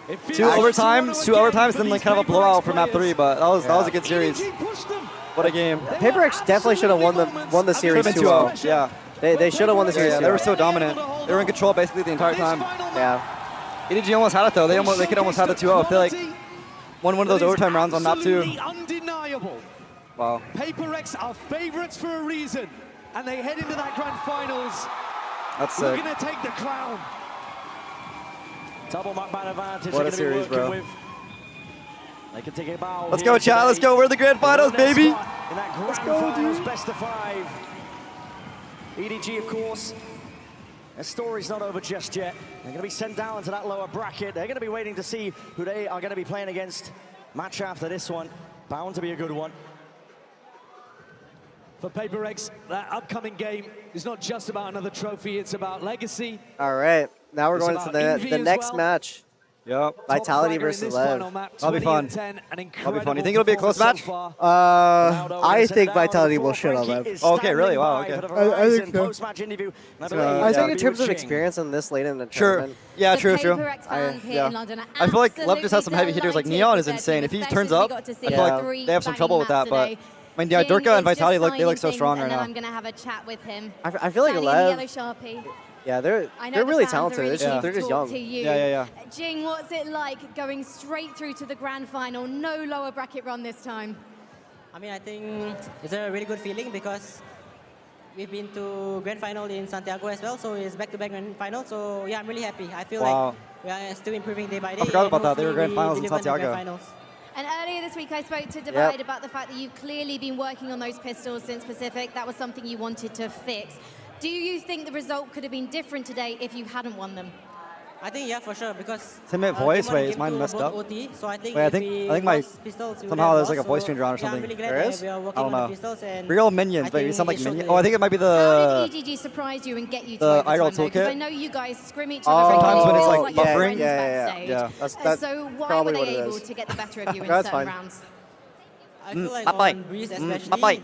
2 overtimes, then like kind of a blowout for map 3, but that was a good series. What a game. PaperX definitely should have won the series 2-0. Yeah. They should have won the series. Yeah, they were so dominant. They were in control basically the entire time. Yeah. EDG almost had it though. They could almost have the 2-0 if they like won one of those overtime rounds on map 2. Undeniable. Wow. PaperX are favorites for a reason, and they head into that grand finals. That's We're sick. gonna take the crown. Double map advantage. What a series, bro. They can take it about. Let's go, chat. Let's go. We're the grand finals, baby. Let's go, dude. Best of 5. EDG, of course. Their story's not over just yet. They're going to be sent down to that lower bracket. They're going to be waiting to see who they are going to be playing against. Match after this one. Bound to be a good one. For PaperX, that upcoming game is not just about another trophy, it's about legacy. All right. Now we're going to the next match. Yep. Vitality versus LEV. That'll be fun. That'll be fun. You think it'll be a close match? I think Vitality will shit on LEV. Oh, okay, really? Wow, okay. I think so. I think in terms of experience in this late in the tournament. Yeah, true. I I feel like LEV just has some heavy hitters. Like Neon is insane. If he turns up, I feel like they have some trouble with that. But I mean, yeah, Durka and Vitality they look so strong right now. I'm gonna have a chat with him. I feel like LEV. Yeah, they're really talented. They're just young. Yeah. Jing, what's it like going straight through to the grand final? No lower bracket run this time. I mean, I think it's a really good feeling because we've been to grand final in Santiago as well, so it's back-to-back grand final. So yeah, I'm really happy. I feel like we are still improving day by day. I forgot about that. They were grand finals in Santiago. And earlier this week, I spoke to Divide about the fact that you've clearly been working on those pistols since Pacific. That was something you wanted to fix. Do you think the result could have been different today if you hadn't won them? I think, yeah, for sure, because... Temet voice, wait, is mine messed up? OT, so I think I think my... Somehow there's like a voice changer on or something. There is? I don't know. Real minions, wait, you sound like minions. Oh, I think it might be How did EGG surprise you and get you to overtime, though? Because I know you guys scrim each other. Sometimes when it's like buffering. Yeah. That's so why were they able to get the better of you in certain rounds? I feel like on Breeze especially,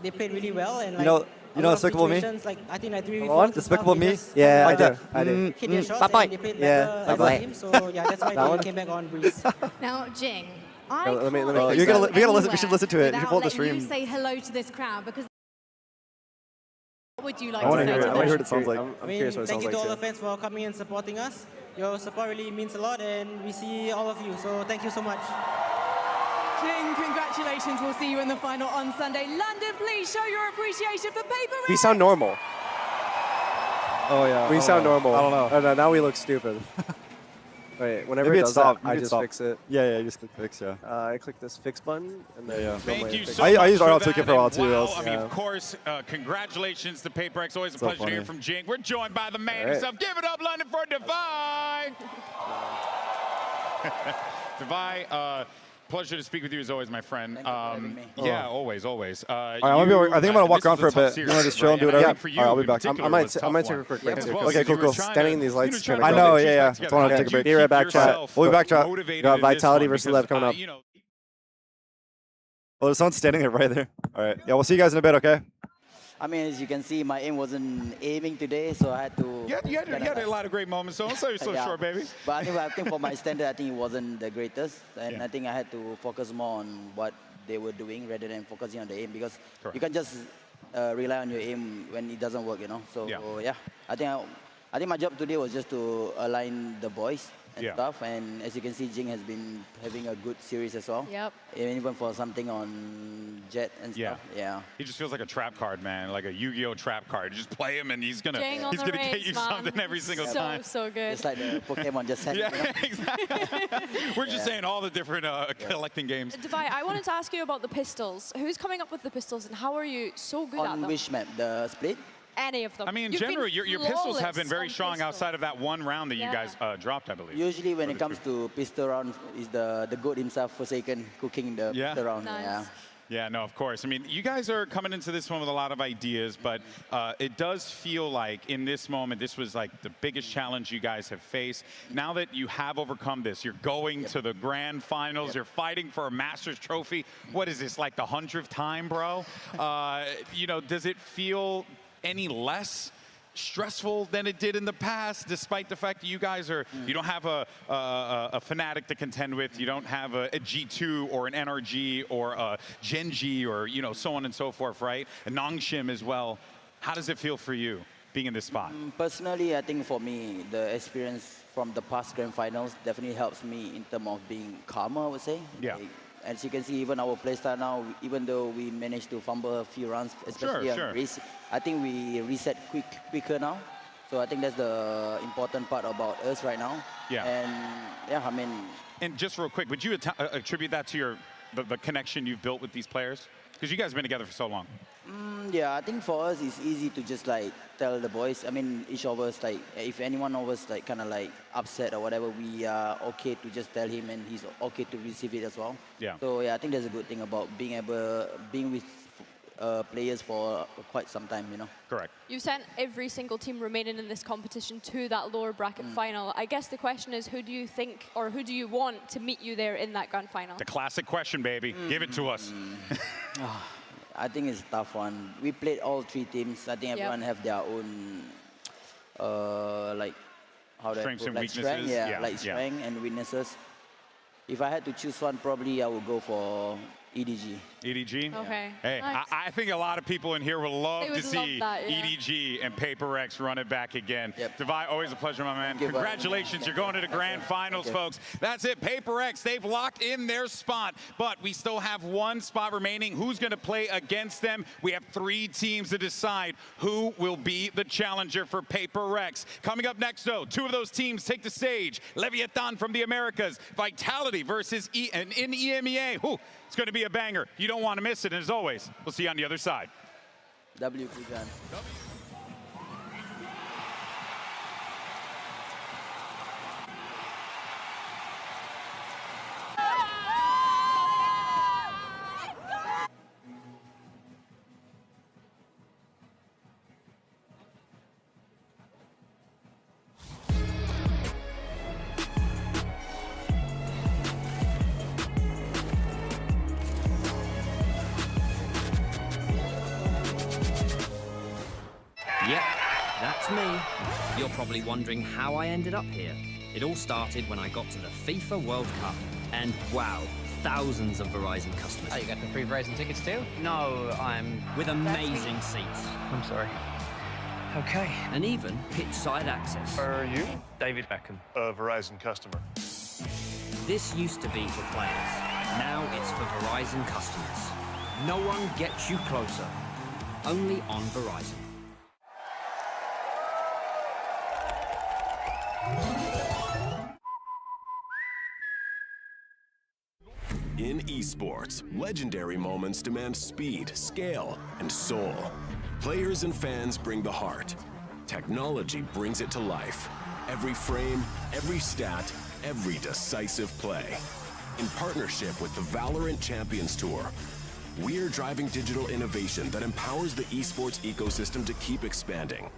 they played really well and like... You know Despicable Me? Like, I think like 3v4 Despicable Me? Yeah, I do. Hit their shots and they played better as a team, so yeah, that's why they came back on Breeze. Now, Jing, we gotta listen. We should listen to it. You should pull the stream. You say hello to this crowd because. What would you like to say? I want to hear what it sounds like. I mean, thank you to all the fans for coming and supporting us. Your support really means a lot, and we see all of you. So thank you so much. Jing, congratulations. We'll see you in the final on Sunday. London, please show your appreciation for PaperX. We sound normal. Oh, yeah. We sound normal. I don't know. Oh, no, now we look stupid. Wait, whenever it does that, I just fix it. Yeah, you just click fix, yeah. I click this fix button, and then Thank you so I much used for RL that, Toolkit for a while, too. Wow, I mean, of course, congratulations to PaperX. Always a pleasure to hear from Jing. We're joined by the man himself. Give it up, London, for Divide. Divide, pleasure to speak with you as always, my friend. Yeah, always. I think I'm gonna walk around for a bit. You want to just chill and do whatever? Yeah. I'll be back. I might take a quick break too. Okay, cool. Standing in these lights. I know, yeah. Just want to take a break. Be right back, chat. We'll be back, chat. We got Vitality versus LEV coming up. Oh, there's someone standing there right there. All right. Yeah, we'll see you guys in a bit, okay? I mean, as you can see, my aim wasn't aiming today, so I had to... You had a lot of great moments, so you're so short, baby. But I think for my standard, I think it wasn't the greatest. And I think I had to focus more on what they were doing rather than focusing on the aim, because you can't just rely on your aim when it doesn't work, you know? So, yeah. I think my job today was just to align the boys and stuff. And as you can see, Jing has been having a good series as well. Yep. Even for something on Jett and stuff. Yeah. He just feels like a trap card, man, like a Yu-Gi-Oh trap card. You just play him and he's gonna get you something every single time. So good. It's like the Pokemon just sent. Yeah, exactly. We're just saying all the different collecting games. Divide, I wanted to ask you about the pistols. Who's coming up with the pistols and how are you so good at them? On which map? The split? Any of them. I mean, in general, your pistols have been very strong outside of that one round that you guys dropped, I believe. Usually when it comes to pistol round, is the goat himself, Forsaken, cooking the pistol round. Nice. Yeah, no, of course. I mean, you guys are coming into this one with a lot of ideas, but it does feel like in this moment, this was like the biggest challenge you guys have faced. Now that you have overcome this, you're going to the grand finals, you're fighting for a Masters trophy. What is this, like the 100th time, bro? You know, does it feel any less stressful than it did in the past, despite the fact that you guys are, you don't have a Fnatic to contend with, you don't have a G2 or an NRG or a Genji or, you know, so on and so forth, right? And Nongshim as well. How does it feel for you being in this spot? Personally, I think for me, the experience from the past grand finals definitely helps me in terms of being calmer, I would say. Yeah. Like, as you can see, even our playstyle now, even though we managed to fumble a few runs, especially on race, I think we reset quicker now. So I think that's the important part about us right now. Yeah. And yeah, I mean. And just real quick, would you attribute that to the connection you've built with these players? Because you guys have been together for so long. Yeah, I think for us it's easy to just like tell the boys. I mean, each of us, like if anyone of us like kind of like upset or whatever, we are okay to just tell him, and he's okay to receive it as well. Yeah. So yeah, I think that's a good thing about being with players for quite some time, you know. Correct. You sent every single team remaining in this competition to that lower bracket final. I guess the question is, who do you think, or who do you want to meet you there in that grand final? The classic question, baby. Give it to us. I think it's a tough one. We played all three teams. I think everyone have their own, like, how do I put, like strength, like strength and weaknesses. If I had to choose one, probably I would go for EDG. EDG? Okay. Hey, nice. I think a lot of people in here would love to see that, EDG and Paper X run it back again. Yep. Divide, always a pleasure, my man. Congratulations, you're going to the grand finals, folks. That's it, Paper X, they've locked in their spot, but we still have one spot remaining. Who's going to play against them? We have 3 teams to decide who will be the challenger for Paper X. Coming up next, though, 2 of those teams take the stage. Leviathan from the Americas, Vitality versus in EMEA. Ooh, it's going to be a banger. You don't want to miss it, and as always, we'll see you on the other side. W, Pujan. Yep, that's me. You're probably wondering how I ended up here. It all started when I got to the FIFA World Cup. And wow, thousands of Verizon customers. Oh, you got the free Verizon tickets too? No, I'm with amazing seats. I'm sorry. Okay. And even pitch-side access. Are you? David Beckham, a Verizon customer. This used to be for players. Now it's for Verizon customers. No one gets you closer. Only on Verizon. In esports, legendary moments demand speed, scale, and soul. Players and fans bring the heart. Technology brings it to life. Every frame, every stat, every decisive play. In partnership with the Valorant Champions Tour, we're driving digital innovation that empowers the esports ecosystem to keep expanding.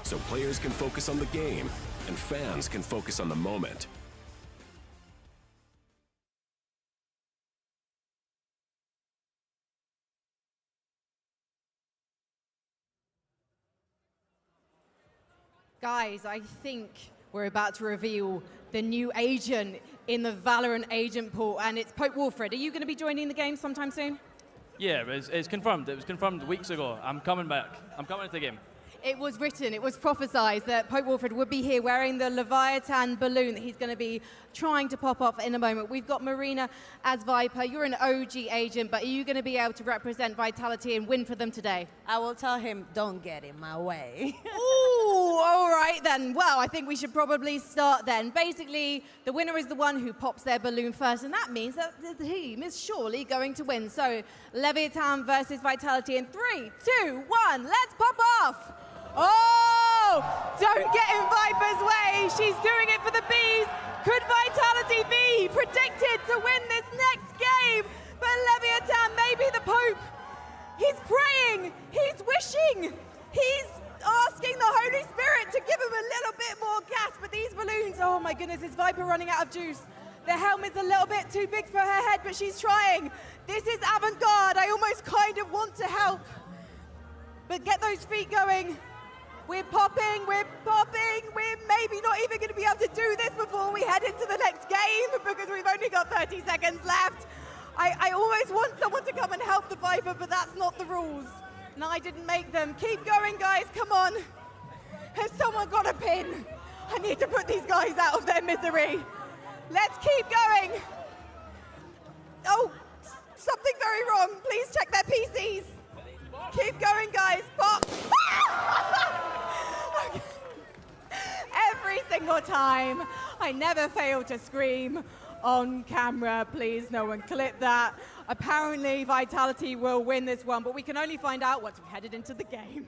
So players can focus on the game, and fans can focus on the moment. Guys, I think we're about to reveal the new agent in the Valorant agent pool, and it's Pope Wilfred. Are you going to be joining the game sometime soon? Yeah, it's confirmed. It was confirmed weeks ago. I'm coming back. I'm coming to the game. It was written, it was prophesized that Pope Wilfred would be here wearing the Leviathan balloon that he's going to be trying to pop off in a moment. We've got Marina as Viper. You're an OG agent, but are you going to be able to represent Vitality and win for them today? I will tell him, don't get in my way. Ooh, all right then. Well, I think we should probably start then. Basically, the winner is the one who pops their balloon first, and that means that the team is surely going to win. So, Leviathan versus Vitality in 3, 2, 1, let's pop off! Oh, don't get in Viper's way. She's doing it for the bees. Could Vitality be predicted to win this next game? But Leviathan, maybe the Pope. He's praying. He's wishing. He's asking the Holy Spirit to give him a little bit more gas. But these balloons, oh my goodness, is Viper running out of juice? The helmet's a little bit too big for her head, but she's trying. This is avant-garde. I almost kind of want to help. But get those feet going. We're popping, we're maybe not even going to be able to do this before we head into the next game because we've only got 30 seconds left. I always want someone to come and help the Viper, but that's not the rules. And I didn't make them. Keep going, guys, come on. Has someone got a pin? I need to put these guys out of their misery. Let's keep going. Oh, something very wrong. Please check their PCs. Keep going, guys. Pop. Okay. Every single time, I never fail to scream on camera. Please, no one clip that. Apparently, Vitality will win this one, but we can only find out once we're headed into the game.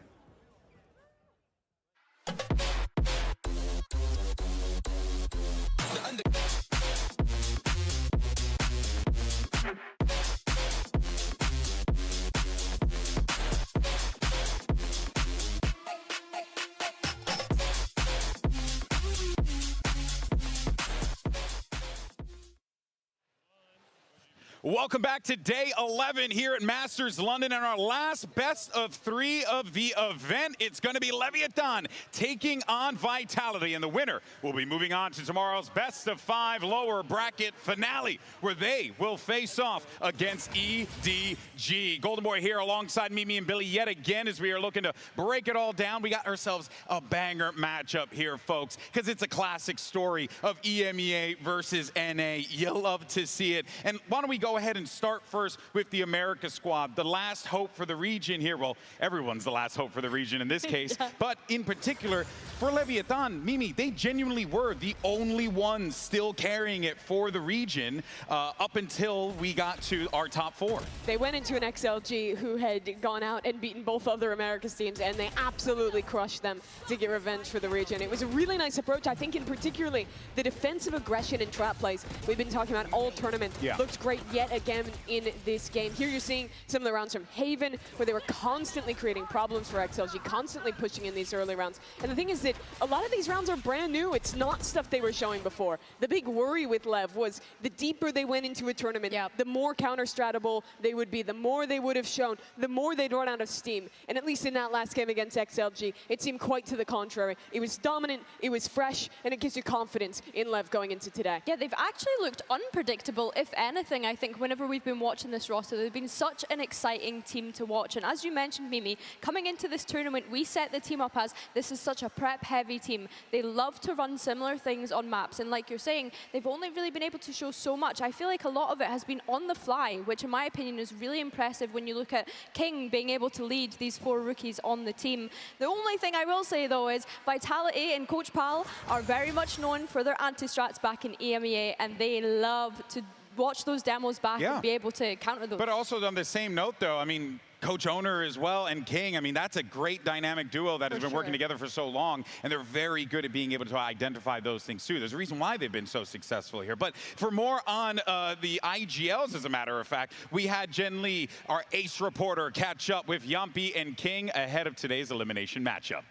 Welcome back to day 11 here at Masters London and our last best of 3 of the event. It's going to be Leviathan taking on Vitality, and the winner will be moving on to tomorrow's best of 5 lower bracket finale, where they will face off against EDG. Golden Boy here alongside Mimi and Billy yet again as we are looking to break it all down. We got ourselves a banger matchup here, folks, because it's a classic story of EMEA versus NA. You love to see it. And why don't we go ahead and start first with the America squad, the last hope for the region here. Well, everyone's the last hope for the region in this case, but in particular for Leviathan, Mimi, they genuinely were the only ones still carrying it for the region up until we got to our top 4. They went into an XLG who had gone out and beaten both other America's teams, and they absolutely crushed them to get revenge for the region. It was a really nice approach. I think in particularly the defensive aggression and trap plays we've been talking about all tournament looked great yet again in this game. Here you're seeing some of the rounds from Haven, where they were constantly creating problems for XLG, constantly pushing in these early rounds. And the thing is that a lot of these rounds are brand new. It's not stuff they were showing before. The big worry with LEV was the deeper they went into a tournament, the more counter-stratable they would be, the more they would have shown, the more they'd run out of steam. And at least in that last game against XLG, it seemed quite to the contrary. It was dominant, it was fresh, and it gives you confidence in LEV going into today. Yeah, they've actually looked unpredictable, if anything. I think whenever we've been watching this roster, they've been such an exciting team to watch. And as you mentioned, Mimi, coming into this tournament, we set the team up as this is such a prep-heavy team. They love to run similar things on maps. And like you're saying, they've only really been able to show so much. I feel like a lot of it has been on the fly, which in my opinion is really impressive when you look at King being able to lead these 4 rookies on the team. The only thing I will say, though, is Vitality and Coach Pal are very much known for their anti-strats back in EMEA, and they love to watch those demos back and be able to counter those. But also on the same note, though, I mean, Coach Owner as well and King, I mean, that's a great dynamic duo that has been working together for so long, and they're very good at being able to identify those things too. There's a reason why they've been so successful here. But for more on the IGLs, as a matter of fact, we had Jen Lee, our ace reporter, catch up with Yampi and King ahead of today's elimination matchup.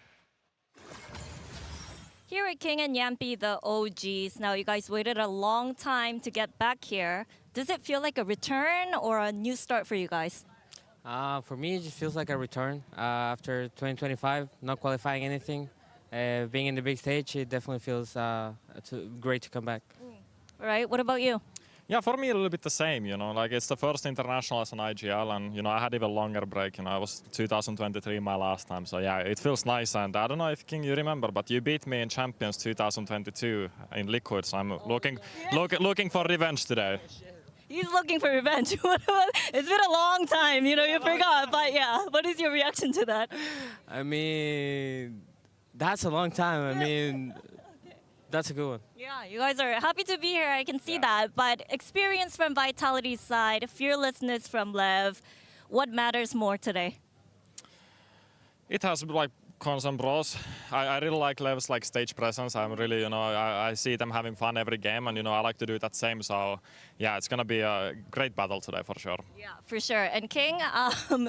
Here at King and Yampi, the OGs. Now, you guys waited a long time to get back here. Does it feel like a return or a new start for you guys? For me, it just feels like a return. After 2025, not qualifying anything, being in the big stage, it definitely feels great to come back. All right, what about you? Yeah, for me, a little bit the same, you know, like it's the first international as an IGL, and, you know, I had even longer break, you know, I was 2023 my last time, so yeah, it feels nice, and I don't know if, King, you remember, but you beat me in Champions 2022 in Liquid, so I'm looking for revenge today. He's looking for revenge. It's been a long time, you know, you forgot, but yeah, what is your reaction to that? I mean, that's a long time, I mean, that's a good one. Yeah, you guys are happy to be here, I can see that. But experience from Vitality's side, fearlessness from LEV, what matters more today? It has like cons and pros. I really like LEV's like stage presence. I'm really, you know, I see them having fun every game, and, you know, I like to do that same. So yeah, it's gonna be a great battle today for sure. Yeah, for sure. And King,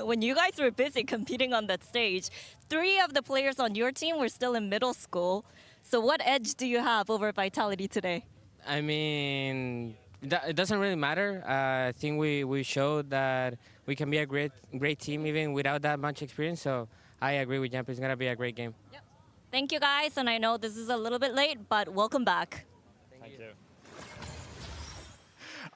when you guys were busy competing on that stage, 3 of the players on your team were still in middle school. So what edge do you have over Vitality today? I mean, it doesn't really matter. I think we showed that we can be a great team even without that much experience. So I agree with Yampi. It's going to be a great game. Yep. Thank you, guys. And I know this is a little bit late, but welcome back. Thank you.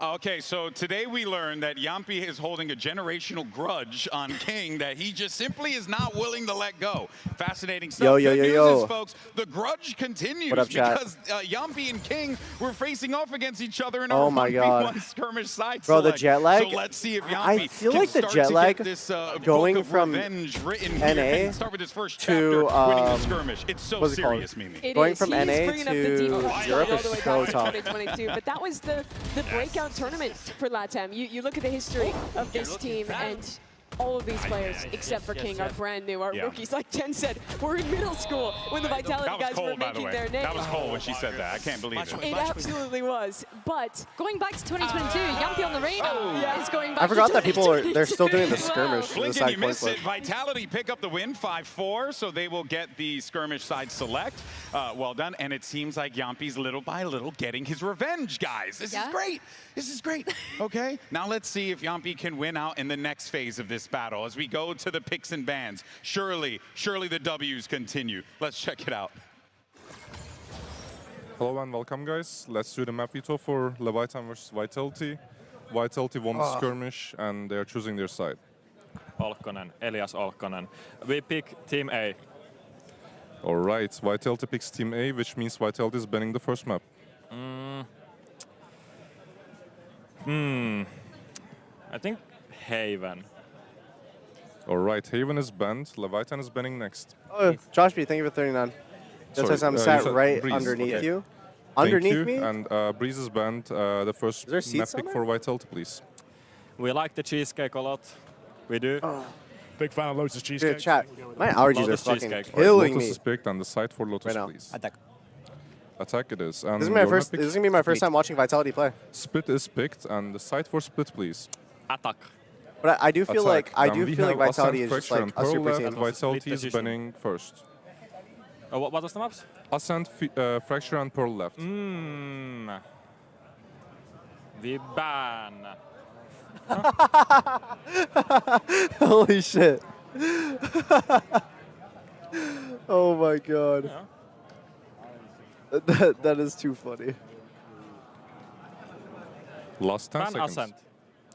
Okay, so today we learned that Iann is holding a generational grudge on King that he just simply is not willing to let go. Fascinating stuff. Good news is, folks, the grudge continues because Iann and King were facing off against each other in a 1v1 skirmish side Bro, select. the jet lag. So let's see if Iann I feel like the jet lag going from NA start with his first to winning the skirmish. It's so serious, Mimi. Going from NA to Europe is so tough. But that was the breakout tournament for LATAM. You look at the history of this team, and all of these players, except for King, are brand new. Our rookies, like TENZ said, were in middle school when the Vitality guys were making their name. That was cold when she said that. I can't believe it. It absolutely was. But going back to 2022, Iann on the radar is going back. I forgot that they're still doing the skirmish. Blinken, you missed it. Vitality pick up the win, 5-4, so they will get the skirmish side select. Well done. And it seems like Iann's little by little getting his revenge, guys. This is great. This is great. Okay, now let's see if Iann can win out in the next phase of this battle as we go to the picks and bans. Surely the W's continue. Let's check it out. Hello and welcome, guys. Let's do the map veto for Leviathan versus Vitality. Vitality won the skirmish and they are choosing their side. Olkkonen, Elias Olkkonen. We pick Team A. All right, Vitality picks Team A, which means Vitality is banning the first map. I think Haven. All right, Haven is banned. Leviathan is banning next. Oh, Josh B, thank you for 39. Just as I'm sat right Breeze. underneath you. Thank Underneath you. me? And Breeze is banned. The first map pick for Vitality, please. We like the cheesecake a lot. We do. Big fan of Lotus cheesecake. Dude, chat. My allergies are fucking Right, killing Lotus me. is picked on the side for Lotus, please. Attack. Attack it is. And This is gonna be my first time watching Vitality play. Split is picked, and the side for Split, please. Attack. But I do feel like we have Vitality is Ascent, just like Fracture, a and super Pearl team. left. Vitality is banning first. What was the maps? Ascent, Fracture, and Pearl left. We ban. Holy shit. Oh my god. That is too funny. Last 10 Ban seconds. Ascent.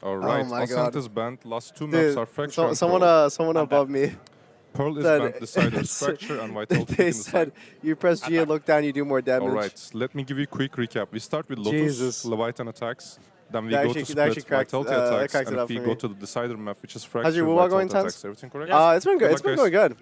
All right, Oh my Ascent god. is banned. Last two maps are Fracture and someone Pearl. above me. Pearl is said- banned. The side is Fracture and Vitality. They said, you press G and look down, you do more damage. All right, let me give you a quick recap. We start with Lotus, Jesus. Leviathan attacks. Then we That go actually- to that actually Split, cracks- Vitality that attacks, cracks it and up we for go me. to the decider map, which is Fracture. How's your WoW going, Vitality TENZ? attacks. Everything correct? It's been good. It's been going good.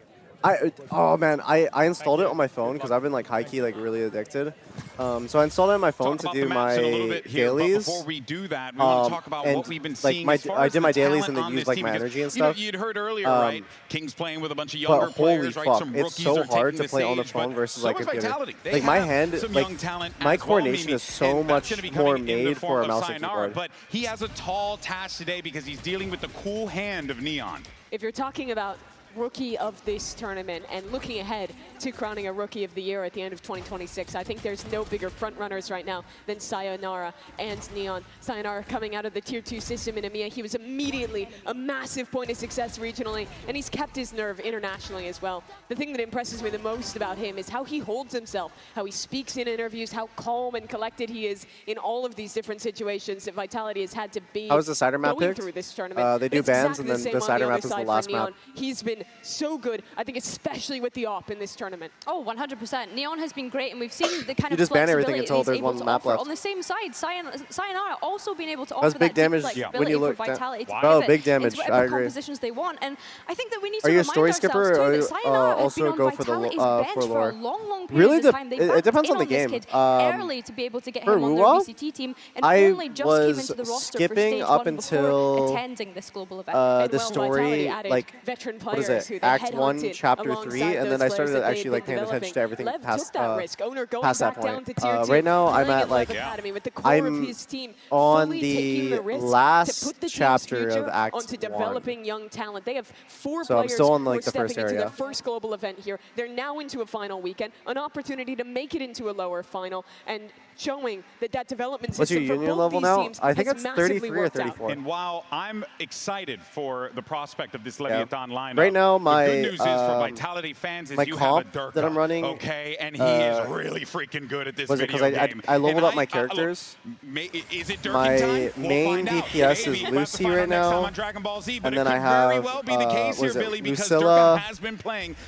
Oh man, I installed it on my phone because I've been like high key like really addicted. So I installed it on my phone to do my dailies. Before we do that, we want to talk about what we've been seeing as far I as did the my dailies talent and then on used this like team, my because, energy and you know, stuff. you'd heard earlier, right? King's playing with a bunch of younger But holy players, right? fuck, Some it's rookies so are hard taking to play on the stage, phone but versus so like is computer. Vitality. They Like my have hand, some like young talent my as well, coordination Mimi, is so and that's much gonna be more coming in the made form for a of mouse and Sayonara, keyboard. but he has a tall task today because he's dealing with the cool hand of Neon. if you're talking about rookie of this tournament and looking ahead to crowning a rookie of the year at the end of 2026, I think there's no bigger front runners right now than Sayonara and Neon. Sayonara coming out of the tier 2 system in EMEA, he was immediately a massive point of success regionally, and he's kept his nerve internationally as well. The thing that impresses me the most about him is how he holds himself, how he speaks in interviews, how calm and collected he is in all of these different situations that Vitality has had to be How was the cider map going picked? through this tournament. They do It's bans exactly and then same the on cider other map is the side for last Neon. map. He's been so good, I think especially with the AWP in this tournament. Oh, 100%. Neon has been great, and we've seen the kind You of just ban everything flexibility until he's there's able one to map offer. left. On the same side, Sayonara also been able to That's offer big that damage flexibility when you for look down. Vitality to Oh, pivot big damage. into I whatever agree. compositions they want. And I think that we need to Are you a remind story ourselves skipper, too or that Sayonara has also been on go for the Vitality's bench for for a lore? long Really, period of time. They it depends on the backed in game. this kid early to be able to get For him on their Wuwa, VCT team, and I only just came was into the roster for skipping stage up 1 until before attending this global event. the well, story, Vitality added like veteran what is players who it? they Act 1, headhunted Chapter 3, alongside and then those I started players that actually they'd like paying been attention to everything LEV past took that risk. Owner going past that back down point. to tier 2, Right now, I'm playing at like LEV Academy with the core of his team on fully taking the risk last to put the team's chapter of future Act onto 1. developing young talent. They have 4 So I'm players still on, who are like, the stepping first into area. their first global event here. They're now into a final weekend, an opportunity to make it into a lower final, and showing that that development What's your system for union both level these now? teams I think has it's massively 33 or worked out. 34. And while I'm excited for the prospect of this Leviathan lineup, right now my the good news is for Vitality fans is my you have a comp Durka, that I'm running, okay, and he is really freaking good at this was it video because game. I leveled And up my characters? Is it My time? main DPS is Lucy right now, and then I have was it Lucilla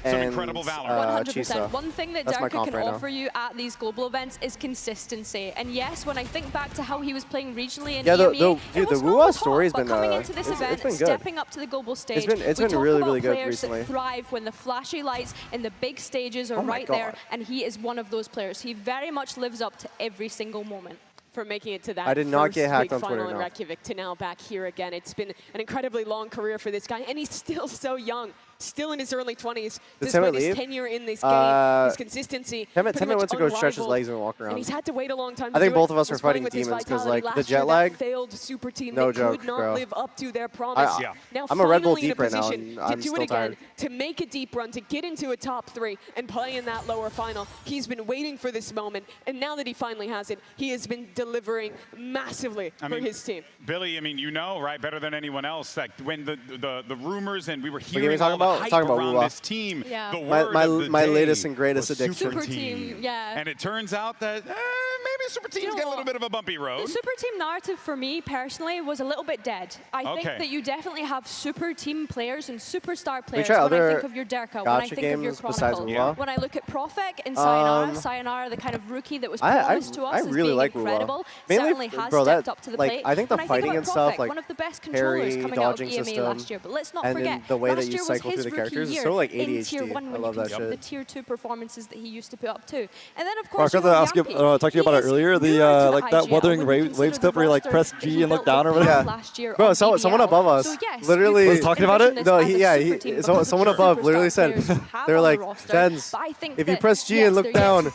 and Chisa. One thing that That's my Durka comp can right now. offer you at these global events is consistency. And yes, when I think back to how he was playing regionally in Yeah, EMEA, dude, the it was Wuwa story's but been coming into this event, it's been good. stepping up to the global stage. It's we been talk really, about really good players recently. that thrive when the flashy lights and the big stages are Oh my right there, God. and he is one of those players. He very much lives up to every single moment. For making it to that I did not first get hacked big on final Twitter, in no. Reykjavik to now back here again. It's been an incredibly long career for this guy, and he's still so young. Still in his early 20s, Did despite Temet his leave? tenure in this game, his consistency. Temet pretty much went to go stretch his unrivaled. legs and walk around. And he's had to wait a long time. I to think do both it. of us are Was playing fighting with his demons because vitality like the last jet year, lag. that failed super team. No they joke, could not bro. live up to their promise. Now I'm a Red Bull finally in deep right now, position and to I'm do still it again, tired. to make a deep run, to get into a top 3 and play in that lower final. He's been waiting for this moment, and now that he finally has it, he has been delivering massively for his team. Billy, I mean, you know, right, better than anyone else, that when the rumors and we were What hearing game are all you the talking hype about? around Wuwa. this team, Yeah. the word of the my day latest and greatest was addiction. Super Team. Yeah. And it turns out that maybe Super Team's got a little bit of a bumpy road. The super team narrative for me personally was a little bit dead. I think that you definitely have super team players and superstar players try when I other think of your Durka, when I gacha think of your games besides Chronicle. Wuwa? When I look at Profek and Sayonara, Sayonara, the kind of rookie that was promised to us I as really being like incredible, Wuwa. certainly has stepped up to the plate. I think the When fighting think and about stuff, Profek, like one of the best controllers parry, coming out of dodging EMEA system, last year. But let's not and forget, then the way that last you year was cycle his through the rookie characters is year so like in ADHD. Tier 1 I when love you're that looking at shit. the Tier 2 performances that he used to put up too. And then of I course, was going to ask you, talk to you about it earlier. The like that Wuthering Waves clip where you like press G and look down or whatever. Yeah. Bro, someone above us literally was talking about it. No, someone above literally said they were like, TENZ, if you press G and look down,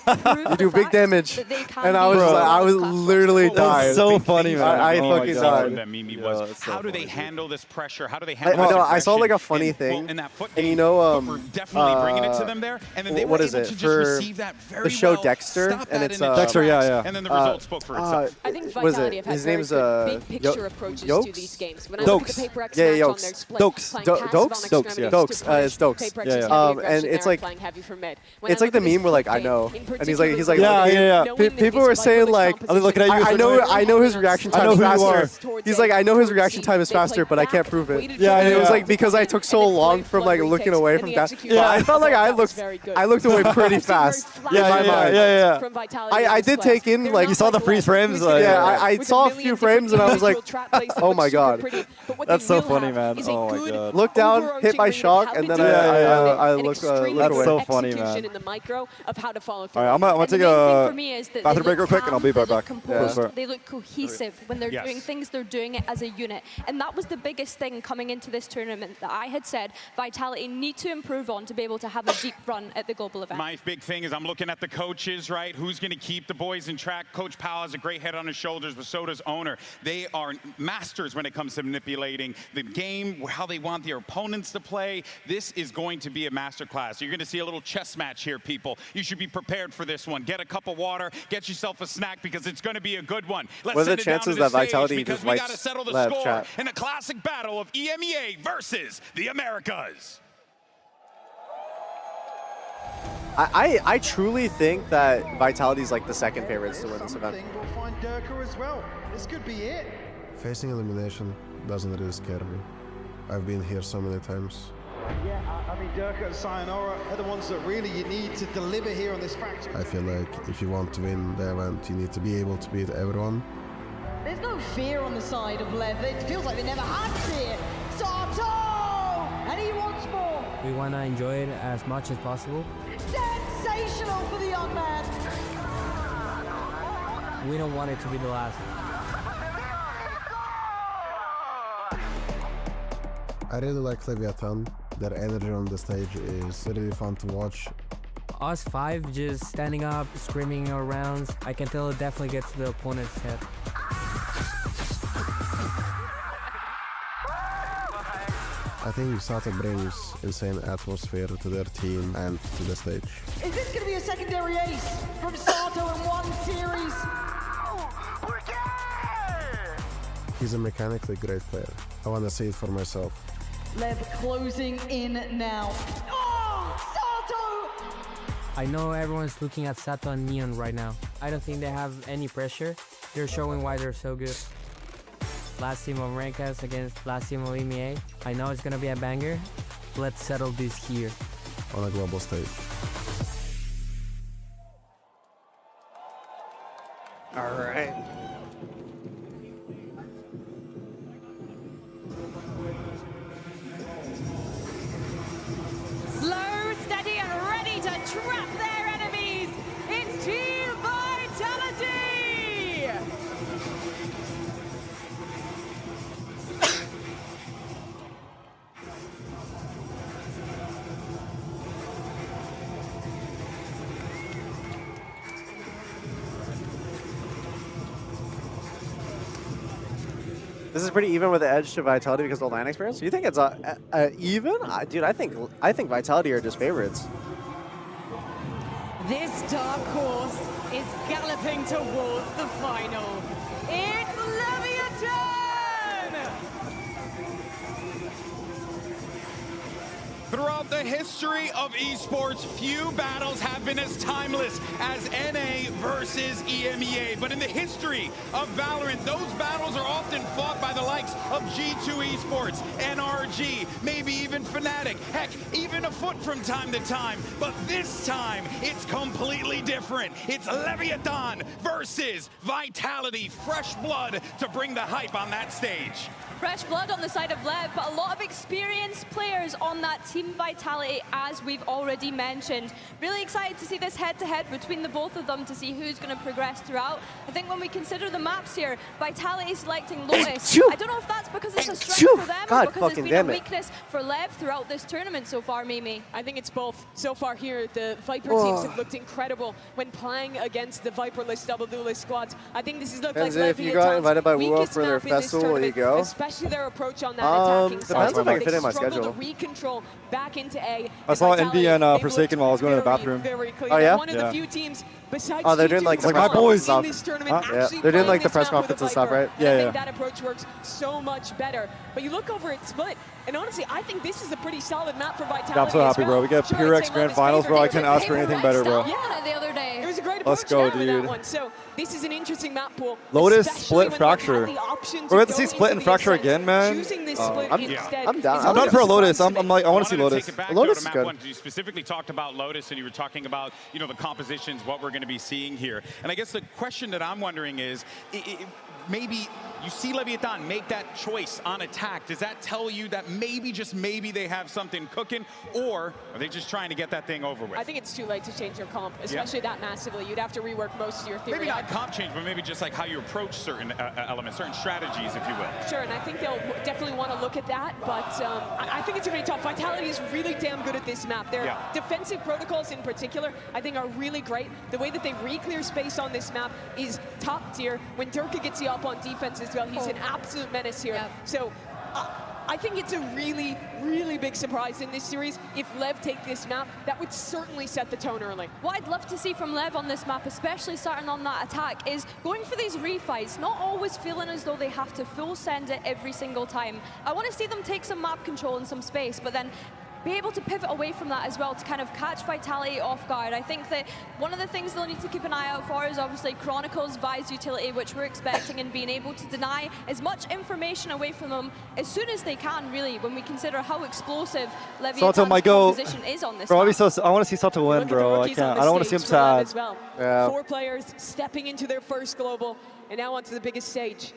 you do big damage. And I was literally died. That's so funny, man. I Oh my fucking God. died. That meme was, how do they handle this pressure? How do they I handle this I saw like a aggression? funny And, thing, in that foot and you game, know, we're definitely bringing it to them there, and then they what were is able it to just for receive that very the show well, Dexter, stop and that it's in its Dexter, tracks, yeah. and then the result spoke for itself. I think was Vitality it? have had His very name's good big picture approaches to Yokes? these games. When I look at the Paper X Yeah, match on Yokes. their split, Dokes. playing Dokes? passive on Dokes? extremities Yeah. to Dokes. punish It's Dokes. Paper Yeah, X's yeah. heavy And aggression it's there like playing heavy for mid. When it's I like the look at his meme where like foot I know, game, and he's like Yeah. People were saying like Are they looking at you? I know his reaction time is who you are. faster. He's like, I know his reaction time is faster, but I can't prove it. Yeah, and it was yeah. like because I took so long from like looking away from that. Yeah, I felt like I looked away pretty fast. Yeah. I did take in like You saw the freeze frames? Yeah, I saw a few frames and I was like, oh my god. That's so funny, man. Oh my god. Look down, hit by shock, and then I look away. That's so funny, man. In the micro of how to follow All right, I'm gonna take a bathroom break real quick, and I'll be right back. They look cohesive when they're doing things. They're doing it as a unit, and that was the biggest thing coming into this tournament that I had said Vitality need to improve on to be able to have a deep run at the global event. My big thing is I'm looking at the coaches, right? Who's going to keep the boys in track? Coach Powell has a great head on his shoulders, but so does Owner. They are masters when it comes to manipulating the game, how they want their opponents to play. This is going to be a masterclass. You're going to see a little chess match here, people. You should be prepared for this one. Get a cup of water, get yourself a snack, because it's going to be a good one. Let's what are the send it down chances to the that Vitality stage, because just we wipes got to settle the LEV score chat? in a classic battle of EMEA versus the Americas. I truly think that Vitality's like the second favorites to win this event. We'll find Durka as well. This could be it. Facing elimination doesn't really scare me. I've been here so many times. Yeah, I mean, Durka and Sayonara are the ones that really you need to deliver here on this fracture. I feel like if you want to win the event, you need to be able to beat everyone. There's no fear on the side of LEV. It feels like they never had fear. Sato! And he wants more. We want to enjoy it as much as possible. Sensational for the young man. We don't want it to be the last. I really like Leviathan. Their energy on the stage is really fun to watch. Us five just standing up, screaming our rounds, I can tell it definitely gets to the opponent's head. I think Sato brings insane atmosphere to their team and to the stage. Is this going to be a secondary ace from Sato in one series. He's a mechanically great player. I want to see it for myself. LEV closing in now. Oh, Sato! I know everyone's looking at Sato and iann right now. I don't think they have any pressure. They're showing why they're so good. Last team of Americas against last team of EMEA. I know it's gonna be a banger. Let's settle this here. On a global stage. All right. Slow, steady, and ready to trap their enemies. It's Team Vitality! This is pretty even with the edge to Vitality because of the LAN experience. Do you think it's even? Dude, I think Vitality are just favorites. This dark horse is galloping towards the final. It's Leviathan! Throughout the history of esports, few battles have been as timeless as NA versus EMEA. But in the history of Valorant, those battles are often fought by the likes of G2 Esports, NRG, maybe even Fnatic, heck, even afoot from time to time. But this time, it's completely different. It's Leviathan versus Vitality. Fresh blood to bring the hype on that stage. Fresh blood on the side of LEV, but a lot of experienced players on that Team Vitality, as we've already mentioned. Really excited to see this head-to-head between the both of them to see who's going to progress throughout. I think when we consider the maps here, Vitality selecting Lotus. I don't know if that's because it's a strength for them or because it's been a weakness for LEV throughout this tournament so far, Mimi. I think it's both. So far here, the Viper teams have looked incredible when playing against the Viperless double duelist squads. I think this is looked like if you got invited by Wuo for their festival, will you go? Especially their approach on that attacking side. Depends if I can fit in my schedule. To recontrol back into A. I saw Envy and Forsaken while I was going to the bathroom. Oh yeah? One of the few teams besides they're doing like my boys stuff. Yeah. They're doing like the press conference and stuff, right? Yeah, I think that approach works so much better. But you look over at Split, and honestly, I think this is a pretty solid map for Vitality. I'm so happy, bro. We get PureX Grand Finals, bro. I can't ask for anything better, bro. Yeah, the other day. It was a great approach. Let's go, dude. That one. So this is an interesting map pool. Lotus, Split, Fracture. We're going to see Split and Fracture again, man. I'm down. I'm down for a Lotus. I'm like, I want to see Lotus. Lotus is good. You specifically talked about Lotus, and you were talking about, you know, the compositions, what we're going to be seeing here. And I guess the question that I'm wondering is, maybe you see Leviathan make that choice on attack. Does that tell you that maybe, just maybe, they have something cooking, or are they just trying to get that thing over with? I think it's too late to change your comp, especially that massively. You'd have to rework most of your theory. Maybe not comp change, but maybe just like how you approach certain elements, certain strategies, if you will. Sure, and I think they'll definitely want to look at that, but I think it's going to be tough. Vitality is really damn good at this map. Their defensive protocols in particular, I think, are really great. The way that they re-clear space on this map is top tier. When Durka gets you up on defense as well, he's an absolute menace here. So I think it's a really, really big surprise in this series. If LEV take this map, that would certainly set the tone early. What I'd love to see from LEV on this map, especially starting on that attack, is going for these refights, not always feeling as though they have to full send it every single time. I want to see them take some map control and some space, but then be able to pivot away from that as well to kind of catch Vitality off guard. I think that one of the things they'll need to keep an eye out for is obviously Chronicle's Vi's utility, which we're expecting, and being able to deny as much information away from them as soon as they can, really, when we consider how explosive Leviathan's composition is on this bro, map. I want to see Sato win, bro. I can't. I don't want to see him sad. Well. 4 players stepping into their first global, and now onto the biggest stage.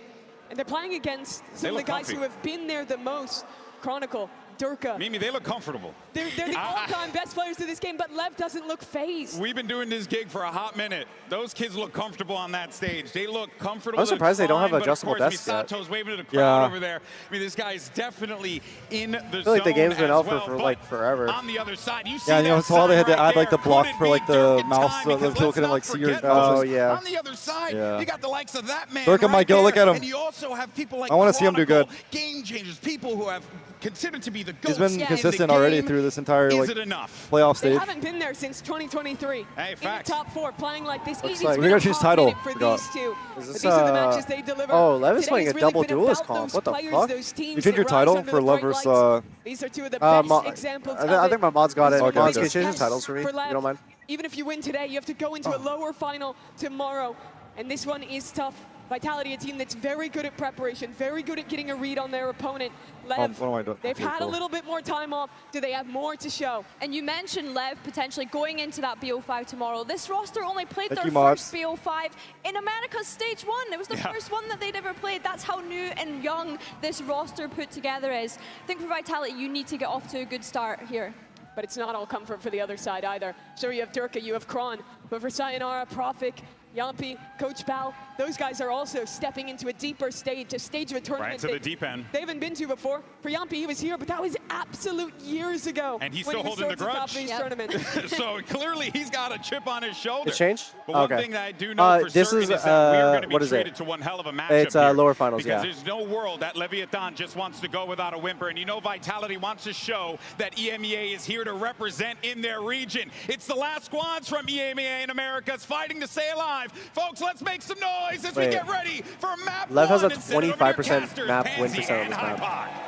And they're playing against some of the guys who have been there the most. Chronicle, Durka. Mimi, they look comfortable. They're the all-time best players of this game, but LEV doesn't look phased. We've been doing this gig for a hot minute. Those kids look comfortable on that stage. They look comfortable. I'm surprised they don't have adjustable desks yet. Sato's waving to the crowd over there. I mean, this guy's definitely in the zone. I feel like the game's been out for like forever. On the other side, you see you know, so they had to add like the block for like the mouse so that people couldn't like see your mouse. Oh yeah. On the other side, you got the likes of that man. Durka might go. Look at him. And you also have people like I want to see him do good. Game changers, people who have considered to be the He's GOATs been consistent already through this entire Is like it enough? playoff They stage. haven't been there since 2023. Hey, in facts. the top 4, playing like this. Looks Easy like- to we gotta choose title. for Forgot. these two. Is But this, these are the matches they deliver. oh, Lev is Today's playing a really double been duelist about comp. those What the players, fuck? those teams You changed your that rise title under for the Lev bright versus lights. These are two of the best examples of I think my mods got it. Okay, Mods okay. can change the titles for me. For You Lev, don't mind? even if you win today, you have to go into a lower final tomorrow. And this one is tough. Vitality, a team that's very good at preparation, very good at getting a read on their opponent. Lev, what am I doing? they've had a little bit more time off. Do they have more to show? And you mentioned Lev potentially going into that BO5 tomorrow. This roster only played Thank their you, Mods. first BO5 in America's stage 1. It was the first one that they'd ever played. That's how new and young this roster put together is. I think for Vitality, you need to get off to a good start here. But it's not all comfort for the other side either. Sure, you have Durka, you have Kron, but for Sayonara, Profik, Yampi, Coach Bal, those guys are also stepping into a deeper stage, a stage of a tournament Right to the deep end. they haven't been to before. For Yampi, he was here, but that was absolute years ago. And he's when still he was holding the towards top of grudge. these tournaments. So clearly he's got a chip on his shoulder. It changed? But one Okay. thing that I do know for this certain is, is that we are going to be what is it? treated to one hell of a matchup It's here. lower finals, because yeah. there's no world that Leviathan just wants to go without a whimper. And you know Vitality wants to show that EMEA is here to represent in their region. It's the last squads from EMEA in Americas fighting to stay alive. Folks, let's make some noise as we get ready for map Lev has a 25% map win percent on this map.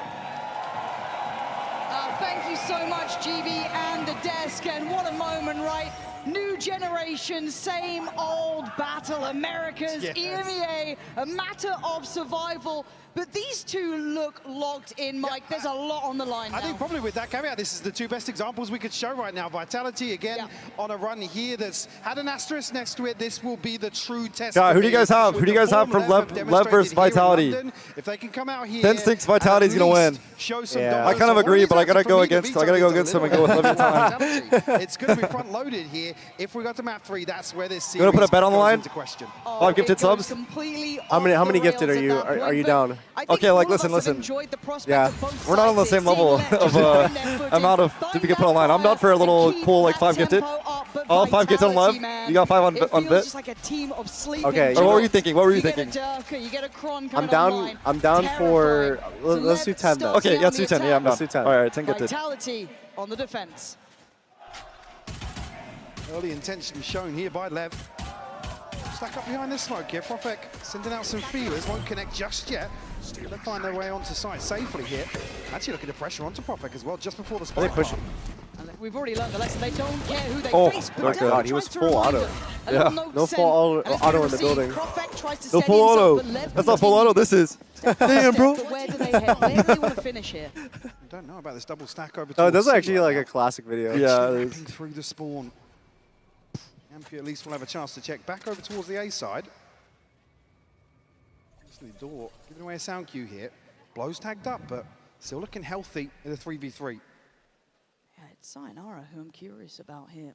Thank you so much, GB and the desk, and what a moment, right? New generation, same old battle, America's EMEA, a matter of survival. But these two look locked in, Mike. There's a lot on the line now. I think probably with that caveat, this is the two best examples we could show right now. Vitality, again, on a run here that's had an asterisk next to it. This will be the true test. Yeah, for who do you me. guys have? With Who do you the guys have for form Lev have versus demonstrated here in Vitality? London, if they can come out here TENZ thinks and at Vitality's gonna win. least show some I dominance. kind of So what agree, is but I that gotta for go me? against The I gotta go Vito's against a him and go with little Leviathan. Vitality. It's going to be front loaded here. If we got to map 3, that's where this series You wanna put a bet on the goes line? into question. 5 gifted subs? How many gifted are you? Are you down? Okay, like listen. Yeah, we're not on the same level of amount of to get put online. I'm down for a little cool like 5 gifted. All 5 gifted on Lev. You got 5 on bit. Okay. Or what were you thinking? What were you thinking? I'm down. I'm down for. Let's do 10 then. Okay, yeah, let's do 10. Yeah, I'm down. Let's do 10. All right, 10 gifted. Vitality on the defense. Early intention shown here by Lev. Stack up behind the smoke here. Profek sending out some feelers. Won't connect just yet. They'll find their way onto site safely here. Actually looking to pressure onto Profek as well just before the spike. Are they pushing? And we've already learned the lesson. They don't care who they Oh, face. my God, he was full auto. Yeah. No full auto in the building. No full auto. That's not full auto. This is. Damn, bro. But where do they head? Where do they want to finish here? I don't know about this double stack over. Oh, this is towards actually C like right a classic video. Yeah, it is. now. Through the spawn. Ampy at least will have a chance to check back over towards the A side. The door giving away a sound cue here. Blows tagged up, but still looking healthy in a 3v3. Yeah, it's Sayonara who I'm curious about here.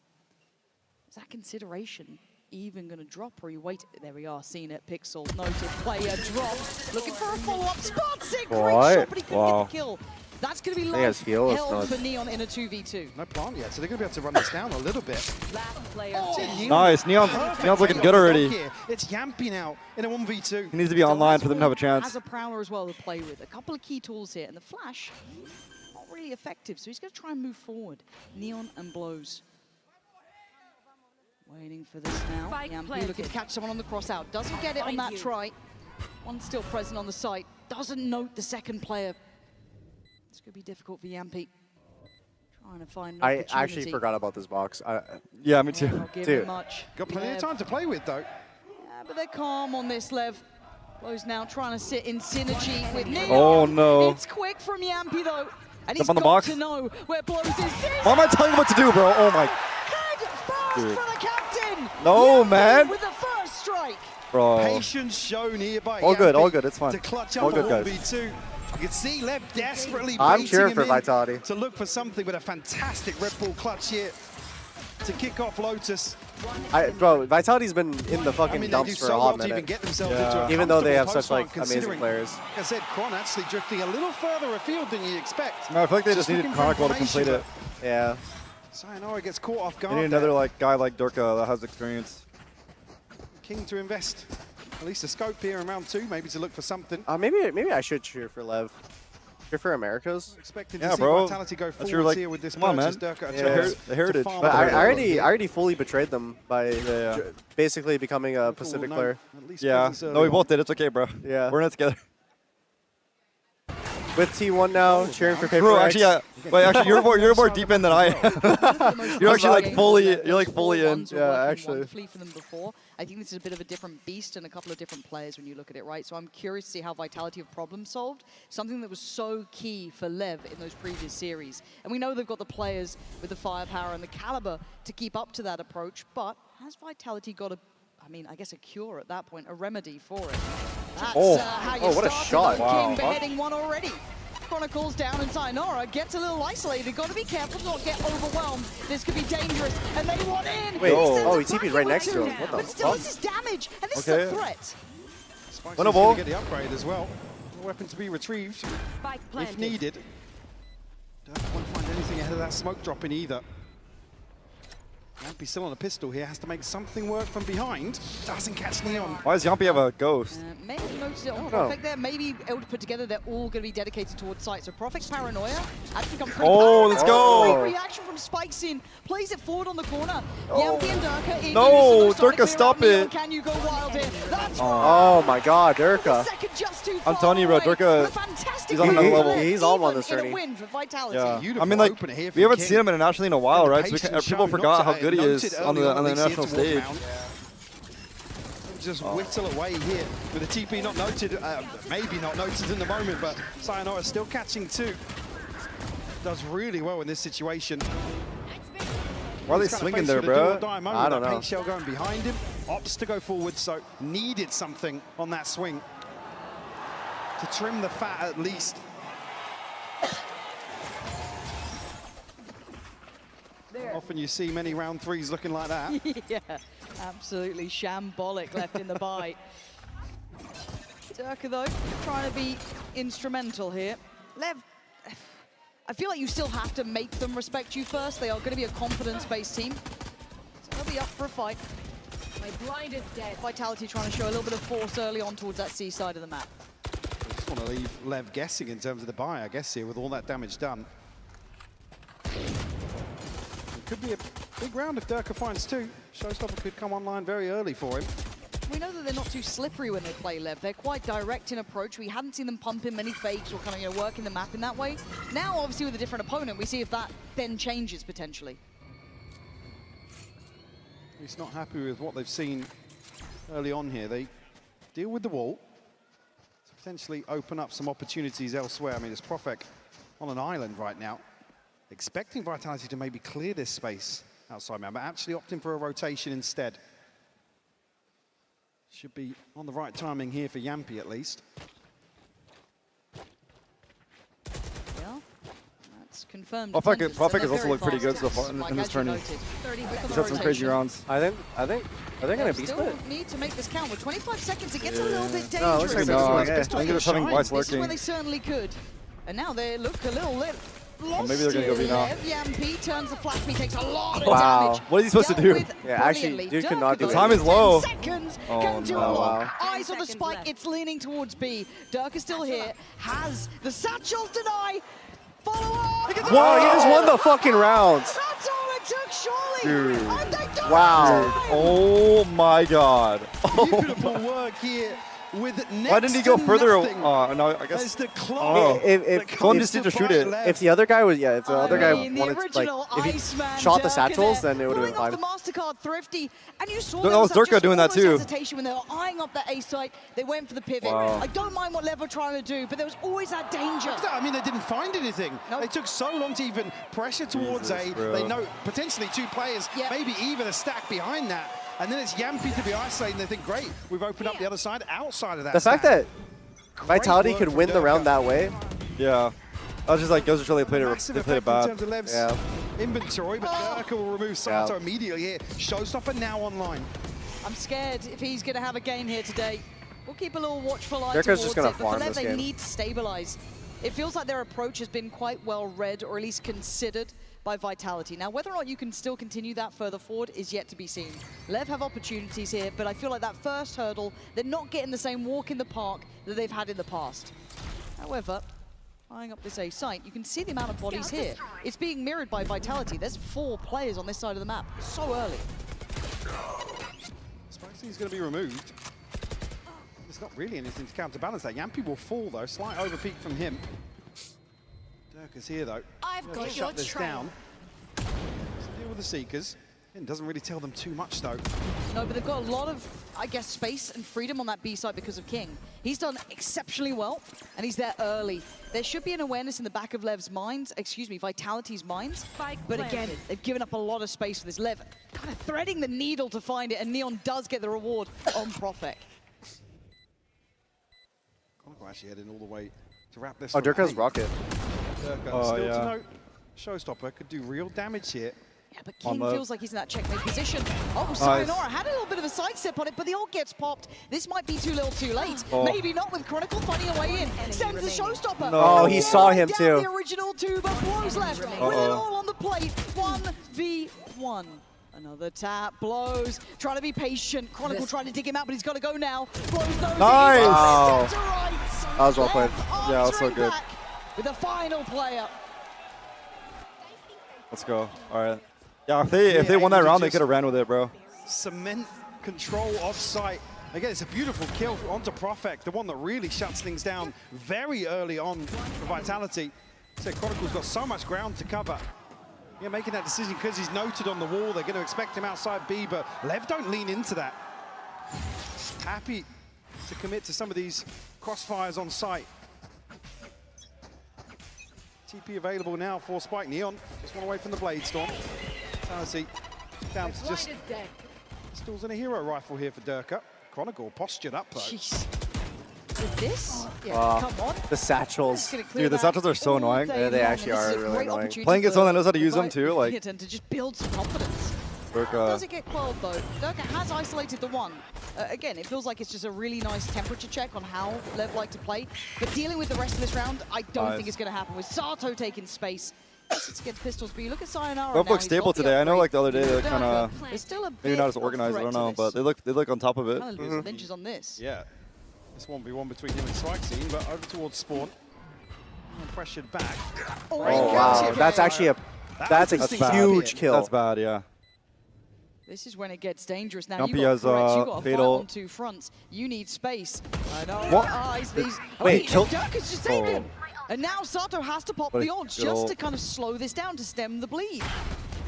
Is that consideration even going to drop, or you wait? There we are, seeing it. Pixel noted player drop. Looking for a follow-up spot. Sick, great shot, but he couldn't get the kill. That's going to be life held for Neon in a 2v2. No plant yet, so they're going to be able to run this down a little bit. Last player. Nice. Neon's looking good already. It's Yampi now in a 1v2. He needs to be online for them to have a chance. Has a prowler as well to play with. A couple of key tools here, and the flash not really effective, so he's going to try and move forward. Neon and blows. Waiting for this now. Yampi looking to catch someone on the cross out. Doesn't get it on that try. One still present on the site. Doesn't note the second player. It's going to be difficult for Yampi. Trying to find an I actually forgot about this box. Yeah, me too. Not giving much. Got plenty of time to play with, though. Yeah, but they're calm on this, Lev. Blows now trying to sit in synergy with Neon. Oh, no. It's quick from Yampi, though. And he's on the got box. to know where Blows is. Why am I telling you what to do, bro? Oh, my. Head first Dude. for the captain. No, Yampi man. with the first strike. Bro. Patience shown here by All good, Yampi all good. It's fine. to clutch All up good, a guys. 1v2. You can see Lev desperately I'm baiting cheering him for in Vitality. to look for something, with a fantastic Red Bull clutch here to kick off Lotus. Bro, Vitality's been in the fucking I mean, dumps they do for so a well hot to even minute. get themselves into a Even though they have comfortable such like post-round, amazing considering, players. Like I said, Kron actually drifting a little further afield than you expect. No, I feel like they just needed looking for Chronicle to complete it. information, Yeah. but Sayonara gets caught off They guard. need another there. like guy like Durka that has experience. King to invest at least a scope here in round 2, maybe to look for something. Maybe I should cheer for Lev. Here for Americas. Expecting Yeah, to see bro. Vitality go That's your, forwards like, here with this come on, man. purchase. Durka, The heritage. But I already fully betrayed them by basically becoming a Pacific player. Yeah. No, we both did. It's okay, bro. Yeah. We're in it together. With T1 now, cheering for paper. Bro, actually, yeah. Wait, actually, you're more deep in than I am. You're actually like fully in. Yeah, actually. Wonderfully for them before. I think this is a bit of a different beast and a couple of different players when you look at it, right? So I'm curious to see how Vitality have problem solved. Something that was so key for LEV in those previous series. And we know they've got the players with the firepower and the caliber to keep up to that approach, but has Vitality got I guess a cure at that point, a remedy for it? That's how you what a start. shot. Wow. King beheading one already. Chronicles down and Sayonara gets a little isolated. Got to be careful to not get overwhelmed. This could be dangerous. And they want in. Wait, he TP'd right next to him. What the But still, this is damage. And this is a threat. Spike's going to get the upgrade as well. A weapon to be retrieved if needed. Don't want to find anything ahead of that smoke dropping either. Yampy still on a pistol here, has to make something work from behind. Doesn't catch Neon. Why does Yampy have a ghost? Maybe noticed it on Profek there. Maybe able to put together. They're all going to be dedicated towards sight. So Profek's paranoia actually becomes pretty let's go. Great reaction from Spikesin. Plays it forward on the corner. Yampy and Durka in. No, Durka, stop it. Can you go wild here? That's Oh my God, Durka. I'm telling you, bro, Durka. He's on another level. He's on one this journey. Yeah. I mean, like, we haven't seen him internationally in a while, right? So people forgot how good he is on the international stage. Just whittle away here with a TP not noted, maybe not noted in the moment, but Sayonara still catching two. Does really well in this situation. Why are they swinging there, bro? I don't know. Paint shell going behind him, opts to go forward, so needed something on that swing to trim the fat at least. Often you see many round threes looking like that. Yeah, absolutely shambolic left in the bite. Durka, though, trying to be instrumental here. Lev, I feel like you still have to make them respect you first. They are going to be a confidence-based team. So they'll be up for a fight. My blind is dead. Vitality trying to show a little bit of force early on towards that C side of the map. I just want to leave Lev guessing in terms of the buy, I guess, here with all that damage done. Could be a big round if Durka finds two. Showstopper could come online very early for him. We know that they're not too slippery when they play Lev. They're quite direct in approach. We hadn't seen them pump in many fakes or kind of working the map in that way. Now, obviously, with a different opponent, we see if that then changes potentially. He's not happy with what they've seen early on here. They deal with the wall to potentially open up some opportunities elsewhere. I mean, it's Profek on an island right now, expecting Vitality to maybe clear this space outside man, but actually opting for a rotation instead. Should be on the right timing here for Yampy at least. Yeah, that's confirmed. Profek has also looked pretty good so far in this tourney. He's had some crazy rounds. I think are they gonna be split? Still need to make this count with 25 seconds. It gets a little bit dangerous. No, it looks like I think they're just having Vice This is lurking. where they certainly could. And now they look a little lit. Maybe they're gonna go V now. Yampy turns the flash, he takes a lot of Wow. damage. What is he supposed to do? Yeah, actually, dude could not do The it. time is low. 10 seconds Oh, can do no. a lot. Wow. Eyes on the spike, it's leaning towards B. Durka still here, has the satchels deny. Follow up. Whoa, he just won the fucking round. That's all it took, surely. Dude. And they don't Wow. have time. Oh my God. Beautiful work here with next Why didn't he go further? nothing. No, I guess. As the clock Someone just need to shoot it. If the other guy was, if the other guy mean, the wanted to, original if he Iceman shot the Durka satchels, there, then it would have been pulling fine. off the MasterCard Thrifty, and you saw That there was such Durka doing that almost too. hesitation when they were eyeing up that A site. They went for the pivot. Wow. I don't mind what Lev were trying to do, but there was always that danger. I mean, they didn't find anything. They took so long to even pressure towards A. bro. They know potentially two players, maybe even a stack behind that. And then it's Yampy to be isolated, and they think, great, we've opened up the other side outside of that The fact stack. that Vitality could win the round that way. Yeah. I was just like, Goes they played Massive it effect in bad. terms of Lev's inventory, but Durka will remove Sato immediately here. Showstopper now online. I'm scared if he's going to have a game here today. We'll keep a little watchful eye Durka's towards just gonna it, but farm for Lev, this they game. need to stabilize. It feels like their approach has been quite well read, or at least considered, by Vitality. Now, whether or not you can still continue that further forward is yet to be seen. Lev have opportunities here, but I feel like that first hurdle, they're not getting the same walk in the park that they've had in the past. However, eyeing up this A site. You can see the amount of bodies here. It's being mirrored by Vitality. There's 4 players on this side of the map. So early. He's going to be removed. There's not really anything to counterbalance that. Yampi will fall though. Slight overpeak from him. Durka's here though. I've got shut your this trail. down. Let's deal with the Seekers. It doesn't really tell them too much though. No, but they've got a lot of, I guess, space and freedom on that B side because of King. He's done exceptionally well, and he's there early. There should be an awareness in the back of Lev's minds, excuse me, Vitality's minds. But again, they've given up a lot of space for this. Lev kind of threading the needle to find it, and Neon does get the reward on Profek. Chronicle actually heading all the way to wrap this. Oh, Durka's rocket. Durka still to note. Showstopper could do real damage here. Yeah, but King feels like he's in that checkmate position. Oh, Sayonara Nice. had a little bit of a sidestep on it, but the ult gets popped. This might be too little too late. Oh. Maybe not with Chronicle finding a way in. Sends the Showstopper. No, he saw him down too. The original 2, but blows left. With it all on the plate. 1v1. Another tap, blows, trying to be patient. Chronicle trying to dig him out, but he's got to go now. Blows those Nice! in. Wow. To right. That was well played. Lev Yeah, that was so answering good. back with the final player. Let's go. All right. Yeah, if they won that round, they could have ran with it, bro. Cement control off site. Again, it's a beautiful kill onto Profek, the one that really shuts things down very early on for Vitality. So Chronicle's got so much ground to cover. Yeah, making that decision because he's noted on the wall. They're going to expect him outside B, but Lev don't lean into that. Happy to commit to some of these crossfires on site. TP available now for Spike. Neon just one away from the Blade Storm. Vitality down to just pistols and a hero rifle here for Durka. Chronicle postured up though. Jeez. With this? Yeah, Wow. come on. The satchels. Dude, the satchels are so annoying. Yeah, they actually are really annoying. Playing against someone that knows how to use them too, like. And to just build some confidence. Durka. Does it get quelled though? Durka has isolated the one. Again, it feels like it's just a really nice temperature check on how Lev like to play. But dealing with the rest of this round, I don't think it's going to happen. With Sato taking space, it's against pistols. But you look at Sayonara. Both look stable today. I know, like the other day, they're kind of maybe not as bit organized. of I don't threat know, to but they look on top of it. Kind of lose adventures on this. Yeah, this 1v1 between him and Strike Scene, but over towards Spawn. And pressured back. Oh wow, that's actually a huge kill. That's bad, yeah. This is when it gets dangerous. Now Jumpy you got has, threats, you got a fight fatal. on 2 fronts. You need space. I know. What? Wait, kill. Durka's just saved him. And now Sato has to pop What a the odds good just ult. to kind of slow this down to stem the bleed.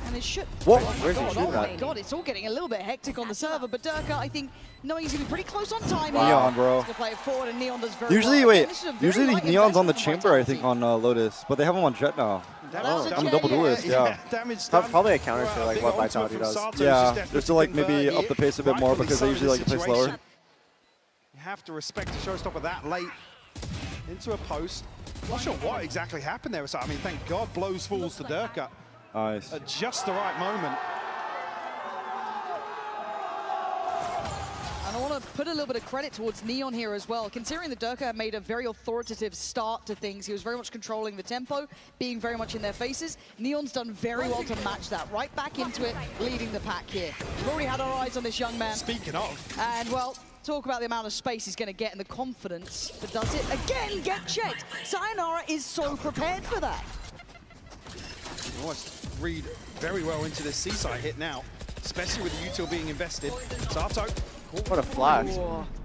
And it should. What? Oh my Where's he god, shooting oh my at? god, it's all getting a little bit hectic on the server. But Durka, I think, knowing he's going to be pretty close on time. Neon, bro. He's going to play it forward, and Neon does very Usually, well. wait. And this is a very Usually light Neon's on the investment chamber, I from think, on Lotus, but they have him on Jett now. I'm a double duelist, yeah. Damage Probably a counter to like what Vitality does. Yeah, just to like maybe up the pace a bit more because they usually like to play slower. You have to respect a showstopper that late into a post. Not sure what exactly happened there. So, I mean, thank God blows falls to Durka Nice. at just the right moment. And I want to put a little bit of credit towards Neon here as well. Considering that Durka made a very authoritative start to things, he was very much controlling the tempo, being very much in their faces. Neon's done very well to match that. Right back into it, leading the pack here. We've already had our eyes on this young man. Speaking of. And, well, talk about the amount of space he's going to get and the confidence that does it. Again, get checked. Sayonara is so prepared for that. You almost read very well into this seaside hit now, especially with the util being invested. Sato. What a flash.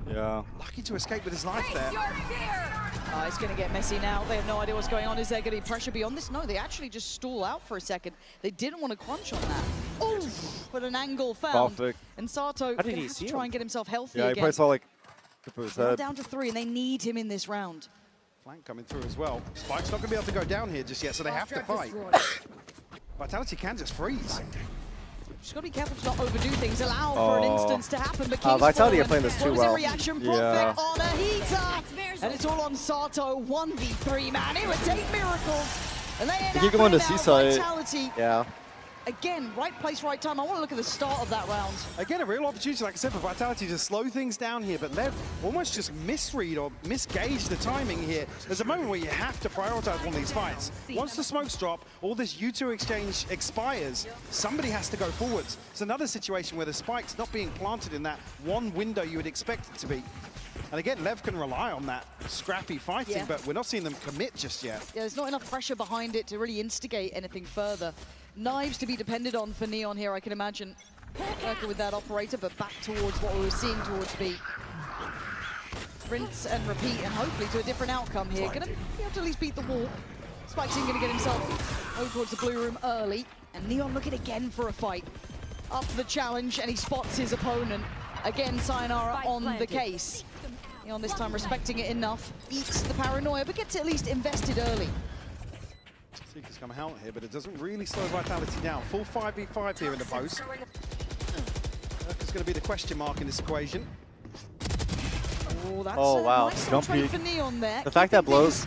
Yeah. Lucky to escape with his life there. Oh, it's going to get messy now. They have no idea what's going on. Is there going to be pressure beyond this? No, they actually just stall out for a second. They didn't want to crunch on that. Oh, but an angle found. Perfect. And Sato How did he gonna have to see try him? and get himself healthy Yeah, he again. probably saw like tip of his Now head. down to 3, and they need him in this round. Flank coming through as well. Spike's not going to be able to go down here just yet, so they have to fight. Vitality can just freeze. Just got to be careful to not overdo things. Allow for an instance to happen. But King's Vitality fallen. are playing this too What was well. the reaction? Yeah. Perfect on a heater. And it's all on Sato. 1v3, man. Imitate miracles. And they end They keep up going to now. Seaside. Vitality. Yeah. Again, right place, right time. I want to look at the start of that round. Again, a real opportunity, like I said, for Vitality to slow things down here, but Lev almost just misread or misgauge the timing here. There's a moment where you have to prioritize one of these fights. Once the smokes drop, all this U2 exchange expires. Somebody has to go forwards. It's another situation where the spike's not being planted in that one window you would expect it to be. And again, Lev can rely on that scrappy fighting, but we're not seeing them commit just yet. Yeah, there's not enough pressure behind it to really instigate anything further. Knives to be depended on for Neon here, I can imagine. Working with that operator, but back towards what we were seeing towards B. Rinse and repeat, and hopefully to a different outcome here. Gonna be able to at least beat the wall. Spike's in gonna get himself over towards the blue room early. And Neon looking again for a fight. Up for the challenge, and he spots his opponent. Again, Sayonara on the case. Neon this time respecting it enough. Eats the paranoia, but gets at least invested early. Seeker's come out here, but it doesn't really slow Vitality down. Full 5v5 here in the post. It's going to be the question mark in this equation. Oh, that's wow. Nice Jump trade peek. for Neon there. The fact that Blows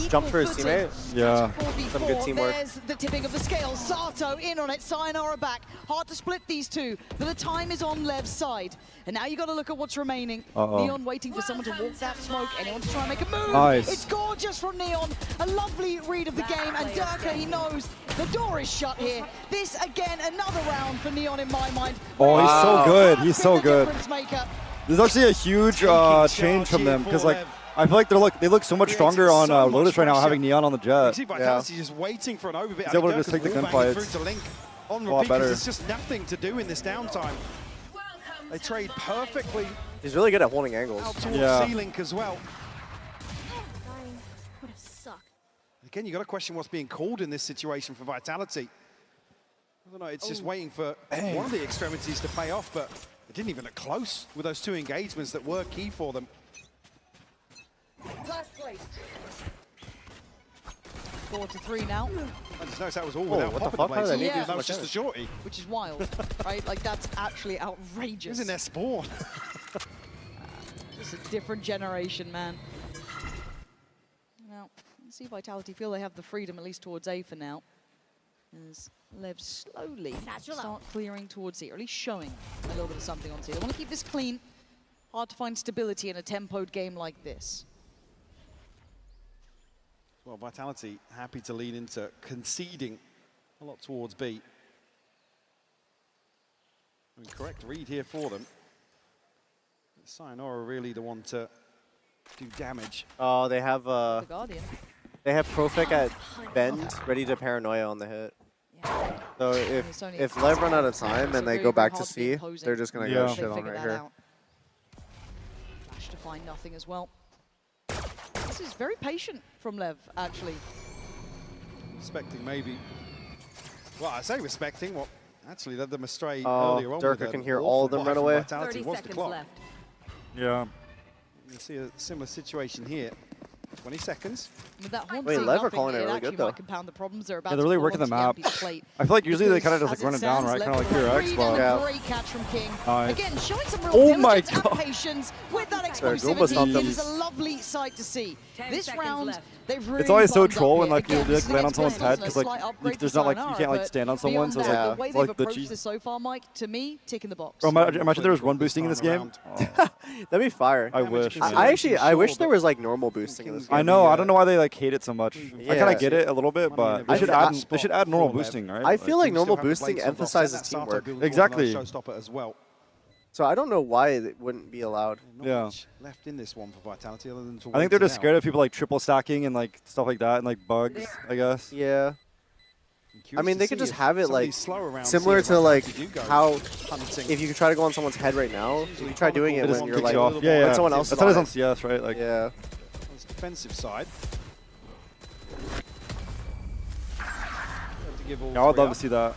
jumped for his teammate. Yeah. Some good teamwork. There's the tipping of the scales. Sato in on it. Sayonara back. Hard to split these two, but the time is on Lev's side. And now you got to look at what's remaining. Neon waiting for someone to walk that smoke. Anyone to try and make a move. Nice. It's gorgeous from Neon. A lovely read of the game. And Durka, he knows the door is shut here. This, again, another round for Neon in my mind. Oh, he's so good. He's so good. Difference maker. This is actually a huge change from them because, like, I feel like they look so much stronger on Lotus right now, having Neon on the Jett. See Vitality just waiting for an overbit. He's able to just take the gunfights. Through to Link on A lot repeat, better. there's just nothing to do in this downtime. They trade perfectly He's really good at holding angles. out towards C-Link as well. Would have sucked. Again, you got to question what's being called in this situation for Vitality. I don't know, it's just waiting for one of the extremities to pay off, but it didn't even look close with those two engagements that were key for them. Last place. 4-3 now. I just noticed that was all Oh, without what the popping fuck? the How did blades. they Yeah. do That was so just a much shorty. Which is wild, right? Like, that's actually outrageous. He was in their spawn. Just a different generation, man. Now, let's see Vitality feel they have the freedom, at least towards A for now. As Lev slowly start clearing towards C, or at least showing a little bit of something on C. They want to keep this clean. Hard to find stability in a tempoed game like this. Well, Vitality happy to lean into conceding a lot towards B. I mean, correct read here for them. Sayonara really the one to do damage. Oh, they have The Guardian. they have Profik at bend, ready to paranoia on the hit. So if Lev run out of time and they go back to C, they're just gonna go shit on right here. Flash to find nothing as well. This is very patient from Lev, actually. Respecting maybe. Well, I say respecting what actually led them astray Oh, earlier on. Durka can hear all of them run away. 30 seconds left. Yeah. You see a similar situation here. 20 seconds. With that horn Wait, seeing Lev are nothing, calling it really actually good, though. might compound the problems they're about Yeah, to they're really fall working the onto map. MP's plate. I feel like usually they kind of Because just like run as it down, stands, right? Kind of like Lev your with X, a but read and a great catch from King. Nice. Again, showing some real Oh my diligence and God. patience with that Sorry, Goomba stomped exclusivity. It him. is a lovely sight to see. 10 This seconds round, left. they've really It's always so bummed up troll when here. like you Again, like land on Slight someone's head because like upgrade there's for not like you Sayonara, can't like but stand on someone, so beyond it's that, like, the way it's like they've the approached cheese. this so far, Mike, to me, tick in the box. Bro, imagine there was run boosting in this game. That'd be fire. I wish. man. I wish there was like normal boosting in this game. I know. I don't know why they like hate it so much. I kind Yeah. of get it a little bit, but they should add normal boosting, right? I feel like normal boosting emphasizes teamwork. Exactly. Showstopper as well. So I don't know why it wouldn't be allowed. Yeah. Much left in this one for Vitality other than to I think they're just scared of people like triple stacking and like stuff like that and like bugs, I guess. Yeah. I mean, they could just have it like similar similar to like how if you could try to go on someone's head right now, you try doing it when you're like when someone else is That's how it is on on CS, right? Like yeah. It's defensive side. I would love to see that.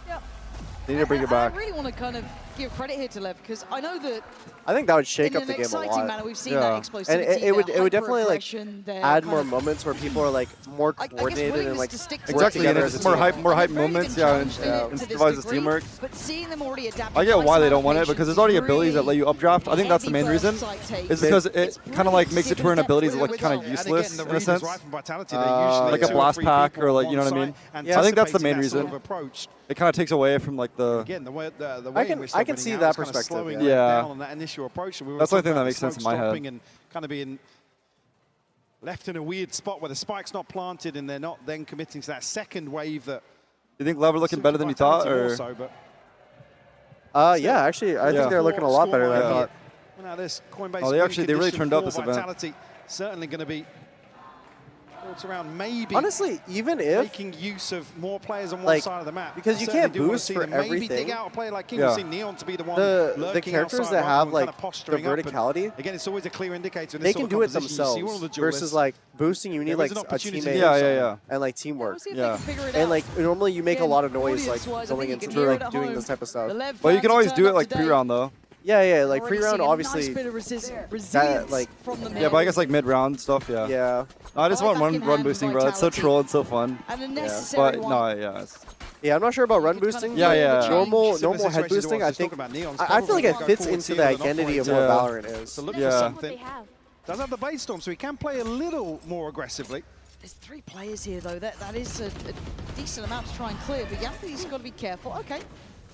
They need to bring it back. I really want to kind of give credit here to Lev because I know that I think that would shake in up the an game a exciting lot. manner, we've seen that And explosivity, it would their definitely like hyper-aggression, their add kind more of- moments where people are like more coordinated and like Exactly, and it's more hype moments, yeah, and incentivizes teamwork. But seeing them already adapt I get why they don't want it because there's already abilities that let you updraft. I think that's the main reason. Is because it kind of like makes it to where an abilities look kind of useless in a sense. Like a blast pack or like, you know what I mean? I think that's the main reason. It kind of takes away from like the. Again, the way I can see that perspective. Down on that initial approach. We were That's the only talking thing that about makes sense in my head. stopping and kind of being left in a weird spot where the spike's not planted and they're not then committing to that second wave that. You think Lev are looking better than you thought, or? Also, but Yeah, actually, I think they're looking a lot better than I thought. Now this Coinbase Oh, they really turned up this Vitality event. certainly going to be built around maybe honestly, even if making use of more players on one like, side of the map. because you can't boost for maybe everything. dig out a player like King. Yeah. We've seen Neon to be the one The characters outside that have and like kind of the posturing up, and verticality, again, it's always a clear indicator. In they this can sort of do it composition. You see all themselves of the versus duelists. like boosting. You need There like is an a opportunity teammate, Yeah. and like teamwork. Yeah. And like normally you make a lot of noise like audience-wise, I going think you into can hear it like at doing home. this type of stuff. The LEV But you can fans always turned do it up like today. pre-round though. Yeah, like Already pre-round seeing a obviously. nice bit of resilience That, like, from the Yeah, but I guess like mid-round stuff, yeah. Yeah. No, I just I like want back in run hand boosting, bro. It's so vitality. troll and so fun. And a Yeah. necessary But one. no, yeah. Yeah, I'm not sure about run boosting. Yeah, but yeah. Normal Similar head situation to boosting, what I was think. talking about. Neon's I feel like probably it gonna fits go into forward the field and identity of operate. what Valorant is. So look Yeah. for something. Does have the base storm, so he can play a little more aggressively. There's 3 players here, though. That is a decent amount to try and clear. But Yampi's got to be careful. Okay,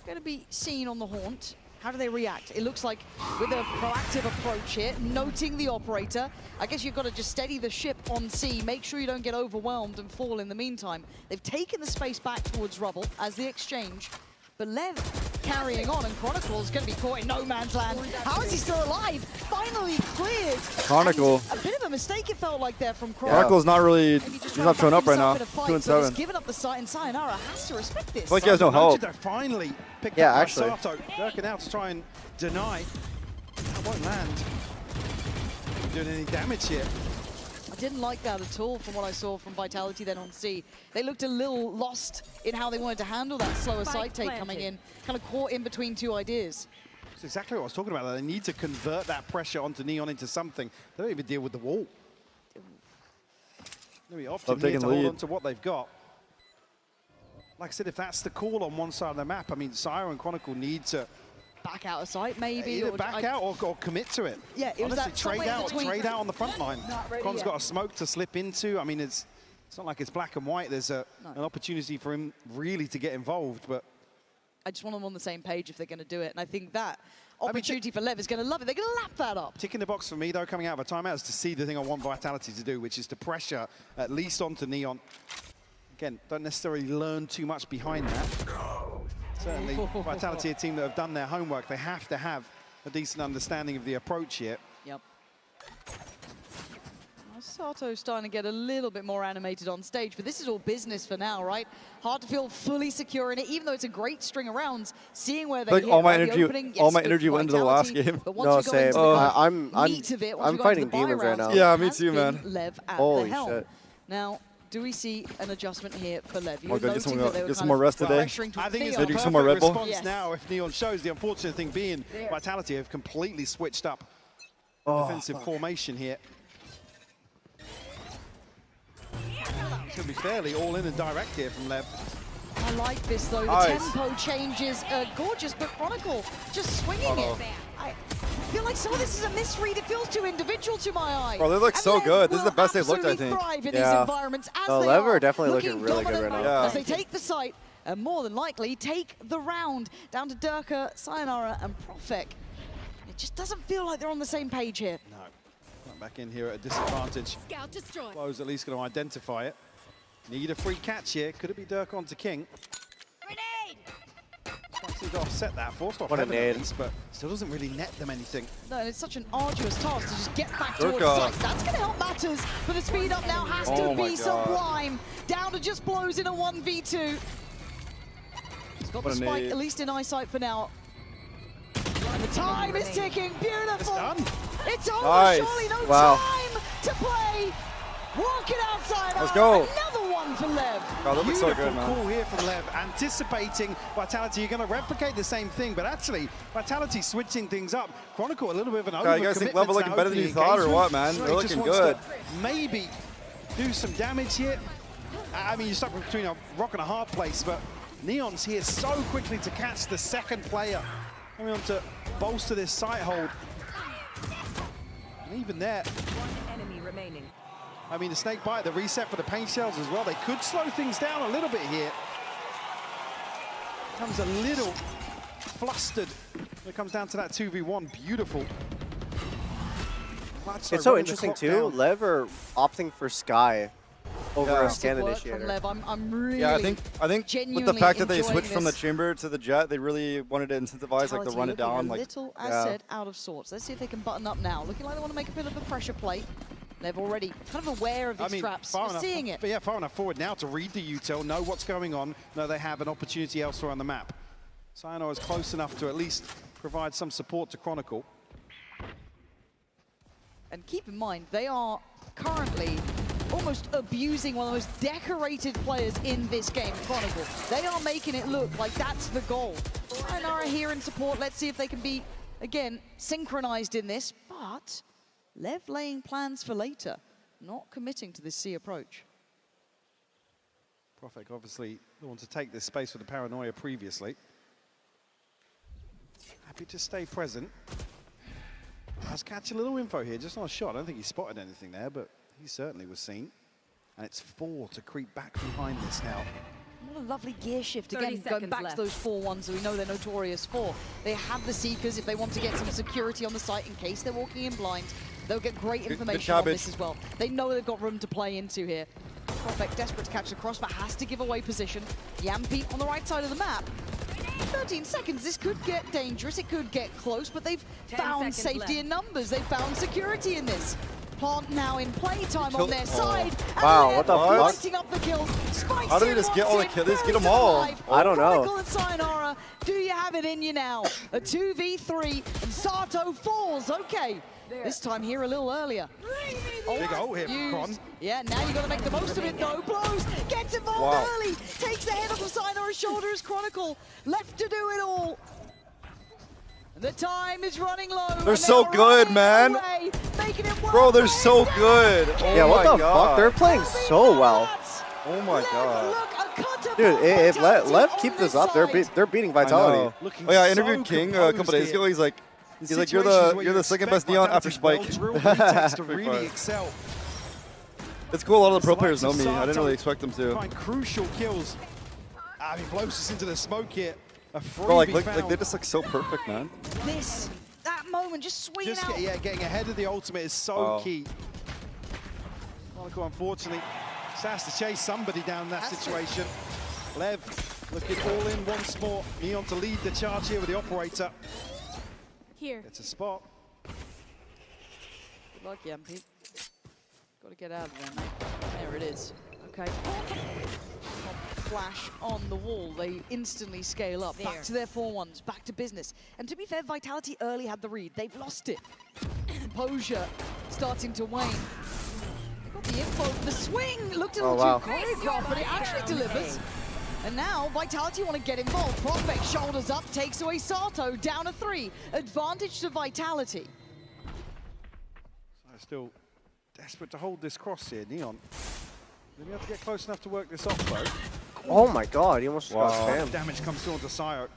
going to be seen on the haunt. How do they react? It looks like with a proactive approach here, noting the operator. I guess you've got to just steady the ship on sea, make sure you don't get overwhelmed and fall in the meantime. They've taken the space back towards rubble as the exchange. But LEV carrying on, and Chronicle's going to be caught in no man's land. How is he still alive? Finally cleared. Chronicle. And a bit of a mistake it felt like there from Chronicle. Chronicle's not really, Maybe just he's trying not to showing back up right now. himself in a fight, 2 and but 7. he's given up the site, and Sayonara has to respect this. It's like he has no help. Finally picked Yeah, up by actually. Sato. Durkin out to try and deny. That won't land. Not doing any damage here. I didn't like that at all from what I saw from Vitality then on C. They looked a little lost in how they wanted to handle that slower side take coming in, kind of caught in between 2 ideas. That's exactly what I was talking about. They need to convert that pressure onto Neon into something. They don't even deal with the wall. Maybe often here to hold on to what they've got. Like I said, if that's the call on one side of the map, I mean, Sire and Chronicle need to back out of sight, maybe. Either back out or commit to it. Yeah, it was honestly, that trade out on the front line. Con's got a smoke to slip into. I mean, it's not like it's black and white. There's an opportunity for him really to get involved, but I just want them on the same page if they're going to do it, and I think that opportunity for LEV is going to love it. They're going to lap that up. Tick in the box for me, though, coming out of a timeout is to see the thing I want Vitality to do, which is to pressure at least onto Neon. Again, don't necessarily learn too much behind that. Certainly, Vitality, a team that have done their homework, they have to have a decent understanding of the approach here. Yep. Sato's starting to get a little bit more animated on stage, but this is all business for now, right? Hard to feel fully secure in it, even though it's a great string of rounds. Seeing where they like hit, all my right, energy, opening, all yes, my good energy went into the last Vitality, game. but once we go into the meat of it, once I'm we go into fighting the buy demons right rounds, now. it Yeah, me has too, man. been LEV at Holy the helm. shit. Now, do we see an adjustment here for LEV? Oh, get some more rest today. I think it's Maybe a some more Red perfect Bull. response now if Neon shows. The unfortunate thing being Vitality have completely switched up defensive formation here. It's going to be fairly all in and direct here from LEV. I like this, though. The Nice. tempo changes gorgeous, but Chronicle just swinging it. I feel like some of this is a misread. It feels too individual to my eye. Bro, they look And so LEV good. This is the will best they've looked, I absolutely think. thrive in Yeah. these environments as The they LEV are are definitely looking really good dominant right now. as they take the site and more than likely take the round down to Durka, Sayonara, and Profek. It just doesn't feel like they're on the same page here. No. Right back in here at a disadvantage. Scout destroyed. Flo's at least going to identify it. Need a free catch here. Could it be Dirk onto King? Can't seem to offset that. Forced off What a Heaven at nade. least, but still doesn't really net them anything. No, and it's such an arduous task to just get back towards Durka. site. That's going to help matters, but the speed up now has to Oh my be God. sublime. Down to just blows in a 1v2. He's got What the a spike nade. at least in eyesight for now. And the time is ticking. Beautiful. It's done. It's over. Nice. Surely no Wow. time to play. Walking outside. Let's go. Another one for LEV. God, that looks so Beautiful good, man. call here from LEV. Anticipating Vitality. You're going to replicate the same thing, but actually, Vitality switching things up. Chronicle a little bit of an God, you guys think overcommitment Level to looking that better than you opening thought or engagement. what, man? So They're he just looking wants good. to maybe do some damage here. I mean, you're stuck between a rock and a hard place, but Neon's here so quickly to catch the second player. Coming on to bolster this sight hold. And even there, One enemy remaining. I mean, the snake bite, the reset for the paint shells as well. They could slow things down a little bit here. Comes a little flustered when it comes down to that 2v1. Beautiful. It's so interesting too. LEV are opting for Sky over a scan work from initiator. Lev. I'm really Yeah, I think with the fact that they switched from the chamber to the jet, they really wanted to incentivize like the run it down. A little, as said, out of sorts. Let's see if they can button up now. Looking like they want to make a bit of a pressure play. They're already kind of aware of these traps. They're seeing it. Yeah, far enough forward now to read the util, know what's going on. Know they have an opportunity elsewhere on the map. Cyanor is close enough to at least provide some support to Chronicle. And keep in mind, they are currently almost abusing one of the most decorated players in this game, Chronicle. They are making it look like that's the goal. Cyanor here in support. Let's see if they can be, again, synchronized in this. But Lev laying plans for later, not committing to this C approach. Profek obviously the one to take this space with the paranoia previously. Happy to stay present. Let's catch a little info here, just on a shot. I don't think he spotted anything there, but he certainly was seen. And it's 4 to creep back behind this now. What a lovely gear shift. Again, going back to those 4-1s that we know they're notorious for. They have the Seekers if they want to get some security on the site in case they're walking in blind. They'll get great information on this as well. They know they've got room to play into here. Profek desperate to catch the cross, but has to give away position. Yampi on the right side of the map. 13 seconds, this could get dangerous, it could get close, but they've found safety in numbers. They've found security in this. Plant now in playtime on their side. Wow, what the fuck? Lighting up the kills. Spikes How do they just get all the kills? They just get them all. I don't know. Chronicle and Sayonara, do you have it in you now? A 2v3, and Sato falls. Okay, this time here a little earlier. Big hole here from Con. Yeah, now you got to make the most of it though. Blows, gets involved early, takes the head off of Sayonara's shoulder as Chronicle left to do it all. The time is running low. They're so good, man. Away, Bro, they're so good. Oh yeah, what the God. fuck? They're playing so well. Oh my God. Dude, if Lev keep this up, they're beating Vitality. Oh yeah, I interviewed King a couple days ago. He's like, you're the second best Neon after Spike. To really excel. It's cool. A lot of the pro players know me. I didn't really expect them to. Find crucial kills. He blows us into the smoke here. A Bro, like they just look so perfect, man. That moment, just swinging out. Yeah, getting ahead of the ultimate is so key. Monaco, unfortunately, has to chase somebody down in that situation. Lev looking all in once more. Neon to lead the charge here with the operator. Here. It's a spot. Good luck, Yampi. Got to get out of there, mate. There it is. Okay. Flash on the wall. They instantly scale up. Back to their 4-1s, back to business. And to be fair, Vitality early had the read. They've lost it. Composure starting to wane. They got the info. The swing looked a little too choreographed, but it actually delivers. And now Vitality want to get involved. Profek shoulders up, takes away Sato, down a 3. Advantage to Vitality. So still desperate to hold this cross here, Neon. They have to get close enough to work this off, though. Oh my God, he almost got spammed. Damage comes through onto Sayo.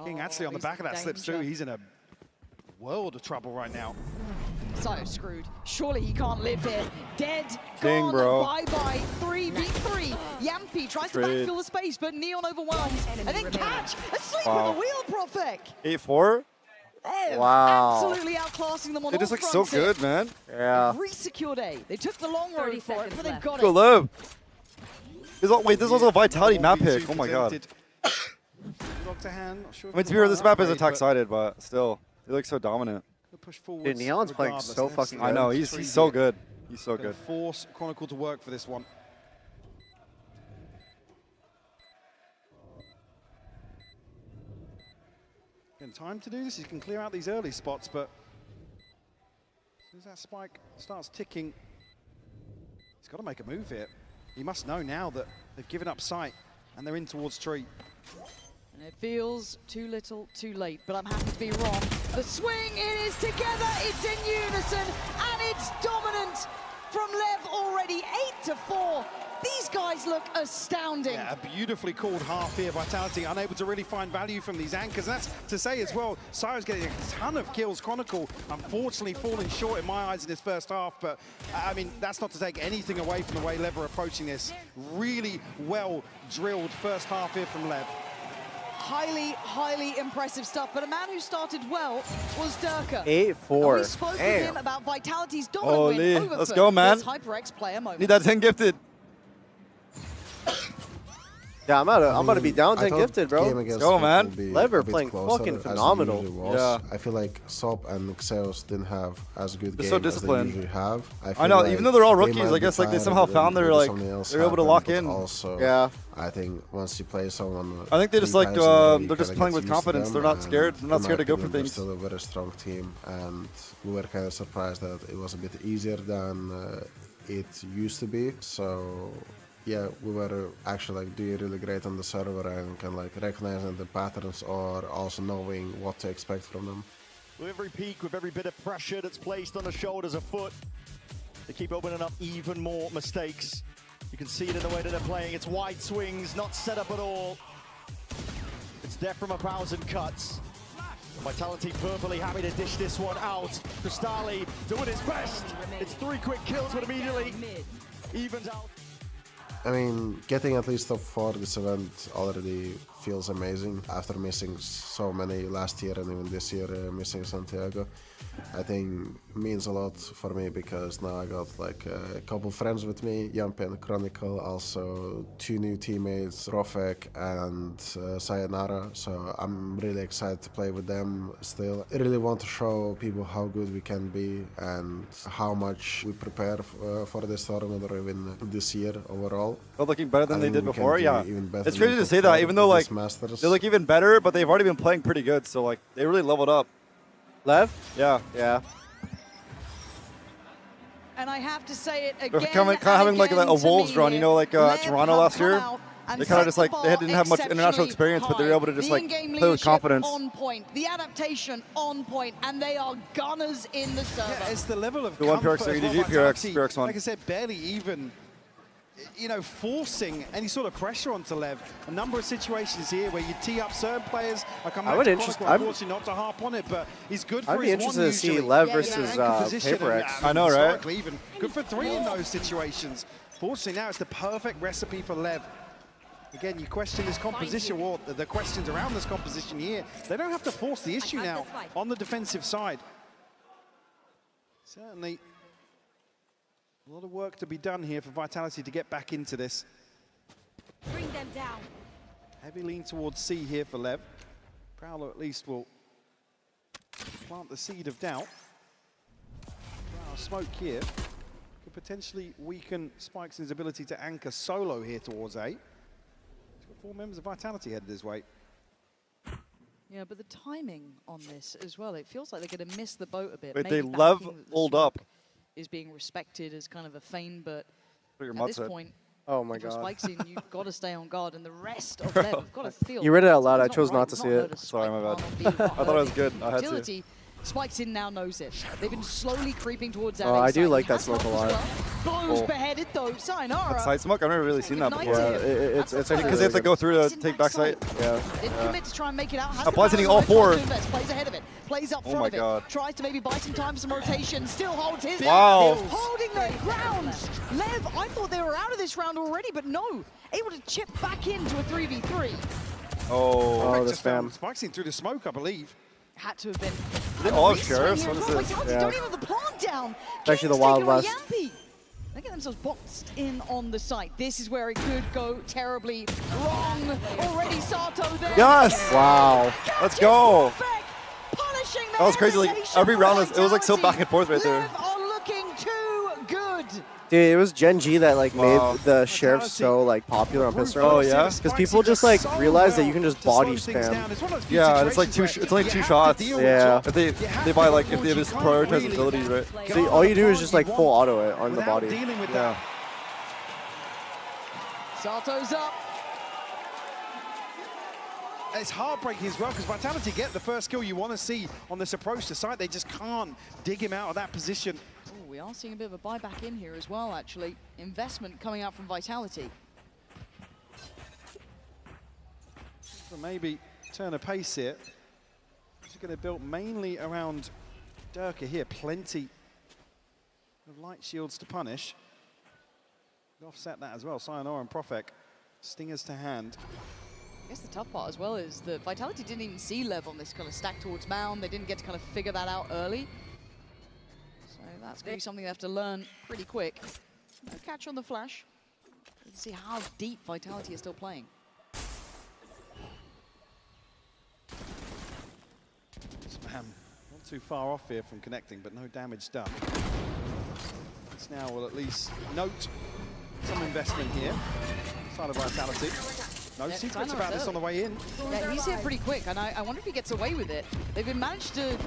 King actually on the back of that slips through. He's in a world of trouble right now. Sayo screwed. Surely he can't live here. Dead, Dang, gone, bro. bye-bye. 3v3. Yampi tries to backfill the space, but Neon overwhelmed. And then catch, asleep on the wheel, Profek. 8-4? Wow. Absolutely outclassing them on They all just look so fronts here. good, man. Yeah. Resecured A. They took the long road for it, but they've got Go it. Lev. Wait, this is also a Vitality map pick. Oh my God. I mean, to be fair, this map is attack-sided, but still, they look so dominant. Dude, Neon's playing so fucking good. I know, he's so good. He's so good. Force Chronicle to work for this one. In time to do this, you can clear out these early spots, but as soon as that spike starts ticking, he's got to make a move here. He must know now that they've given up sight and they're in towards tree. And it feels too little, too late, but I'm happy to be wrong. The swing, it is together, it's in unison, and it's dominant from Lev already, 8-4. These guys look astounding. Yeah, a beautifully called half here. Vitality unable to really find value from these anchors. That's to say as well, Sayo's getting a ton of kills. Chronicle, unfortunately, falling short in my eyes in his first half. But, I mean, that's not to take anything away from the way Lev are approaching this. Really well drilled first half here from Lev. Highly, highly impressive stuff. But a man who started well was Durka. 8-4. We spoke with him about Vitality's dominant win over Let's go, man. this HyperX player moment. Need that 10 gifted. Yeah, I'm about to be down 10 gifted, bro. Let's go, man. Lever playing fucking phenomenal. Yeah. I feel like Sop and Xeos didn't have as good games so as they disciplined. usually have. I know, like even though they're all rookies, might I guess be like they tired somehow and found their maybe like something else they're able to happened, lock but in. Also, yeah. I think once you play someone, I think they just 3 like times in a row, you they're just kinda playing get with used to confidence. them, They're not and scared. They're not in my scared to go for opinion, things. They're still a very strong team, and we were kind of surprised that it was a bit easier than it used to be. So yeah, we were actually like doing really great on the server and kind of like recognizing the patterns or also knowing what to expect from them. With every peak, with every bit of pressure that's placed on the shoulders of Foot, they keep opening up even more mistakes. You can see it in the way that they're playing. It's wide swings, not set up at all. It's death from 1,000 cuts. Vitality perfectly happy to dish this one out. Cristali doing his best. It's 3 quick kills, but immediately evens out. I mean, getting at least top 4 this event already feels amazing after missing so many last year and even this year missing Santiago. I think means a lot for me because now I got like a couple friends with me, Yampi and Chronicle, also 2 new teammates, Rofek and Sayonara, so I'm really excited to play with them still. I really want to show people how good we can be and how much we prepare for this tournament or even this year overall. They're looking better than they did before, yeah. It's It's crazy to say that, even though like they look even better, but they've already been playing pretty good, so like they really leveled up. Lev? Yeah. Yeah. And I have to say it again. Kind of having like a Wolves run, you know, like Toronto last year. They kind of just like they didn't have much international experience, but they were able to just like play with confidence. On point, the adaptation on point, and they are gunners in the server. Yeah, it's the level of The one comfort PRX, as well, EDG, Vitality, PRX one. like I said, barely even, you know, forcing any sort of pressure onto Lev. A number of situations here where you tee up certain players. Like I'm unfortunately not to harp on it, but he's good for I'd be his interested one to see usually. Lev versus Paper PaperX. I know, right? Even good for 3 in those situations. Fortunately now it's the perfect recipe for Lev. Again, you question this composition, or the questions around this composition here. They don't have to force the issue now on the defensive side. Certainly a lot of work to be done here for Vitality to get back into this. Bring them down. Heavy lean towards C here for Lev. Prowler at least will plant the seed of doubt. Wow, smoke here could potentially weaken Spikes' ability to anchor solo here towards A. He's got 4 members of Vitality headed his way. Yeah, but the timing on this as well, it feels like they're going to miss the boat a bit. Wait, Maybe they thinking Lev that the hold smoke up. is being respected as kind of a feign, but Your at mod this set. point, oh my if you're god. Spikes in, you've got to stay on guard, and the rest of them have got to feel. You read it out loud, I It's chose right, not to it's see heard it. a Sorry, my bad. spike bomb, I thought it was good. I had to. Utility, Spikes in now knows it. They've been slowly creeping towards that. Oh, A I do side. like He that has smoke a blocked as lot. well. Blows Oh. beheaded though. Sayonara. That side smoke, I've never really seen that before. Yeah, it's Because they have to go through to take back sight. Yeah. Didn't commit to try and make it out. Has Applies the hitting power all 4. to invest, plays ahead of it. Plays up Oh front my of it. god. Tries to maybe buy some time for some rotation. Still holds his. Wow. Holding their ground. Lev, I thought they were out of this round already, but no. Able to chip back into a 3v3. Oh, the spam. Spikes in through the smoke, I believe. Had to have been. They all have sheriffs? What is this? Vitality Yeah. don't even have the plant down. It's actually the King's Wild taking on West. Yampi. They get themselves boxed in on the site. This is where it could go terribly wrong. Already Sato there. Yes! Wow. Let's go. Punishing That was crazy. Like every round, it was like so back and forth right there. Lev are looking too good. Dude, it was Gen G that like Wow. made the sheriff so like popular on Pistol. Oh, yeah? Because people just like realize that you can just body spam. Yeah, and it's like it's only 2 shots. Yeah. If they buy like if they just prioritize abilities, right? So all you do is just like full auto it on the body. Yeah. Sato's up. It's heartbreaking as well because Vitality get the first kill you want to see on this approach to site. They just can't dig him out of that position. Ooh, we are seeing a bit of a buyback in here as well, actually. Investment coming out from Vitality. So maybe turn a pace here. This is going to build mainly around Durka here. Plenty of light shields to punish. Offset that as well. Sayonara and Profek. Stingers to hand. I guess the tough part as well is that Vitality didn't even see Lev on this kind of stack towards mound. They didn't get to kind of figure that out early. So that's going to be something they have to learn pretty quick. No catch on the flash. You can see how deep Vitality is still playing. Bam. Not too far off here from connecting, but no damage done. This now will at least note some investment here. Side of Vitality. No secrets about this on the way in. Yeah, he's here pretty quick, and I wonder if he gets away with it. They've been managed to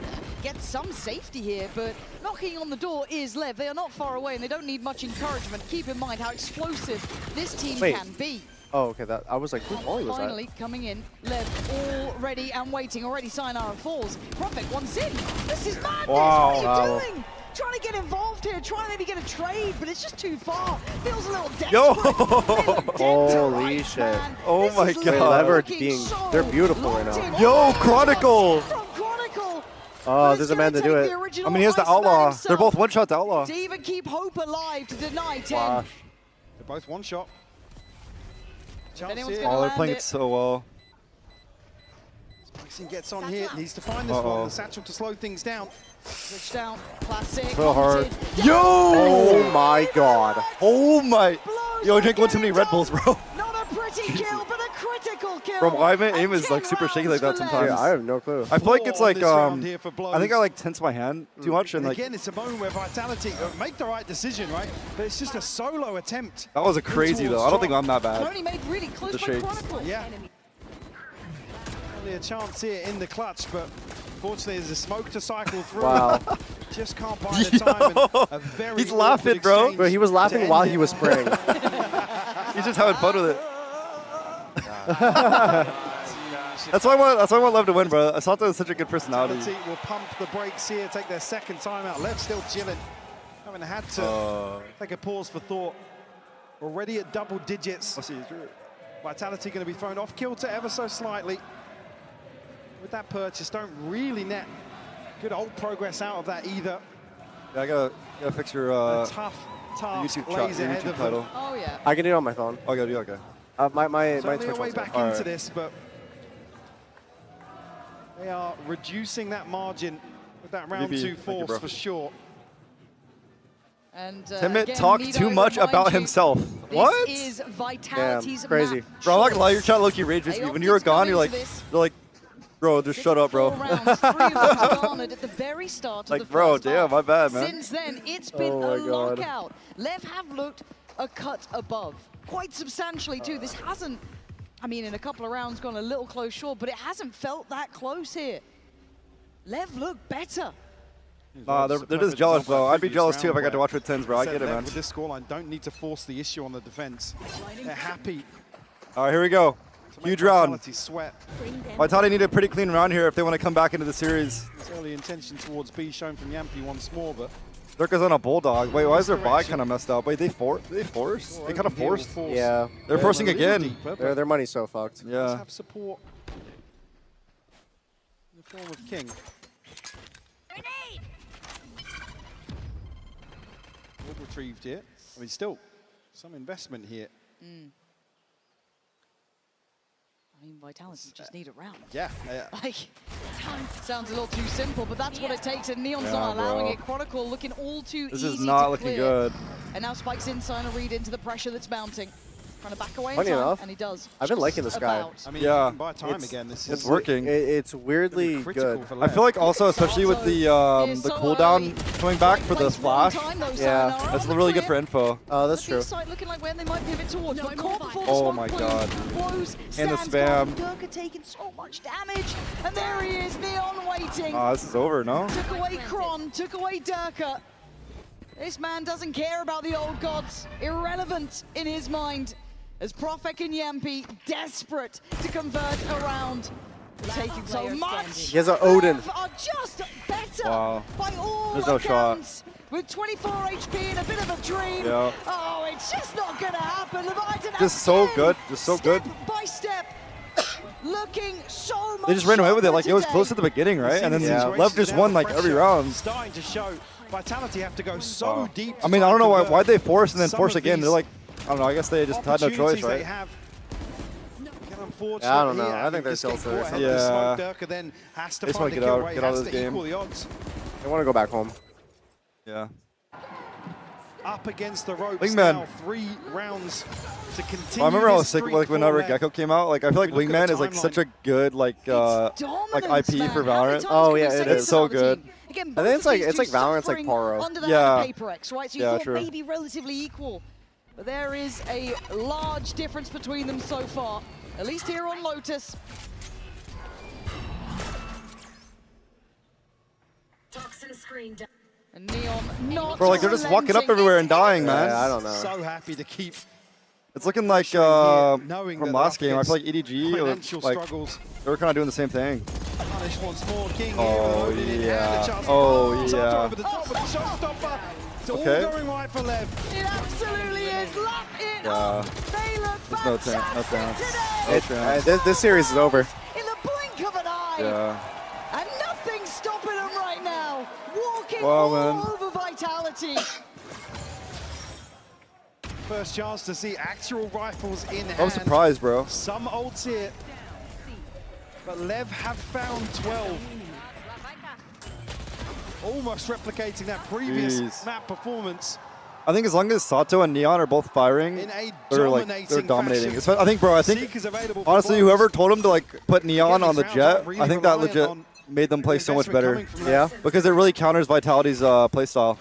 get some safety here, but knocking on the door is LEV. They are not far away, and they don't need much encouragement. Keep in mind how explosive this team can be. Oh, okay. That I was like, whose volley was that? Finally coming in, LEV all ready and waiting. Already Sayonara falls. Prophet wants in. This is madness. Wow. What are you doing? Trying to get involved here, trying to maybe get a trade, but it's just too far. Feels a little desperate. Yo! Holy shit. Man. Oh This my is god. Lev are looking being, so they're beautiful right now. Yo, Chronicle! From Chronicle. Oh, there's a man to do it. I mean, he has the Outlaw. They're both one-shot to Outlaw. To even keep hope alive to deny 10. Gosh. They're both one shot. Chance anyone's here. gonna Oh, they're land playing it. it so well. Spicing gets on here, needs to find this one. The satchel to slow things down. Switch down, classic. So hard. Haunted. Yo! Oh my god. Oh my. Yo, I drank one too many Red Bulls, bro. Not a pretty kill, but a critical kill. Bro, why my aim And is like 10 super shaky like that rounds for sometimes. LEV. Yeah, I have no clue. I feel like it's like, This round here for I think I blows. like tense my hand too much and And like, again, it's a moment where Vitality make the right decision, right? But it's just a solo attempt. that was a crazy though. I don't think I'm that bad. Only made really close The by shades. Chronicle. Yeah. Only a chance here in the clutch, but fortunately there's a smoke to cycle through. Wow. Just can't buy the time. And a very He's laughing, awkward bro. exchange Bro, he was to laughing end while it. he was spraying. He's just having fun with it. That's why I want Lev to win, bro. Asante has such a good personality. Vitality will pump the brakes here, take their second timeout. LEV still chilling. Haven't had to take a pause for thought. Already at double digits. Vitality going to be thrown off kilter ever so slightly. With that purchase, don't really net good old progress out of that either. Yeah, I gotta fix your A tough task YouTube, lays your ahead YouTube of title. them. Oh, yeah. I can do it on my phone. Oh, yeah, okay. My Certainly Twitch a way one's back good. into this, but they are reducing that margin with that round BB, 2 thank you, force bro. for sure. And Temet again, talks need too I much remind about you, himself. This What? is Vitality's Damn, crazy. map Bro, I'm not gonna lie, your choice. chat low-key rage with me. When you were gone, you're like, bro, just shut up, bro. 4 rounds, 3 of them garnered at the very start of Like, the bro, first damn, half. my bad, man. Since then, it's been Oh a my God. lockout. LEV have looked a cut above, quite substantially too. This hasn't, I mean, in a couple of rounds gone a little close short, but it hasn't felt that close here. LEV look better. They're just jealous, bro. I'd be jealous too if I got to watch with TENZ, bro. I Said get it, LEV man. With this scoreline, don't need to force the issue on the defense. They're happy. All right, here we go. to make Huge round. Vitality sweat. Vitality need a pretty clean round here if they want to come back into the series. This early intention towards B shown from Yampi once more, but Durka's on a bulldog. Wait, why is their buy kind of messed up? Wait, they force? They kind of forced. Yeah. They're forcing again. Their money's so fucked. let's Yeah. have support in the form of King. All retrieved here. I mean, still some investment here. I mean, Vitality just need a round. Yeah. Like, sounds a little too simple, but that's what it takes, and Neon's Yeah, not allowing bro. it. Chronicle looking all too This easy is not to looking clear. good. And now Spike's inside a read into the pressure that's mounting. Trying to back away in Funny time, enough, and he does. I've been just liking this guy. about. I mean, Yeah. you can buy time again. This It's is working. It's weirdly critical good. for I LEV. feel like also, especially with the cooldown coming back for the splash, Yeah. that's really good for info. Oh, that's true. Side looking like where they might pivot towards. But caught before the Oh smoke my blew. God. Blows, And the stands spam. guard. Durka taking so much damage, and there he is, Neon waiting. This is over, no? Took away Kron, took away Durka. This man doesn't care about the old gods. Irrelevant in his mind. As Profek and Yampi desperate to convert around. Taking so much. He has an Odin. LEV are just better Wow. by all There's no shot. accounts. With 24 HP and a bit of a dream. Yeah. Oh, it's just not going to happen. Leviathan Just so again, good. Just so good. Step by step. Looking so much They just ran away with it. sharper Like, it was today. close at the beginning, right? And then Yeah. LEV just won like every round. Starting to show Vitality have to go so deep. I mean, I don't know convert why'd they force and then some force of again. these They're like, I don't know. I guess they just had no choice, opportunities right? they have. Yeah, I don't know. Here, I think they're just get still caught there. ahead of the Yeah. smoke. Durka then has to They just find wanna a get kill out- rate, get out of has this to game. equal the odds. They want to go back home. Yeah. up against the ropes Wingman. now. 3 rounds to continue. I remember I was this sick streak like whenever for Gecko came out. Like I feel like We look Wingman at the is like such a timeline. good like IP for Valorant. Oh yeah, it It's is. so good. Again, I think it's both of like these Valorant's suffering like Poro. Under the Yeah. hand of Paper X, right? So you Yeah, thought true. maybe relatively equal. But there is a large difference between them so far. At least here on Lotus. Toxin screen down. And Neon not Bro, like they're just walking up everywhere and dying, man. Yeah, I don't know. So happy to keep It's looking like knowing from that last they're game. I up feel like EDG financial like struggles. they were kind of doing the same thing. Punish once more. King Oh, here, loaded in, and a yeah. chance. Oh, Shot yeah. over the top with the showstopper. It's Okay. all going right for Lev. It absolutely is. Lap it Yeah. up. They look There's no chance. No chance. No chance. This series is over. in the blink of an eye. Yeah. And nothing's stopping them right now. Walking Wow, all man. over Vitality. First chance to see actual rifles in hand. I'm surprised, bro. Some ults here. But Lev have found 12. Almost replicating that previous Jeez. map performance. I think as long as Sato and Neon are both firing, In a they're dominating dominating. fashion. So I think, bro, I think Seek is available for honestly, blows. whoever told him to like put Neon Again, on the these rounds Jet, aren't really I think that reliant legit on made them play so much investment better. coming from Yeah. Lev. Because it really counters Vitality's playstyle.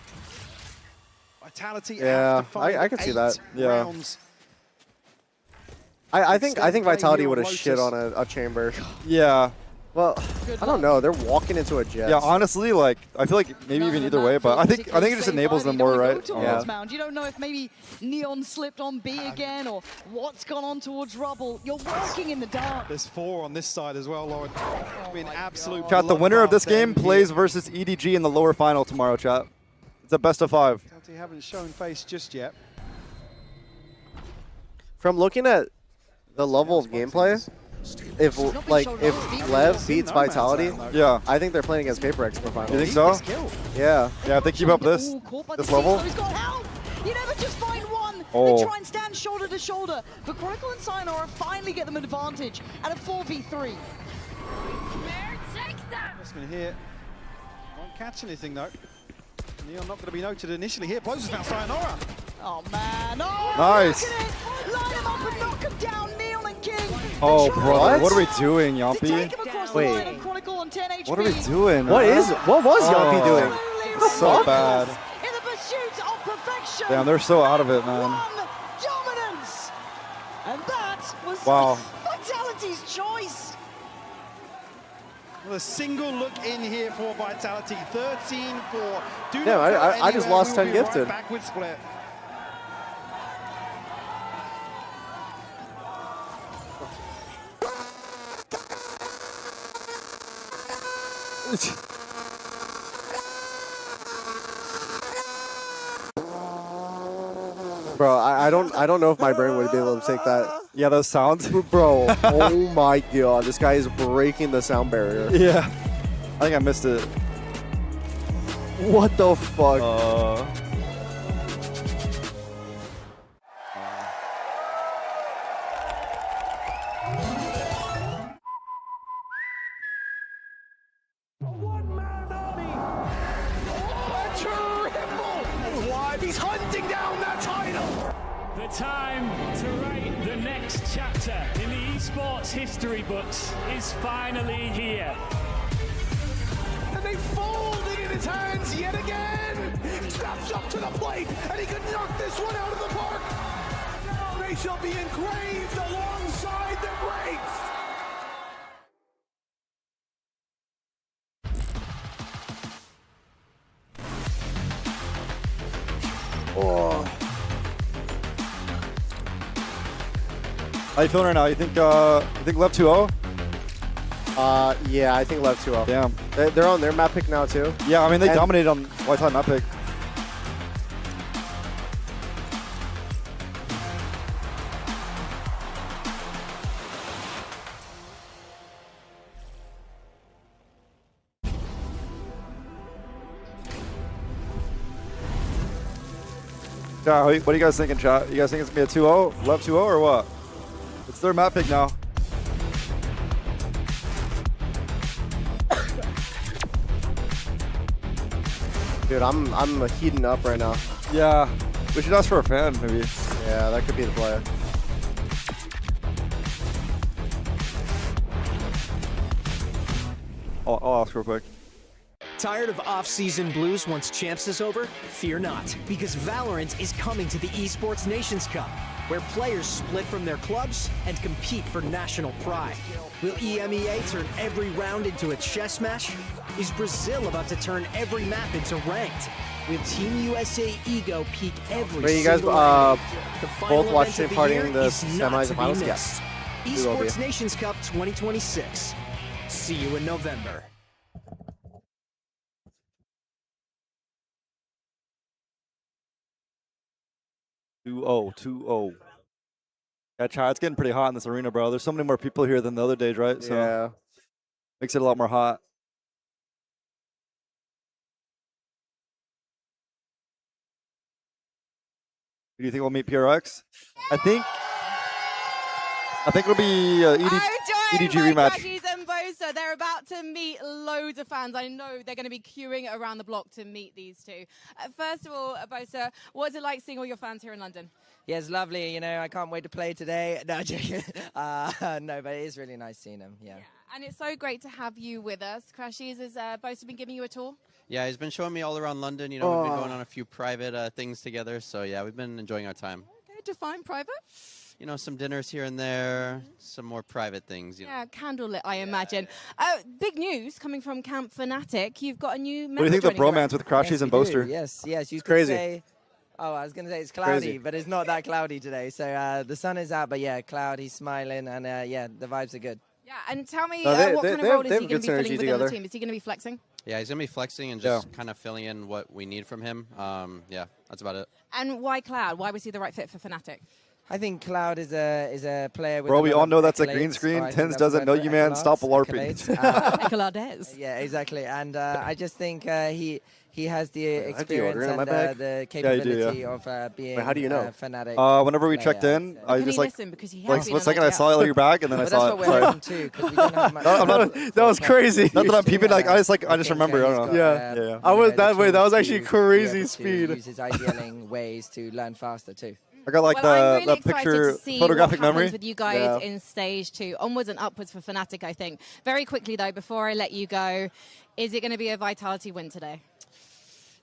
Vitality Yeah, have to find I can see 8 that. Yeah. rounds. I think Extend Vitality play would here have on shit on Lotus. a chamber. Yeah. Well, I don't know. They're walking into a Jet. Yeah, honestly, like I feel like maybe even either way, but I think it just enables them more, right? Yeah. You don't know if maybe Neon slipped on B again or what's gone on towards Rubble. You're working in the dark. There's 4 on this side as well, Lauren. I mean, absolute. Chat, the winner of this bloodbath game then plays here. versus EDG in the lower final tomorrow, chat. It's a best of 5. Vitality haven't shown face just yet. From looking at the level of gameplay, if Lev beats Vitality, Yeah. I think they're playing against Paper X in the final. You think so? Yeah. Yeah, if they keep up this Ooh, caught by the this level. Caesar, he's got help. You never just find one. Oh. They try and stand shoulder to shoulder. But Chronicle and Sayonara finally get them an advantage at a 4v3. Investment here. Won't catch anything though. Neon not going to be noted initially here. Blows us now, Sayonara. Oh man, oh Nice. look at it. Line him up and knock him down, Neon and King. Oh, They try brother, what are we doing, to Yampy? take him across the Wait. line and Chronicle on 10 HP. What are we doing? What was Yampy doing? Absolutely So relentless bad. In the pursuit of perfection. Damn, they're so out of it, man. One dominance. And that was Wow. Vitality's choice. Well, a single look in here for Vitality. 13-4. Do Yeah, not go I just anywhere. lost We'll 10 be right gifted. back with Split. Bro, I don't know if my brain would be able to take that. Yeah, those sounds. Bro, oh my god, this guy is breaking the sound barrier. Yeah. I think I missed it. What the fuck? He's hunting down that title. The time to write the next chapter in the esports history books is finally here. And they fold it in his hands yet again. Steps up to the plate, and he can knock this one out of the park. Now they shall be engraved alongside the greats. Oh. How you feeling right now? You think LEV 2-0? Yeah, I think LEV 2-0. Damn. They're on their map pick now too. Yeah, I mean they And- dominated on White Hot map pick. Yeah, what are you guys thinking, chat? You guys think it's gonna be a 2-0, LEV 2-0, or what? It's their map pick now. Dude, I'm heating up right now. Yeah. We should ask for a fan, maybe. Yeah, that could be the play. I'll ask real quick. Tired of off-season blues once Champs is over? Fear not, because Valorant is coming to the Esports Nations Cup, where players split from their clubs and compete for national pride. Will EMEA turn every round into a chess match? Is Brazil about to turn every map into ranked? Will Team USA ego peak every Wait, you guys single round? The final both watched event him of the partying year in the is not semis to and be finals? missed. We will be. Esports Nations Cup 2026. See you in November. 2-0, 2-0. Yeah, Chai, it's getting pretty hot in this arena, bro. There's so many more people here than the other days, right? So Yeah. makes it a lot more hot. Do you think we'll meet PRX? I think it'll be EDG rematch. Crashies and Bosa, they're about to meet loads of fans. I know they're going to be queuing around the block to meet these two. First of all, Bosa, what's it like seeing all your fans here in London? Yeah, it's lovely. You know, I can't wait to play today. No, joking. No, but it is really nice seeing them. Yeah. And it's so great to have you with us. Crashies, has Bosa been giving you a tour? Yeah, he's been showing me all around London. You know, we've been going on a few private things together. So, yeah, we've been enjoying our time. Okay, define private? You know, some dinners here and there, some more private things. You know. Yeah, candlelit, I imagine. Big news coming from Camp Fnatic. You've got a new member. What do you think the joining bromance with Crashies and Boaster? Yes, yes. You It's could crazy. say. Oh, I was going to say it's cloudy, Crazy. but it's not that cloudy today. So the sun is out, but yeah, cloudy, smiling, and yeah, the vibes are good. Yeah, and tell me No, what kind of role is he going to be filling within together. the team? Is he going to be flexing? Yeah, he's going to be flexing and just kind of filling in what we need from him. Yeah, that's about it. And why Cloud? Why was he the right fit for Fnatic? I think Cloud is a player with Bro, a we lot all of know that's a accolades, green screen. so I think TENZ that's doesn't the know word you, for man. accolades, Stop LARPing. accolades. Yeah, exactly. And I just think he has the experience deodorant in my and bag? the Yeah, you do, capability yeah. of being Wait, how do you know? a Fnatic. Whenever we player. checked in, I Can just he like, listen? Because he has like been one on second I IGL. saw it on your bag and then I But saw that's it. what we're Sorry. hoping too, 'cause we don't have much No, I'm not, That was crazy. not that I'm peeping. Like I just remember. I don't know. Yeah. I was that way. That was actually crazy speed. Use his idealing ways to learn faster too. I got like Well, I'm really the excited picture to see photographic what happens memory. with you guys in stage 2, onwards and upwards for Fnatic, I think. Very quickly though, before I let you go, is it going to be a Vitality win today?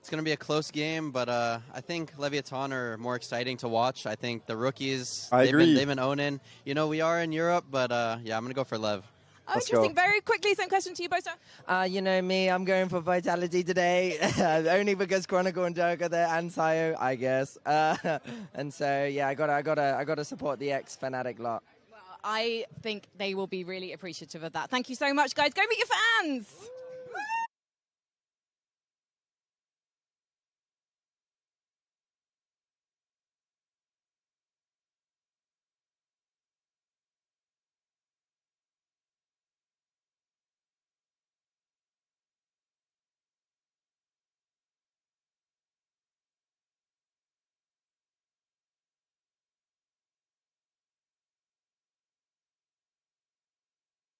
It's going to be a close game, but I think Leviathan are more exciting to watch. I think the rookies, I agree. they've been owning. You know, we are in Europe, but yeah, I'm going to go for Lev. Oh, interesting. Very quickly, same question to you, Bosa. You know me, I'm going for Vitality today, only because Chronicle and Joke are there, and Sayo, I guess. And so yeah, I gotta support the ex-Fnatic lot. Well, I think they will be really appreciative of that. Thank you so much, guys. Go meet your fans.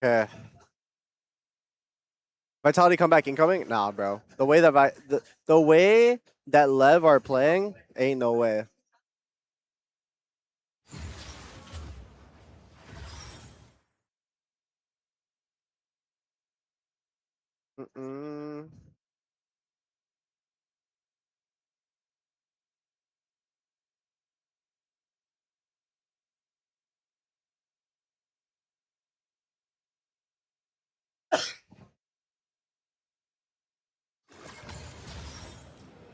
Okay. Vitality comeback incoming? Nah, bro. The way that the way that LEV are playing, ain't no way.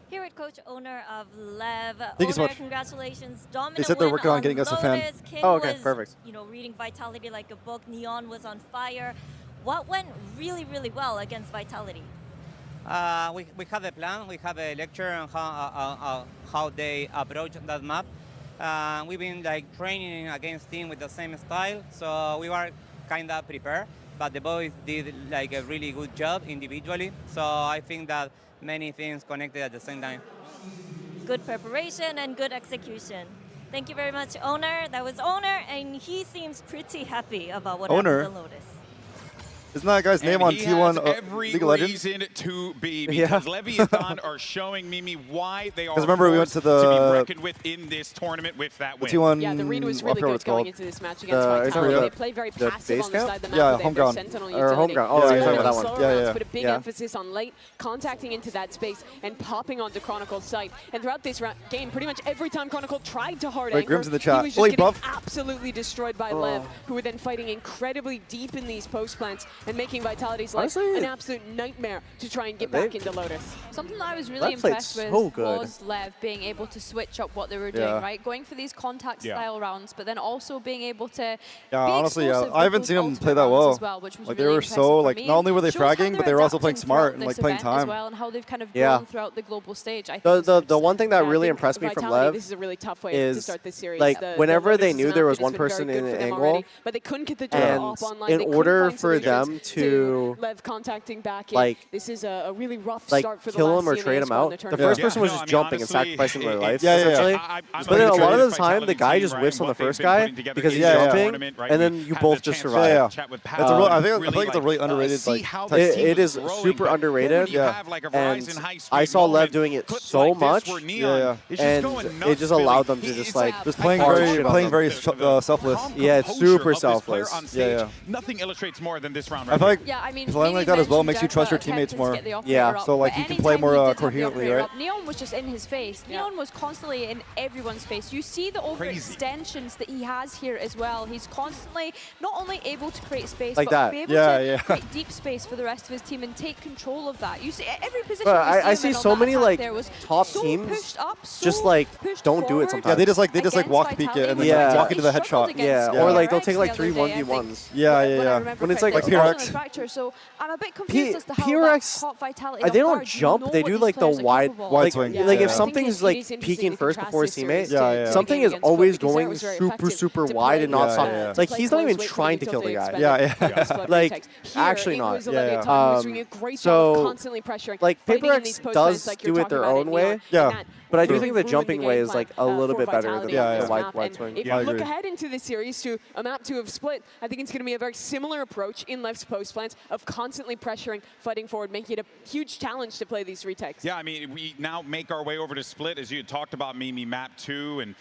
Here with coach owner of LEV. Thank you so Owner, much. Congratulations. They Dominant said they're win working on getting us a fan. Lotus. King Oh, okay, was, perfect. You know, reading Vitality like a book. Neon was on fire. What went really, really well against Vitality? We have a plan. We have a lecture on how they approach that map. We've been like training against team with the same style, so we were kind of prepared. But the boys did like a really good job individually. So I think that many things connected at the same time. Good preparation and good execution. Thank you very much, owner. That was owner, and he seems pretty happy about what Owner? happened to Lotus. Isn't that guy's name on T1 every League of Legends? reason to be, because Leviathan are showing Mimi why they are remember we went to the be reckoned with in this tournament with that win. T1, yeah, the arena was really good going into this match against Vitality. They play very passive on the side of the map. Yeah, with home their ground. Sentinel Or home utility. ground. Oh, you're talking about that one. Yeah, yeah. Put a big emphasis on late, contacting into that space, and popping onto Chronicle's site. And throughout this game, pretty much every time Chronicle tried to hard anchor, Grim's in the chat. he was just getting absolutely destroyed by LEV, who were then fighting incredibly deep in these post plants and making Vitality's life an absolute nightmare to try and get back into Lotus. Something that I was really impressed with was LEV being able to switch up what they were doing, right? Going for these contact style rounds, but then also being able to honestly, I haven't seen them play that well. Which was like really they were so like not only were they fragging, but they were also playing smart and like playing time as well, and how they've kind of grown throughout the global stage. I think the one thing that really impressed me from LEV this is a really tough way to start this series. Like whenever they knew there was one person in the angle, but they couldn't get the and in order for them to LEV contacting back in, like this is a really rough like start for the kill him or trade him out. The first person was just jumping and sacrificing their life, essentially. But then a lot of the time, the guy just whiffs on the first guy because he's jumping, and then you both just survive. I think it's a really underrated. Like it is super underrated. And I saw LEV doing it so much, and it just allowed them to just like playing very selfless. Yeah, it's super selfless. Yeah. Nothing illustrates more than this round. I feel like I mean, playing like that as well makes you trust your teammates more. Yeah. So like you can play more coherently, right? Neon was just in his face. Neon was constantly in everyone's face. You see the overextensions that he has here as well. He's constantly not only able to create space, like but be able to create deep space for the rest of his team and take control of that. You see every position. I see so many like top teams just like don't do it sometimes. Yeah, they just like walk peek it and then walk into the headshot. Yeah, or like they'll take like 3 1v1s. Yeah. When it's like PRX. So I'm a bit confused as to how top Vitality. They don't jump. They do like the wide swing. Like if something's like peeking first before his teammate, something is always going super wide and not stop. It's like he's not even trying to kill the guy. Yeah. Like actually not. So like PaperX does do it their own way. Yeah. But I do think the jumping way is like a little bit better than the wide swing. If you look ahead into this series to a map 2 of Split, I think it's going to be a very similar approach in LEV's post plants of constantly pressuring, fighting forward, making it a huge challenge to play these retakes. Yeah, I mean, we now make our way over to Split, as you had talked about, Mimi, map 2, and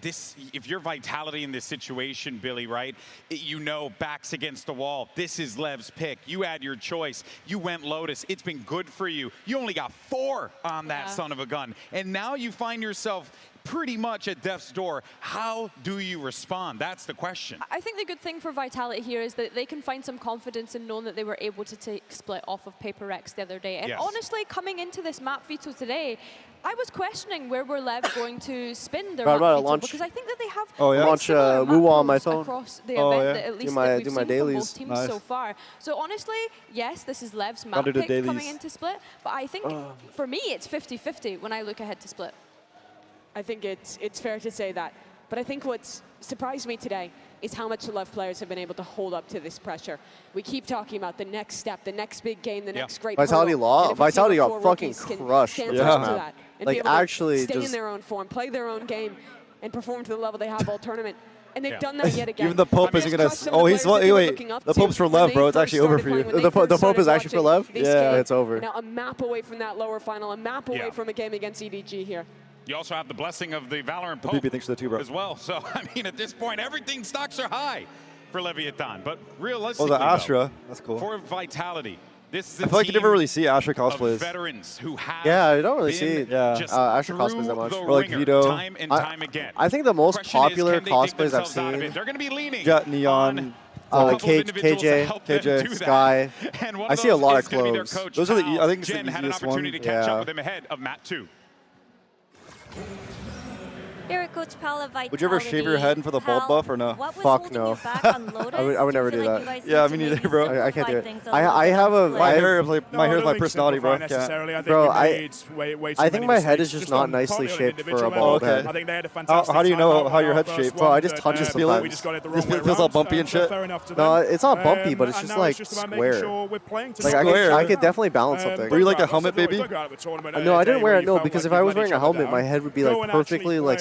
if you're Vitality in this situation, Billy, right, you know backs against the wall. This is LEV's pick. You had your choice. You went Lotus. It's been good for you. You only got 4 on that son of a gun. And now you find yourself pretty much at death's door. How do you respond? That's the question. I think the good thing for Vitality here is that they can find some confidence in knowing that they were able to take Split off of PaperX the other day. And honestly, coming into this map veto today, I was questioning where were LEV going to spin their map veto, because I think that they have launch Woo on my phone across the event that at least that we've seen dailies. from both teams so far. So honestly, yes, this is LEV's map pick coming into Split, but I think for me it's 50-50 when I look ahead to Split. I think it's fair to say that. But I think what's surprised me today is how much the LEV players have been able to hold up to this pressure. We keep talking about the next step, the next big game, the next great Vitality Vitality got fucking crushed. Like actually stay in their own form, play their own game, and perform to the level they have all tournament. And they've done that yet again. Even the Pope isn't going to... Oh, he's... Wait. The Pope's for LEV, bro. It's actually over for you. The Pope is actually for LEV? Yeah, it's over. Now a map away from that lower final, a map away from a game against EDG here. You also have the blessing of the Valorant Pope as well. So, I mean, at this point, everything stocks are high for Leviathan. But realistically, the Astra. That's cool. For Vitality, this is I feel like you never really see Astra cosplays. Veterans who have I don't really see Astra cosplays that much. Or like Vito. Time and time again. I think the most popular cosplays I've seen... They're going to be leaning Jett, Neon... KJ, Sky. I see a lot of cloves. Those are the. I think it's the Jen had an easiest opportunity one. to catch up with him ahead of map 2. Here, Coach Pal of Vitality. Would you ever shave your head for the bald buff or no? Fuck no. I would never do that. Yeah, me neither, bro. I can't do it. I have a... My hair is my personality, bro. Bro, I think my head is just not nicely shaped for a bald head. How do you know how your head's shaped? Bro, I just touch it sometimes. It feels all bumpy and shit? No, it's not bumpy, but it's just like square. Like I could definitely balance something. Were you like a helmet baby? No, I didn't wear it, no, because if I was wearing a helmet, my head would be like perfectly like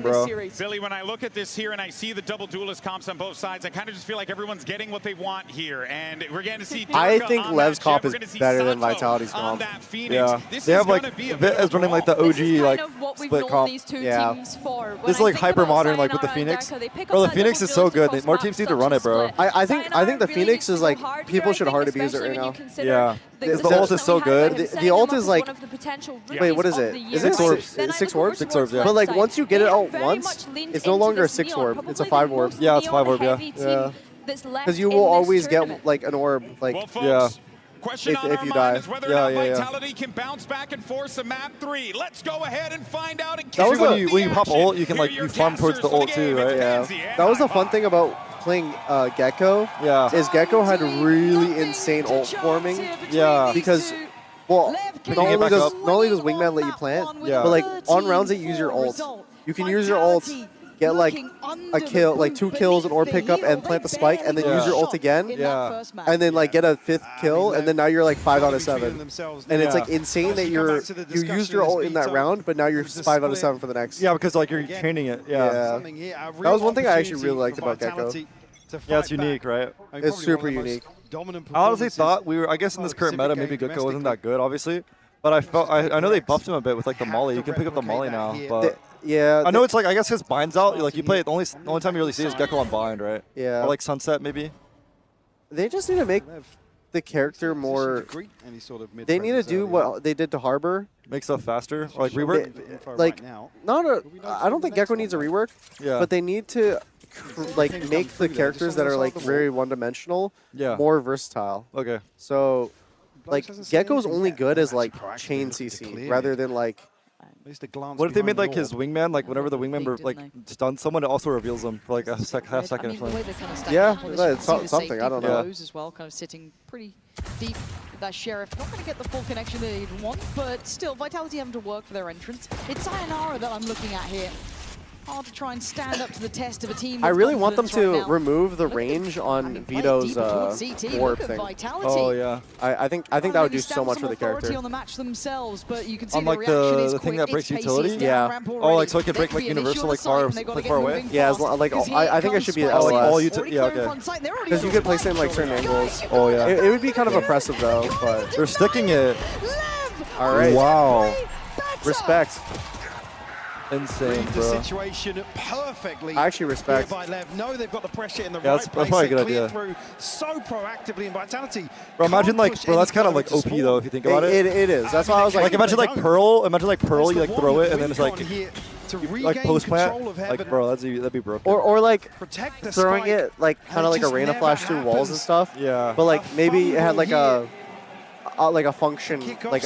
in this bro. series. Billy, when I look at this here and I see the double duelist comps on both sides, I kind of just feel like everyone's getting what they want here, and we're going to see. I Durga think on Lev's that comp Jett. is We're gonna see better than Satchel Vitality's on comp. that Phoenix. Yeah, This they is have like gonna be a VIT is running like the OG like what we've split known comp. these two Yeah. teams for. When This is I like think hyper about modern, like with the Sayonara and Phoenix. Deco, they pick Bro, up the that Phoenix double is so duelist good. across More map teams need to such run a it, bro. split. I think Sayonara the really Phoenix needs to is go like hard people here, should I think, hard abuse it especially right when you now. consider Yeah. the The position ult is that so we had good. by him The setting ult him is up as like- one of the potential Wait, rookies what is of it? the Is year. it orbs? Then I Six look over orbs? Six towards orbs, yeah. But like Left once you side. get it They out very once, much leaned it's no into longer a this 6 Neon, orb. It's a probably 5 the orb. most Yeah, it's 5 orb, yeah. Neon-heavy team Yeah. that's left Because you in will this always tournament. get like an orb, like Well, folks, Yeah. question if on our you mind die. is whether Yeah, or not yeah, yeah. Vitality can bounce back and force a map 3. Let's go ahead and find out. And That was kick a- off the when you pop action. ult, you can Here like are you your farm towards the casters for ult too, game. right? Yeah, TENZ and that was the High fun Five. thing about playing Gecko. Yeah. Is Gecko had really insane ult forming. Yeah. Because, well, Picking not it only back does up. not only does Wingman let you plant, Yeah. but like on rounds that you use your ult, you can use your ult get like a kill, like 2 kills, an orb pickup, and plant the spike, and then use your ult again, and then like get a 5th kill, and then now you're like 5 out of 7. And it's like insane that you used your ult in that round, but now you're 5 out of 7 for the next. Yeah, because like you're chaining it. Yeah. That was one thing I actually really liked about Gecko. Yeah, it's unique, right? It's super unique. I honestly thought I guess in this current meta, maybe Gecko wasn't that good, obviously. But I know they buffed him a bit with like the molly. You can pick up the molly now. But yeah, I know it's like, I guess his bind's out. Like you play it, the only time you really see is Gecko on bind, right? Yeah. Or like Sunset maybe. They just need to make the character more. They need to do what they did to Harbor. Make stuff faster, or like rework. Like I don't think Gecko needs a rework. Yeah. But they need to like make the characters that are like very one-dimensional more versatile. Okay. So like Gecko's only good as like chain CC rather than like. What if they made like his wingman, like whenever the wingman like stuns someone, it also reveals them for like a half second. Yeah, it's something. I don't know. As well, kind of sitting pretty deep. That Sheriff not going to get the full connection that he'd want, but still, Vitality having to work for their entrance. It's Sayonara that I'm looking at here. Hard to try and stand up to the test of a team. I really want them to remove the range on Vito's warp thing. Oh yeah, I think that would do so much for the character. On the match themselves, but you can see on like the thing that breaks utility. Yeah. Oh, like so it can break like universal like far away. Yeah, like I think it should be LEV. Yeah, okay. Because you could place it in like certain angles. Oh yeah. It would be kind of oppressive though, but they're sticking it. All right. Wow. Respect. Insane, bro. The situation perfectly. I actually respect. By LEV. No, they've got the pressure in the right place. That's probably a good idea. Through so proactively in Vitality. Bro, imagine like, bro, that's kind of like OP though if you think about it. It is. That's why I was like. Like imagine like Pearl. Imagine like Pearl. You like throw it and then it's like. Like post plant, like bro, that'd be broken. Or like throwing it like kind of like Arena Flash through walls and stuff. Yeah. But like maybe it had like a function like.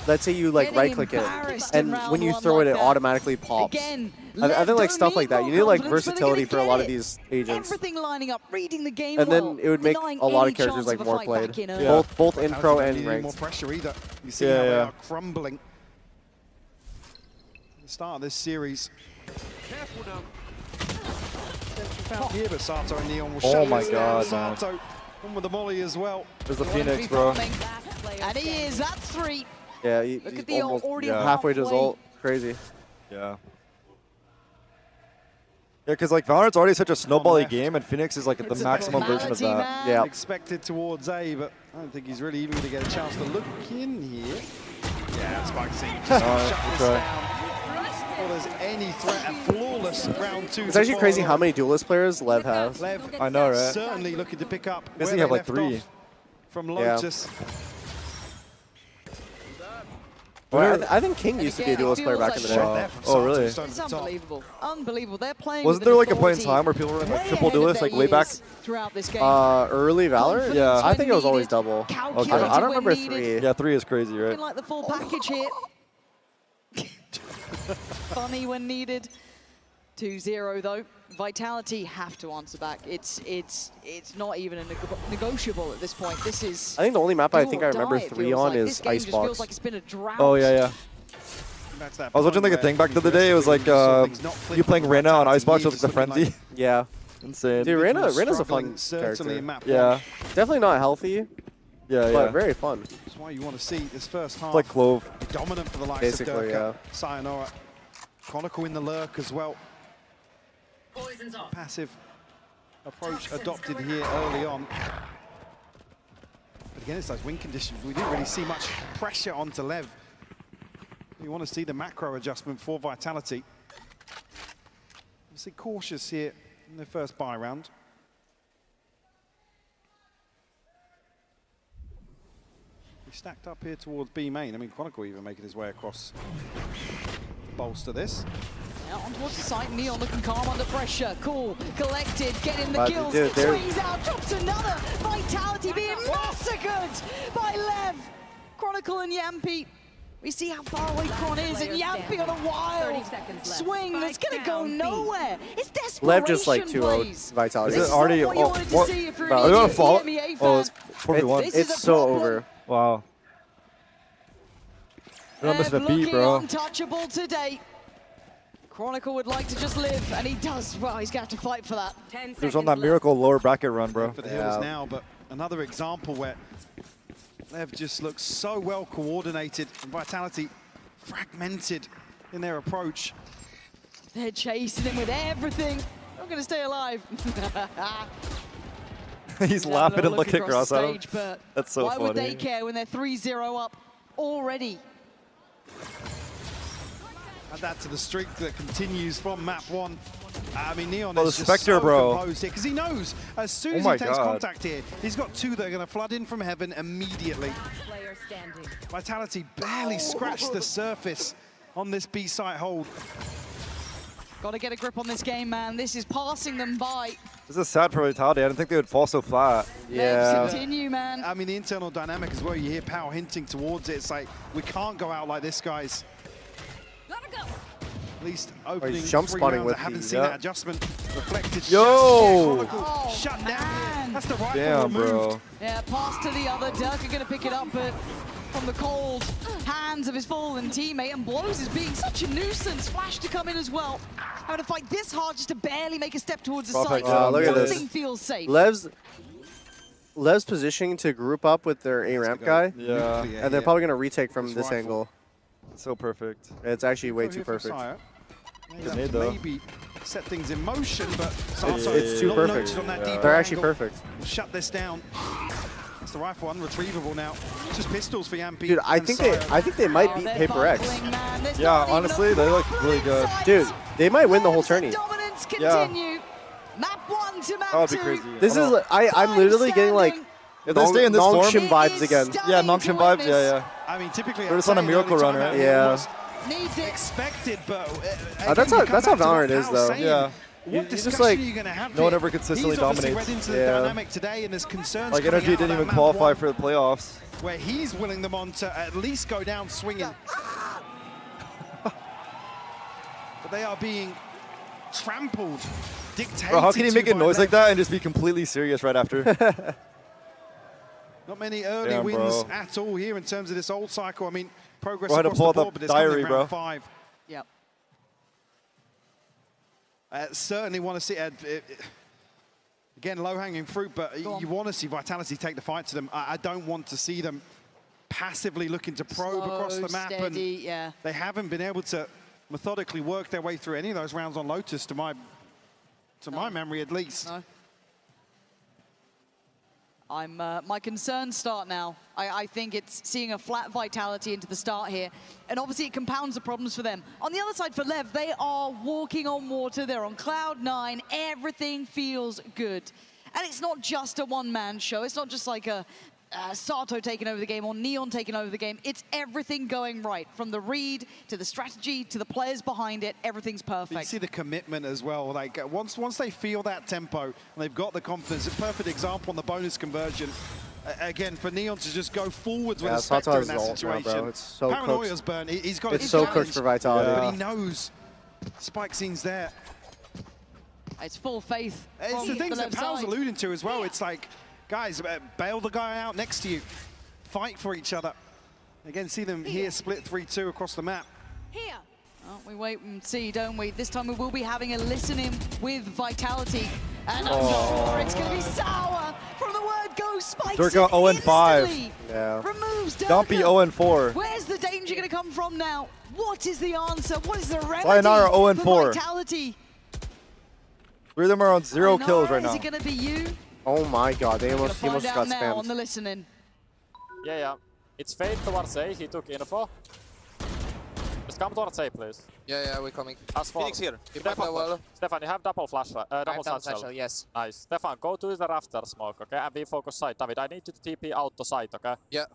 Let's say you like right click it, and when you throw it, it automatically pops. I think like stuff like that. You need like versatility for a lot of these agents. Everything lining up, reading the game and then it would make a lot of characters like more played, both in pro and ranked. More pressure either. You see how they are crumbling. The start of this series. Careful now. Here, but Sato and Neon will show. Oh my god, man. Sato, one with the molly as well. There's the Phoenix, bro. And he is. That's 3. Yeah, he's almost halfway to his ult. Crazy. Yeah. Yeah, because like Valorant's already such a snowbally game, and Phoenix is like the maximum version of that. Yeah. Expected towards A, but I don't think he's really even going to get a chance to look in here. Yeah, Spike seems to shut this down. Before there's any threat, a flawless round 2. It's actually crazy how many duelist players LEV has. LEV, I know, right? Certainly looking to pick up. I guess you have like 3 from Lotus. Well, I think King used to be a duelist player back in the day. Oh, really? It's unbelievable. Unbelievable. They're playing. Wasn't there like a point in time where people were in like triple duelists, like way back? Throughout this game. Early Valorant? Yeah. I think it was always double. Okay. I don't remember 3. Yeah, 3 is crazy, right? Like the full package here. Funny when needed. 2-0 though. Vitality have to answer back. It's not even a negotiable at this point. This is. I think the only map I think I remember 3 on is Icebox. Feels like it's been a drought. Oh yeah. I was watching like a thing back the other day. It was like you playing Reyna on Icebox with like, the frenzy. Yeah. Insane. Dude, Reyna's a fun character. Yeah. Definitely not healthy. Yeah, but very fun. That's why you want to see this first half. It's like Clove. Dominant for the likes basically, of Durka. Sayonara. Chronicle in the lurk as well. Passive approach adopted here early on. But again, it's those win conditions. We didn't really see much pressure onto LEV. You want to see the macro adjustment for Vitality. Obviously cautious here in the first buy round. We stacked up here towards B main. I mean, Chronicle even making his way across. Bolster this. Now on towards the site, Neon looking calm under pressure. Cool, collected, getting the kills. Dude, Swings out, drops another. Vitality being massacred by LEV. Chronicle and Yampi. We see how far away Chron is, and Yampi on a wild swing that's going to go nowhere. It's desperation LEV just like 2-0 Vitality. Is it already? What you wanted to see if you're an Are you on EMEA fault? fan. Oh, it's 4v1. It's so over. Wow. You're not missing a beat, looking bro. untouchable today. Chronicle would like to just live, and he does. Well, he's going to have to fight for that. He was on that miracle lower bracket run, bro. For the hills now, but another example where LEV just looks so well coordinated and Vitality fragmented in their approach. They're chasing him with everything. I'm going to stay alive. He's laughing and looking across at him. That's so funny. Why would they care when they're 3-0 up already? Add that to the streak that continues from map 1. I mean, Neon is just Spectre, so bro. composed here because he knows as soon as he takes contact here, he's got 2 that are going to flood in from heaven immediately. Vitality barely scratched the surface on this B site hold. Got to get a grip on this game, man. This is passing them by. This is sad for Vitality. I didn't think they would fall so flat. Let's continue, man. I mean, the internal dynamic as well. You hear Pow hinting towards it. It's like, we can't go out like this, guys. At least opening jump 3 spotting rounds, with I haven't the, seen that adjustment reflected. Yo! Shut down. That's the rifle Damn, removed. bro. Yeah, pass to the other. Dirk are going to pick it up, but from the cold hands of his fallen teammate, and Blows is being such a nuisance. Flash to come in as well. Having to fight this hard just to barely make a step towards the site. Look at this. Nothing feels safe. LEV's positioning to group up with their A ramp guy. Yeah. And they're probably going to retake from this angle. So perfect. It's actually way too perfect. Maybe set things in motion, but it's too perfect. On that deep They're actually angle. perfect. Shut this down. It's the rifle unretrievable now. It's just pistols for Iann. Dude, I think they might beat Paper X. Yeah, honestly, they look really good. Dude, they might win the whole tourney. Dominance continue. Map 1 to map 2. That would be crazy. This is I'm literally getting like if they stay in this form, Nongshim vibes again. Yeah, Nongshim vibes. Yeah. I mean, typically they're just on a miracle run, right? Yeah. Needs it. Expected, but That's how Valorant is, though. Yeah. What just discussion like are you going to have? No one ever consistently dominates. Read into the dynamic today, and there's concerns. Like Energy didn't even qualify for the playoffs. Where he's willing them on to at least go down swinging. But they are being trampled, dictated. Bro, how can he make a noise by like that and just be completely serious right after? Not many early wins at all here in terms of this old cycle. I mean, progress Go ahead across and pull the up board, but the it's coming diary, in bro. round 5. Yep. Certainly want to see, again, low-hanging fruit, but you want to see Vitality take the fight to them. I don't want to see them passively looking to probe across the map. Steady, and they haven't been able to methodically work their way through any of those rounds on Lotus, to my memory at least. No. My concerns start now. I think it's seeing a flat Vitality into the start here. And obviously it compounds the problems for them. On the other side for LEV, they are walking on water. They're on cloud 9. Everything feels good. And it's not just a one-man show. It's not just like a Sato taking over the game or Neon taking over the game. It's everything going right. From the read to the strategy to the players behind it, everything's perfect. You see the commitment as well. Like once they feel that tempo and they've got the confidence, a perfect example on the bonus conversion. Again, for Neon to just go forwards with a Spectre in that situation. Now, it's so Paranoia's burn. He's got it's so cooked for Vitality. But he knows Spike Scene's there. It's full faith. It's the things that Pal's alluding to as well. It's like, guys, bail the guy out next to you. Fight for each other. Again, see them here split 3-2 across the map. Here. Oh, we wait and see, don't we? This time we will be having a listening with Vitality. And I'm sure it's going to be sour from the word go. Spikes Durka 0-5. Yeah. Removes Durka. Dumpy 0-4. Where's the danger going to come from now? What is the answer? What is the remedy Sayonara for 0-4. Vitality? 3 of them are on 0 kills right now. Is it going to be you? Oh my god, he almost got now on the spammed. listening. Yeah. It's fade towards A. He took info. Just come towards A, please. Yeah, we're coming. Phoenix here. Stefan, you have double flash, double satchel. Yes. Nice. Stefan, go to the rafter smoke, okay? And we focus side. David, I need you to TP out to side, okay? Yeah.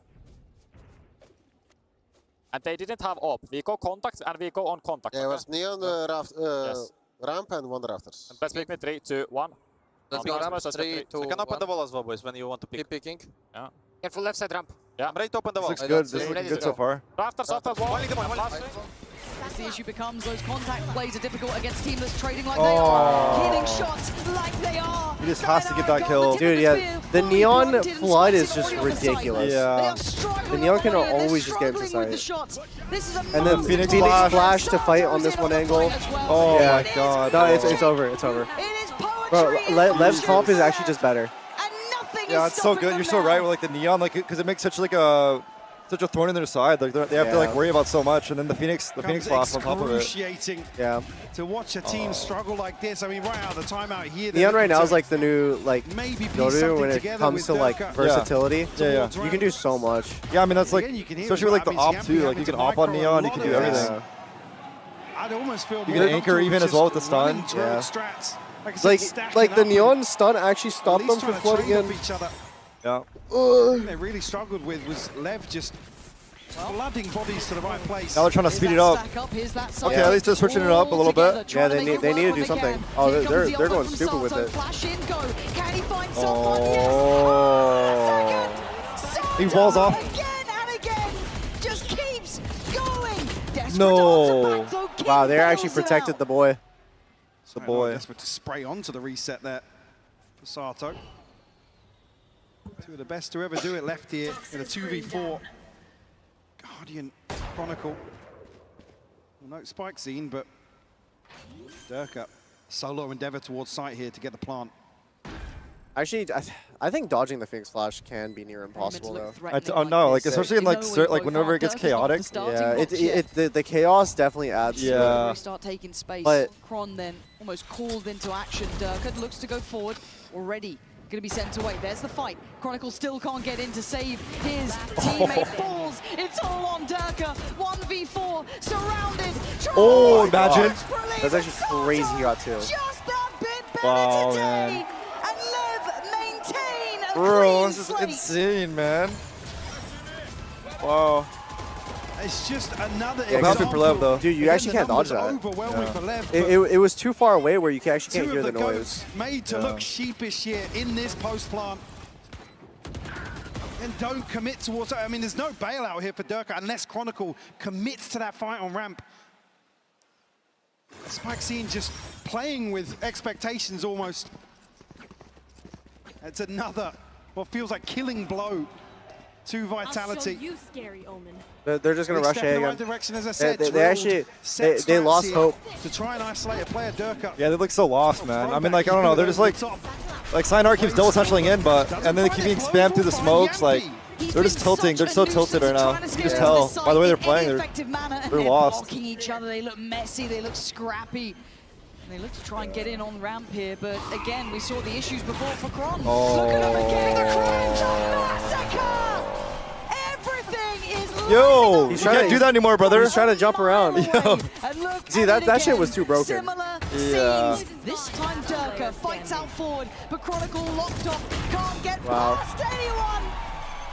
And they didn't have op. We go contact and we go on contact. Yeah, it was neon ramp and one rafters. Let's pick me 3, 2, 1. Let's go ramp. 3, 2, 1. You can open the wall as well, boys, when you want to pick. Keep picking. Yeah. Careful left side ramp. Yeah. I'm ready to open the wall. This looks good. This is looking good so far. Rafters, wall. One. the issue becomes those contact plays are difficult against team that's trading like they are, hitting shots like they are. He just has to get that kill. Dude, yeah, the neon flood is just ridiculous. Yeah. The neon can always just get into sight. And then Phoenix flash to fight on this one angle. Oh yeah. my god. No, it's over. It's over. Bro, Lev's comp is actually just better. Yeah, it's so good. You're so right with like the neon, like because it makes such like a thorn in their side. Like they have to like worry about so much, and then the Phoenix flash on top of it. Excruciating. Yeah. To watch a team struggle like this. I mean, right out of the timeout here. Neon right now is like the new like maybe Dodo when it comes to like versatility. Yeah. You can do so much. Yeah, I mean that's like especially with like the op too. Like you can op on neon, you can do everything. I'd almost feel you can anchor even as well with the stun. Yeah. Like the neon stun actually stopped them from floating in. Yeah. They really struggled with was Lev just flooding bodies to the right place. Now they're trying to speed it up. Okay, at least they're switching it up a little bit. Yeah, they need to do something. Oh, they're going stupid with it. Oh. He walls off. No. Wow, they actually protected the boy. The boy. Desperate to spray onto the reset there for Sato. Two of the best to ever do it left here in a 2v4. Guardian Chronicle. Well, no spike scene, but Durka solo endeavor towards site here to get the plant. Actually, I think dodging the Phoenix Flash can be near impossible though. Oh no, like especially in like whenever it gets chaotic. Yeah, the chaos definitely adds. Yeah. Start taking space. But Kron then almost called into action. Durka looks to go forward already. Going to be sent away. There's the fight. Chronicle still can't get in to save his teammate. Falls. It's all on Durka. 1v4. Surrounded. Oh, imagine. That's actually crazy he got two. Just that bit better wow, today. Man. And Lev maintain a Bro, clean this is slate. insane, man. Wow. It's just another example. For Lev, though. Dude, you actually can't dodge that. For Lev, it was too far away where you actually can't hear the noise. Made to look sheepish here in this post plant. And don't commit towards that. I mean, there's no bailout here for Durka unless Chronicle commits to that fight on ramp. Spike scene just playing with expectations almost. It's another, what feels like killing blow to Vitality. I'll show you, scary omen. They're just gonna rush A again. Right direction, as I said. They actually they lost hope to try and isolate a player. Durka. Yeah, they look so lost, man. I mean, like I don't know. They're just like Sinar keeps double satcheling in, and then they keep being spammed through the smokes. Like they're just tilting. They're so tilted right now. You can just tell by the way they're playing. They're lost. Blocking each other. They look messy. They look scrappy. They look to try and get in on ramp here, but again, we saw the issues before for Kron. Look at them again. The Crowns Everything is yo, you can't do that anymore, brother. He's trying to jump around. Yo. See, that shit was too broken. Yeah. This time Durka fights out forward, but Chronicle locked off. Can't get past anyone.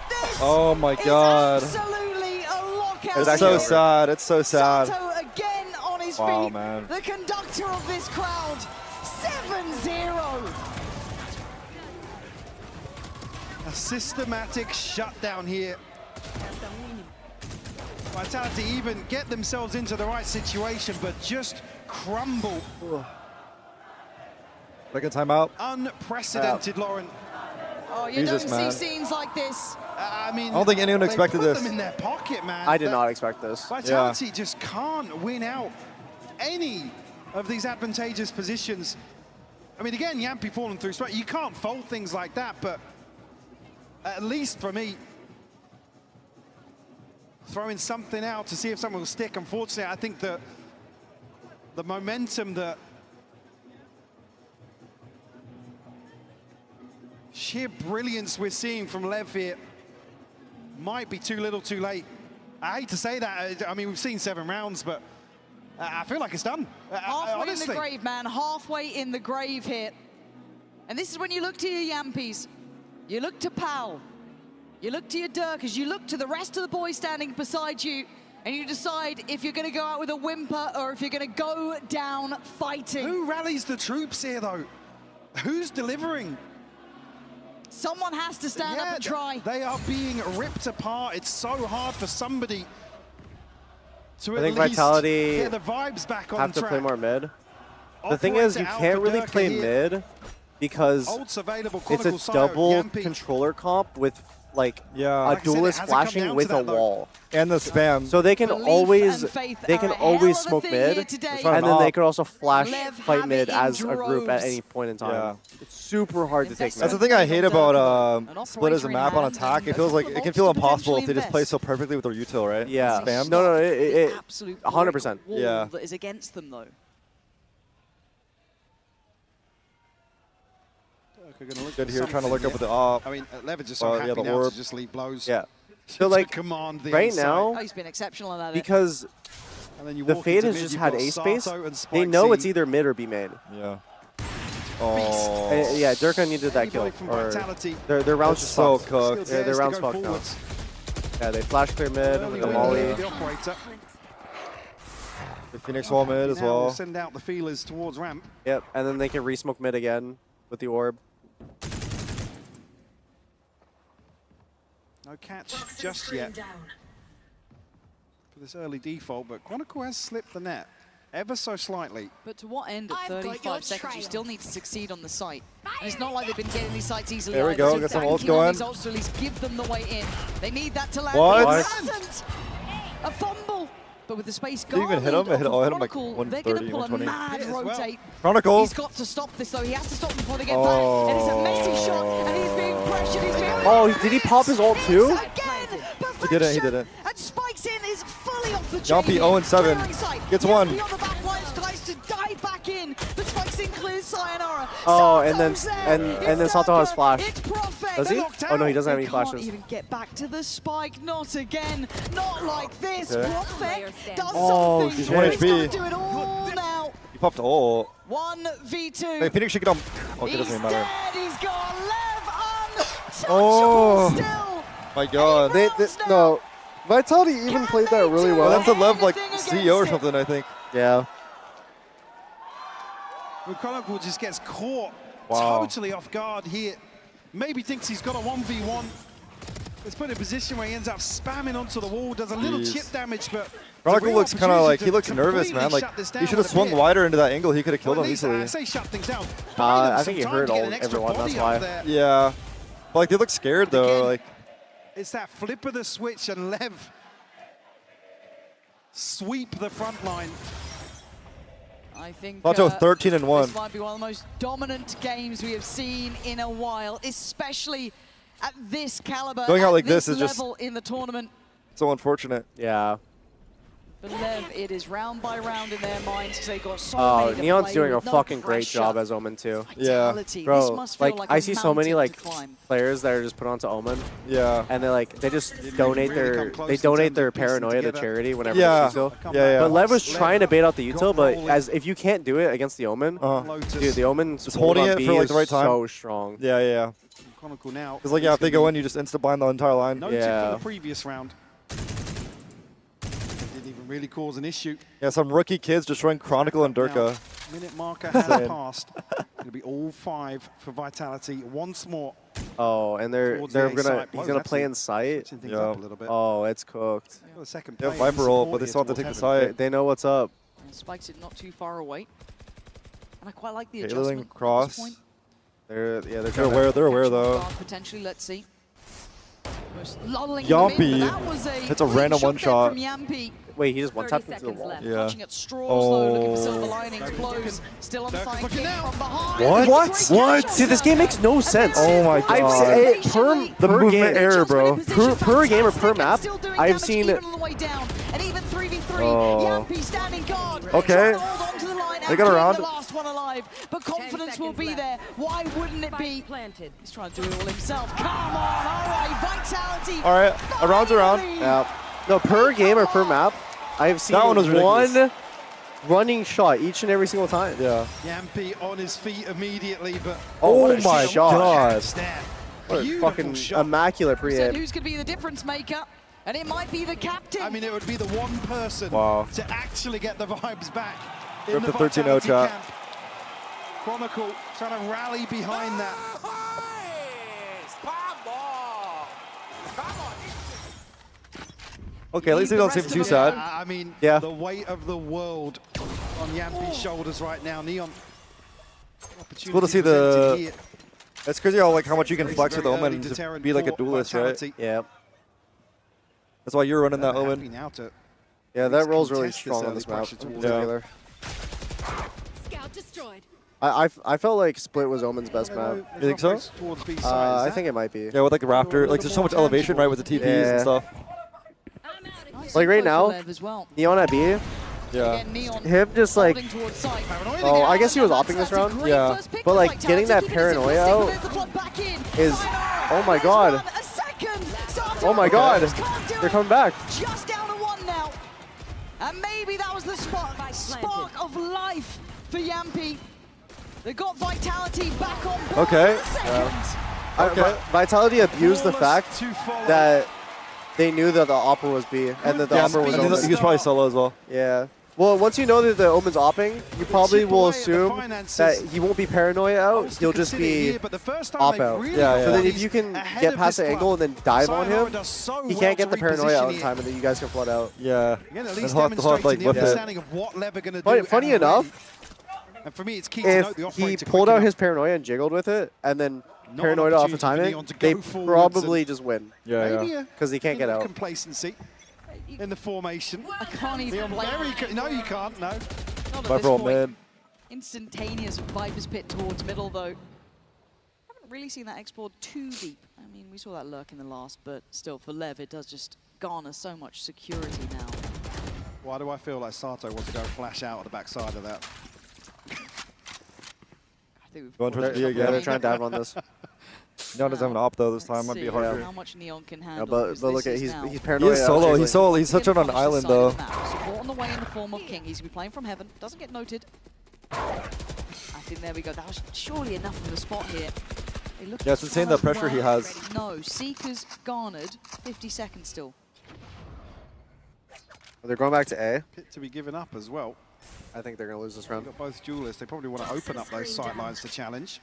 This oh my god. Absolutely a lockout. It's so sad. It's so sad. Sato again on his feet. Man. The conductor of this crowd. 7-0. A systematic shutdown here. Vitality even get themselves into the right situation, but just crumble. Second timeout. Unprecedented, Lauren. Oh, you Jesus, don't man. see scenes like this. I mean, I don't think anyone expected put this. them in their pocket, man. I did not expect this. Vitality just can't win out any of these advantageous positions. I mean, again, Yampi falling through straight. You can't fold things like that, but at least for me, throwing something out to see if someone will stick. Unfortunately, I think the momentum, the sheer brilliance we're seeing from Lev here might be too little too late. I hate to say that. I mean, we've seen 7 rounds, but I feel like it's done. Halfway in the grave, man. Halfway in the grave here. And this is when you look to your Yampis. You look to Pal. You look to your Durkas. You look to the rest of the boys standing beside you. And you decide if you're going to go out with a whimper or if you're going to go down fighting. Who rallies the troops here, though? Who's delivering? Someone has to stand up and try. They are being ripped apart. It's so hard for somebody to I at think least Vitality get the vibes back on have to track. play more mid. The thing is, you can't really play mid because Ult's available, it's a Chronicle Sire, double Yampi. controller comp with like Yeah. a Like I said, it duelist hasn't come flashing down with to a that, though. wall. And the spam. So they can Belief always and faith they are can a always hell of a smoke thing mid, here today. and then they could also flash Lev fight have mid it in as a group at droves. any point in time. Yeah. It's super hard to take That's the mid. thing I hate about An split as a map on operator in attack. hand, It feels like it can feel lots to impossible if they just potentially play so perfectly with their util, right? Yeah. Spam. No, The it absolute 100%. wall Yeah. that is against them, though. We're gonna look Good for here, trying to look something up with the op. I mean, Lev is just so happy yeah, the now orb. to just leave blows. Yeah. To So like command the right inside. now, Oh, he's been exceptional at that. because And then you the walk Fade into has mid, just you've had got A space, Sato and they know it's Spikesy. either mid or B main. Yeah. Oh. Yeah, Durka needed that kill. Anybody from Or Vitality. their rounds It's just so fucked. cooked. Yeah, their Dares to rounds go fucked now. forwards. Yeah, they flash clear mid Early with the win molly. for the operator. The Phoenix wall mid as Now we'll well. send out the feelers towards ramp. Yep, and then they can re-smoke mid again with the orb. No catch just yet for this early default, but Chronicle has slipped the net ever so slightly. But to what end at 35 seconds? You still need to succeed on the site. And it's not like they've been getting these sites easily. There we either, go, so get some banking ults on going. these ults to at least give them the way in. They need that to land. What? It hasn't. A fumble. But with the space Did you even hit him? I hit him like Chronicle, they're going to 130, pull a 120. mad rotate. Chronicle. He's got to stop this, though. He has to stop before they get back. And it's a messy shot, and he's being pressured. He's being Oh, did he pop his ult too? again. He didn't, he didn't. And spikes in is fully off the chain. Yampi 0-7. Gets one. Yampi on the back lines tries to dive back in, but spikes in clears Sayonara. Oh, and then Sato's there. and then Sato has flash. It's Prophet. Does he? Oh no, he doesn't have any They can't flashes. even get back to the spike. Not again. Not like this. Okay. Prophet does Oh, something. she's 1 He's HP. got to do it all now. He popped ult. 1v2. Hey, Phoenix should get him. Okay, He's doesn't even matter. dead. He's got Lev untouchable Oh. still. My God. No, Vitality even played that really well. Well, that's a Lev like CEO or something, I think. Yeah. Well, Chronicle just gets caught Wow. totally off guard here. Maybe thinks he's got a 1v1. It's put in a position where he ends up spamming onto the wall, does a little Jeez. chip damage, but Chronicle looks kind of like, he looks nervous, man. Like, he should have swung wider into that angle. He could have killed him easily. I say shut things down. I think he hurt everyone, that's why. Yeah. But like, they look scared though. Like, It's that flip of the switch and Lev sweep the front line. I think Sato 13-1. this might be one of the most dominant games we have seen in a while, especially at this caliber, Going out at like this is level just- in the tournament. so unfortunate. Yeah. For Lev, it is round by round in their minds because they've got so Oh, many to Neon's play doing a with, no fucking great pressure. job as Omen too. Vitality. Bro, This must feel like I a see so many mountain like to climb. players that are just put onto Omen. Yeah. And they just donate really come close they in donate terms their of piecing paranoia to together. charity whenever Yeah. it's util. Yeah. But Lev was trying to bait out the util, but rolling. as if you can't do it against the Omen, dude, the Omen's Just holding hold on it B for like is the right time. so strong. Yeah. Chronicle now. Because like, yeah, if they go in, you just insta-blind the entire line. No tip Yeah. from the previous round. Didn't even really cause an issue. Yeah, some rookie kids destroying Chronicle and Durka. Minute marker has Insane. passed. It'll be all 5 for Vitality. Once more. Oh, and Towards the A he's site. gonna Blows play actually in sight. switching things up a little bit. Oh, it's cooked. Got a second They have player in Viper ult, support but they here still have to take towards the heaven. site. They know what's up. And Spikes it not too far away. And I quite like the Okay, adjustment Lilling at cross. this point. They're They're aware though. Guard potentially, let's see. Most lulling Yampi. them in, but that was It's a clean random shot one there shot. From Yampi. Wait, he just one tapped into the wall. Yeah. Clutching at straws though, looking for silver Oh. linings, blows, still on the side kick from behind. What? Dude, this game makes no sense. Oh my I've God. per movement game error, bro. Per game or per map, I've seen. Even on the way down, and even 3v3. Oh. Yampi standing guard. Okay. Trying to hold on to the line They and got keep around. the last one alive. But confidence will be there. Why wouldn't it be? He's trying to do it all himself. Come on, all right, Vitality. All right, a round's around. Yeah. No, per game or per map, I've seen That one was ridiculous. one running shot each and every single time. Yeah. Yampi on his feet immediately, but what a my shot. God. What a Beautiful fucking shot. immaculate Said pre-aim. who's going to be the difference maker? And it might be the captain. I mean, it would be the one person Wow. to actually get the vibes back in Rip the the 13-0 Vitality chat. camp. Chronicle trying to rally behind that. Okay, at least they don't seem too sad. I mean, yeah. The weight of the world on Yampi's shoulders right now. Neon. It's cool to see the. It's crazy how much you can flex with Omen and just be like a duelist, right? Yeah. That's why you're running that Omen. Yeah, that role's really strong on this map. Yeah. Scout destroyed. I felt like Split was Omen's best map. You think so? I think it might be. Yeah, with like the Raptor, like there's so much elevation, right, with the TPs and stuff. Like right now, Neon at B. Yeah. Him just like, oh, I guess he was awping this round. Yeah. But like getting that paranoia out is, oh my god. Oh my god. They're coming back. Just down to 1 now. And maybe that was the spark of life for Yampy. They got Vitality back on board. Okay. Okay. Vitality abused the fact that they knew that the Opera was B and that the Opera was Omen. He was probably solo as well. Yeah. Well, once you know that the Omen's opping, you probably will assume that he won't be paranoia out. He'll just be op out. Yeah. So then if you can get past the angle and then dive on him, he can't get the paranoia out in time, and then you guys can flood out. Yeah. Again, at least demonstrating the understanding of what LEV are going to do. But funny enough, and for me, it's key to note the if he operator pulled quick out enough. his paranoia and jiggled with it, and then paranoid off the timing, they probably just win. Yeah. Because he can't get out. Complacency in the formation. I can't even play. No, you can't. No. Not at this point. Instantaneous Viper's Pit towards middle, though. Haven't really seen that explored too deep. I mean, we saw that lurk in the last, but still, for LEV, it does just garner so much security now. Why do I feel like Sato wants to go flash out of the backside of that? I think we've Going towards B again. They're trying to dive on this. Neon doesn't have an op though this time. Might be harder. How much Neon can handle. But look at he's He paranoid. is solo. He's solo. He's such on an island though. Support on the way in the form of King. He's going to be playing from heaven. Doesn't get noted. I think there we go. That was surely enough of a spot here. Yeah, it's insane the pressure he has. No, Seeker's garnered 50 seconds still. They're going back to A. Pit to be given up as well. I think they're going to lose this round. Got both duelists. They probably want to open up those sight lines to challenge.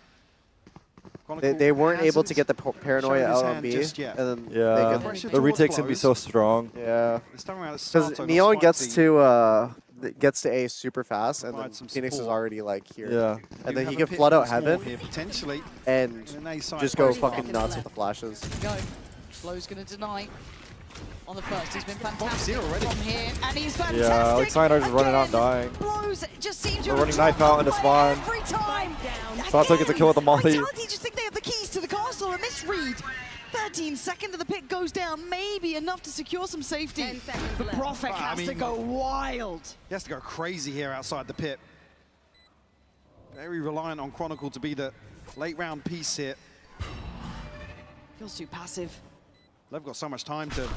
They weren't able to get the paranoia out on B. And then yeah, they get the retakes can be so strong. Yeah. Because Neon gets to A super fast, and then Phoenix is already like here. Yeah. And then he can flood out heaven potentially, and just go fucking nuts with the flashes. Go. Flow's going to deny. On the first, he's been fantastic from here, and he's fantastic. Yeah, like Cyanide just running out and dying. Blows just seems to They're running knife out into spawn. Every time. Sato gets a kill with the molly. Vitality just think they have the keys to the castle. A misread. 13 seconds of the pit goes down, maybe enough to secure some safety. But Prophet has to go wild. He has to go crazy here outside the pit. Very reliant on Chronicle to be the late round piece here. Feels too passive. They've got so much time to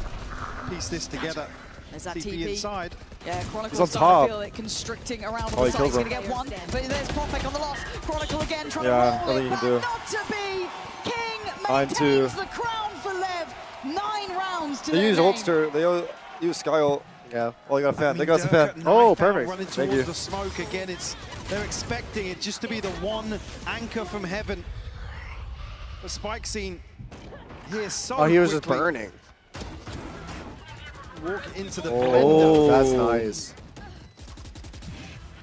piece this together. There's that TP inside. Yeah, He's Chronicle's on starting top. to feel it constricting around Oh, the he side. kills He's him. going to get one, but there's Prophet on the loss. Chronicle again trying Yeah, to roll nothing it, you can do. not to be. King 9-2. maintains the crown for LEV. 9 rounds to They their use name. Ulster. They use Sky ult. Yeah. Oh, they got a fan. They got some Dirk fan. at Oh, knife out, perfect. Running Thank towards you. the smoke again. They're expecting it just to be the one anchor from heaven. The spike scene here so Oh, he was just quickly. burning. Walk into the Oh, blender. that's nice.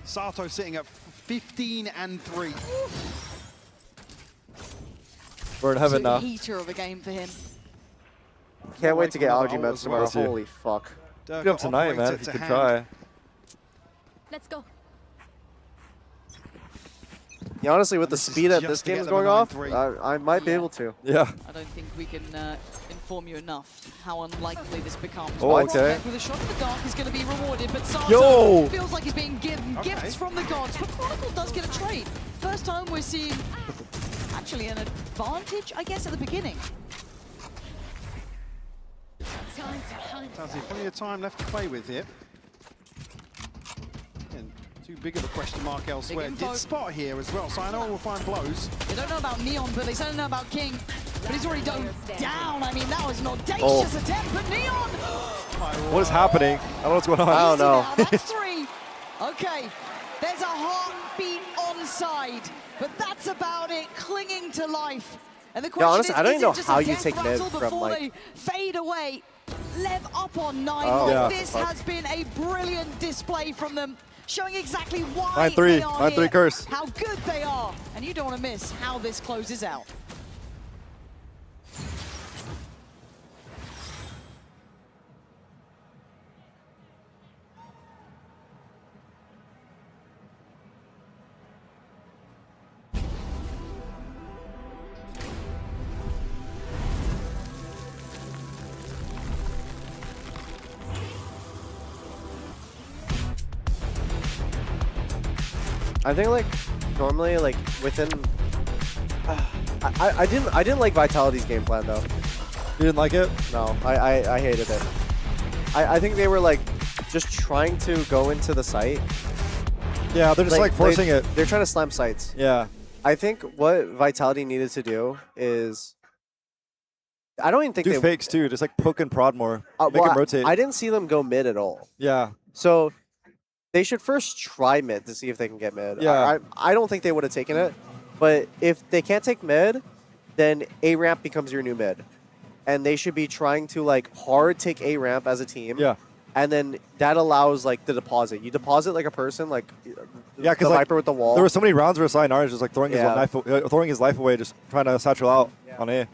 Sato sitting at 15-3. We're in heaven now. Heater of a game for him. Can't wait to get Another algae ult meds as well. tomorrow. Let's see. Holy fuck. Dirk Get up tonight, man. operator If you to could hand. try. Let's go. Yeah, honestly, with the This is speed that just this to get game is them going a off, 9-3. I might be able to. Yeah. I don't think we can inform you enough how unlikely this becomes. Oh, One okay. With a shot in the dark is going to be rewarded, but Sato Yo! feels like he's being given gifts from the gods. But Chronicle does get a trade. First time we're seeing actually an advantage, I guess, at the beginning. Time to hunt. Sounds like plenty of time left to play with here. And too big of a question mark elsewhere. info. Did spot here as well, so I know we'll find blows. They don't know about Neon, but they certainly know about King. But he's already dove down. I mean, that was an audacious Oh. attempt, but Neon! What is happening? I don't know what's going on. I don't know. Now, that's 3. Okay, there's a heartbeat onside, but that's about it, clinging to life. And the question honestly, is I don't it even know just how a you death take mid rattle from, before like- they fade away? LEV up on 9. Oh, Like, yeah. this has been a brilliant display from them, showing exactly why 9-3, they are 9-3 here, curse. how good they are, and you don't want to miss how this closes out. I think like normally like within I didn't like Vitality's game plan though. You didn't like it? No, I hated it. I think they were like just trying to go into the site. Yeah, they're just like forcing it. They're trying to slam sites. Yeah. I think what Vitality needed to do is I don't even think do they fakes too, just like poke and prod more. Make well, them rotate. I didn't see them go mid at all. Yeah. So they should first try mid to see if they can get mid. Yeah. I don't think they would have taken it. But if they can't take mid, then A ramp becomes your new mid. And they should be trying to like hard take A ramp as a team. Yeah. And then that allows like the deposit. You deposit like a person, like Yeah, because the like, Viper with the wall. there were so many rounds where Sayonara is just like throwing Yeah. his life away, just trying to satchel out on A.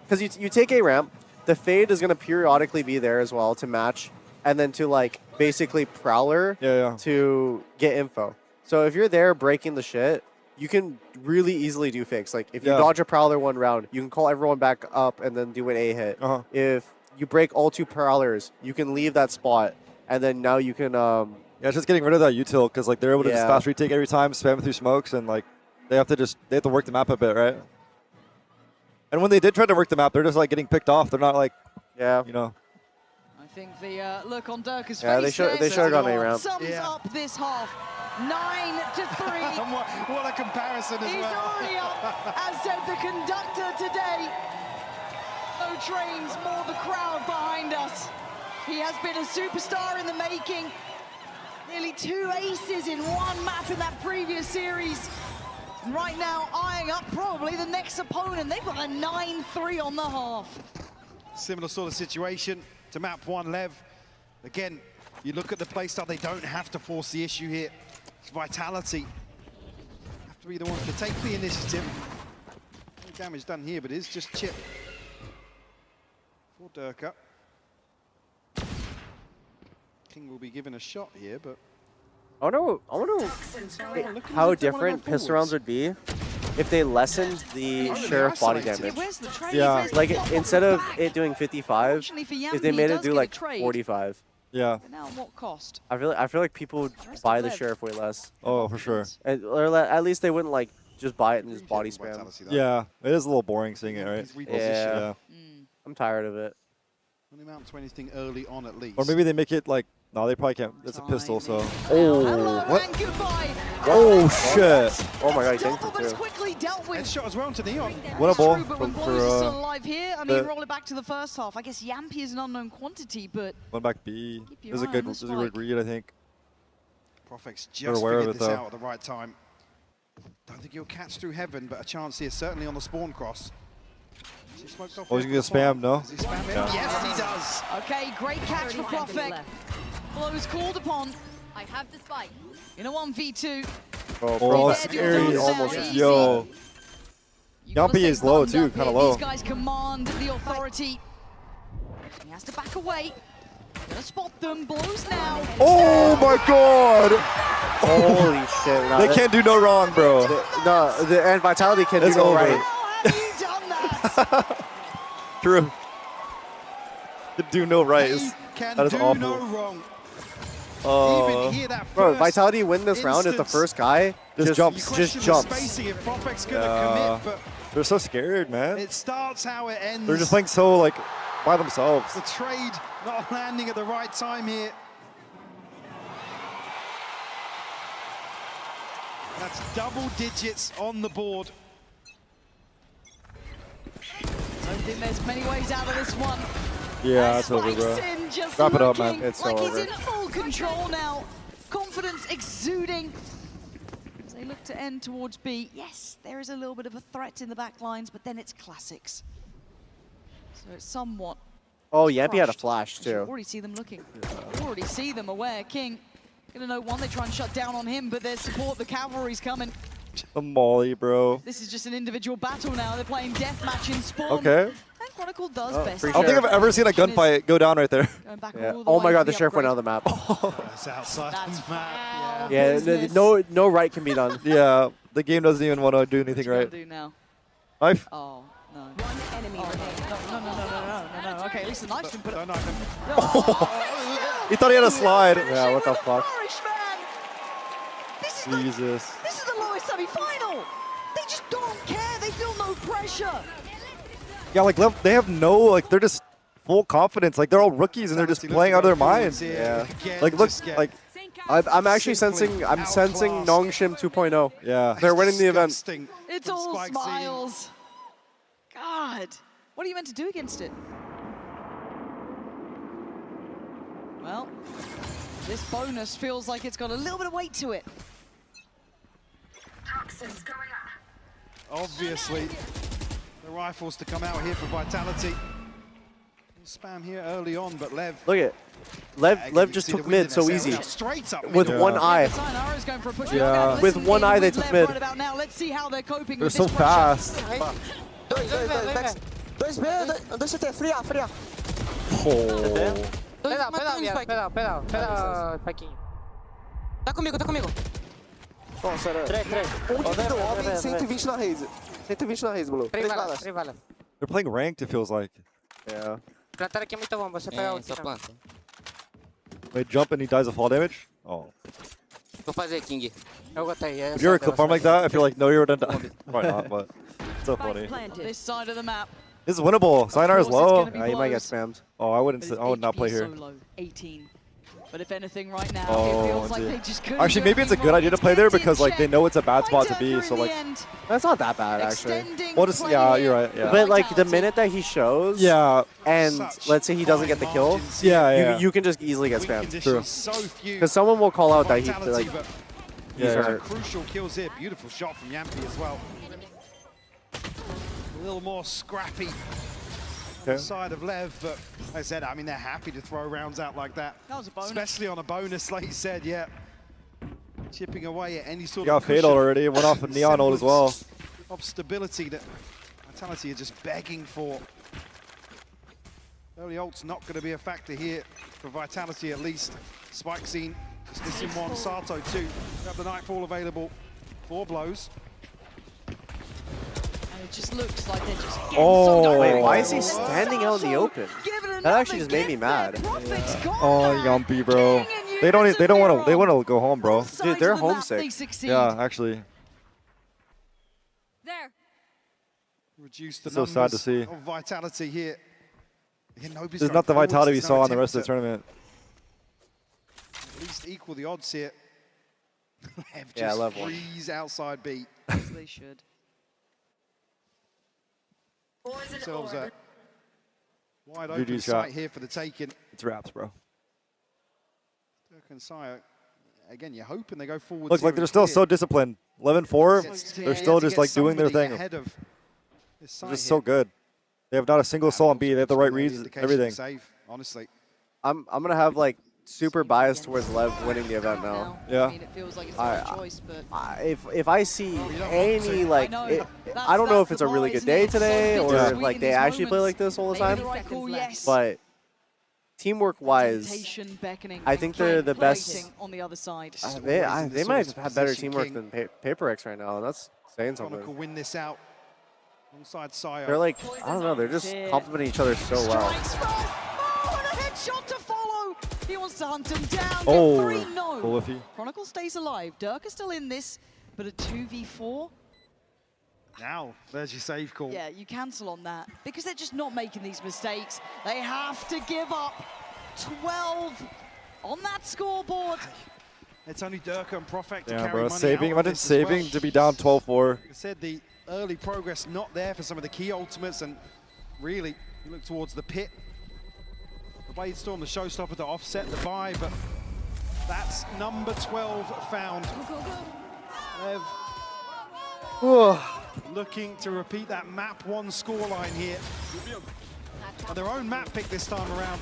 Because you take A ramp, the fade is going to periodically be there as well to match, and then to like basically prowler to get info. So if you're there breaking the shit, you can really easily do fakes. Like if you dodge a prowler one round, you can call everyone back up and then do an A hit. If you break all 2 prowlers, you can leave that spot, and then now you can. Yeah, it's just getting rid of that util because like they're able to just fast retake every time, spam through smokes, and like they have to work the map a bit, right? And when they did try to work the map, they're just like getting picked off. They're not like, you know. I think the look on Dirk's Yeah, face they should have gone A ramp. sums up this half. 9-3. What a comparison as He's well. already up, as said the conductor today. No trains, more the crowd behind us. He has been a superstar in the making. Nearly 2 aces in one map in that previous series. And right now, eyeing up probably the next opponent. They've got a 9-3 on the half. Similar sort of situation to map 1 LEV. Again, you look at the playstyle, they don't have to force the issue here. It's Vitality. Have to be the ones to take the initiative. No damage done here, but it's just chip for Durka. King will be given a shot here, but I wonder how different pistol rounds would be if they lessened the sheriff body damage. Yeah. Like instead of it doing 55, if they made it do like 45. Yeah. But now, what cost? I feel like people would buy the sheriff way less. Oh, for sure. Or at least they wouldn't like just buy it and just body spam. Yeah, it is a little boring seeing it, right? Yeah. I'm tired of it. When they mount to anything early on at least. Or maybe they make it like, no, they probably can't. It's a pistol, so. Oh, what? Oh, shit. Oh my god, he tanked it too. Quickly dealt with. Headshot as well to Neon. What a ball True, but when for Blows is still alive here, I mean, the- roll it back to the first half. I guess Yampy is an unknown quantity, but One back B. your This is a eye good, on the this is a good read, I think. Profex They're just aware of figured it, this though. out at the right time. Don't think he'll catch through heaven, but a chance here certainly on the spawn cross. Is he smoked off Oh, he's here gonna for the spam, spawn? no? Does he spam it? Yeah. Yes, he does. okay, great catch for 30 seconds Profek. left. Blows called upon I have the spike. in a 1v2. Oh, They're scary. doing Almost. very easy. Yo. You gotta Yampy stay is low, buttoned too, up kind of here. low. These guys command the authority. He has to back away. Gonna spot them. Blows now. Oh my god! Holy shit. No, They can't do no wrong, bro. And Vitality can It's do no over. right. How have you done that? True. To do no right is, Can that is do awful. no wrong. Oh. Even here, that Bro, first Vitality win this round if the instance. first guy Just jumps. You Just question the jumps. spacing if Profek's gonna commit, but They're so scared, man. it starts how it ends. They're just playing so like by themselves. The trade not landing at the right time here. That's double digits on the board. I don't think there's many ways out of this one. Yeah, it's over, bro. Spikes in, just Wrap it up, looking man. It's so like he's over. in full control now. Confidence exuding. As they look to end towards B. Yes, there is a little bit of a threat in the back lines, but then it's classics. So it's somewhat. Oh, Yampy had a flash too. Already see them looking. Already see them aware. King gonna know one. They try and shut down on him, but there's support. The cavalry's coming. The molly, bro. This is just an individual battle now. They're playing deathmatch in spawn. Okay. And Chronicle does best. I don't think I've ever seen a gunfight go down right there. Yeah. Oh my god, the sheriff went out of the map. That's outside the map. Yeah, no right can be done. Yeah, the game doesn't even want to do anything right. Do now? Knife? Oh, no. One enemy no. Okay, at least the knife's been put up. He thought he had a slide. Yeah, what the fuck? Jesus. This is the lowest semi-final. They just don't care. They feel no pressure. Yeah, like they have no, like they're just full confidence. Like they're all rookies and they're just playing out of their minds. Yeah. Like look, like I'm actually sensing Nongshim 2.0. Yeah. They're winning the event. It's all smiles. God, what are you meant to do against it? Well, this bonus feels like it's got a little bit of weight to it. Obviously, the rifles to come out here for Vitality. Spam here early on, but Lev. Look at Lev just took mid so easy. With one eye. Yeah. With one eye they took mid. Let's see how they're coping They're with so this pressure. fast. Dois CT, fria. Oh. Pera, Paquinho. Tá comigo. Bom, será? 3. Onde deu awping, 120 na raze. 120 na raze, Blue. 3 balas. They're playing ranked, it feels like. Yeah. Plantar aqui é muito bom, você pega o planta. Wait, jump and he dies of fall damage? Oh. Vou fazer, King. Eu gostei. If you're a clip farm like that, I feel like no, you're done. Probably not, but it's so funny. This side of the map. This is winnable. Sayonara is low. He might get spammed. Oh, I would not play here. So low, 18. But if anything, right now, Oh, it feels like they just couldn't. actually, maybe it's a good idea to play there because like they know it's a bad spot to be. So like, that's not that bad actually. Well, just yeah, you're right. Yeah. But like the minute that he shows, yeah, and let's say he doesn't get the kill, yeah, you can just easily get spammed. True. Because someone will call out that he like. Yeah, crucial kills here. Beautiful shot from Yampy as well. A little more scrappy. Side of Lev, but like I said, I mean, they're happy to throw rounds out like that. That was a bonus. Especially on a bonus, like you said, yeah. Chipping away at any sort got of fatal already. Went off a neon ult as well. Of stability that Vitality are just begging for. Early ult's not going to be a factor here for Vitality at least. Spike scene, just this in one. Sato 2. We have the Nightfall available. 4 blows. It just looks like they're just Wait, why is he standing out in the open? That actually just made me mad. Oh, Yumpy, bro. They want to go home, bro. Dude, they're homesick. Yeah, actually. There. Reduce the So sad to see. of Vitality here. Again, This is not the Vitality we saw on the rest of the tournament. At least equal the odds here. Lev Yeah, just level. freeze outside B. They should. Themselves a wide GG open shot. sight here for the taking. It's wraps, bro. Dirk and Sire, again, you're hoping they go forward. Look, like they're still so disciplined. 11-4, they're still just like doing their thing. They're just so good. They have not a single soul on B. They have the right reads, everything. Honestly, I'm gonna have like super biased towards Lev winning the event now. Yeah. I mean, it feels like it's the right choice, but If I see any like, I don't know if it's a really good day today or if like they actually play like this all the time. But teamwork wise, I think they're the best. On the other side. They might have better teamwork than Paper X right now, and that's saying something. win this out. Alongside Sire. They're like, I don't know, they're just complimenting each other so well. Oh, and a headshot to follow. He wants to hunt him down. Oh, Get 3, no. Bullify. Chronicle stays alive. Dirk is still in this, but a 2v4. Now, there's your save call. Yeah, you cancel on that because they're just not making these mistakes. They have to give up 12 on that scoreboard. It's only Dirk and Profek to Yeah, carry bro. money Saving. out of Imagine this as saving well. to be down 12-4. Like I said, the early progress not there for some of the key ultimates, and really, you look towards the pit. The Blade Storm, the showstopper to offset the buy, but that's number 12 found. Lev looking to repeat that map 1 scoreline here. on their own map pick this time around.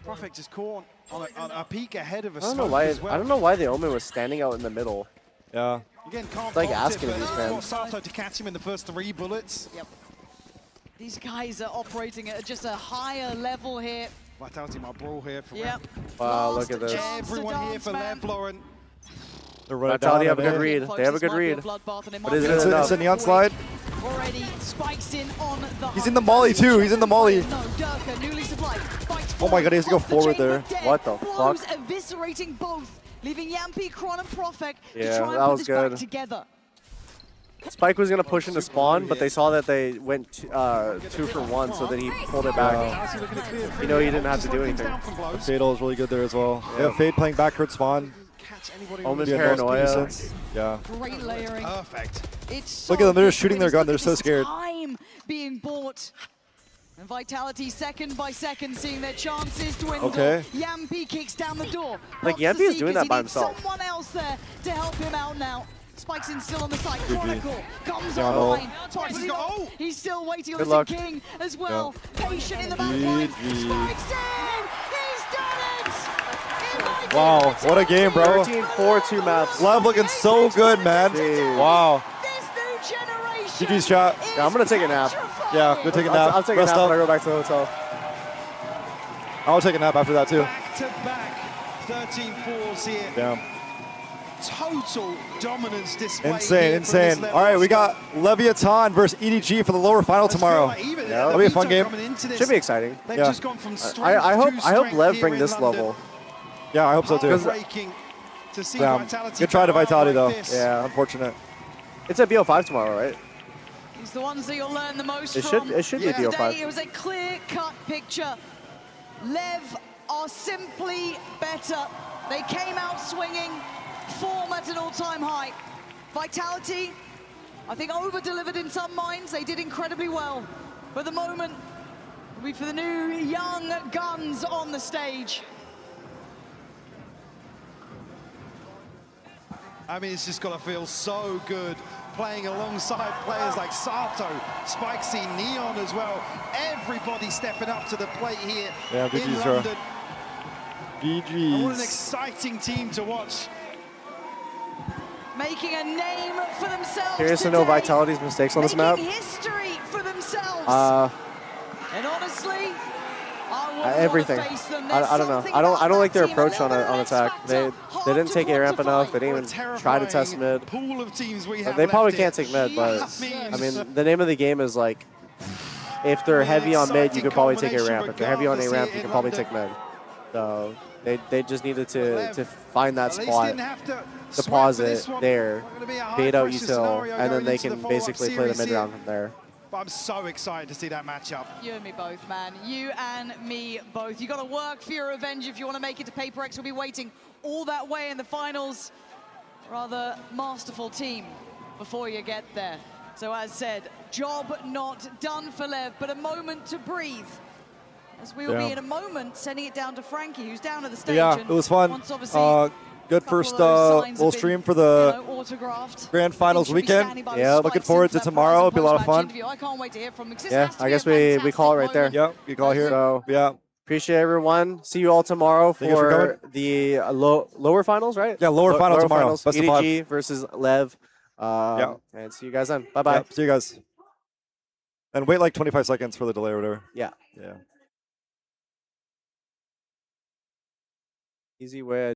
Prophet just caught on a peak ahead of a smoke as well. I don't know why the Omen was standing out in the middle. Yeah. Again, can't it's like fault asking it, these fans. Sato to catch him in the first 3 bullets. Yep. These guys are operating at just a higher level here. Vitality might brawl here for Yep. Wow, look at this. Everyone here for LEV, Lauren. Vitality have a good read. They have a good read. But is it enough? It's a neon slide. Already spikes in on the He's in the molly too. He's in the molly. No, Durka, newly supplied. Oh my god, he has to go forward there. What the fuck? Blows eviscerating both, leaving Yampi, Kron, and Profek to try and that put was this good. back together. Spike was going to push into spawn, but they saw that they went 2 for 1, so then he pulled it back. You know, he didn't have to do anything. Fatal is really good there as well. Yeah, Fade playing backward spawn. Omen paranoia. Yeah. Great layering. Perfect. It's Look at them, they're just shooting their gun, they're so scared. Time being bought. And Vitality second by second seeing their chances dwindle. Okay. Yampi kicks down the door. Like, Blocks Yampi the is doing that Seekers. by He needs himself. Someone else there to help him out now. Spikes in still on the side. Chronicle comes Yeah, online. He's still waiting. Good Listen, luck. King as well. Patient in the back line. Spikes in. He's done it. Wow, what a game, bro. 13-4, 2 maps. LEV looking so good, man. Jeez. Wow. This new generation. GG's shot. Yeah, I'm going to take a nap. Yeah, go take a nap. I'll take a Rest nap up. when I go back to the hotel. I'll take a nap after that too. Back to back, 13-4s here. Damn. Total dominance display. Insane, insane. All right, we got Leviathan versus EDG for the lower final tomorrow. That'll be a fun game. Should be exciting. They've Yeah. just gone from I hope strength LEV here bring in this London. level. Yeah, I hope so too. Heartbreaking to see Damn. Vitality Good try to come out Vitality like though. this. Yeah, unfortunate. It's at BO5 tomorrow, right? He's the ones that you'll learn the most It from. should be BO5. Today it was a clear-cut picture. LEV are simply better. They came out swinging, form at an all-time high. Vitality, I think over-delivered in some minds. They did incredibly well. But the moment will be for the new young guns on the stage. I mean, it's just got to feel so good playing alongside players like Sato, Spikesy, Neon as well. Everybody stepping up to the plate here Yeah, in GG's, bro. London. And what an GG's. exciting team to watch. Making a name for themselves. Curious to know today. Vitality's mistakes on this map. Making history for themselves. And honestly, I Everything. I don't know. I don't like their approach on attack. They didn't take A ramp enough. They didn't even try to test mid. Pool of teams we have They probably left can't here. take mid, but Jeez. I mean, the name of the game is like, if they're heavy on mid, you could probably take A ramp. If they're heavy on A ramp, you can probably take mid. So they just needed to find that spot, deposit there, bait out util, and then they can basically play the mid round from there. But I'm so excited to see that matchup. You and me both, man. You and me both. You got to work for your revenge if you want to make it to Paper X. We'll be waiting all that way in the finals. Rather masterful team before you get there. So as said, job not done for LEV, but a moment to breathe. As we will be in a moment sending it down to Frankie, who's down at the stage. Yeah, and it was fun. once obviously Good first of those signs little have stream been, for the you know, autographed. grand finals Should be weekend. standing by with Yeah, looking spikes forward into to that tomorrow. It'll be a lot of post-match fun. interview. I can't wait to hear from him. 'Cause this Yeah, has to I be a guess we fantastic call it right there. moment. Yep, you call here. So Yeah. appreciate everyone. See you all tomorrow Thank you for for coming. the lower finals, right? Yeah, lower final tomorrow. Finals. Best of EDG 5. versus LEV. Yeah. And see you guys then. Bye-bye. Yeah, see you guys. And wait like 25 seconds for the delay or whatever. Yeah. Yeah. Easy way.